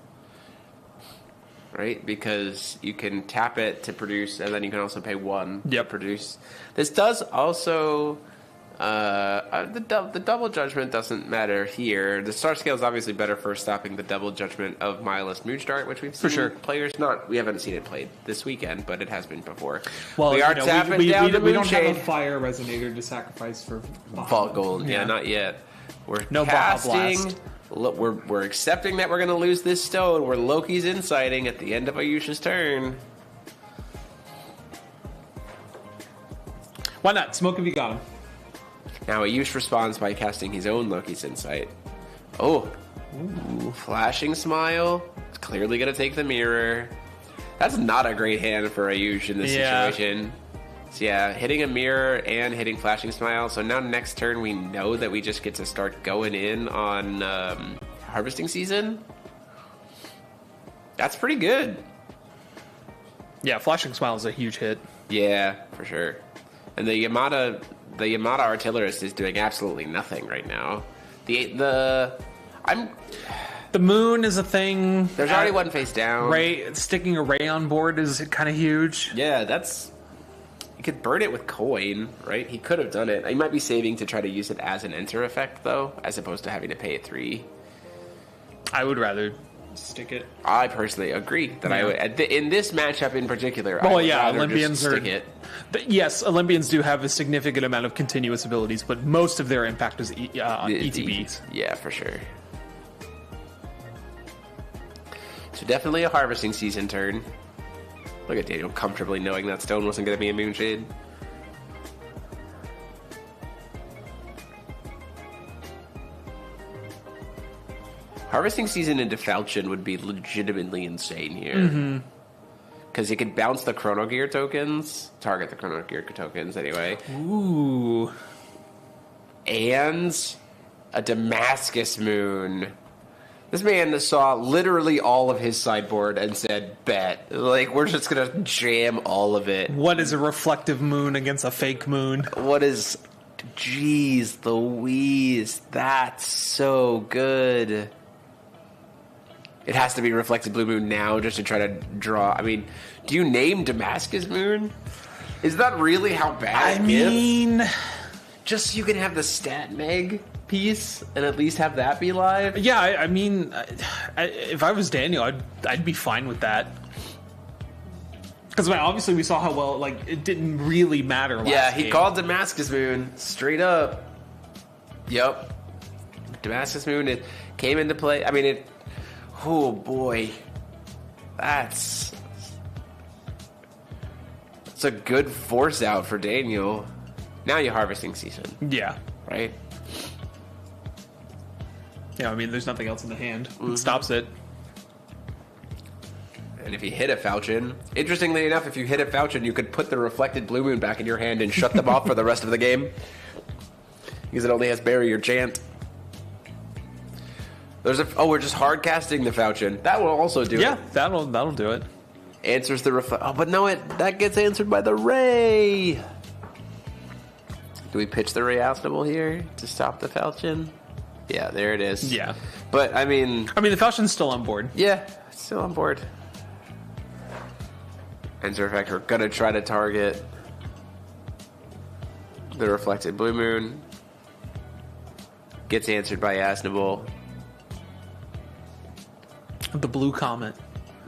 Right? Because you can tap it to produce, and then you can also pay 1 to produce. This does also... the double judgment doesn't matter here. The Star Scale is obviously better for stopping the double judgment of Mindless Moonstart, which we've seen For sure. players we haven't seen it played this weekend, but it has been before. Well, we are tapping down the we don't have a Moonshade. fire resonator to sacrifice for Vault Gold. Yeah, not yet. We're No Baja casting. Blast. Look, we're accepting that we're going to lose this stone. We're Loki's inciting at the end of Ayusha's turn. Why not? Smoke if you got him. Now Ayush responds by casting his own Loki's Insight. Oh, ooh, Flashing Smile. It's clearly going to take the mirror. That's not a great hand for Ayush in this situation. So yeah, hitting a mirror and hitting Flashing Smile. So now next turn we know that we just get to start going in on Harvesting Season. That's pretty good. Yeah, Flashing Smile is a huge hit. Yeah, for sure. And the Yamada Artillerist is doing absolutely nothing right now. The moon is a thing. There's already one face down. Sticking a ray on board is kind of huge. Yeah, you could burn it with coin, right? He could have done it. He might be saving to try to use it as an enter effect, though, as opposed to having to pay it 3. I would rather stick it. I personally agree that I would. In this matchup in particular, I Well, would yeah, rather Olympians just stick it. Yes, Olympians do have a significant amount of continuous abilities, but most of their impact is ETBs. Yeah, for sure. So definitely a Harvesting Season turn. Look at Daniel comfortably knowing that stone wasn't going to be a Moonshade. Harvesting Season into Falchion would be legitimately insane here. Because you could bounce the Chrono Gear tokens. Target the Chrono Gear tokens, anyway. Ooh. And a Damascus Moon. This man saw literally all of his sideboard and said, bet. Like, we're just going to jam all of it. What is a reflective moon against a fake moon? What is... Jeez Louise. That's so good. It has to be Reflected Blue Moon now just to try to draw... I mean, do you name Damascus Moon? Is that really how bad it gets? Just so you can have the stat meg piece and at least have that be live? Yeah, I mean, if I was Daniel, I'd be fine with that. Because obviously we saw how well, like, it didn't really matter last he game. called Damascus Moon straight up. Yep. Damascus Moon, it came into play. I mean, it... Oh, boy. That's a good force out for Daniel. Now you're Harvesting Season. Yeah. Right? Yeah, I mean, there's nothing else in the hand. It stops it. And if you hit a Falchion, interestingly enough, if you hit a Falchion, you could put the Reflected Blue Moon back in your hand and shut them off for the rest of the game. Because it only has Barrier Chant. We're just hard casting the Falchion. That will also do it. Yeah, that'll do it. Answers the but no, that gets answered by the Ray. Do we pitch the Ray Asnable here to stop the Falchion? Yeah, there it is. Yeah. But I mean, the Falchion's still on board. Yeah, still on board. Answer effect, we're gonna try to target the Reflected Blue Moon. Gets answered by Asnable. The Blue Comet.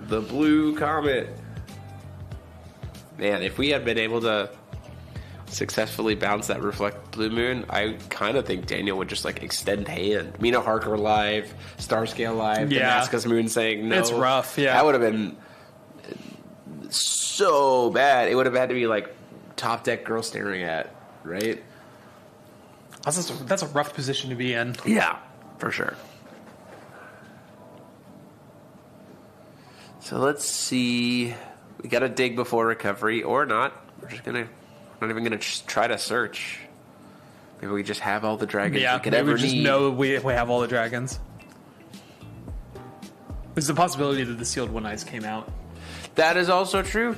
The Blue Comet. Man, if we had been able to successfully bounce that Reflect Blue Moon, I kind of think Daniel would just like extend hand. Mina Harker live, Starscale live, Damascus Moon saying no. It's rough, yeah. That would have been so bad. It would have had to be like top deck girl staring at, right? That's a rough position to be in. Yeah, for sure. So let's see. We got to dig before recovery or not. We're not even gonna try to search. Maybe we just have all the dragons we could ever we just need. know we have all the dragons. There's the possibility that the Sealed One Eyes came out. That is also true.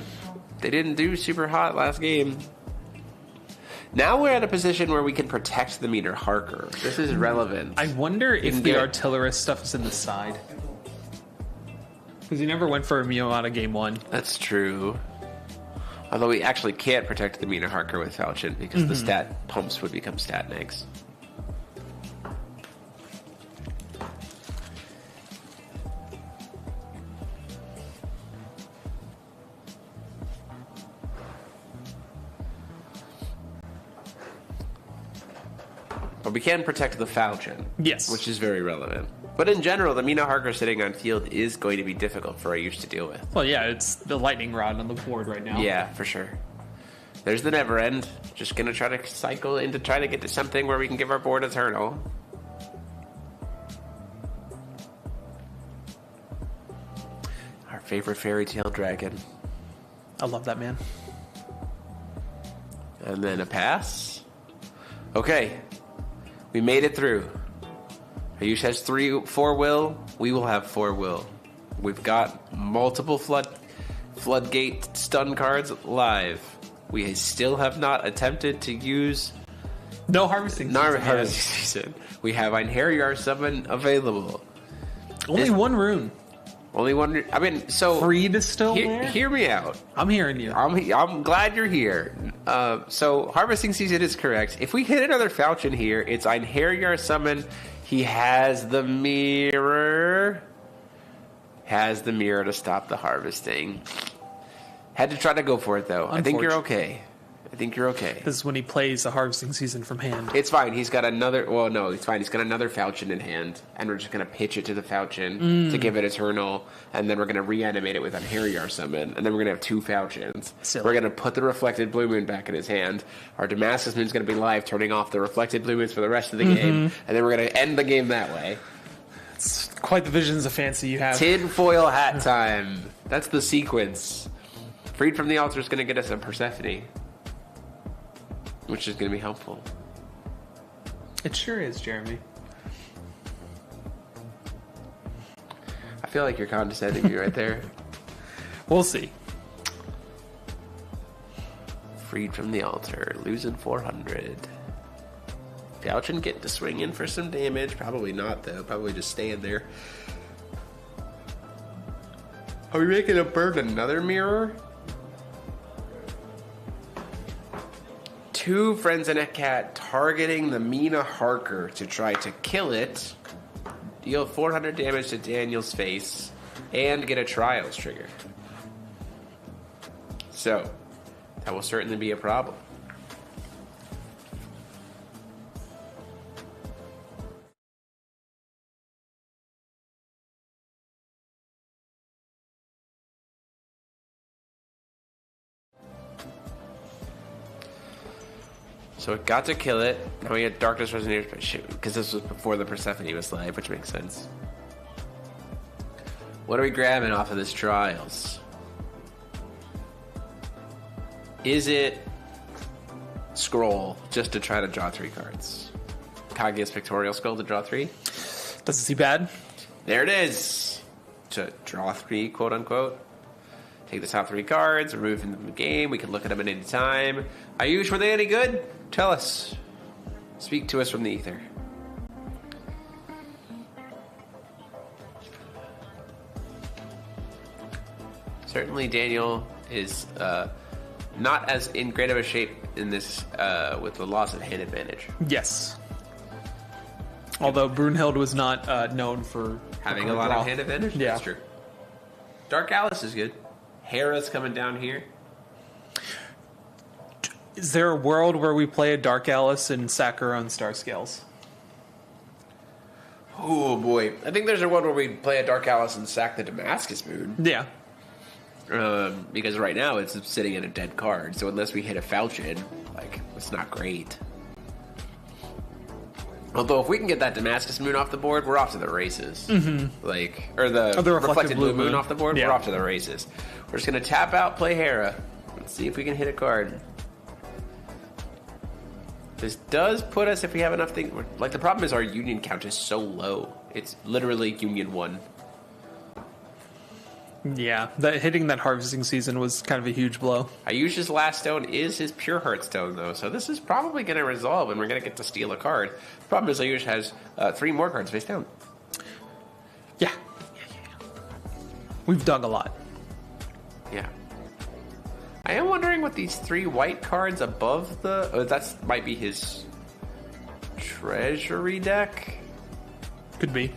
They didn't do super hot last game. Now we're at a position where we can protect the meter Harker. This is relevant. I wonder if can the get- artillerist stuff is in the side. Because he never went for a Mio out of game 1. That's true. Although we actually can't protect the meter Harker with Falchion because the stat pumps would become stat negs. But we can protect the Falchion. Yes. Which is very relevant. But in general, the Mina Harker sitting on field is going to be difficult for Ayush to deal with. Well, yeah, it's the lightning rod on the board right now. Yeah, for sure. There's the Never End. Just gonna try to cycle into trying to get to something where we can give our board Eternal. Our favorite fairy tale dragon. I love that, man. And then a pass. Okay. We made it through. Ayush has 4 will. We will have 4 will. We've got multiple floodgate stun cards live. We still have not attempted to use No harvesting. Harvesting Season. We have Einherjar summon available. Only one rune. Only one. I mean, so Freed is still there? hear me out. I'm hearing you. I'm glad you're here. So Harvesting Season is correct. If we hit another Falchion here, it's Einherjar summon. He has the mirror. Has the mirror to stop the harvesting. Had to try to go for it though. I think you're okay. I think you're okay. This is when he plays the harvesting season from hand. It's fine. He's got another. Well, no, it's fine. He's got another Falchion in hand, and we're just gonna pitch it to the Falchion to give it Eternal, and then we're gonna reanimate it with Einherjar summon, and then we're gonna have 2 Falchions. Silly. We're gonna put the reflected blue moon back in his hand. Our Damascus moon's gonna be live, turning off the reflected blue moons for the rest of the game, and then we're gonna end the game that way. It's quite the visions of fancy you have. Tinfoil hat time. That's the sequence. Freed from the Altar is gonna get us a Persephone, which is going to be helpful. It sure is, Jeremy. I feel like you're condescending me right there. We'll see. Freed from the Altar, losing 400. Falchion getting to swing in for some damage. Probably not, though. Probably just staying there. Are we making a burn another mirror? 2 Friends and a Cat targeting the Mina Harker to try to kill it, deal 400 damage to Daniel's face, and get a Trials trigger. So, that will certainly be a problem. So it got to kill it. Now we had Darkness Resonator, because this was before the Persephone was live, which makes sense. What are we grabbing off of this Trials? Is it Scroll, just to try to draw 3 cards? Kaguya's Pictorial Scroll to draw 3? Doesn't seem bad. There it is! To draw 3, quote unquote. Take the top 3 cards, remove them from the game. We can look at them at any time. Ayush, were they any good? Tell us. Speak to us from the ether. Certainly Daniel is not as in great of a shape in this with the loss of hand advantage. Yes. Although Brunhild was not known for Having a lot of hand advantage? Yeah. That's true. Dark Alice is good. Hera's coming down here. Is there a world where we play a Dark Alice and sack our own star scales? Oh boy. I think there's a world where we play a Dark Alice and sack the Damascus Moon. Yeah. Because right now it's sitting in a dead card, so unless we hit a Falchion, like, it's not great. Although if we can get that Damascus Moon off the board, we're off to the races. Mm-hmm. Like, or the reflected blue moon off the board, yeah. We're off to the races. We're just gonna tap out, play Hera, and see if we can hit a card. This does put us, if we have enough things, like the problem is our union count is so low. It's literally Union 1. Yeah, hitting that harvesting season was kind of a huge blow. Ayush's last stone is his Pure Heart stone, though, so this is probably going to resolve, and we're going to get to steal a card. The problem is Ayush has 3 more cards face down. Yeah. We've dug a lot. Yeah. I am wondering what these 3 white cards above the... Oh, that might be his treasury deck? Could be.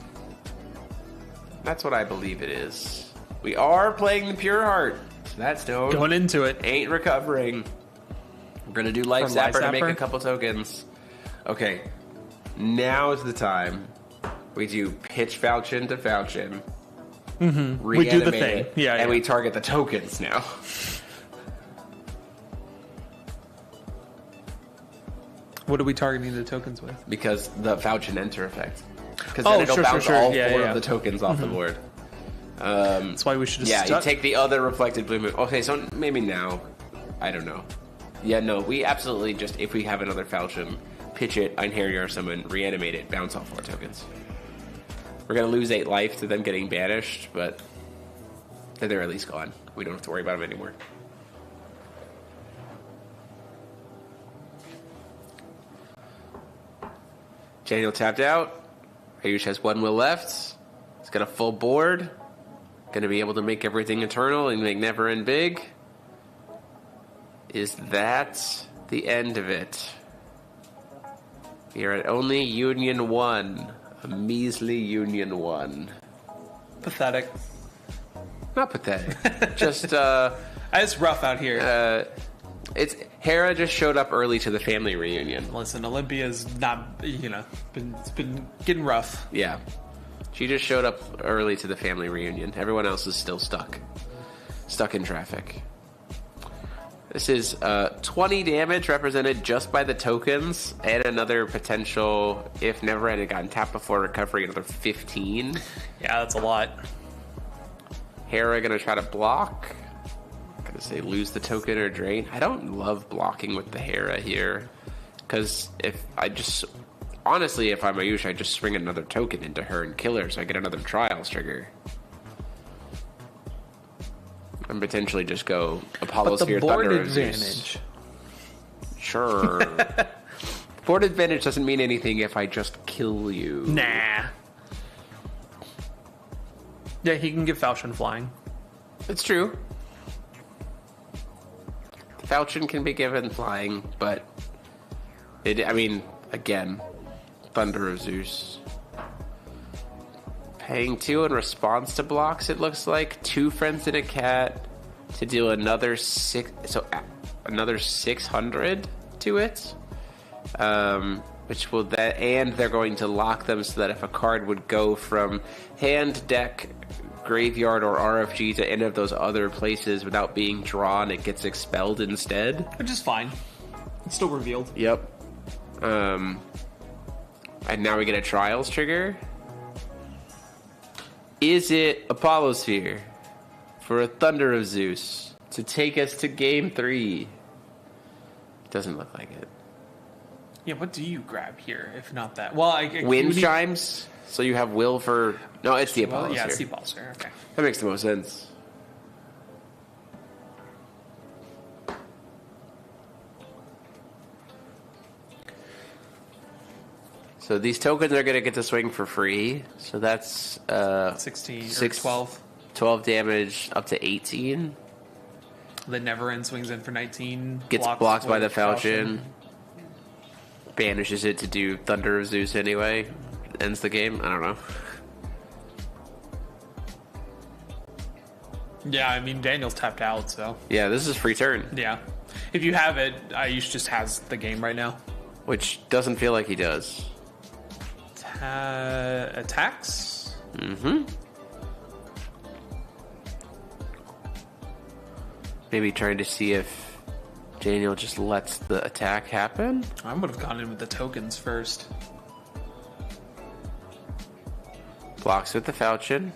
That's what I believe it is. We are playing the Pure Heart. So that stone Going into it. ain't recovering. We're going to do Life From Life Zapper to make a Zapper? couple tokens. Okay. Now is the time. We do pitch Falchion to Falchion. Mm-hmm. We do the thing. Yeah, and yeah. we target the tokens now. What are we targeting the tokens with? Because the Falchion Enter effect. Because Oh, then it'll sure, bounce sure. all Yeah, 4 yeah. of the tokens off the board. That's why we should have Yeah, you stuck. take the other reflected blue moon. Okay, so maybe now. I don't know. Yeah, no, we absolutely just, if we have another Falchion, pitch it, Einherjar summon, reanimate it, bounce all 4 tokens. We're going to lose 8 life to them getting banished, but then they're at least gone. We don't have to worry about them anymore. Daniel tapped out. Ayush has 1 will left. He's got a full board. Going to be able to make everything eternal and make never end big. Is that the end of it? We are at only Union 1. A measly Union 1. Pathetic. Not pathetic. Just, It's rough out here. it's Hera just showed up early to the family reunion. Listen, Olympia's not, it's been getting rough. Yeah. She just showed up early to the family reunion. Everyone else is still stuck. Stuck in traffic. This is 20 damage represented just by the tokens, and another potential, if Neverend had gotten tapped before recovery, another 15. Yeah, that's a lot. Hera gonna try to block. Gonna say lose the token or drain. I don't love blocking with the Hera here, because honestly, if I'm Ayush, I just swing another token into her and kill her, so I get another Trials trigger. And potentially just go Apollo But the Sphere, board Thunder of Zeus. advantage. Sure. Board advantage doesn't mean anything if I just kill you. Nah. Yeah, he can get Falchion flying. It's true. Falchion can be given flying, but again, Thunder of Zeus. Paying 2 in response to blocks, it looks like. 2 friends and a cat to deal another 600 to it. Which will and they're going to lock them so that if a card would go from hand, deck, graveyard, or RFG to any of those other places without being drawn, it gets expelled instead. Which is fine. It's still revealed. Yep. And now we get a Trials trigger. Is it Apollo Sphere for a Thunder of Zeus to take us to Game 3? Doesn't look like it. Yeah, what do you grab here, if not that? Well, Wind Chimes? So you have will for... No, it's the Apollo yeah, it's the Sphere. Apollo Sphere, okay. That makes the most sense. So these tokens are going to get to swing for free. So that's 16 or 6, 12. 12 damage up to 18. The Neverend swings in for 19. Gets blocked by the Falchion. Banishes it to do Thunder of Zeus anyway. Ends the game. I don't know. Yeah, I mean, Daniel's tapped out, so. Yeah, this is free turn. Yeah. If you have it, Ayush just has the game right now. Which doesn't feel like he does. Attacks? Mm-hmm. Maybe trying to see if Daniel just lets the attack happen. I would have gone in with the tokens first. Blocks with the Falchion.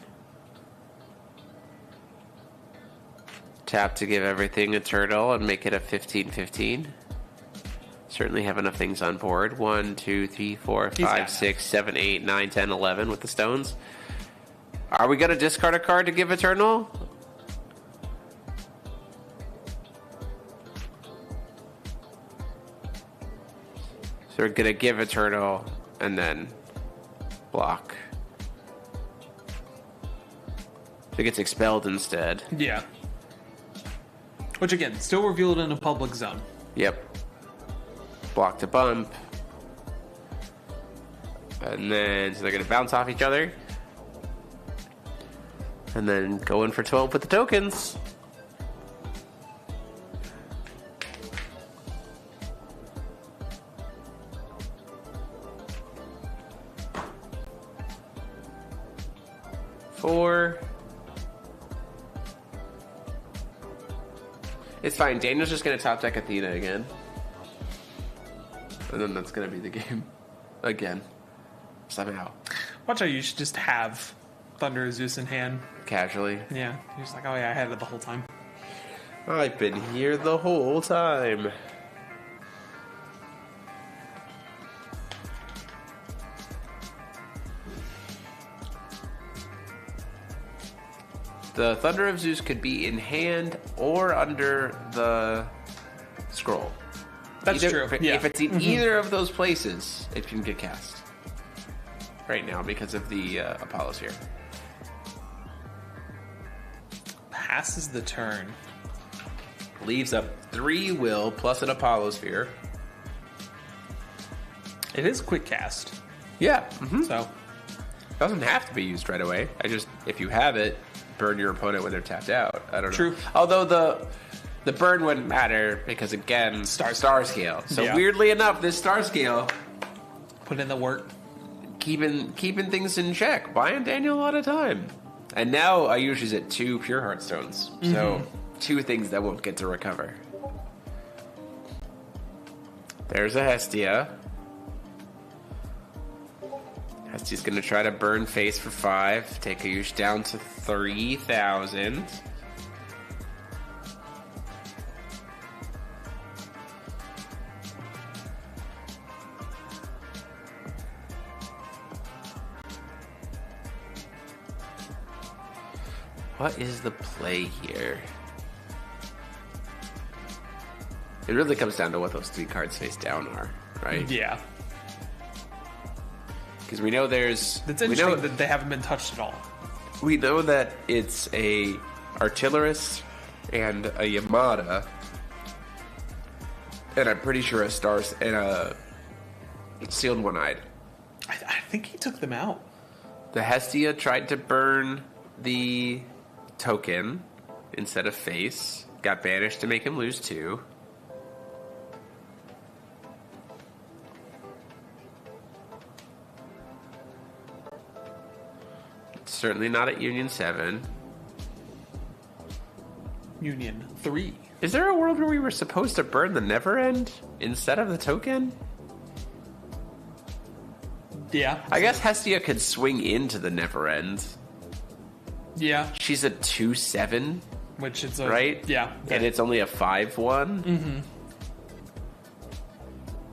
Tap to give everything a turtle and make it a 15-15. Certainly have enough things on board. 1, 2, 3, 4, 5, 6, 7, 8, 9, 10, 11 with the stones. Are we going to discard a card to give Eternal? So we're gonna give Eternal and then block. So it gets expelled instead. Yeah. Which again, still revealed in a public zone. Yep. Block to bump. And then, so they're going to bounce off each other. And then go in for 12 with the tokens. Four. It's fine. Daniel's just going to top deck Athena again. And then that's going to be the game. Again. Somehow. Watch out, you should just have Thunder of Zeus in hand. Casually. Yeah. You're just like, oh yeah, I had it the whole time. I've been here the whole time. The Thunder of Zeus could be in hand or under the scroll. That's true. If it's in either of those places, it can get cast. Right now, because of the Apollo Sphere. Passes the turn. Leaves up 3 will plus an Apollo Sphere. It is quick cast. Yeah. So, Doesn't have to be used right away. If you have it, burn your opponent when they're tapped out. I don't know. True. Although the burn wouldn't matter because again, star scale. So Yeah. weirdly enough, this star scale put in the work. keeping things in check, buying Daniel a lot of time. And now I usually at 2 pure heart stones. So 2 things that won't get to recover. There's a Hestia. Hestia's gonna try to burn face for 5. Take Ayush down to 3,000. What is the play here? It really comes down to what those 3 cards face down are, right? Yeah. Because we know there's... It's interesting that they haven't been touched at all. We know that it's a Artillerist and a Yamada. And I'm pretty sure a Stars and a Sealed One-Eyed. I think he took them out. The Hestia tried to burn the token instead of face. Got banished to make him lose 2. Certainly not at Union 7. Union 3. Is there a world where we were supposed to burn the Never End instead of the token? Yeah. I guess Hestia could swing into the Never End. Yeah. She's a 2/7, Which is a... right? Yeah. And it's only a 5/1. Mm-hmm.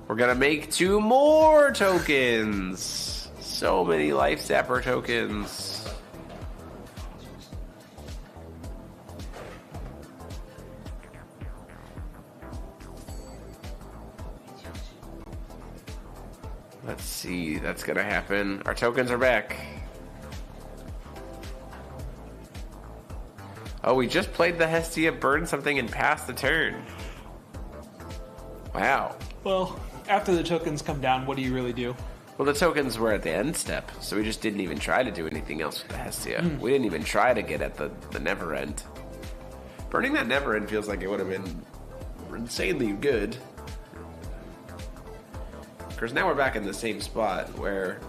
We're gonna make 2 more tokens. So many Life Zapper tokens. Let's see, that's gonna happen. Our tokens are back. Oh, we just played the Hestia, burn something, and pass the turn. Wow. Well, after the tokens come down, what do you really do? Well, the tokens were at the end step, so we just didn't even try to do anything else with the Hestia. We didn't even try to get at the Never End. Burning that Never End feels like it would have been insanely good. Because now we're back in the same spot where...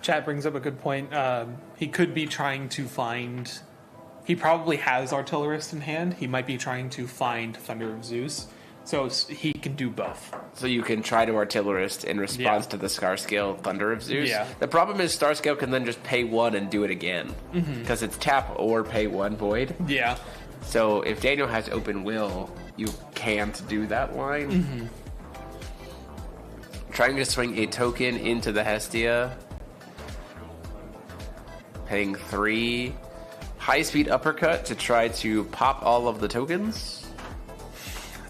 Chat brings up a good point. He could be trying to find... He probably has Artillerist in hand. He might be trying to find Thunder of Zeus. So he can do both. So you can try to Artillerist in response to the Starscale Thunder of Zeus. Yeah. The problem is Starscale can then just pay 1 and do it again. Because it's tap or pay 1 void. Yeah. So if Daniel has open will, you can't do that line. Trying to swing a token into the Hestia. Paying 3. High speed uppercut to try to pop all of the tokens.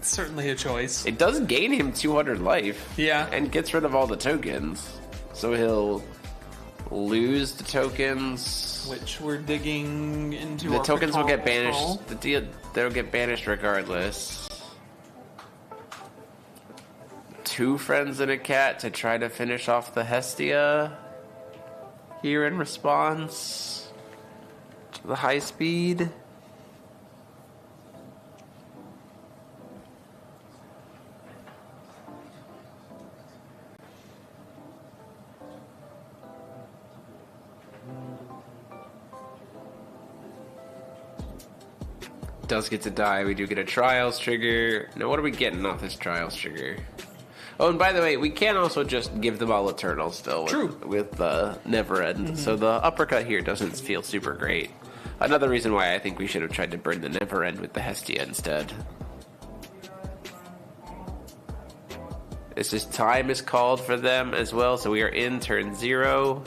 It's certainly a choice. It does gain him 200 life. Yeah. And gets rid of all the tokens. So he'll lose the tokens. Which we're digging into. The our tokens will get control. banished. They'll get banished regardless. 2 friends and a cat to try to finish off the Hestia. Here in response to the high speed. Does get to die. We do get a trials trigger. Now, what are we getting off this trials trigger? Oh, and by the way, we can also just give them all eternal still with the never end. So the uppercut here doesn't feel super great. Another reason why I think we should have tried to burn the never end with the Hestia instead. It's just time is called for them as well, so we are in turn 0.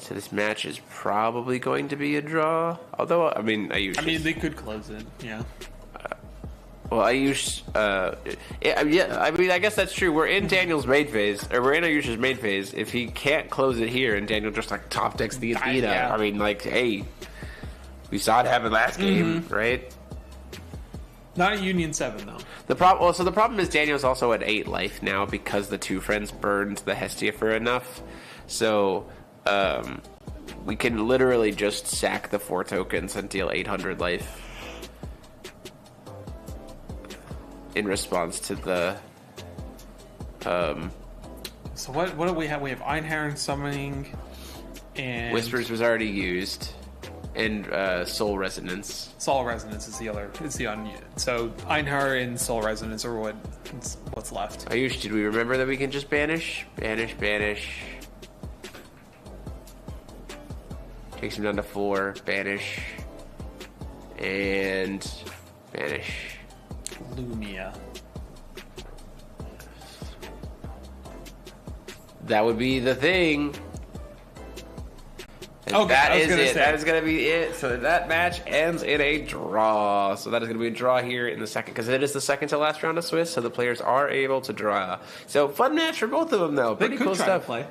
So this match is probably going to be a draw. Although, I mean, they could close it, yeah. Well, I guess that's true. We're in Daniel's main phase, or we're in Ayush's main phase. If he can't close it here, and Daniel just like top decks the Athena, yeah. I mean, like, hey, we saw it happen last game, right? Not a Union 7 though. The problem is Daniel's also at 8 life now because the 2 friends burned the Hestia for enough. So we can literally just sack the 4 tokens and deal 800 life. In response to the So what do we have? We have Einherren summoning and Whispers was already used, and Soul Resonance. Soul Resonance is the other. It's the unused. So Einherren and Soul Resonance are what's left. Ayush, did we remember that we can just banish? Banish. Takes him down to 4. Banish. And banish. Lumia. That would be the thing. And Okay, that I was is gonna it. say. That is going to be it. So that match ends in a draw. So that is going to be a draw here in the second, because it is the second to last round of Swiss, so the players are able to draw. So fun match for both of them, though. They Pretty could cool try stuff. to play.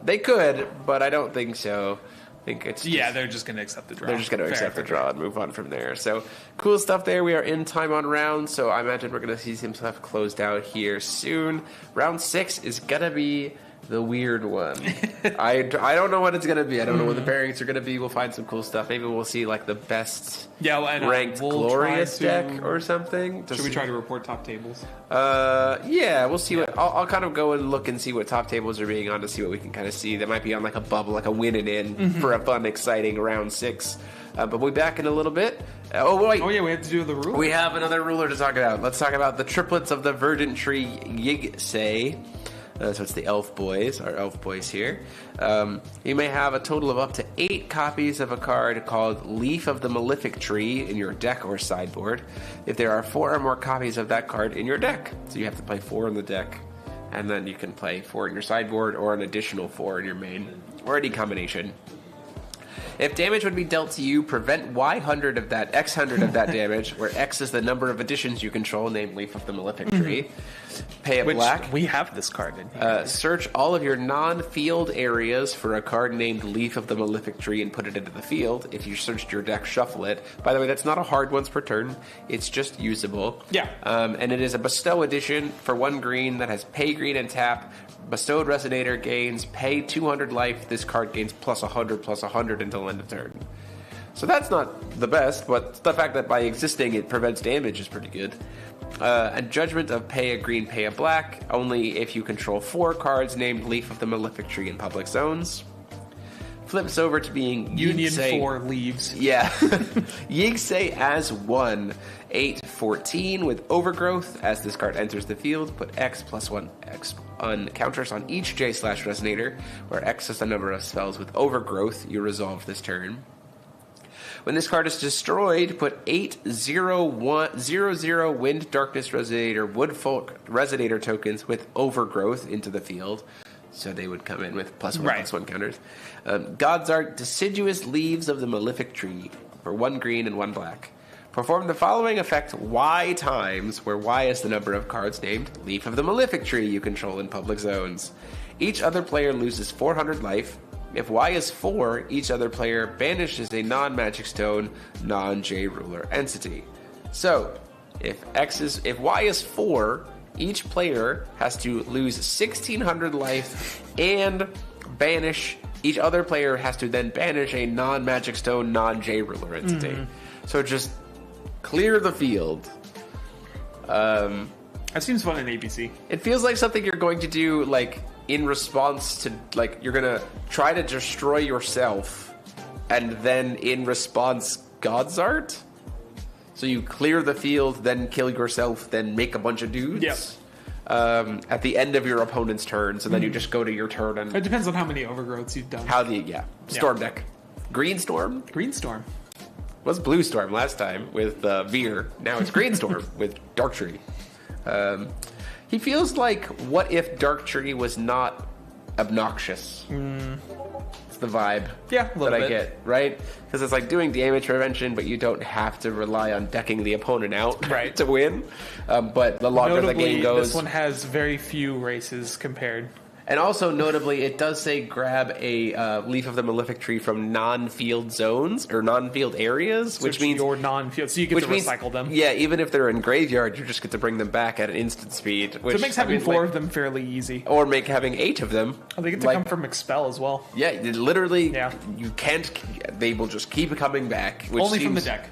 They could, but I don't think so. I think it's They're just going to accept the draw. they're just going to accept the draw and move on from there. So cool stuff there. We are in time on round, so I imagine we're going to see some stuff closed out here soon. Round 6 is going to be the weird one. I don't know what it's going to be. I don't know what the pairings are going to be. We'll find some cool stuff. Maybe we'll see like the best ranked we'll glorious try to- deck or something. Should we try to report top tables? Yeah, we'll see what. I'll kind of go and look and see what top tables are being on to see what we can kind of see. That might be on like a bubble, like a win and in for a fun, exciting round 6. But we'll be back in a little bit. Oh wait! Oh yeah, we have to do the rule. We have another ruler to talk about. Let's talk about the triplets of the Verdant Tree Yigsay. So it's the elf boys, our elf boys here. You may have a total of up to 8 copies of a card called Leaf of the Malefic Tree in your deck or sideboard, if there are 4 or more copies of that card in your deck. So you have to play 4 in the deck, and then you can play 4 in your sideboard or an additional 4 in your main, or any combination. If damage would be dealt to you, prevent Y100 of that, X100 of that damage, where X is the number of additions you control, named Leaf of the Malefic Tree. Pay a black. We have this card in here. Search all of your non-field areas for a card named Leaf of the Malefic Tree and put it into the field. If you searched your deck, shuffle it. By the way, that's not a hard once per turn. It's just usable. Yeah. And it is a bestow edition for 1 green that has pay green and tap. Bestowed Resonator gains pay 200 life. This card gains plus 100 until end of turn. So that's not the best, but the fact that by existing it prevents damage is pretty good. A Judgment of pay a green, pay a black, only if you control 4 cards named Leaf of the Malefic Tree in public zones. Flips over to being Union Yigsay. 4 leaves. Yeah. Yigsay as 1. 8/14 with Overgrowth. As this card enters the field, put X plus 1 X on counters on each J/Resonator, where X is the number of spells with Overgrowth you resolve this turn. When this card is destroyed, put 8/0/1/0/0 Wind Darkness Resonator Woodfolk Resonator tokens with Overgrowth into the field. So they would come in with +1/+1 counters. God's Art Deciduous Leaves of the Malefic Tree for 1 green and 1 black. Perform the following effect Y times, where Y is the number of cards named Leaf of the Malefic Tree you control in public zones. Each other player loses 400 life. If Y is 4, each other player banishes a non-magic stone, non-J ruler entity. So, if Y is 4, each player has to lose 1,600 life and banish. Each other player has to then banish a non-magic stone, non-J ruler entity. So just clear the field. That seems fun in ABC. It feels like something you're going to do, like, in response to, like, you're gonna try to destroy yourself, and then in response, God's Art? So you clear the field, then kill yourself, then make a bunch of dudes? Yep. At the end of your opponent's turn, so then you just go to your turn and... It depends on how many overgrowths you've done. Storm deck. Green Storm? Green Storm. It was Blue Storm last time with Veer. Now it's Green Storm with Dark Tree. He feels like, what if Dark Tree was not obnoxious? It's the vibe that I get, right? Because it's like doing damage prevention, but you don't have to rely on decking the opponent out to win. But the longer the game goes... this one has very few races compared. And also, notably, it does say grab a Leaf of the Malefic Tree from non-field zones, or non-field areas, which means... your non-field, so you get to recycle them. Yeah, even if they're in graveyard, you just get to bring them back at an instant speed. Which, so it makes having 4 of them fairly easy. Or make having 8 of them. Oh, they get to come from Expel as well. Yeah, literally, you can't... They will just keep coming back. Which Only from the deck.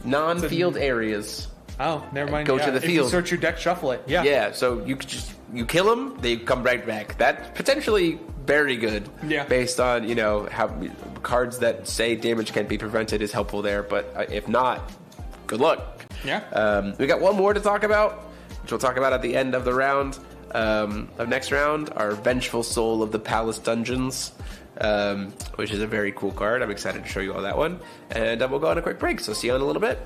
Non-field areas. Oh, never mind. Go to the if field. You search your deck, shuffle it. Yeah. Yeah, so you could just... You kill them, they come right back. That's potentially very good. Yeah. Based on, how cards that say damage can be prevented is helpful there. But if not, good luck. Yeah. We got one more to talk about, which we'll talk about at the end of the round. Of next round, our Vengeful Soul of the Palace Dungeons, which is a very cool card. I'm excited to show you all that one. And we'll go on a quick break, so see you in a little bit.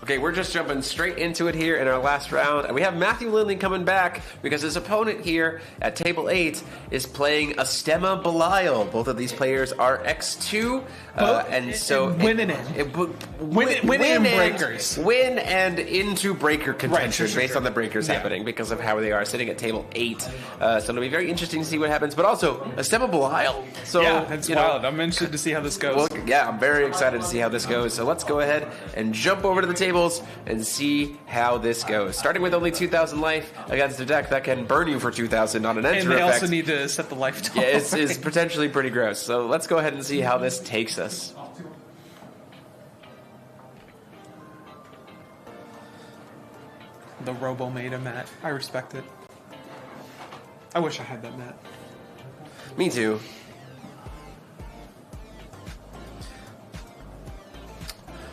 Okay, we're just jumping straight into it here in our last round. And we have Matthew Lindley coming back because his opponent here at table 8 is playing Astema Belial. Both of these players are X2. And so... Win and in. Win and breakers. Win and into breaker contention Sure. based on the breakers happening because of how they are sitting at table 8. So it'll be very interesting to see what happens. But also, Astema Belial. So, Yeah, it's wild. I'm interested to see how this goes. Well, yeah, I'm very excited to see how this goes. So let's go ahead and jump over to the tables and see how this goes. Starting with only 2,000 life against a deck that can burn you for 2,000 on an enter And they effect. also need to set the life total. Yeah, it's potentially pretty gross. So let's go ahead and see how this takes us. The Robo made a mat. I respect it. I wish I had that mat. Me too.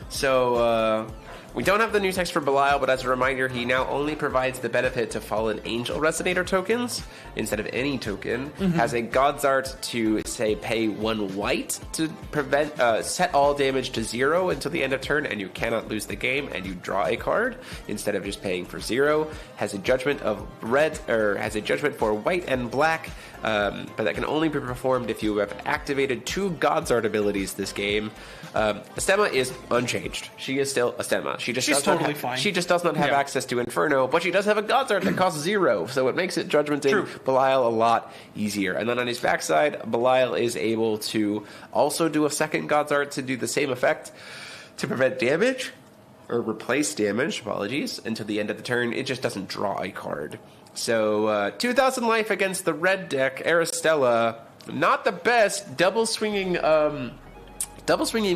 So, we don't have the new text for Belial, but as a reminder, he now only provides the benefit to Fallen Angel Resonator tokens instead of any token. Has a God's Art to, say, pay 1 white to prevent set all damage to 0 until the end of turn, and you cannot lose the game, and you draw a card instead of just paying for 0. Has a Judgment of red, or has a Judgment for white and black, but that can only be performed if you have activated 2 God's Art abilities this game. Astema is unchanged. She is still Astema. She's totally fine. She just does not have access to Inferno, but she does have a God's Art that costs 0, so it makes it judgmenting Belial a lot easier. And then on his backside, Belial is able to also do a second God's Art to do the same effect to prevent damage, or replace damage, apologies, until the end of the turn. It just doesn't draw a card. So, 2,000 life against the red deck, Aristella, not the best. Double swinging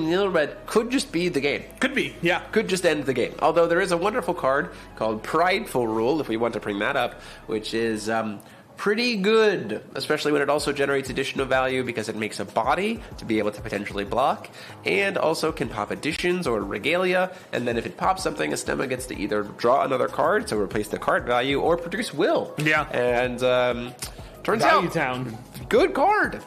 Neil Red could just be the game. Could be, yeah. Could just end the game. Although there is a wonderful card called Prideful Rule, if we want to bring that up, which is pretty good, especially when it also generates additional value because it makes a body to be able to potentially block, and also can pop additions or regalia, and then if it pops something, Astema gets to either draw another card to replace the card value or produce will. Yeah. And turns Value out, Town. good card.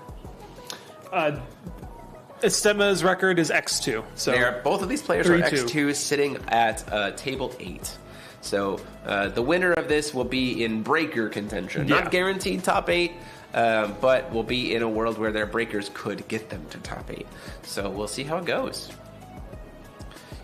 Astema's record is X2. So Both of these players are 3-2. X2 sitting at table 8. So the winner of this will be in breaker contention. Yeah. Not guaranteed top 8, but will be in a world where their breakers could get them to top 8. So we'll see how it goes.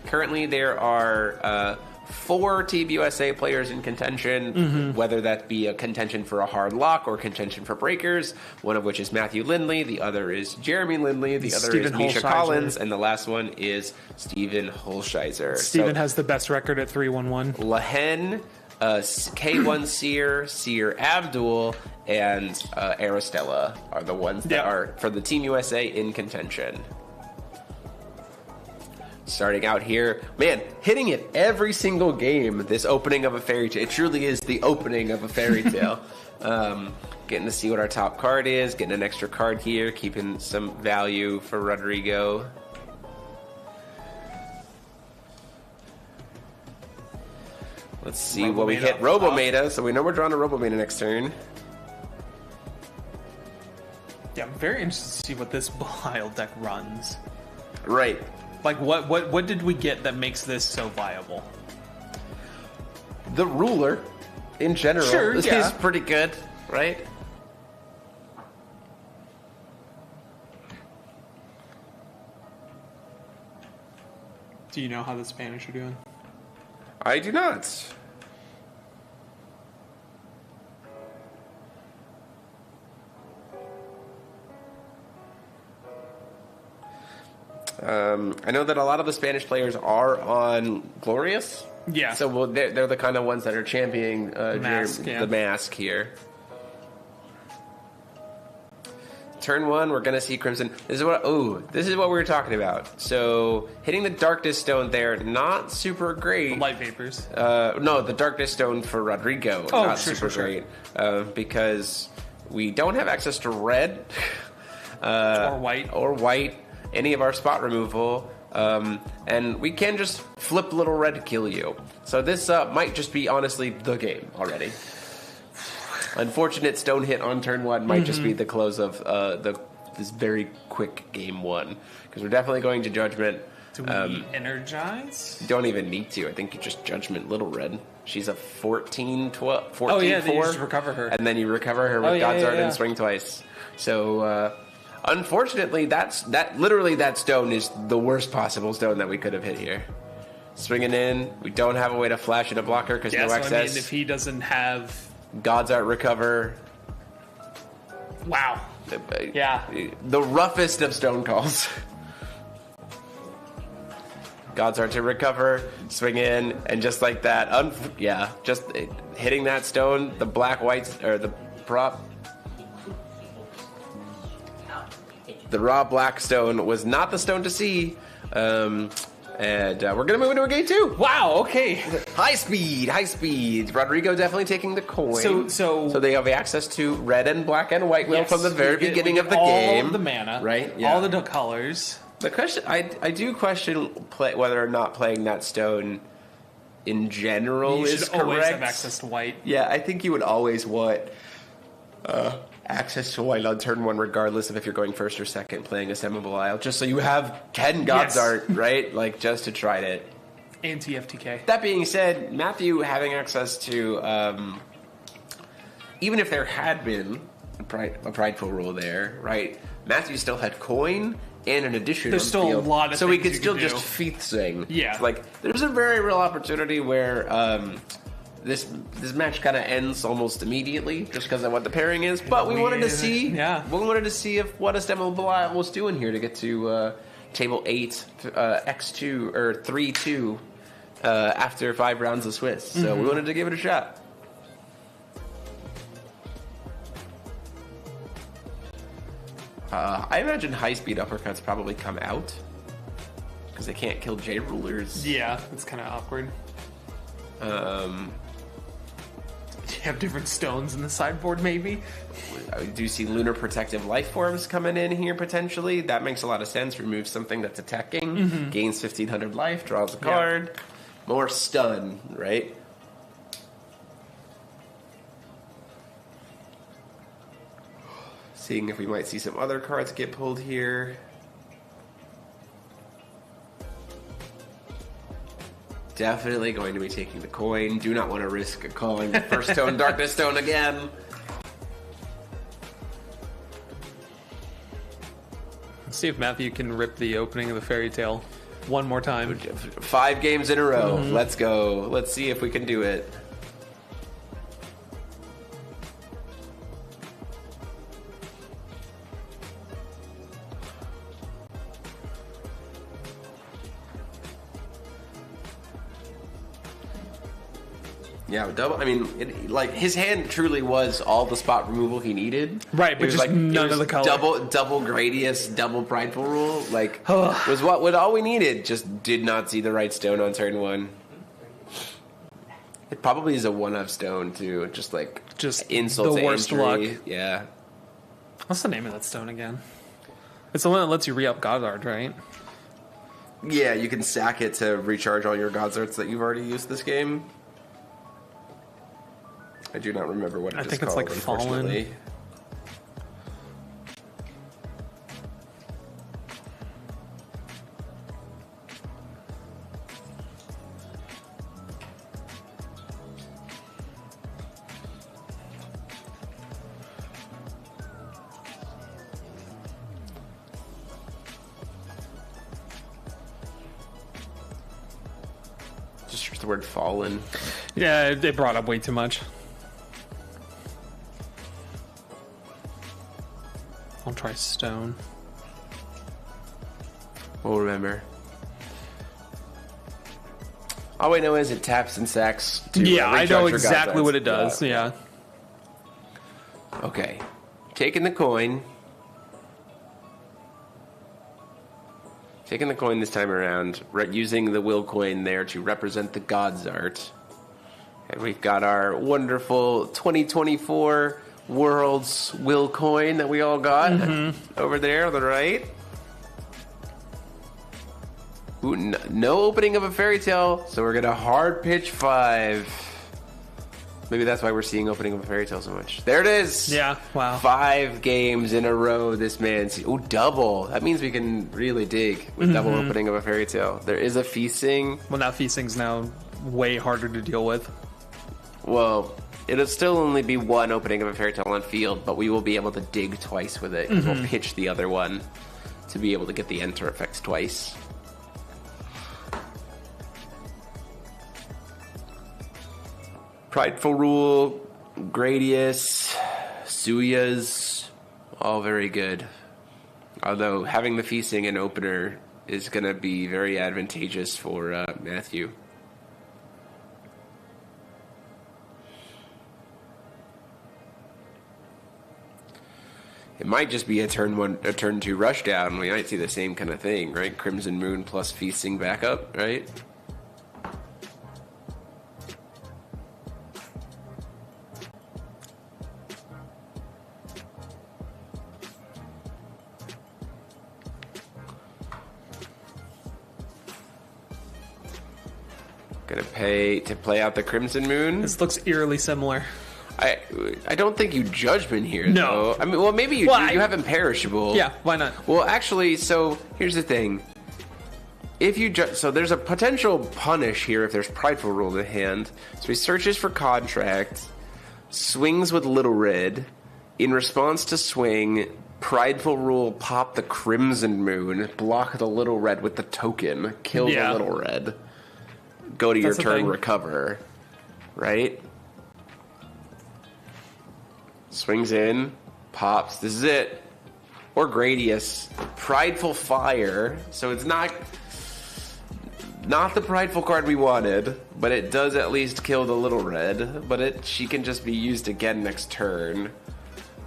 Currently there are 4 Team USA players in contention, whether that be a contention for a hard lock or contention for breakers, one of which is Matthew Lindley, the other is Jeremy Lindley, the other Stephen is Misha Holsheiser. Collins, and the last one is Stephen Holsheiser. Steven has the best record at 3-1-1. Lahen, K1 Seer Abdul, and Aristella are the ones that are for the Team USA in contention. Starting out here, man, hitting it every single game, this opening of a fairy tale. It truly is the opening of a fairy tale. Getting to see what our top card is, getting an extra card here, keeping some value for Rodrigo. Let's see what we hit. Robometa, so we know we're drawing a Robometa next turn. Yeah, I'm very interested to see what this Belial deck runs. Right. Like, what did we get that makes this so viable? The ruler, in general, is pretty good, right? Do you know how the Spanish are doing? I do not. I know that a lot of the Spanish players are on Glorious. Yeah. So they're the kind of ones that are championing the mask here. Turn 1, we're going to see Crimson. This is what we were talking about. So hitting the Darkness Stone there, not super great. The Light Vapors. No, the Darkness Stone for Rodrigo, not super great. Because we don't have access to red. Or white. Any of our spot removal. And we can just flip little red to kill you. So this might just be, honestly, the game already. Unfortunate stone hit on turn 1 might just be the close of this very quick game 1. Because we're definitely going to Judgment. Do we energize? You don't even need to. I think you just Judgment Little Red. She's a 14, 12, 14, Oh yeah, then you 4. just recover her. And then you recover her with Oh, yeah, God's yeah, Art yeah. and swing twice. So, unfortunately, literally that stone is the worst possible stone that we could have hit here. Swinging in, we don't have a way to flash in a blocker because Yeah, no so access. I mean, if he doesn't have, God's Art recover. wow, yeah, The roughest of stone calls. God's Art to recover, swing in, and just like that, just hitting that stone, the black-white, or the prop. The raw black stone was not the stone to see. And we're going to move into a game 2. wow, okay. High speed. Rodrigo definitely taking the coin. So they have access to red and black and white wheel yes, from the very we get- beginning we of get the all game. of the mana, Right? All the colors. The question, I do question whether or not playing that stone in general You is should always correct. have access to white. Yeah, I think you would always want access to white on turn 1, regardless of if you're going first or second, playing Assemblable Isle, just so you have 10 God's Yes. Art, right? Like, just to try it. Anti-FTK. That being said, Matthew having access to, even if there had been a prideful rule there, right? Matthew still had coin and an addition. There's on still a field, lot of so we things could you still could just do. Feith sing. Yeah. Like, there's a very real opportunity where this match kind of ends almost immediately just because of what the pairing is. But we wanted to see, if what Assemblable Isle was doing here to get to table 8, X2 or 3-2 after 5 rounds of Swiss. So we wanted to give it a shot. I imagine high-speed uppercuts probably come out because they can't kill J-rulers. Yeah, it's kind of awkward. You have different stones in the sideboard, maybe. I do see lunar protective life forms coming in here potentially. That makes a lot of sense. Removes something that's attacking, gains 1,500 life, draws a card, more stun, right? Seeing if we might see some other cards get pulled here. Definitely going to be taking the coin. Do not want to risk calling the first stone Darkness Stone again. Let's see if Matthew can rip the opening of the fairy tale one more time. 5 games in a row. Let's go. Let's see if we can do it. Yeah, double. I mean, like his hand truly was all the spot removal he needed. Right, but It was just none it was of the color. Double Gradius, double Prideful Rule. Like was what all we needed. Just did not see the right stone on turn 1. It probably is a 1-of stone too. Just insult the to worst injury. luck. Yeah. What's the name of that stone again? It's the one that lets you re-up Goddard, right? Yeah, you can sack it to recharge all your God's Arts that you've already used this game. I do not remember what it is I think it's called, like Fallen. unfortunately. Just the word fallen. Yeah, they brought up way too much. I'll try stone. We'll remember. All we know is it taps and sacks. Yeah, I recharge know your God's exactly Arts. what it does. Yeah. Okay. Taking the coin. Taking the coin this time around. Using the will coin there to represent the God's Art. And we've got our wonderful 2024 World's will coin that we all got over there on the right. Ooh, no opening of a fairy tale, so we're gonna hard pitch 5. Maybe that's why we're seeing Opening of a Fairy Tale so much. There it is! Yeah, wow. 5 games in a row this man's... Ooh, double! That means we can really dig with double Opening of a Fairy Tale. There is a feasting. Well, now feasting's now way harder to deal with. Well, it'll still only be 1 Opening of a Fairy Tale on field, but we will be able to dig twice with it, because we'll pitch the other one to be able to get the enter effects twice. Prideful Rule, Gradius, Suyas, all very good. Although having the feasting and opener is going to be very advantageous for Matthew. It might just be a turn 2 rush down. We might see the same kind of thing, right? Crimson Moon plus feasting backup, right? Gonna pay to play out the Crimson Moon. This looks eerily similar. I don't think you judgment here. No. Though. I mean, well, maybe you do. You have Imperishable. Yeah, why not? Well, actually, so here's the thing. If you so there's a potential punish here if there's Prideful Rule in hand. So he searches for Contract, swings with Little Red. In response to swing, Prideful Rule pop the Crimson Moon, block the Little Red with the token, kill the Little Red. Go to your turn, recover. Right? Swings in, pops. This is it. Or Gradius. Prideful Fire. So it's not the Prideful card we wanted, but it does at least kill the Little Red. But she can just be used again next turn,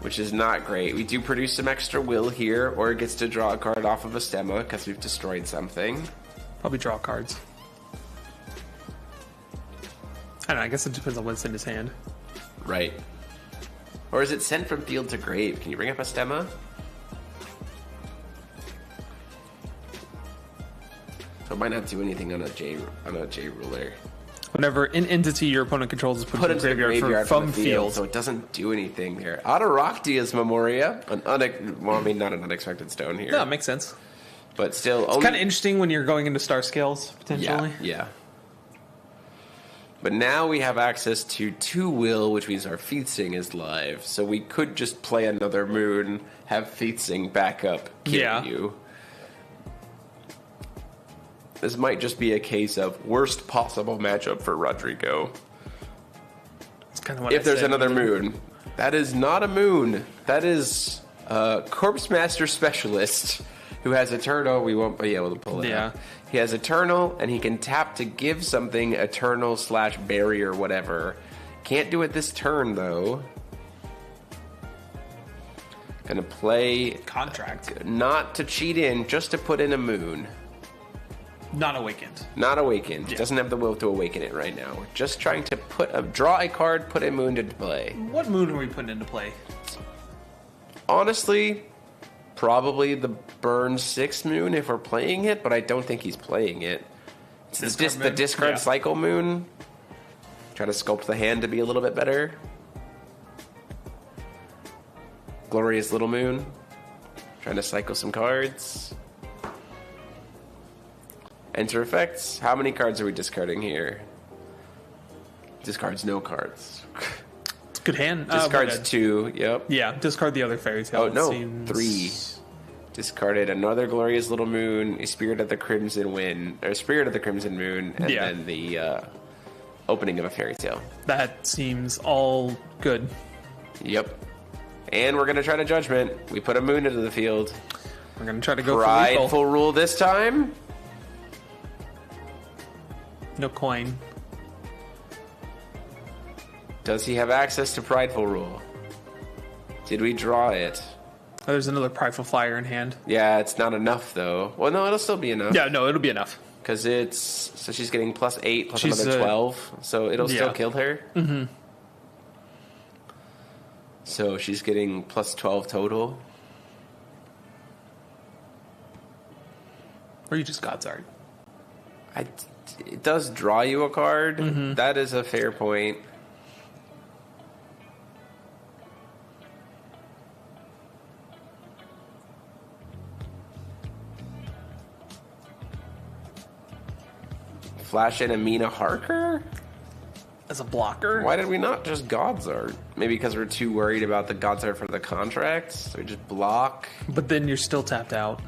which is not great. We do produce some extra will here, or it gets to draw a card off of a stemma because we've destroyed something. Probably draw cards. I don't know, I guess it depends on what's in his hand. Right. Or is it sent from field to grave? Can you bring up a stemma? So it might not do anything on a J ruler. Whenever an entity your opponent controls is put into the graveyard from field. So it doesn't do anything there. Adarachtia's Memoria. Well, I mean, not an unexpected stone here. No, it makes sense. But still... It's kind of interesting when you're going into star scales, potentially. Yeah. But now we have access to 2 will, which means our feasting is live. So we could just play another moon, have feasting back up, kill you. This might just be a case of worst possible matchup for Rodrigo. That's kind of what if there's another moon. That is not a moon. That is a Corpse Master Specialist who has Eternal. We won't be able to pull it out. He has Eternal, and he can tap to give something Eternal / Barrier, whatever. Can't do it this turn, though. Gonna play... Contract. Not to cheat in, just to put in a moon. Not awakened. Not awakened. Doesn't have the will to awaken it right now. Just trying to draw a card, put a moon into play. What moon are we putting into play? Honestly... Probably the Burn 6 moon if we're playing it, but I don't think he's playing it. It's the discard cycle moon. Try to sculpt the hand to be a little bit better. Glorious Little Moon. Trying to cycle some cards. Enter effects. How many cards are we discarding here? Discards no cards. It's a good hand. Discards 2, yep. Yeah, discard the other fairy tale. Oh, no, 3. Discarded another Glorious Little Moon, a Spirit of the Crimson Wind, or Spirit of the Crimson Moon, and then the Opening of a Fairy Tale. That seems all good. Yep. And we're going to try to Judgment. We put a moon into the field. We're going to try to go Prideful Rule this time. No coin. Does he have access to Prideful Rule? Did we draw it? Oh, there's another Prideful Flyer in hand. Yeah, it's not enough, though. Well, no, it'll still be enough. Yeah, no, it'll be enough. Because it's... So she's getting +8 plus another 12. So it'll still kill her. Mm-hmm. So she's getting +12 total. Or you just God's Art. It does draw you a card. Mm-hmm. That is a fair point. Flash in Amina Harker? As a blocker? Why did we not just God's Art? Maybe because we're too worried about the God's Art for the contracts? So we just block. But then you're still tapped out.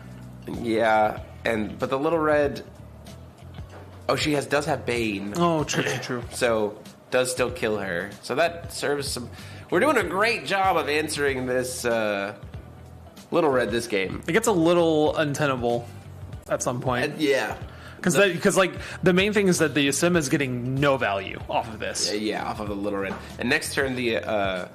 Yeah, but the little red... Oh, she does have Bane. Oh, true. So, does still kill her. So that serves some... We're doing a great job of answering this little red this game. It gets a little untenable at some point. Yeah. Because like the main thing is that the Asim is getting no value off of this. Yeah, off of the little red. And next turn, the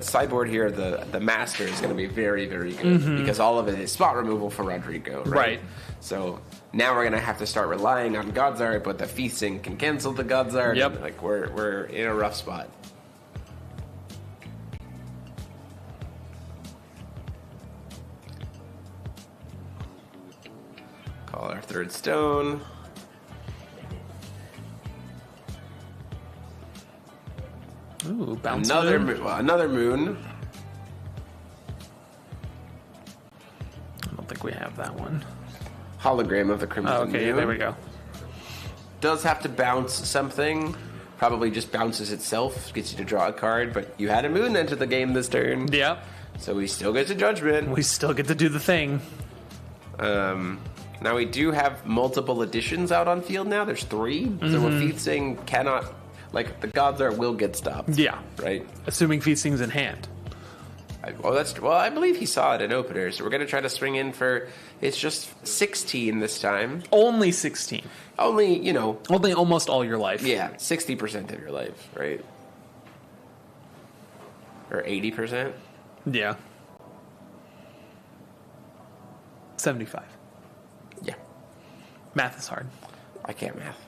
sideboard here, the master is going to be very, very good because all of it is spot removal for Rodrigo. Right. So now we're going to have to start relying on God's Art, but the Feasting can cancel the God's Art. Yep. And, like we're in a rough spot. Call our third stone. Ooh, bounce Another moon. another moon. I don't think we have that one. Hologram of the Crimson Oh, okay, Moon. there we go. Does have to bounce something. Probably just bounces itself, gets you to draw a card, but you had a moon enter the game this turn. Yep. So we still get to Judgment. We still get to do the thing. Now we do have multiple additions out on field now. There's 3. So what Feasting cannot... Like, the God's Art will get stopped. Yeah. Right? Assuming Feasting's in hand. I believe he saw it in opener, so we're going to try to swing in for... It's just 16 this time. Only 16. Only, Only almost all your life. Yeah, 60% of your life, right? Or 80%? Yeah. 75. Yeah. Math is hard. I can't math.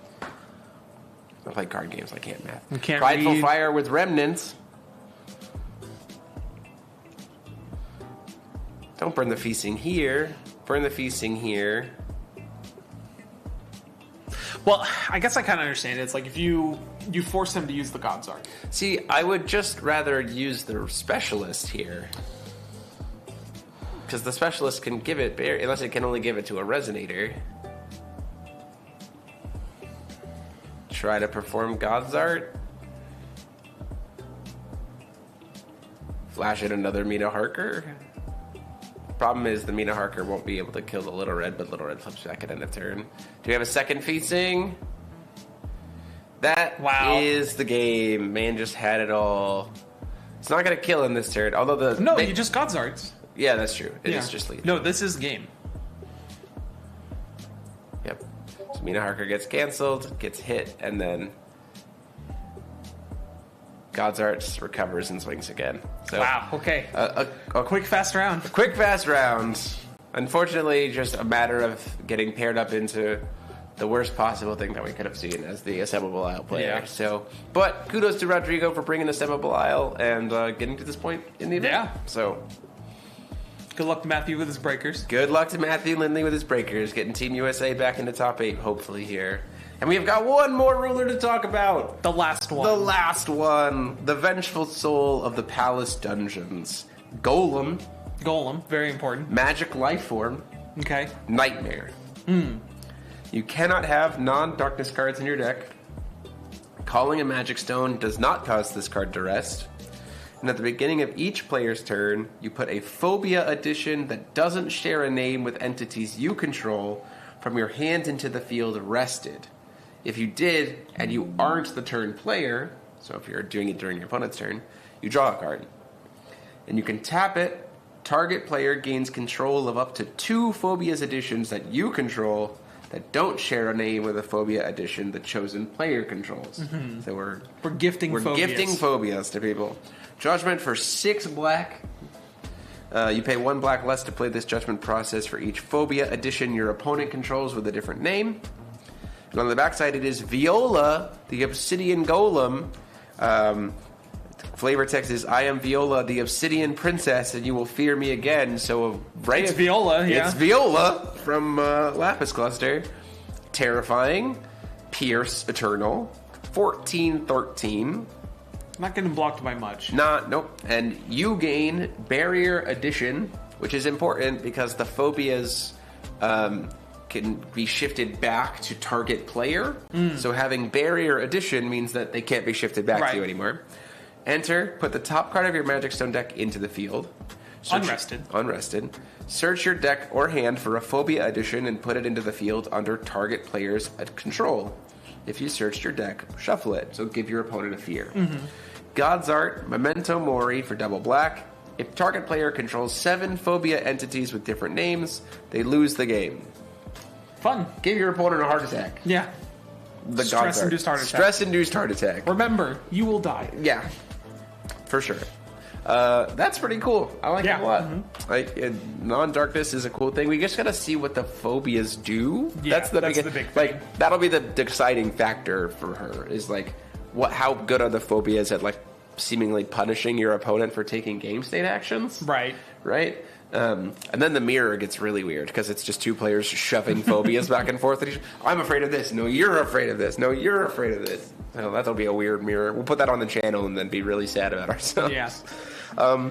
I play card games, I can't math. You can't Prideful read. Fire with Remnants. Don't burn the Feasting here. Burn the Feasting here. Well, I guess I kind of understand it. It's like if you force him to use the God's Art. See, I would just rather use the Specialist here. Because the Specialist can give it, unless it can only give it to a Resonator. Try to perform God's Art. Flash at another Mina Harker. Problem is the Mina Harker won't be able to kill the Little Red, but Little Red flips back at end of turn. Do we have a second Feasting? That is the game. Man just had it all. It's not going to kill in this turn, although you just God's Arts. Yeah, that's true. It is just lethal. No, this is game. Yep. So Mina Harker gets canceled, gets hit, and then God's Arts recovers and swings again. So, Wow, okay. A Quick, fast round. quick, fast round. Unfortunately, just a matter of getting paired up into the worst possible thing that we could have seen as the Assemblable Isle player. Yeah. So, but kudos to Rodrigo for bringing Assemblable Isle and getting to this point in the event. Yeah. So, Good luck to Matthew with his breakers. good luck to Matthew Lindley with his breakers, getting Team USA back into top 8, hopefully here. And we've got one more ruler to talk about. The last one. The last one. The vengeful soul of the palace dungeons. Golem. Golem, very important. Magic life form. Okay. Nightmare. You cannot have non-darkness cards in your deck. Calling a magic stone does not cause this card to rest. And at the beginning of each player's turn, you put a phobia addition that doesn't share a name with entities you control from your hand into the field rested. If you did, and you aren't the turn player, so if you're doing it during your opponent's turn, you draw a card. And you can tap it. Target player gains control of up to 2 phobias additions that you control that don't share a name with a phobia addition the chosen player controls. So we're gifting phobias. gifting phobias to people. Judgment for 6 black. You pay 1 black less to play this judgment process for each phobia addition your opponent controls with a different name. And on the backside, it is Viola, the Obsidian Golem. Flavor text is, I am Viola, the Obsidian Princess, and you will fear me again. So, right. It's Viola, yeah. It's Viola from Lapis Cluster. Terrifying. Pierce Eternal. 14/13. Not getting blocked by much. Nope. And you gain Barrier Addition, which is important because the phobias can be shifted back to target player. So having barrier addition means that they can't be shifted back to you anymore. Enter, put the top card of your Magic Stone deck into the field. Unrested. Search your deck or hand for a phobia addition and put it into the field under target player's control. If you searched your deck, shuffle it. So give your opponent a fear. God's Art, Memento Mori for double black. If target player controls 7 phobia entities with different names, they lose the game. Fun. Give your opponent a heart attack. Yeah. The Stress-induced heart attack. Stress-induced heart attack. Remember, you will die. Yeah, for sure. That's pretty cool. I like it a lot. Like non-darkness is a cool thing. We just gotta see what the phobias do. Yeah, that's the big thing. Like that'll be the deciding factor for her. Is like how good are the phobias at like seemingly punishing your opponent for taking game state actions. Right. And then the mirror gets really weird because it's just 2 players shoving phobias back and forth. I'm afraid of this. No, you're afraid of this. No, you're afraid of this. Oh, that'll be a weird mirror. We'll put that on the channel and then be really sad about ourselves. Yeah.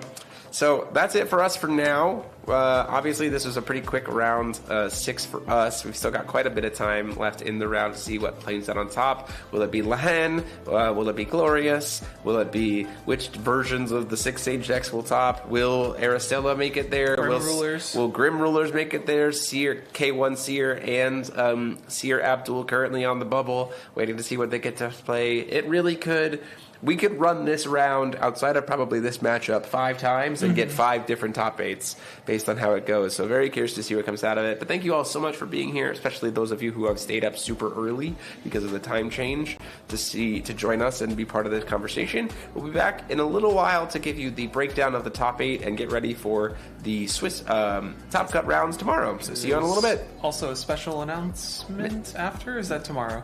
So that's it for us for now. Obviously, this was a pretty quick round 6 for us. We've still got quite a bit of time left in the round to see what plays out on top. Will it be Lahan? Will it be Glorious? Will it be which versions of the 6 Sage decks will top? Will Aristella make it there? Will Grim Rulers make it there? Seer, K1 Seer and Seer Abdul currently on the bubble, waiting to see what they get to play. It really could. We could run this round outside of probably this matchup 5 times and get 5 different top 8s based on how it goes. So very curious to see what comes out of it. But thank you all so much for being here, especially those of you who have stayed up super early because of the time change to join us and be part of this conversation. We'll be back in a little while to give you the breakdown of the top 8 and get ready for the Swiss Top Cut rounds tomorrow. So see you in a little bit. Also a special announcement after? Is that tomorrow?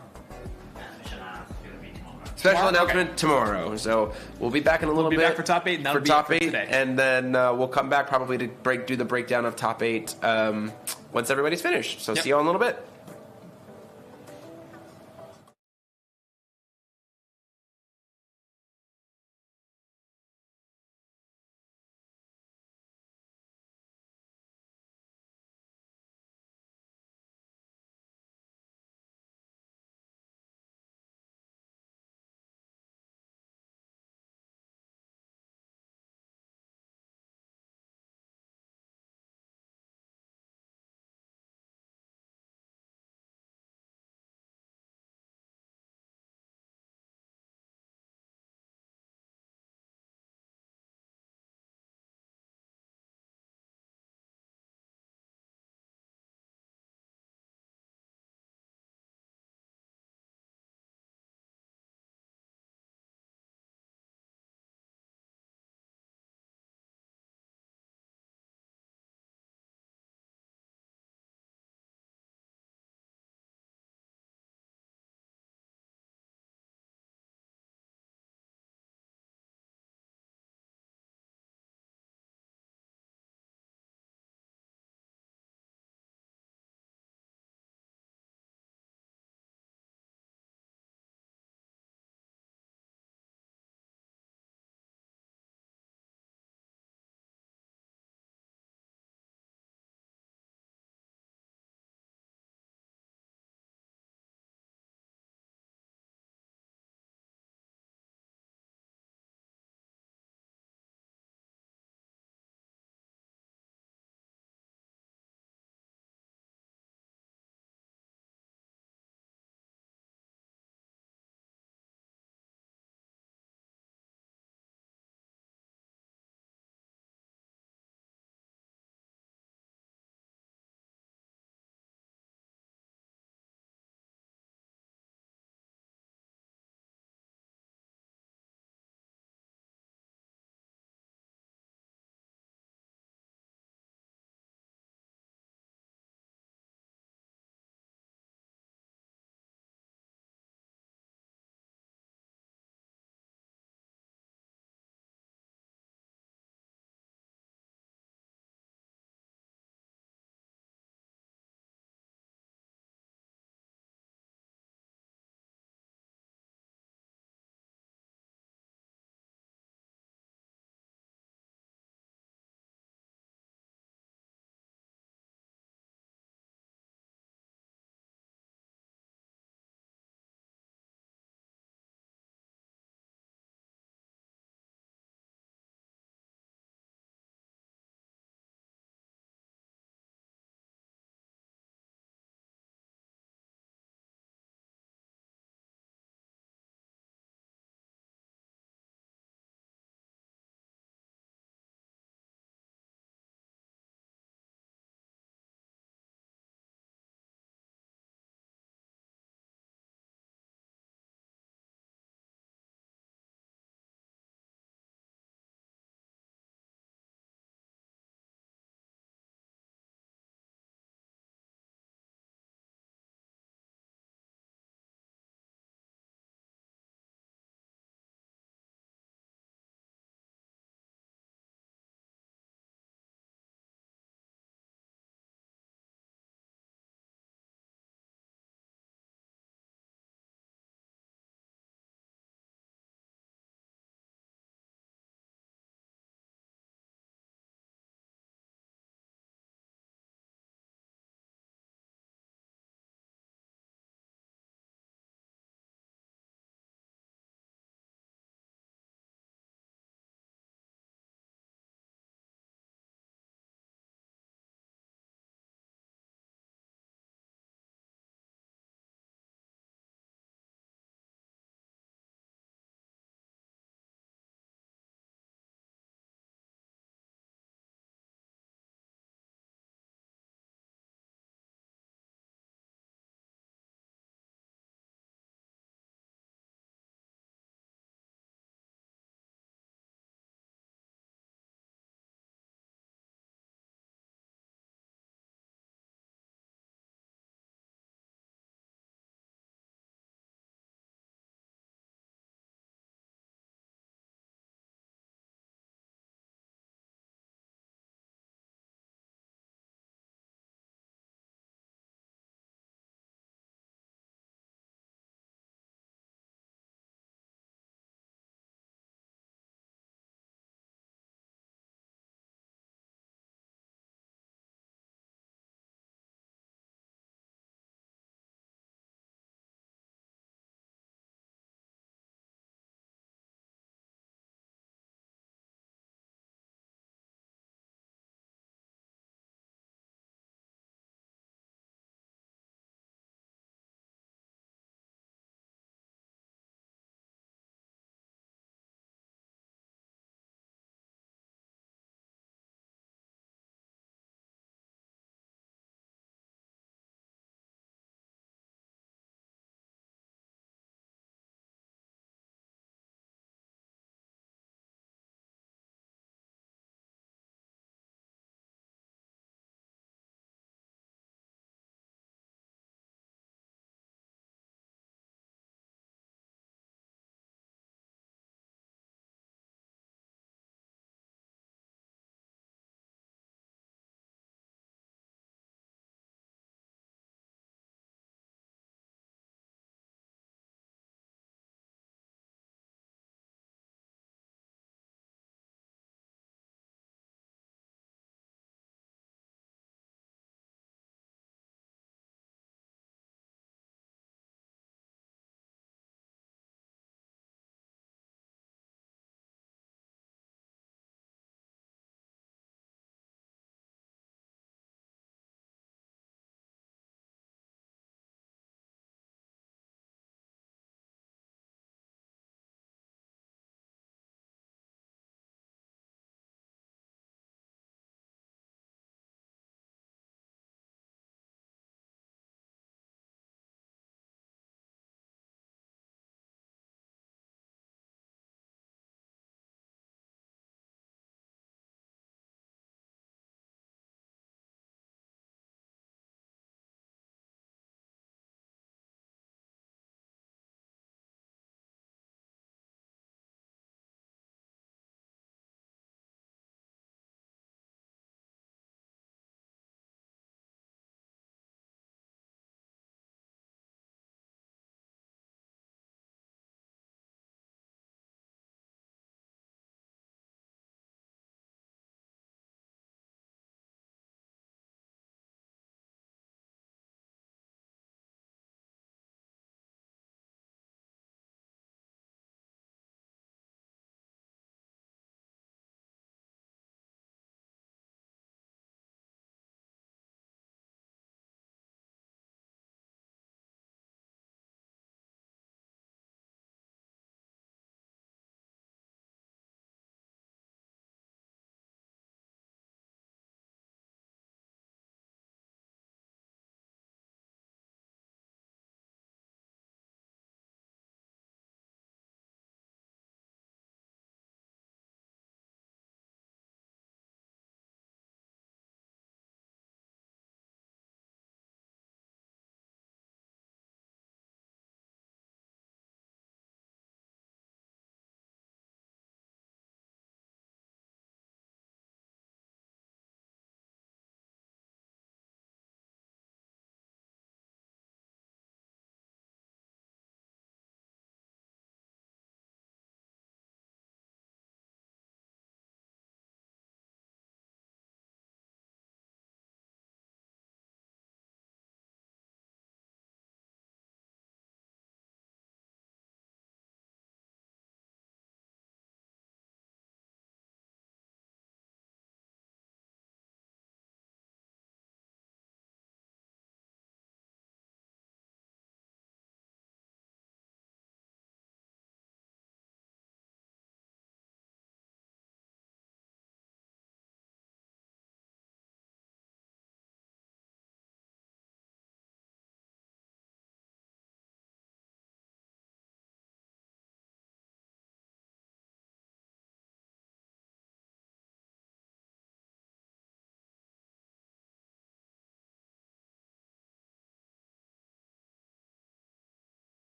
Special announcement tomorrow. So we'll be back in a little bit. We'll be back for top 8. And that'll be top 8 today. And then we'll come back probably to do the breakdown of top 8 once everybody's finished. So see you all in a little bit.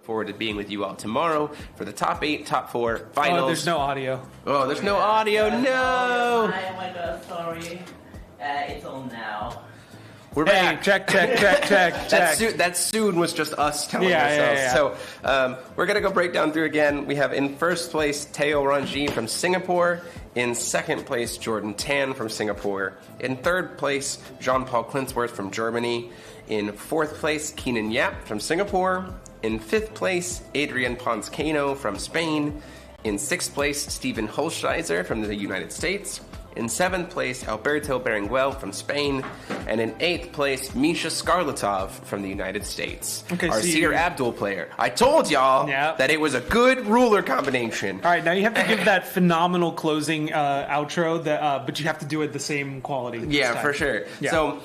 forward to being with you all tomorrow for the top 8, top 4 finals. Oh, there's no audio. Oh, there's no audio. No. Oh my god, sorry. It's on now. We're Hey, back. check. That soon was just us telling ourselves. Yeah. So we're going to go break down through again. We have in first place Teo Ranji from Singapore. In second place, Jordan Tan from Singapore. In third place, Jean-Paul Klinsworth from Germany. In fourth place, Keenan Yap from Singapore. In fifth place, Adrian Ponzcano from Spain. In sixth place, Stephen Holscheiser from the United States. In seventh place, Alberto Berenguel from Spain. And in eighth place, Misha Skarlatov from the United States. Okay, our so Seer Abdul player. I told y'all Yep. that it was a good ruler combination. All right, now you have to give that phenomenal closing outro, but you have to do it the same quality. this Yeah, time. for sure. Yeah. So,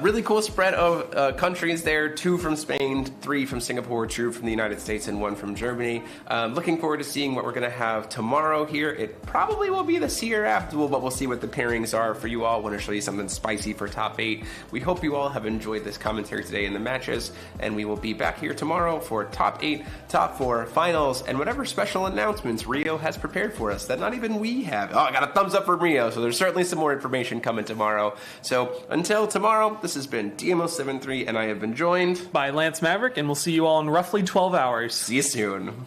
really cool spread of countries there. 2 from Spain, 3 from Singapore, 2 from the United States, and 1 from Germany. Looking forward to seeing what we're going to have tomorrow here. It probably will be the Seer Abdul, but we'll see what the pairings are for you all. Want to show you something spicy for top 8. We hope you all have enjoyed this commentary today in the matches, and we will be back here tomorrow for top 8, top 4 finals, and whatever special announcements Rio has prepared for us that not even we have. Oh, I got a thumbs up from Rio, so there's certainly some more information coming tomorrow. So until tomorrow, this has been DMO73, and I have been joined By Lance Maverick, and we'll see you all in roughly 12 hours. See you soon.